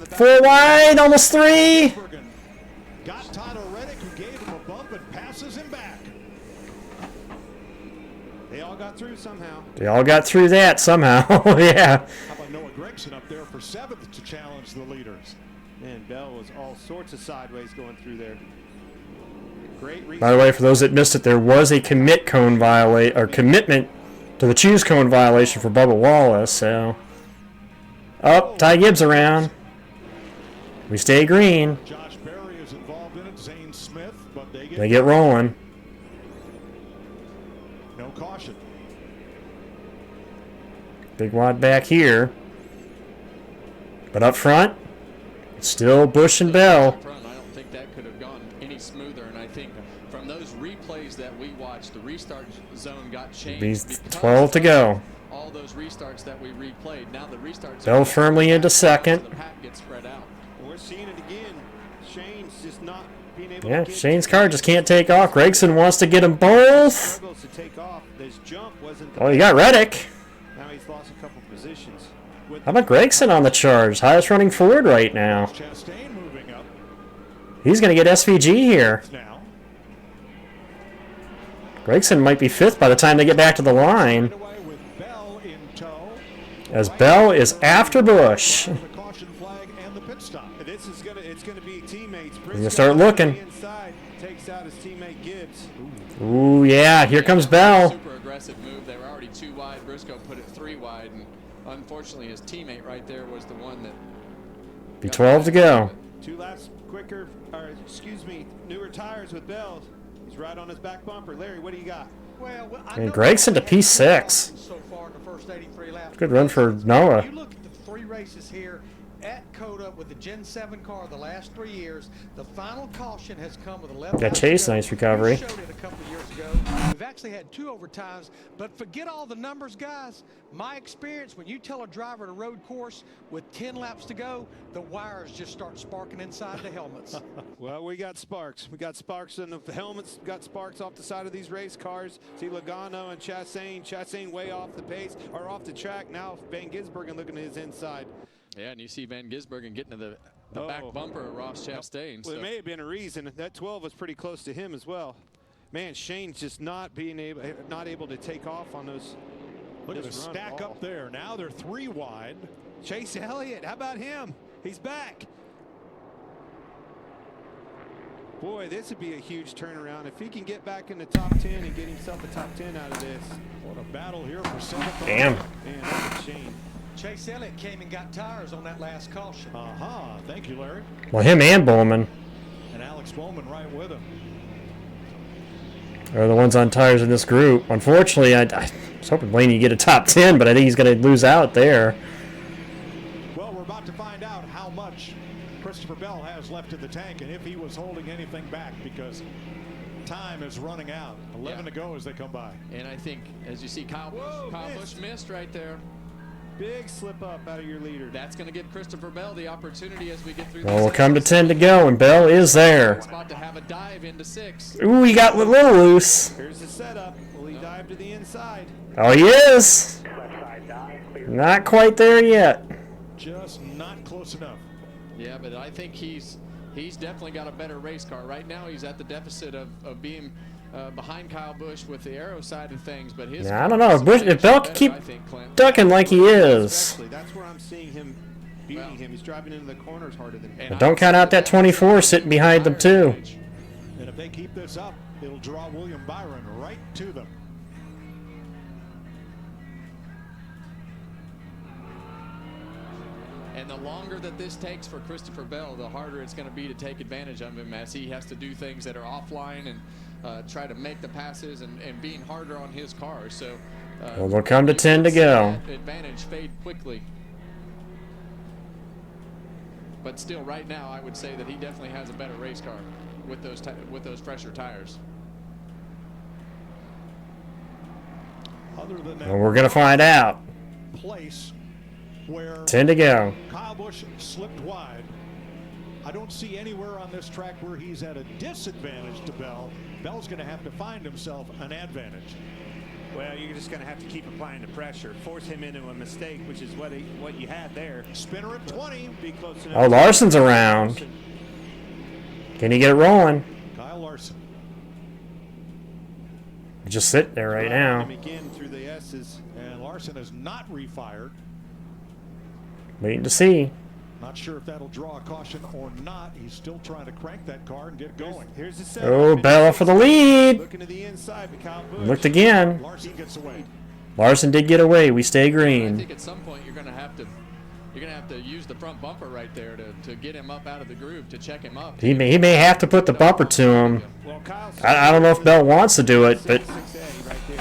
4 wide, almost 3. Got Tyler Reddick, who gave him a bump and passes him back. They all got through somehow. They all got through that somehow. Yeah. How about Noah Gragson up there for 7th to challenge the leaders? Man, Bell was all sorts of sideways going through there. Great. By the way, for those that missed it, there was a commit cone violation or commitment to the choose cone violation for Bubba Wallace. So, Ty Gibbs around. We stay green. Josh Berry is involved in it. Zane Smith, but they get rolling. No caution. Big wad back here, but up front, it's still Busch and Bell. I don't think that could have gone any smoother, and I think from those replays that we watched, the restart zone got changed. 12 to go. All those restarts that we replayed, now the restarts. Bell firmly into second. So the pack gets spread out. We're seeing it again. Shane's just not being able Yeah, to get Shane's car just can't take off. Gragson wants to get them both. struggles to take off. This jump wasn't. Oh, you got Reddick. Now he's lost a couple positions. How about Gragson on the charge? Highest running Ford right now. Chastain moving up. He's going to get SVG here. Gragson might be 5th by the time they get back to the line. As Bell is after Busch. This is it's gonna be teammates. He's going to start looking. Inside, takes out his teammate Gibbs. Ooh, yeah, here comes Bell. Super aggressive move. They were already 2 wide. Briscoe put it 3 wide, and unfortunately his teammate right there was the one that. Be 12 to go. 2 laps quicker, or excuse me, newer tires with Bell. He's right on his back bumper. Larry, what do you got? Well, And Gragson to P6. so far in the first 83 laps. Good run for Noah. You look at the 3 races here at COTA with the Gen 7 car the last 3 years. The final caution has come with 11. Got Chase, nice recovery. We showed it a couple of years ago. We've actually had 2 overtimes, but forget all the numbers, guys. My experience, when you tell a driver at a road course with 10 laps to go, the wires just start sparking inside the helmets. Well, we got sparks. We got sparks in the helmets. Got sparks off the side of these race cars. See Logano and Chastain. Chastain way off the pace or off the track. Now Van Gisbergen looking at his inside. Yeah, and you see Van Gisbergen getting to the back bumper of Ross Chastain. Well, so. there may have been a reason. That 12 was pretty close to him as well. Man, Shane's just not able to take off on those. Look at the stack up there. Now they're 3 wide. Chase Elliott, how about him? He's back. Boy, this would be a huge turnaround. If he can get back in the top 10 and get himself a top 10 out of this. What a battle here for 7th. Damn. Man, that's a shame. Chase Elliott came and got tires on that last caution. Thank you, Larry. Well, him and Bowman. And Alex Bowman right with him. are the ones on tires in this group. Unfortunately, I was hoping Blaney get a top 10, but I think he's going to lose out there. Well, we're about to find out how much Christopher Bell has left in the tank and if he was holding anything back, because time is running out. 11 to go as they come by. And I think, as you see, Kyle Busch missed right there. Big slip up out of your leader. That's going to give Christopher Bell the opportunity as we get through. Well, we'll come to 10 to go, and Bell is there. Spot to have a dive into 6. Ooh, he got a little loose. Here's the setup. Will he dive to the inside? Oh, he is. Not quite there yet. Just not close enough. Yeah, but I think he's definitely got a better race car. Right now, he's at the deficit of being behind Kyle Busch with the aero side of things. But his I don't know. If Bell can keep ducking like he is. That's where I'm seeing him beating him. He's driving into the corners harder than him. But don't count out that 24 sitting behind them, too. And if they keep this up, it'll draw William Byron right to them. And the longer that this takes for Christopher Bell, the harder it's going to be to take advantage of him, as he has to do things that are offline and try to make the passes and being harder on his car. So well, they'll come to 10 to go. Advantage fade quickly. But still, right now, I would say that he definitely has a better race car with those fresher tires. Other than that, Well, we're going to find out. Place where 10 to go. Kyle Busch slipped wide. I don't see anywhere on this track where he's at a disadvantage to Bell. Bell's going to have to find himself an advantage. Well, you're just going to have to keep applying the pressure, force him into a mistake, which is what you had there. Spinner at 20. Be close enough. Oh, Larson's around. Can he get it rolling? Kyle Larson. Just sitting there right now. Again through the S's. And Larson is not refired. Waiting to see. Not sure if that'll draw a caution or not. He's still trying to crank that car and get it going. Here's the setup. Oh, Bell for the lead. Looking to the inside, but Kyle Busch. Looked again. Larson gets away. Larson did get away. We stay green. I think at some point you're going to have to use the front bumper right there to get him up out of the groove, to check him up. He may have to put the bumper to him. I don't know if Bell wants to do it, but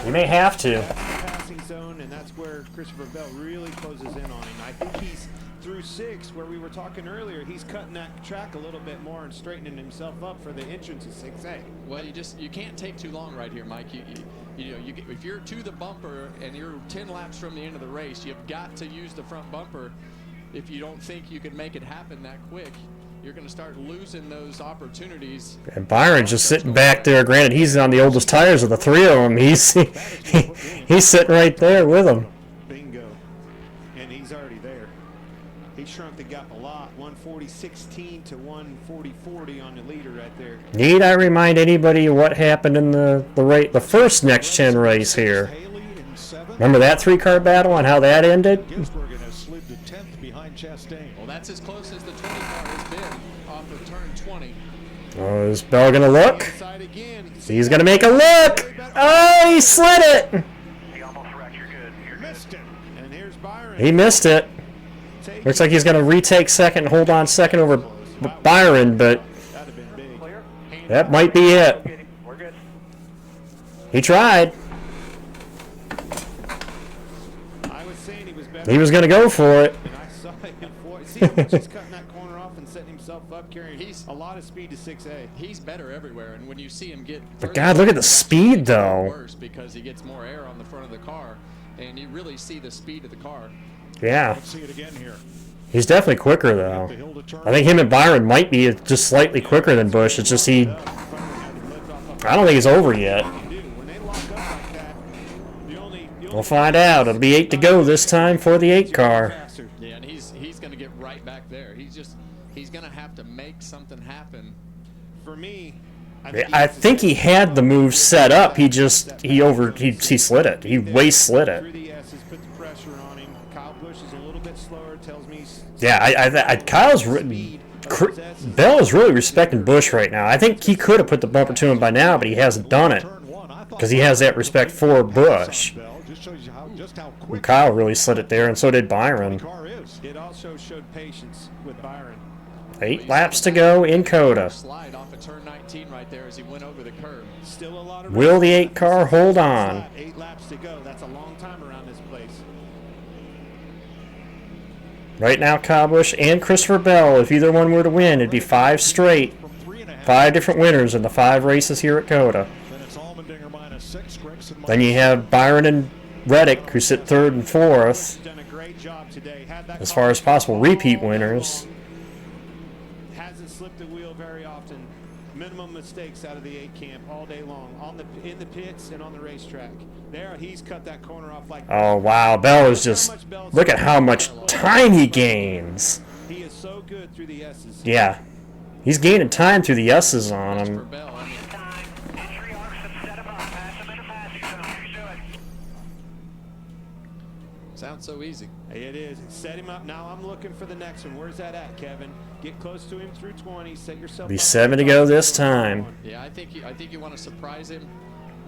he may have to. That's the passing zone, and that's where Christopher Bell really closes in on him. I think he's through 6, where we were talking earlier. He's cutting that track a little bit more and straightening himself up for the entrance of 6A. Well, you can't take too long right here, Mike. If you're to the bumper and you're 10 laps from the end of the race, you've got to use the front bumper. If you don't think you can make it happen that quick, you're going to start losing those opportunities. And Byron's just sitting back there. Granted, he's on the oldest tires of the 3 of them. He's sitting right there with them. Bingo. And he's already there. He shrunk the gap a lot. 140.16 to 140.40 on the leader right there. Need I remind anybody what happened in the first next gen race here? Remember that 3-car battle and how that ended? Gisbergen has slid to 10th behind Chastain. Well, that's as close as the 20 car has been off of turn 20. Oh, is Bell gonna look? He's gonna make a look. Oh, he slid it. Missed it. And here's Byron. He missed it. Looks like he's gonna retake second and hold on second over Byron, but that might be it. He tried. I was saying he was better. He was gonna go for it. And I saw him for it. See how much he's cutting that corner off and setting himself up, carrying a lot of speed to 6A. He's better everywhere, and when you see him get But God, look at the speed though. Worse because he gets more air on the front of the car, and you really see the speed of the car. Yeah. Let's see it again here. He's definitely quicker though. I think him and Byron might be just slightly quicker than Busch. It's just I don't think it's over yet. We'll find out. It'll be 8 to go this time for the 8 car. Yeah, and he's going to get right back there. He's going to have to make something happen. For me, I think he had the move set up. He slid it. He waist slid it. Through the S's, put the pressure on him. Kyle Busch is a little bit slower. Tells me. Yeah, Bell is really respecting Busch right now. I think he could have put the bumper to him by now, but he hasn't done it because he has that respect for Busch. And Kyle really slid it there, and so did Byron. It also showed patience with Byron. 8 laps to go in Coda. Slide off of turn 19 right there as he went over the curb. Still a lot of Will the 8 car hold on? 8 laps to go. That's a long time around this place. Right now, Kyle Busch and Christopher Bell, if either one were to win, it'd be 5 straight. 5 different winners in the 5 races here at Coda. Then you have Byron and Reddick, who sit 3rd and 4th. As far as possible repeat winners. Hasn't slipped a wheel very often. Minimum mistakes out of the 8 camp all day long. In the pits and on the racetrack. There, he's cut that corner off like. Oh wow, Bell is just. Look at how much time he gains. He is so good through the S's. Yeah, he's gaining time through the S's on him. Sounds so easy. It is. Set him up. Now I'm looking for the next one. Where's that at, Kevin? Get close to him through 20. Set yourself Be up. 7 to go this time. Yeah, I think you want to surprise him.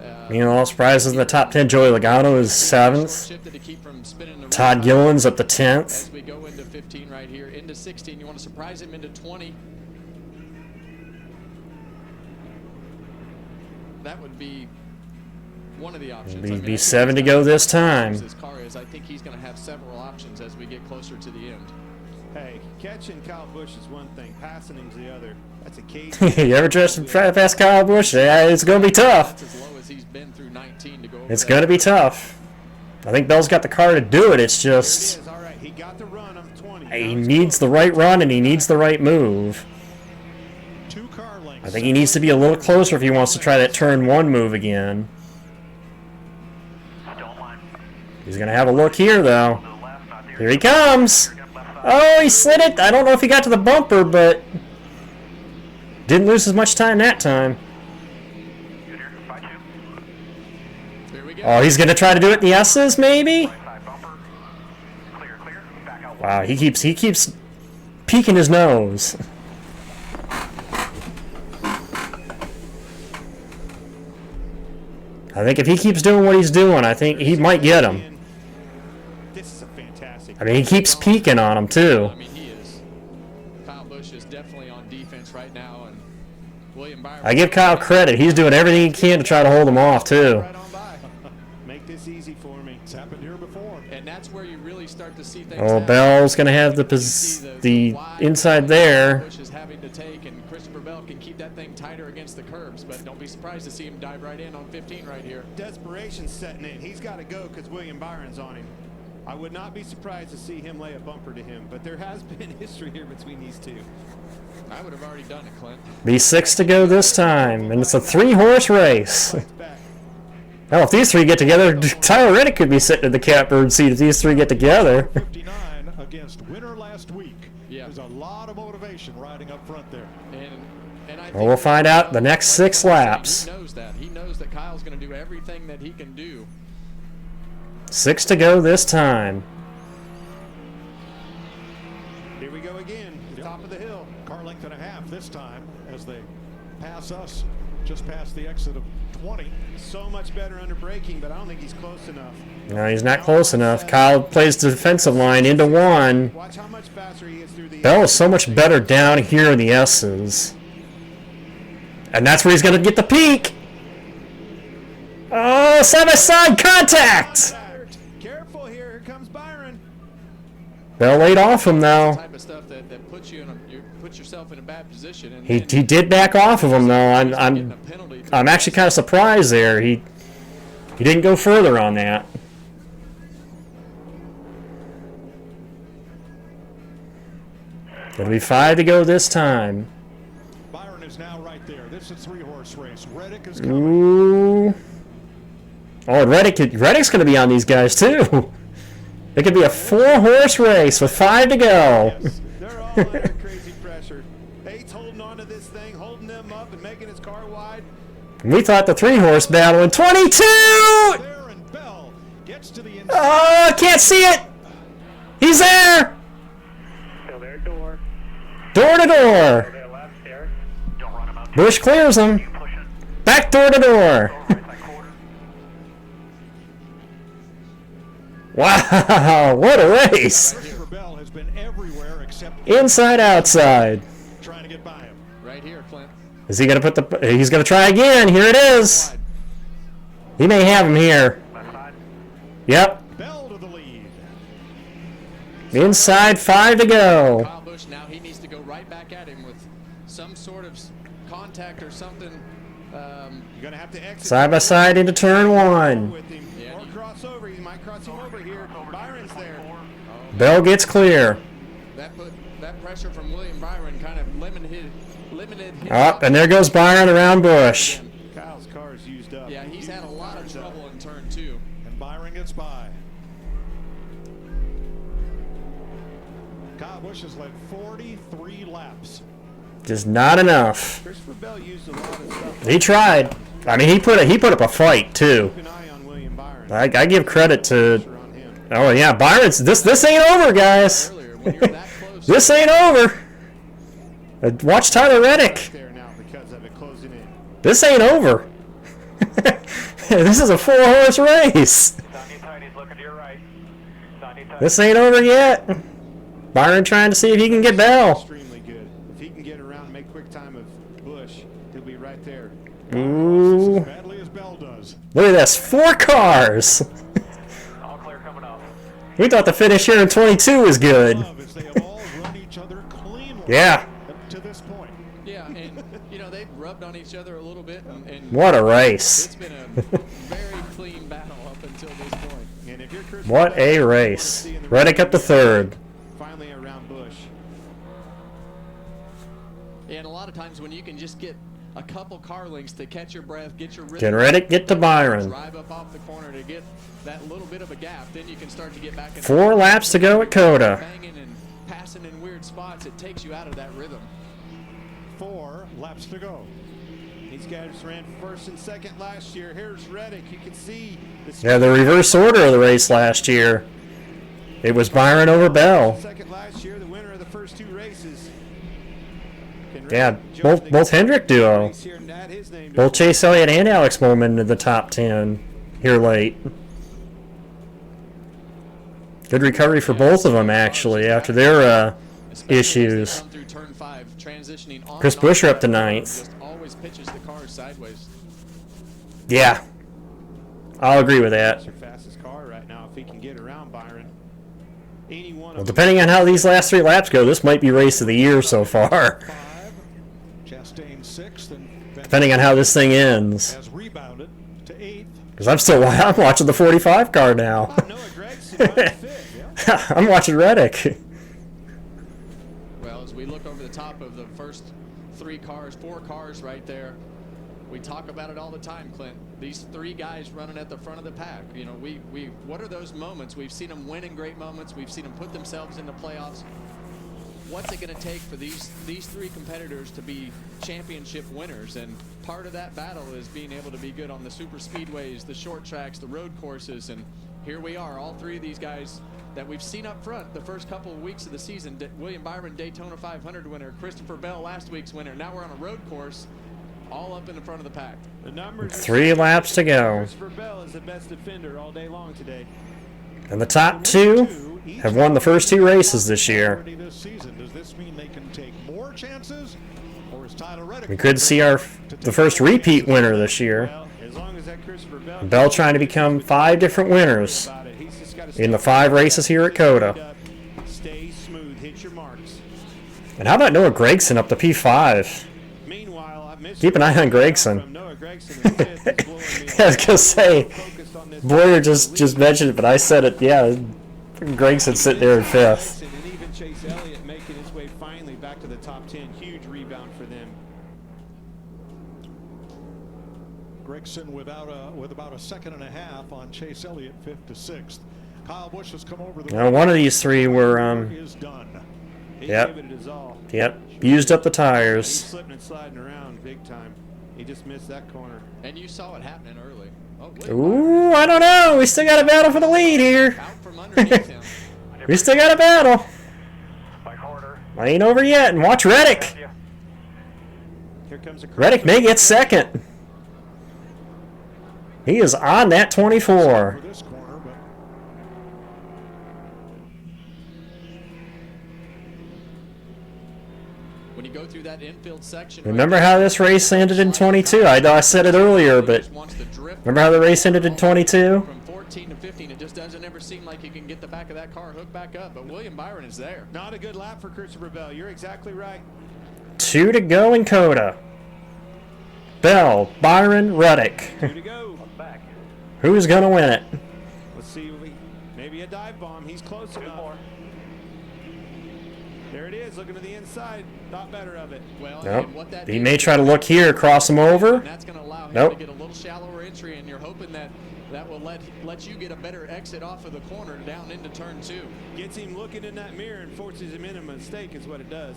All surprises in the top 10. Joey Logano is 7th. Todd Gilliland's up to 10th. As we go into 15 right here, into 16, you want to surprise him into 20. That would be one of the options. Be 7 to go this time. His car is. I think he's going to have several options as we get closer to the end. Hey, catching Kyle Busch is one thing. Passing him's the other. That's a case. You ever try to pass Kyle Busch? Yeah, it's going to be tough. As low as he's been through 19 to go over It's going to be tough. I think Bell's got the car to do it. It's just He got the run of 20. he needs the right run and he needs the right move. I think he needs to be a little closer if he wants to try that turn 1 move again. He's going to have a look here, though. Here he comes. Oh, he slid it. I don't know if he got to the bumper, but didn't lose as much time that time. Oh, he's going to try to do it in the S's, maybe? Wow, he keeps peeking his nose. I think if he keeps doing what he's doing, I think he might get him. I mean, he keeps peeking on him, too. I mean, he is. Kyle Busch is definitely on defense right now, and William Byron. I give Kyle credit. He's doing everything he can to try to hold him off, too. Make this easy for me. It's happened here before. And that's where you really start to see things. Oh, Bell's going to have the inside there. Busch is having to take, and Christopher Bell can keep that thing tighter against the curbs, but don't be surprised to see him dive right in on 15 right here. Desperation's setting in. He's got to go because William Byron's on him. I would not be surprised to see him lay a bumper to him, but there has been history here between these two. I would have already done it, Clint. Be 6 to go this time, and it's a 3-horse race. Well, if these 3 get together, Tyler Reddick could be sitting in the catbird seat if these 3 get together. 59 against winner last week. Yeah. There's a lot of motivation riding up front there. And I Well, we'll find out the next 6 laps. He knows that. He knows that Kyle's going to do everything that he can do. 6 to go this time. Here we go again, the top of the hill. Car length and a half this time as they pass us just past the exit of 20. So much better under braking, but I don't think he's close enough. No, he's not close enough. Kyle plays the defensive line into 1. Watch how much faster he gets through the Bell is so much better down here in the S's. And that's where he's going to get the peak. Oh, side-by-side contact! Careful here, here comes Byron. Bell laid off him, though. Type of stuff that puts you puts yourself in a bad position. And He did back off of him, though. I'm actually kind of surprised there. He didn't go further on that. It'll be 5 to go this time. Byron is now right there. This is a 3-horse race. Reddick is coming. Ooh. Oh, and Reddick's going to be on these guys, too. It could be a 4-horse race with 5 to go. Yes, they're all under crazy pressure. Eight's holding on to this thing, holding them up and making his car wide. We thought the 3-horse battle in 22! There and Bell gets to the inside. Oh, I can't see it! He's there! Still there, door. Door to door. Busch clears him. Back door to door. Wow, what a race! Bell has been everywhere except Inside, outside. trying to get by him. Right here, Clint. Is he going to put the... He's going to try again. Here it is. He may have him here. Yep. Bell to the lead. Inside 5 to go. Kyle Busch, now he needs to go right back at him with some sort of contact or something. You're going to have to exit. Side by side into turn 1. With him. Yeah, Or cross over. He might cross him over here. Byron's there. Bell gets clear. That pressure from William Byron kind of limited his Up, and there goes Byron around Busch. Kyle's car is used up. Yeah, he's had a lot of trouble in turn 2. And Byron gets by. Kyle Busch has led 43 laps. Just not enough. Christopher Bell used a lot of stuff. He tried. I mean, he put up a fight too. Keep an eye on William Byron. I give credit to. Oh yeah, Byron's. This ain't over, guys. This ain't over. Watch Tyler Reddick. There now because of it closing in. This ain't over. This is a 4-horse race. This ain't over yet. Byron trying to see if he can get Bell. Extremely good. If he can get around and make quick time of Busch, he'll be right there. Ooh. As badly as Bell does. Look at this. 4 cars. All clear coming up. We thought the finish here in 22 was good. As they have all run each other cleanly. Yeah. Up to this point. Yeah, and they've rubbed on each other a little bit. And What a race. It's been a very clean battle up until this point. And if you're Chris What Bell, a you wanna race. see in the Reddick up to 3rd. Finally around Busch. And a lot of times when you can just get a couple car lengths to catch your breath, get your rhythm, Can Reddick get to Byron? drive up off the corner to get that little bit of a gap, then you can start to get back in 4 laps to go at Coda. banging and passing in weird spots. It takes you out of that rhythm. 4 laps to go. These guys ran first and second last year. Here's Reddick. You can see the Yeah, the reverse order of the race last year. It was Byron over Bell. second last year, the winner of the first 2 races. Can Yeah, Reddick join both the Hendrick duo. race here and add his name to Both it? Chase Elliott and Alex Bowman into the top 10 here late. Good recovery for both of them, actually, after their issues. Come through turn 5, transitioning on Chris and off Buescher up to that road, 9th. Just always pitches the cars sideways. Yeah, I'll agree with that. That's their fastest car right now. If he can get around Byron, Well, depending on how these last 3 laps go, this might be race of the year so far. 5. Chastain 6th. And Depending on how this thing ends. has rebounded to 8th. Because I'm watching the 45 car now. I'm watching Reddick. Well, as we look over the top of the first 4 cars right there, we talk about it all the time, Clint. These 3 guys running at the front of the pack. What are those moments? We've seen them win in great moments. We've seen them put themselves into playoffs. What's it going to take for these 3 competitors to be championship winners? And part of that battle is being able to be good on the super speedways, the short tracks, the road courses, and here we are, all 3 of these guys that we've seen up front the first couple of weeks of the season. William Byron, Daytona 500 winner, Christopher Bell, last week's winner. Now we're on a road course, all up in the front of the pack. the numbers 3 laps to go. Christopher Bell is the best defender all day long today. And the top 2 have won the first 2 races this year. This season, does this mean they can take more chances? Or is Tyler Reddick? We could see the first repeat winner this year. As long as that Christopher Bell Bell trying to become 5 different winners in the 5 races here at Coda. stay smooth, hit your marks. And how about Noah Gregson up to P5? Meanwhile, I missed Keep an eye on Gregson. Noah Gregson in fifth is blowing me I was gonna say, Boyer just mentioned it, but I said it. Yeah, Gregson sitting there in 5th. And even Chase Elliott making his way finally back to the top 10. Huge rebound for them. Gregson with about a second and a half on Chase Elliott, 5th to 6th. Kyle Busch has come over the. Now, one of these 3 were is done. He Yep. gave it his all. Yep. Used up the He's tires. slipping and sliding around big time. He just missed that corner. And you saw it happening early. Ooh, I don't know. We still got a battle for the lead here. Out from underneath him. We still got a battle. I ain't over yet. And watch Reddick. Here comes a Reddick may get 2nd. He is on that 24. This corner, but When when you go through that infield section. Remember how this race ended in 22? I know I said it earlier, but remember how the race ended in 22? From 14 to 15, it just doesn't ever seem like you can get the back of that car hooked back up. But William Byron is there. Not a good lap for Christopher Bell. You're exactly right. 2 to go in Coda. Bell, Byron, Reddick. 2 to go. Who's gonna win it? Let's see. Maybe a dive bomb. He's close enough. There it is, looking to the inside. Thought better of it. Well, nope. He may try to look here, cross him over. And that's going to allow him nope. to get a little shallower entry, and you're hoping that that will let you get a better exit off of the corner down into turn 2. Gets him looking in that mirror and forces him into a mistake is what it does.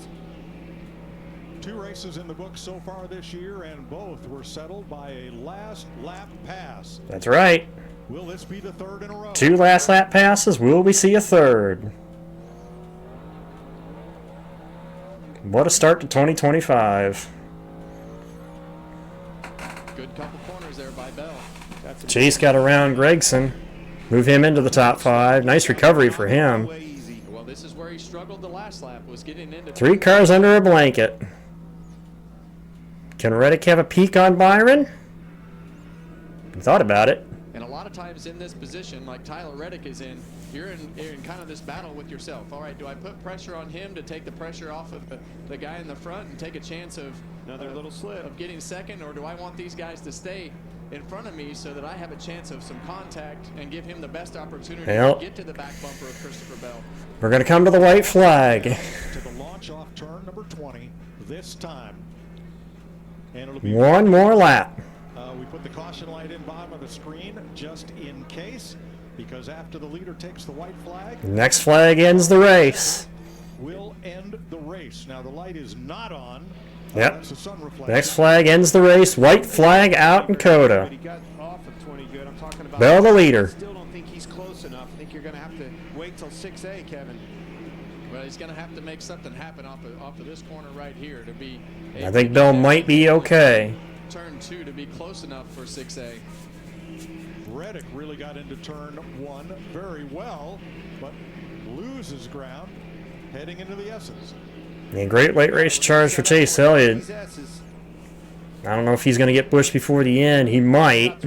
2 races in the books so far this year, and both were settled by a last lap pass. That's right. Will this be the 3rd in a row? 2 last lap passes. Will we see a 3rd? What a start to 2025. Good couple corners there by Bell. Chase got around Gregson. Move him into the top 5. Nice recovery for him. Well, this is where he struggled the last lap, was getting into 3 cars under a blanket. Can Reddick have a peek on Byron? He thought about it. And a lot of times in this position, like Tyler Reddick is in, you're in kind of this battle with yourself. All right, do I put pressure on him to take the pressure off of the guy in the front and take a chance of another little slip of getting second, or do I want these guys to stay in front of me so that I have a chance of some contact and give him the best opportunity to get to the back bumper of Christopher Bell? We're going to come to the white flag. To the launch off turn number 20 this time. And it'll be 1 more lap. We put the caution light in bottom of the screen just in case, because after the leader takes the white flag, Next flag ends the race. Will end the race. Now the light is not on. Yep. That's the sun reflection. Next flag ends the race. White flag out in Coda. He got off of 20 good. I'm talking about Bell the leader. I still don't think he's close enough. I think you're going to have to wait till 6A, Kevin. Well, he's going to have to make something happen off of this corner right here to be. I think Bell might be okay. Turn 2 to be close enough for 6A. Reddick really got into turn 1 very well, but loses ground heading into the S's. And great late race charge for Chase Elliott. I don't know if he's going to get pushed before the end. He might.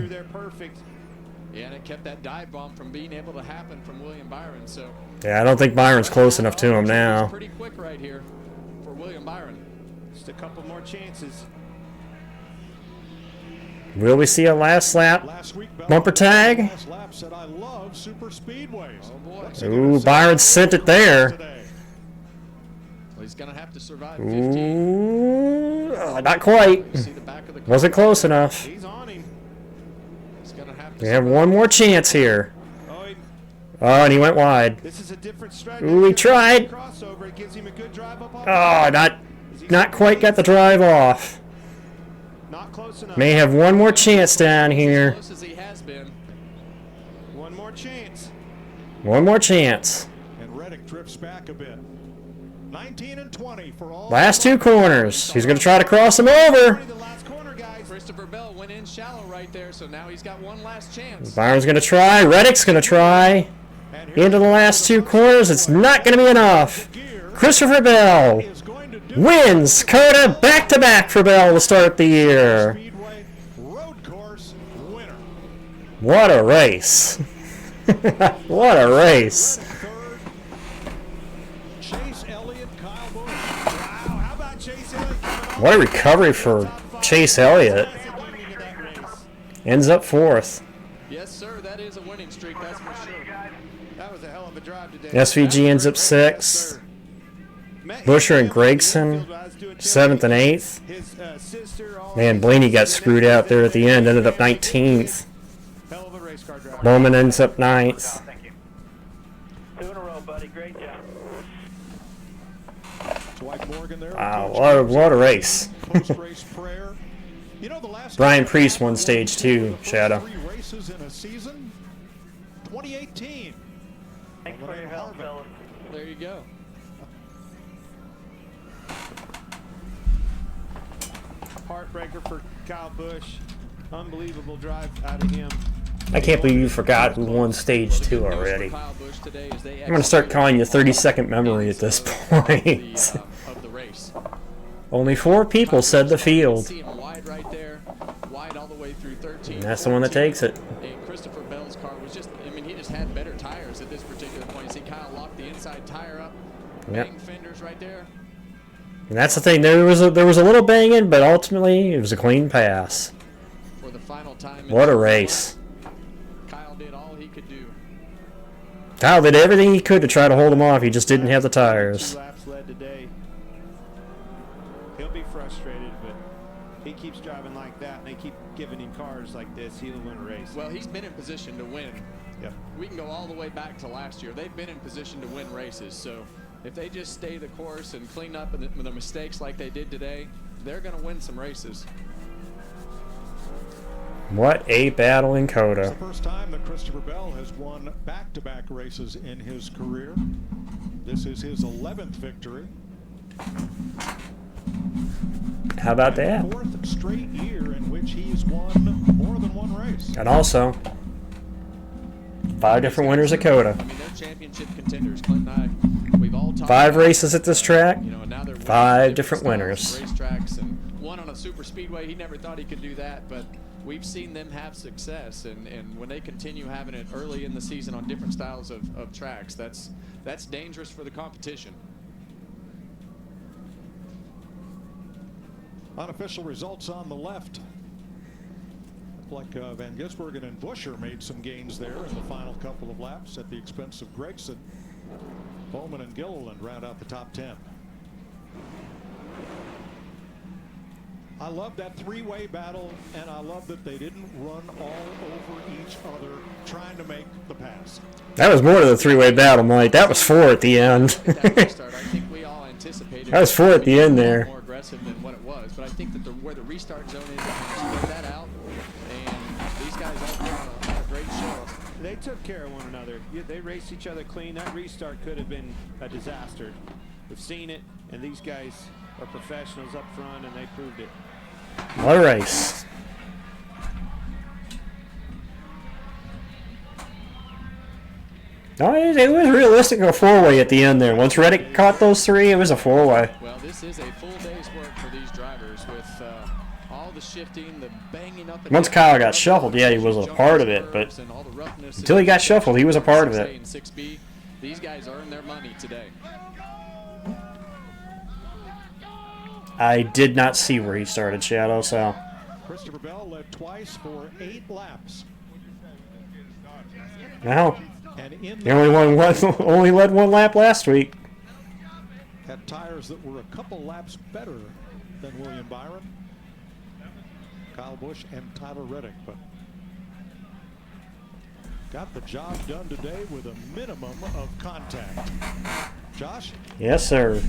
Yeah, and it kept that dive bomb from being able to happen from William Byron. So Yeah, I don't think Byron's close enough to him now. pretty quick right here for William Byron. Just a couple more chances. Will we see a last lap bumper tag? Last lap said, I love super speedways. Oh boy. Ooh, Byron sent it there. Well, he's going to have to survive 15. Ooh, not quite. Wasn't close enough. He's on him. He's going to have to We have one more chance here. Oh, and he went wide. This is a different strategy. Ooh, he tried. Crossover. It gives him a good drive up. Oh, not quite got the drive off. Not close enough. May have one more chance down here. As close as he has been. One more chance. One more chance. And Reddick drifts back a bit. 19 and 20 for all. Last 2 corners. He's going to try to cross him over. Christopher Bell went in shallow right there, so now he's got one last chance. Byron's going to try. Reddick's going to try. Into the last 2 corners. It's not going to be enough. Christopher Bell wins Coda back-to-back for Bell to start the year. What a race. What a race. What a recovery for Chase Elliott. Ends up 4th. Yes, sir. That is a winning streak, that's for sure. That was a hell of a drive today. SVG ends up 6th. Busher and Gregson 7th and 8th. Man, Blaney got screwed out there at the end. Ended up 19th. Bowman ends up 9th. Thank you. 2 in a row, buddy. Great job. Wow, what a race. Brian Priest won stage 2, Shadow. 3 races in a season. 2018. Thanks for your help, fellas. There you go. Heartbreaker for Kyle Busch. Unbelievable drive out of him. I can't believe you forgot who won stage 2 already. I'm going to start calling you 30-second memory at this point. Of the race. Only 4 people said the field. See him wide right there, wide all the way through 13. And that's the one that takes it. And Christopher Bell's car was just, I mean, he just had better tires at this particular point. You see Kyle locked the inside tire up, bang fenders right there. And that's the thing. There was a little banging, but ultimately it was a clean pass. For the final time. What a race. Kyle did all he could do. Kyle did everything he could to try to hold him off. He just didn't have the tires. 2 laps led today. He'll be frustrated, but he keeps driving like that, and they keep giving him cars like this. He'll win a race. Well, he's been in position to win. Yep. We can go all the way back to last year. They've been in position to win races. So if they just stay the course and clean up the mistakes like they did today, they're going to win some races. What a battle in Coda. It's the first time that Christopher Bell has won back-to-back races in his career. This is his 11th victory. How about that? 4th straight year in which he's won more than one race. And also, 5 different winners at Coda. I mean, they're championship contenders. Clint and I, we've all talked 5 about races at this track, you know, now they're 5 different winners. Racetracks, and one on a super speedway. He never thought he could do that, but we've seen them have success, and when they continue having it early in the season on different styles of tracks, that's dangerous for the competition. Unofficial results on the left. Looked like Van Gisbergen and Buescher made some gains there in the final couple of laps at the expense of Gregson. Bowman and Gilliland round out the top 10. I love that 3-way battle, and I love that they didn't run all over each other trying to make the pass. That was more than a 3-way battle, Mike. That was 4 at the end. I think we all anticipated That was 4 at the end there. more aggressive than what it was, but I think that where the restart zone is, they kind of spread that out, and these guys all put on a great show. They took care of one another. They raced each other clean. That restart could have been a disaster. We've seen it, and these guys are professionals up front, and they proved it. What a race. No, it was realistic, a 4-way at the end there. Once Reddick caught those 3, it was a 4-way. Well, this is a full day's work for these drivers with all the shifting, the banging up. Once Kyle got shuffled, yeah, he was a part of it, but until he got shuffled, he was a part of it. 6B, these guys earned their money today. I did not see where he started, Shadow, so. Christopher Bell led twice for 8 laps. No. And in He only led 1 lap last week. had tires that were a couple laps better than William Byron, Kyle Busch, and Tyler Reddick, but got the job done today with a minimum of contact. Josh? Yes, sir.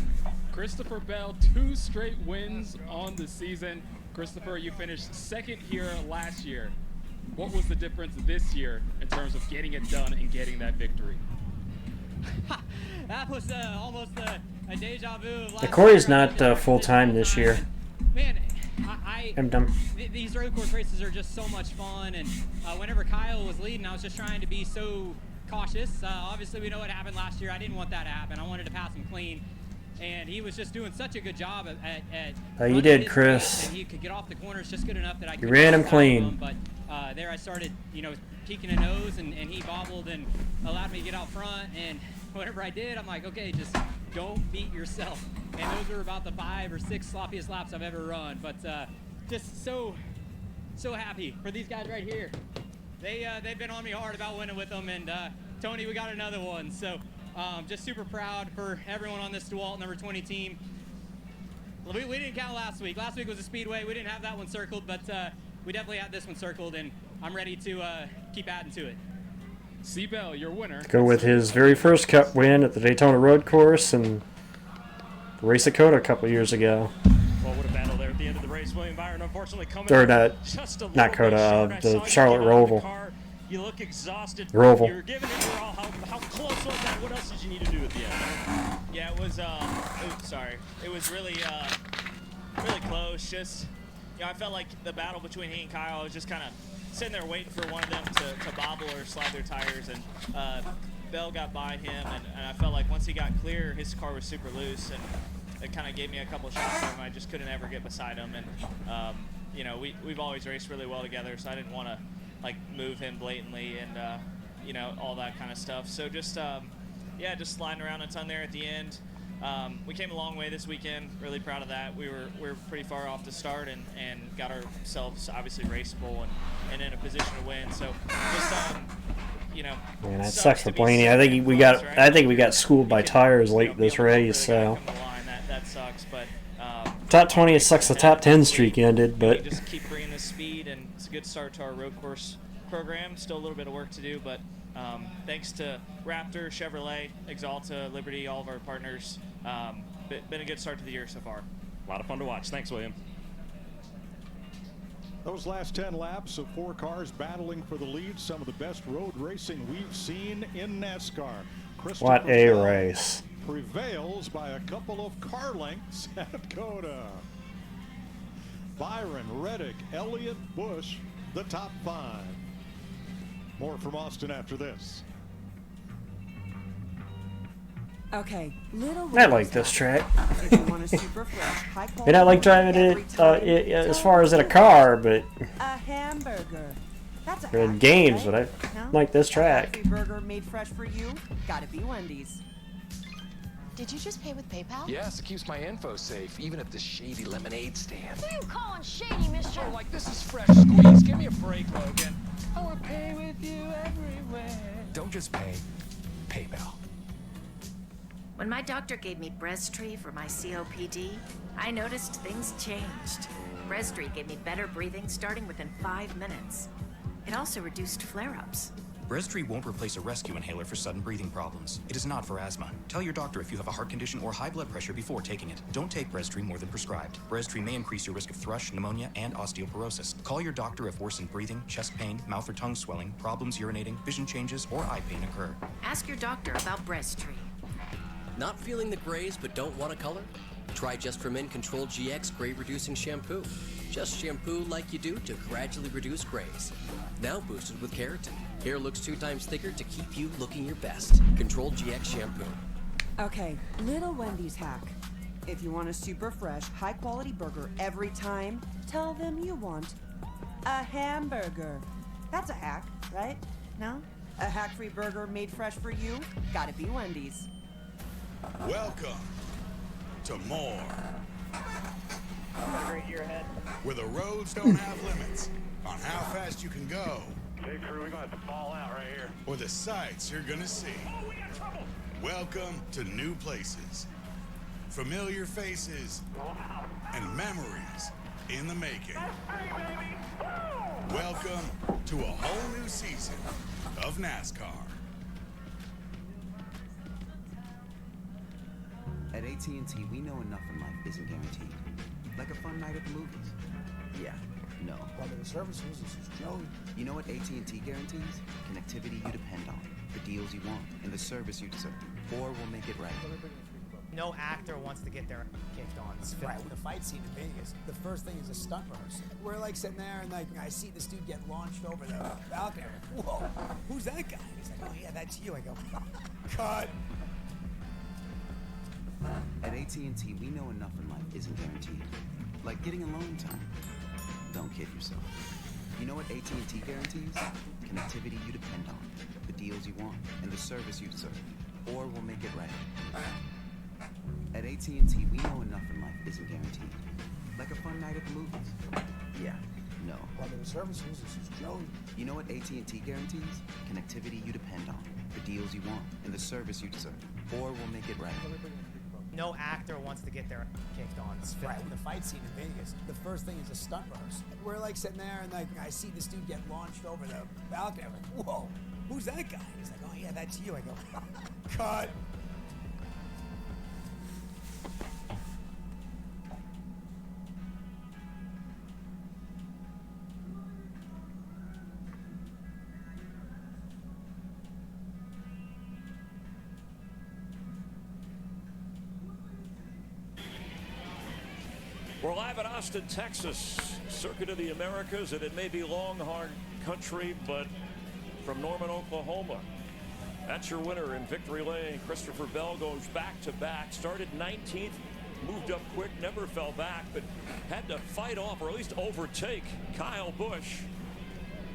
Christopher Bell, 2 straight wins on the season. Christopher, you finished 2nd here last year. What was the difference this year in terms of getting it done and getting that victory? That was almost a deja vu. The Corey's not full-time this year. Man, I'm dumb. These road course races are just so much fun, and whenever Kyle was leading, I was just trying to be so cautious. Obviously, we know what happened last year. I didn't want that to happen. I wanted to pass him clean. And he was just doing such a good job at You did, Chris. he could get off the corners just good enough that I could. You ran him clean. Him, but there I started, peeking a nose, and he bobbled and allowed me to get out front. And whatever I did, I'm like, okay, just don't beat yourself. And those are about the 5 or 6 sloppiest laps I've ever run. But just so happy for these guys right here. They've been on me hard about winning with them, and Tony, we got another one. So. Just super proud for everyone on this DeWalt number 20 team. We didn't count last week. Last week was a speedway. We didn't have that one circled, but we definitely had this one circled, and I'm ready to keep adding to it. C-Bell, your winner. Go with his very first Cup win at the Daytona Road Course and Race at Coda a couple years ago. Well, what a battle there at the end of the race. William Byron unfortunately coming Or just a little not Coda, bit short. the Charlotte Roval. You look exhausted. Roval. You were giving it your all. How close was that? What else did you need to do at the end? Yeah, it was sorry. It was really close. Just, I felt like the battle between he and Kyle, I was just kind of sitting there waiting for one of them to bobble or slide their tires, and Bell got by him, and I felt like once he got clear, his car was super loose, and it kind of gave me a couple shots for him. I just couldn't ever get beside him, and you know, we've always raced really well together, so I didn't want to like move him blatantly and you know, all that kind of stuff. So just yeah, just sliding around a ton there at the end. We came a long way this weekend. Really proud of that. We were pretty far off the start and got ourselves obviously raceable and in a position to win. So just you know, man, that sucks for Blaney. I think we got schooled by tires late this race. So that sucks, but top 20, it sucks. The top 10 streak ended, but we just keep bringing this speed, and it's a good start to our road course program. Still a little bit of work to do, but thanks to Raptor, Chevrolet, Exalta, Liberty, all of our partners, been a good start to the year so far. A lot of fun to watch. Thanks, William. Those last 10 laps of 4 cars battling for the lead, some of the best road racing we've seen in NASCAR. What a race. Prevails by a couple of car lengths at Coda. Byron, Reddick, Elliott, Busch, the top 5. More from Austin after this. Okay, little. I like this track. If you want a super fresh, high quality And I like driving it as far as in a car, but a hamburger. That's or in games, but I like this track. A burger made fresh for you. Gotta be Wendy's. Did you just pay with PayPal? Yes, it keeps my info safe, even at this shady lemonade stand. Who are you calling shady, mister? Oh, like this is fresh squeeze. Give me a break, Logan. I will pay with you everywhere. Don't just pay. PayPal. When my doctor gave me Breztri for my COPD, I noticed things changed. Breztri gave me better breathing starting within 5 minutes. It also reduced flare-ups. Breztri won't replace a rescue inhaler for sudden breathing problems. It is not for asthma. Tell your doctor if you have a heart condition or high blood pressure before taking it. Don't take Breztri more than prescribed. Breztri may increase your risk of thrush, pneumonia, and osteoporosis. Call your doctor if worsened breathing, chest pain, mouth or tongue swelling, problems urinating, vision changes, or eye pain occur. Ask your doctor about Breztri. Not feeling the grays but don't want a color? Try Just For Men Control GX Gray Reducing Shampoo. Just shampoo like you do to gradually reduce grays. Now boosted with keratin. Hair looks 2 times thicker to keep you looking your best. Control GX Shampoo. Okay, little Wendy's hack. If you want a super fresh, high quality burger every time, tell them you want a hamburger. That's a hack, right? No? A hack-free burger made fresh for you? Gotta be Wendy's. Welcome to more. Got a great year ahead. Where the roads don't have limits on how fast you can go. Big crew, we're gonna have to fall out right here. Or the sights you're gonna see. Oh, we got trouble. Welcome to new places. Familiar faces. Wow. And memories in the making. Welcome to a whole new season of NASCAR. At AT&T, we know enough in life isn't guaranteed. Like a fun night at the movies. Yeah, no. Whether the service uses is Joey. You know what AT&T guarantees? Connectivity you depend on, the deals you want, and the service you deserve. Or we'll make it right. No actor wants to get their kicked on. It's Right, with the fight scene in Vegas, the first thing is a stunt rehearsal. We're like sitting there and like I see this dude get launched over the balcony. I'm like, whoa, who's that guy? He's like, oh yeah, that's you. I go, cut. At AT&T, we know enough in life isn't guaranteed. Like getting alone time. Don't kid yourself. You know what AT&T guarantees? Connectivity you depend on, the deals you want, and the service you deserve. Or we'll make it right. At AT&T, we know enough in life isn't guaranteed. Like a fun night at the movies. Yeah, no. Whether the service uses is Joey. You know what AT&T guarantees? Connectivity you depend on, the deals you want, and the service you deserve. Or we'll make it right. No actor wants to get their kicked on. It's Right, with the fight scene in Vegas, the first thing is a stunt rehearsal. We're like sitting there and like I see this dude get launched over the balcony. I'm like, whoa, who's that guy? He's like, oh yeah, that's you. I go, cut. We're live at Austin, Texas, Circuit of the Americas, and it may be Longhorn country, but from Norman, Oklahoma. That's your winner in victory lane. Christopher Bell goes back-to-back, started 19th moved up quick, never fell back, but had to fight off or at least overtake Kyle Busch.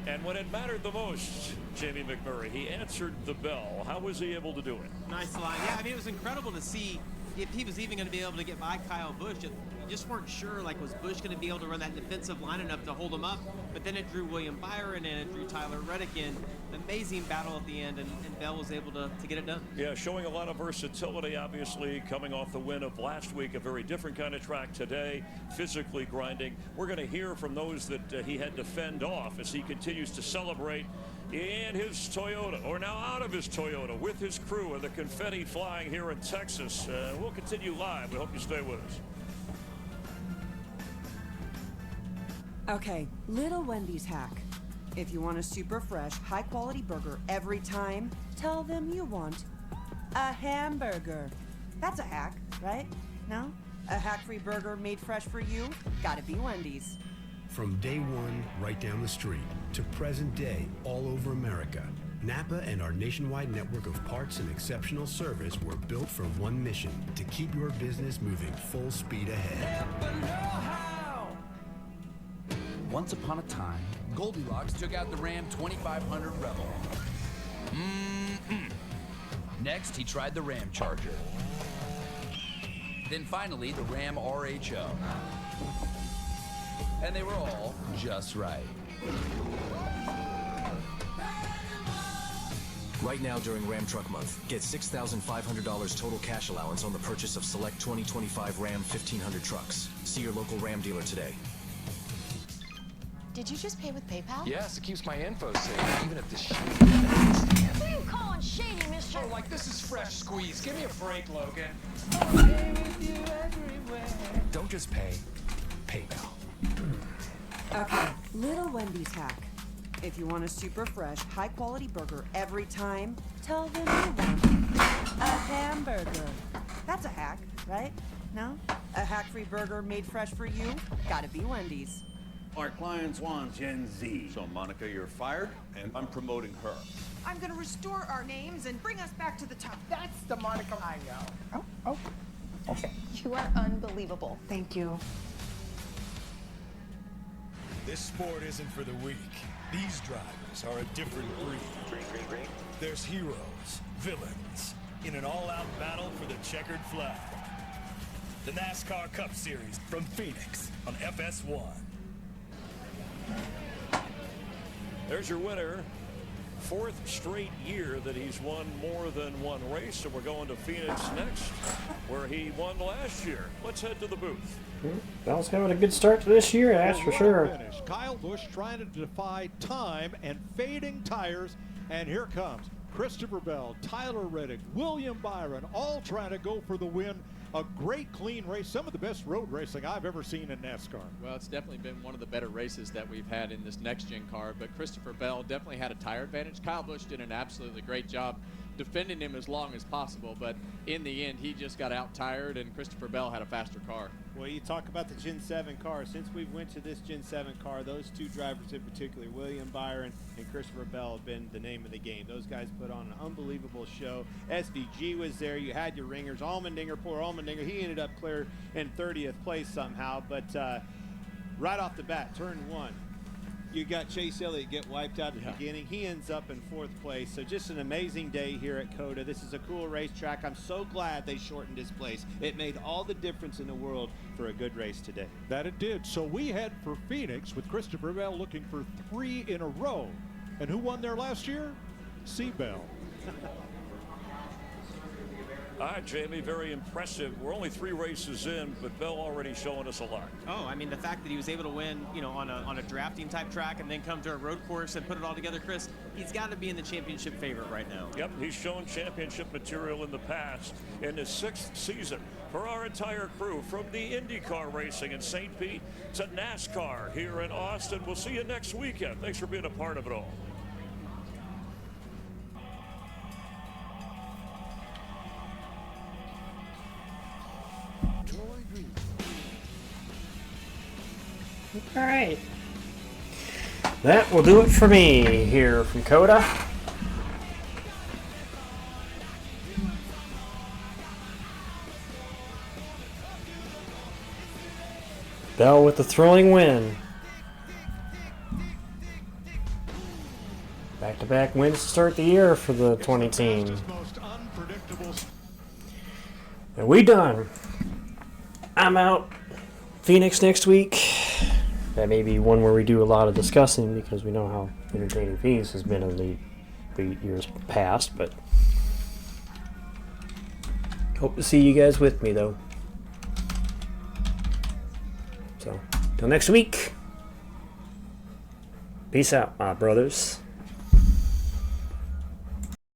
And when it mattered the most, Jamie McMurray, he answered the bell. How was he able to do it? Nice line. Yeah, I mean, it was incredible to see if he was even going to be able to get by Kyle Busch. You just weren't sure, like, was Busch going to be able to run that defensive line enough to hold him up? But then it drew William Byron and it drew Tyler Reddick in. Amazing battle at the end, and Bell was able to get it done. Yeah, showing a lot of versatility, obviously, coming off the win of last week. A very different kind of track today, physically grinding. We're going to hear from those that he had to fend off as he continues to celebrate in his Toyota, or now out of his Toyota, with his crew and the confetti flying here in Texas. We'll continue live. We hope you stay with us. Okay, Little Wendy's hack. If you want a super fresh, high-quality burger every time, tell them you want a hamburger. That's a hack, right? No? A hack-free burger made fresh for you? Gotta be Wendy's. From day one, right down the street, to present day, all over America, Napa and our nationwide network of parts and exceptional service were built for one mission: to keep your business moving full speed ahead. Once upon a time, Goldilocks took out the Ram 2500 Rebel. Next, he tried the Ram Charger. Then finally, the Ram RHO. And they were all just right. Right now during Ram Truck Month, get $6,500 total cash allowance on the purchase of select 2025 Ram 1500 trucks. See your local Ram dealer today. Did you just pay with PayPal? Yes, it keeps my info safe, even if the shit. Who are you calling shady, mister? Oh, like this is fresh squeeze. Give me a break, Logan. Don't just pay, PayPal. Okay, Little Wendy's hack. If you want a super fresh, high-quality burger every time, tell them you want a hamburger. That's a hack, right? No? A hack-free burger made fresh for you? Gotta be Wendy's. Our clients want Gen Z. So, Monica, you're fired, and I'm promoting her. I'm gonna restore our names and bring us back to the top. That's the Monica I know. Oh, okay. You are unbelievable. Thank you. This sport isn't for the weak. These drivers are a different breed. There's heroes, villains, in an all-out battle for the checkered flag. The NASCAR Cup Series from Phoenix on FS1. There's your winner. Fourth straight year that he's won more than one race, and we're going to Phoenix next, where he won last year. Let's head to the booth. Bell's having a good start to this year, that's for sure. Finish. Kyle Busch trying to defy time and fading tires, and here comes Christopher Bell, Tyler Reddick, William Byron, all trying to go for the win. A great, clean race, some of the best road racing I've ever seen in NASCAR. Well, it's definitely been one of the better races that we've had in this next-gen car, but Christopher Bell definitely had a tire advantage. Kyle Busch did an absolutely great job defending him as long as possible, but in the end, he just got out-tired, and Christopher Bell had a faster car. Well, you talk about the Gen 7 car. Since we went to this Gen 7 car, those two drivers in particular, William Byron and Christopher Bell, have been the name of the game. Those guys put on an unbelievable show. SVG was there. You had your ringers. Allmendinger, poor Allmendinger, he ended up clear in 30th place somehow. But right off the bat, turn one, you got Chase Elliott get wiped out at the beginning. He ends up in 4th place. So just an amazing day here at COTA. This is a cool racetrack. I'm so glad they shortened this place. It made all the difference in the world for a good race today. That it did. So we head for Phoenix with Christopher Bell looking for 3 in a row. And who won there last year? C-Bell. All right, Jamie, very impressive. We're only 3 races in, but Bell already showing us a lot. Oh, I mean, the fact that he was able to win, you know, on a drafting type track and then come to a road course and put it all together, Chris, he's got to be in the championship favorite right now. Yep, he's shown championship material in the past. In his 6th season for our entire crew, from the IndyCar racing in St. Pete to NASCAR here in Austin. We'll see you next weekend. Thanks for being a part of it all. All right. That will do it for me here from COTA. Bell with the thrilling win. Back-to-back wins to start the year for the 20 team. And we done. I'm out. Phoenix next week. That may be one where we do a lot of discussing because we know how entertaining Phoenix has been in the years past, but hope to see you guys with me though. So, till next week. Peace out, my brothers.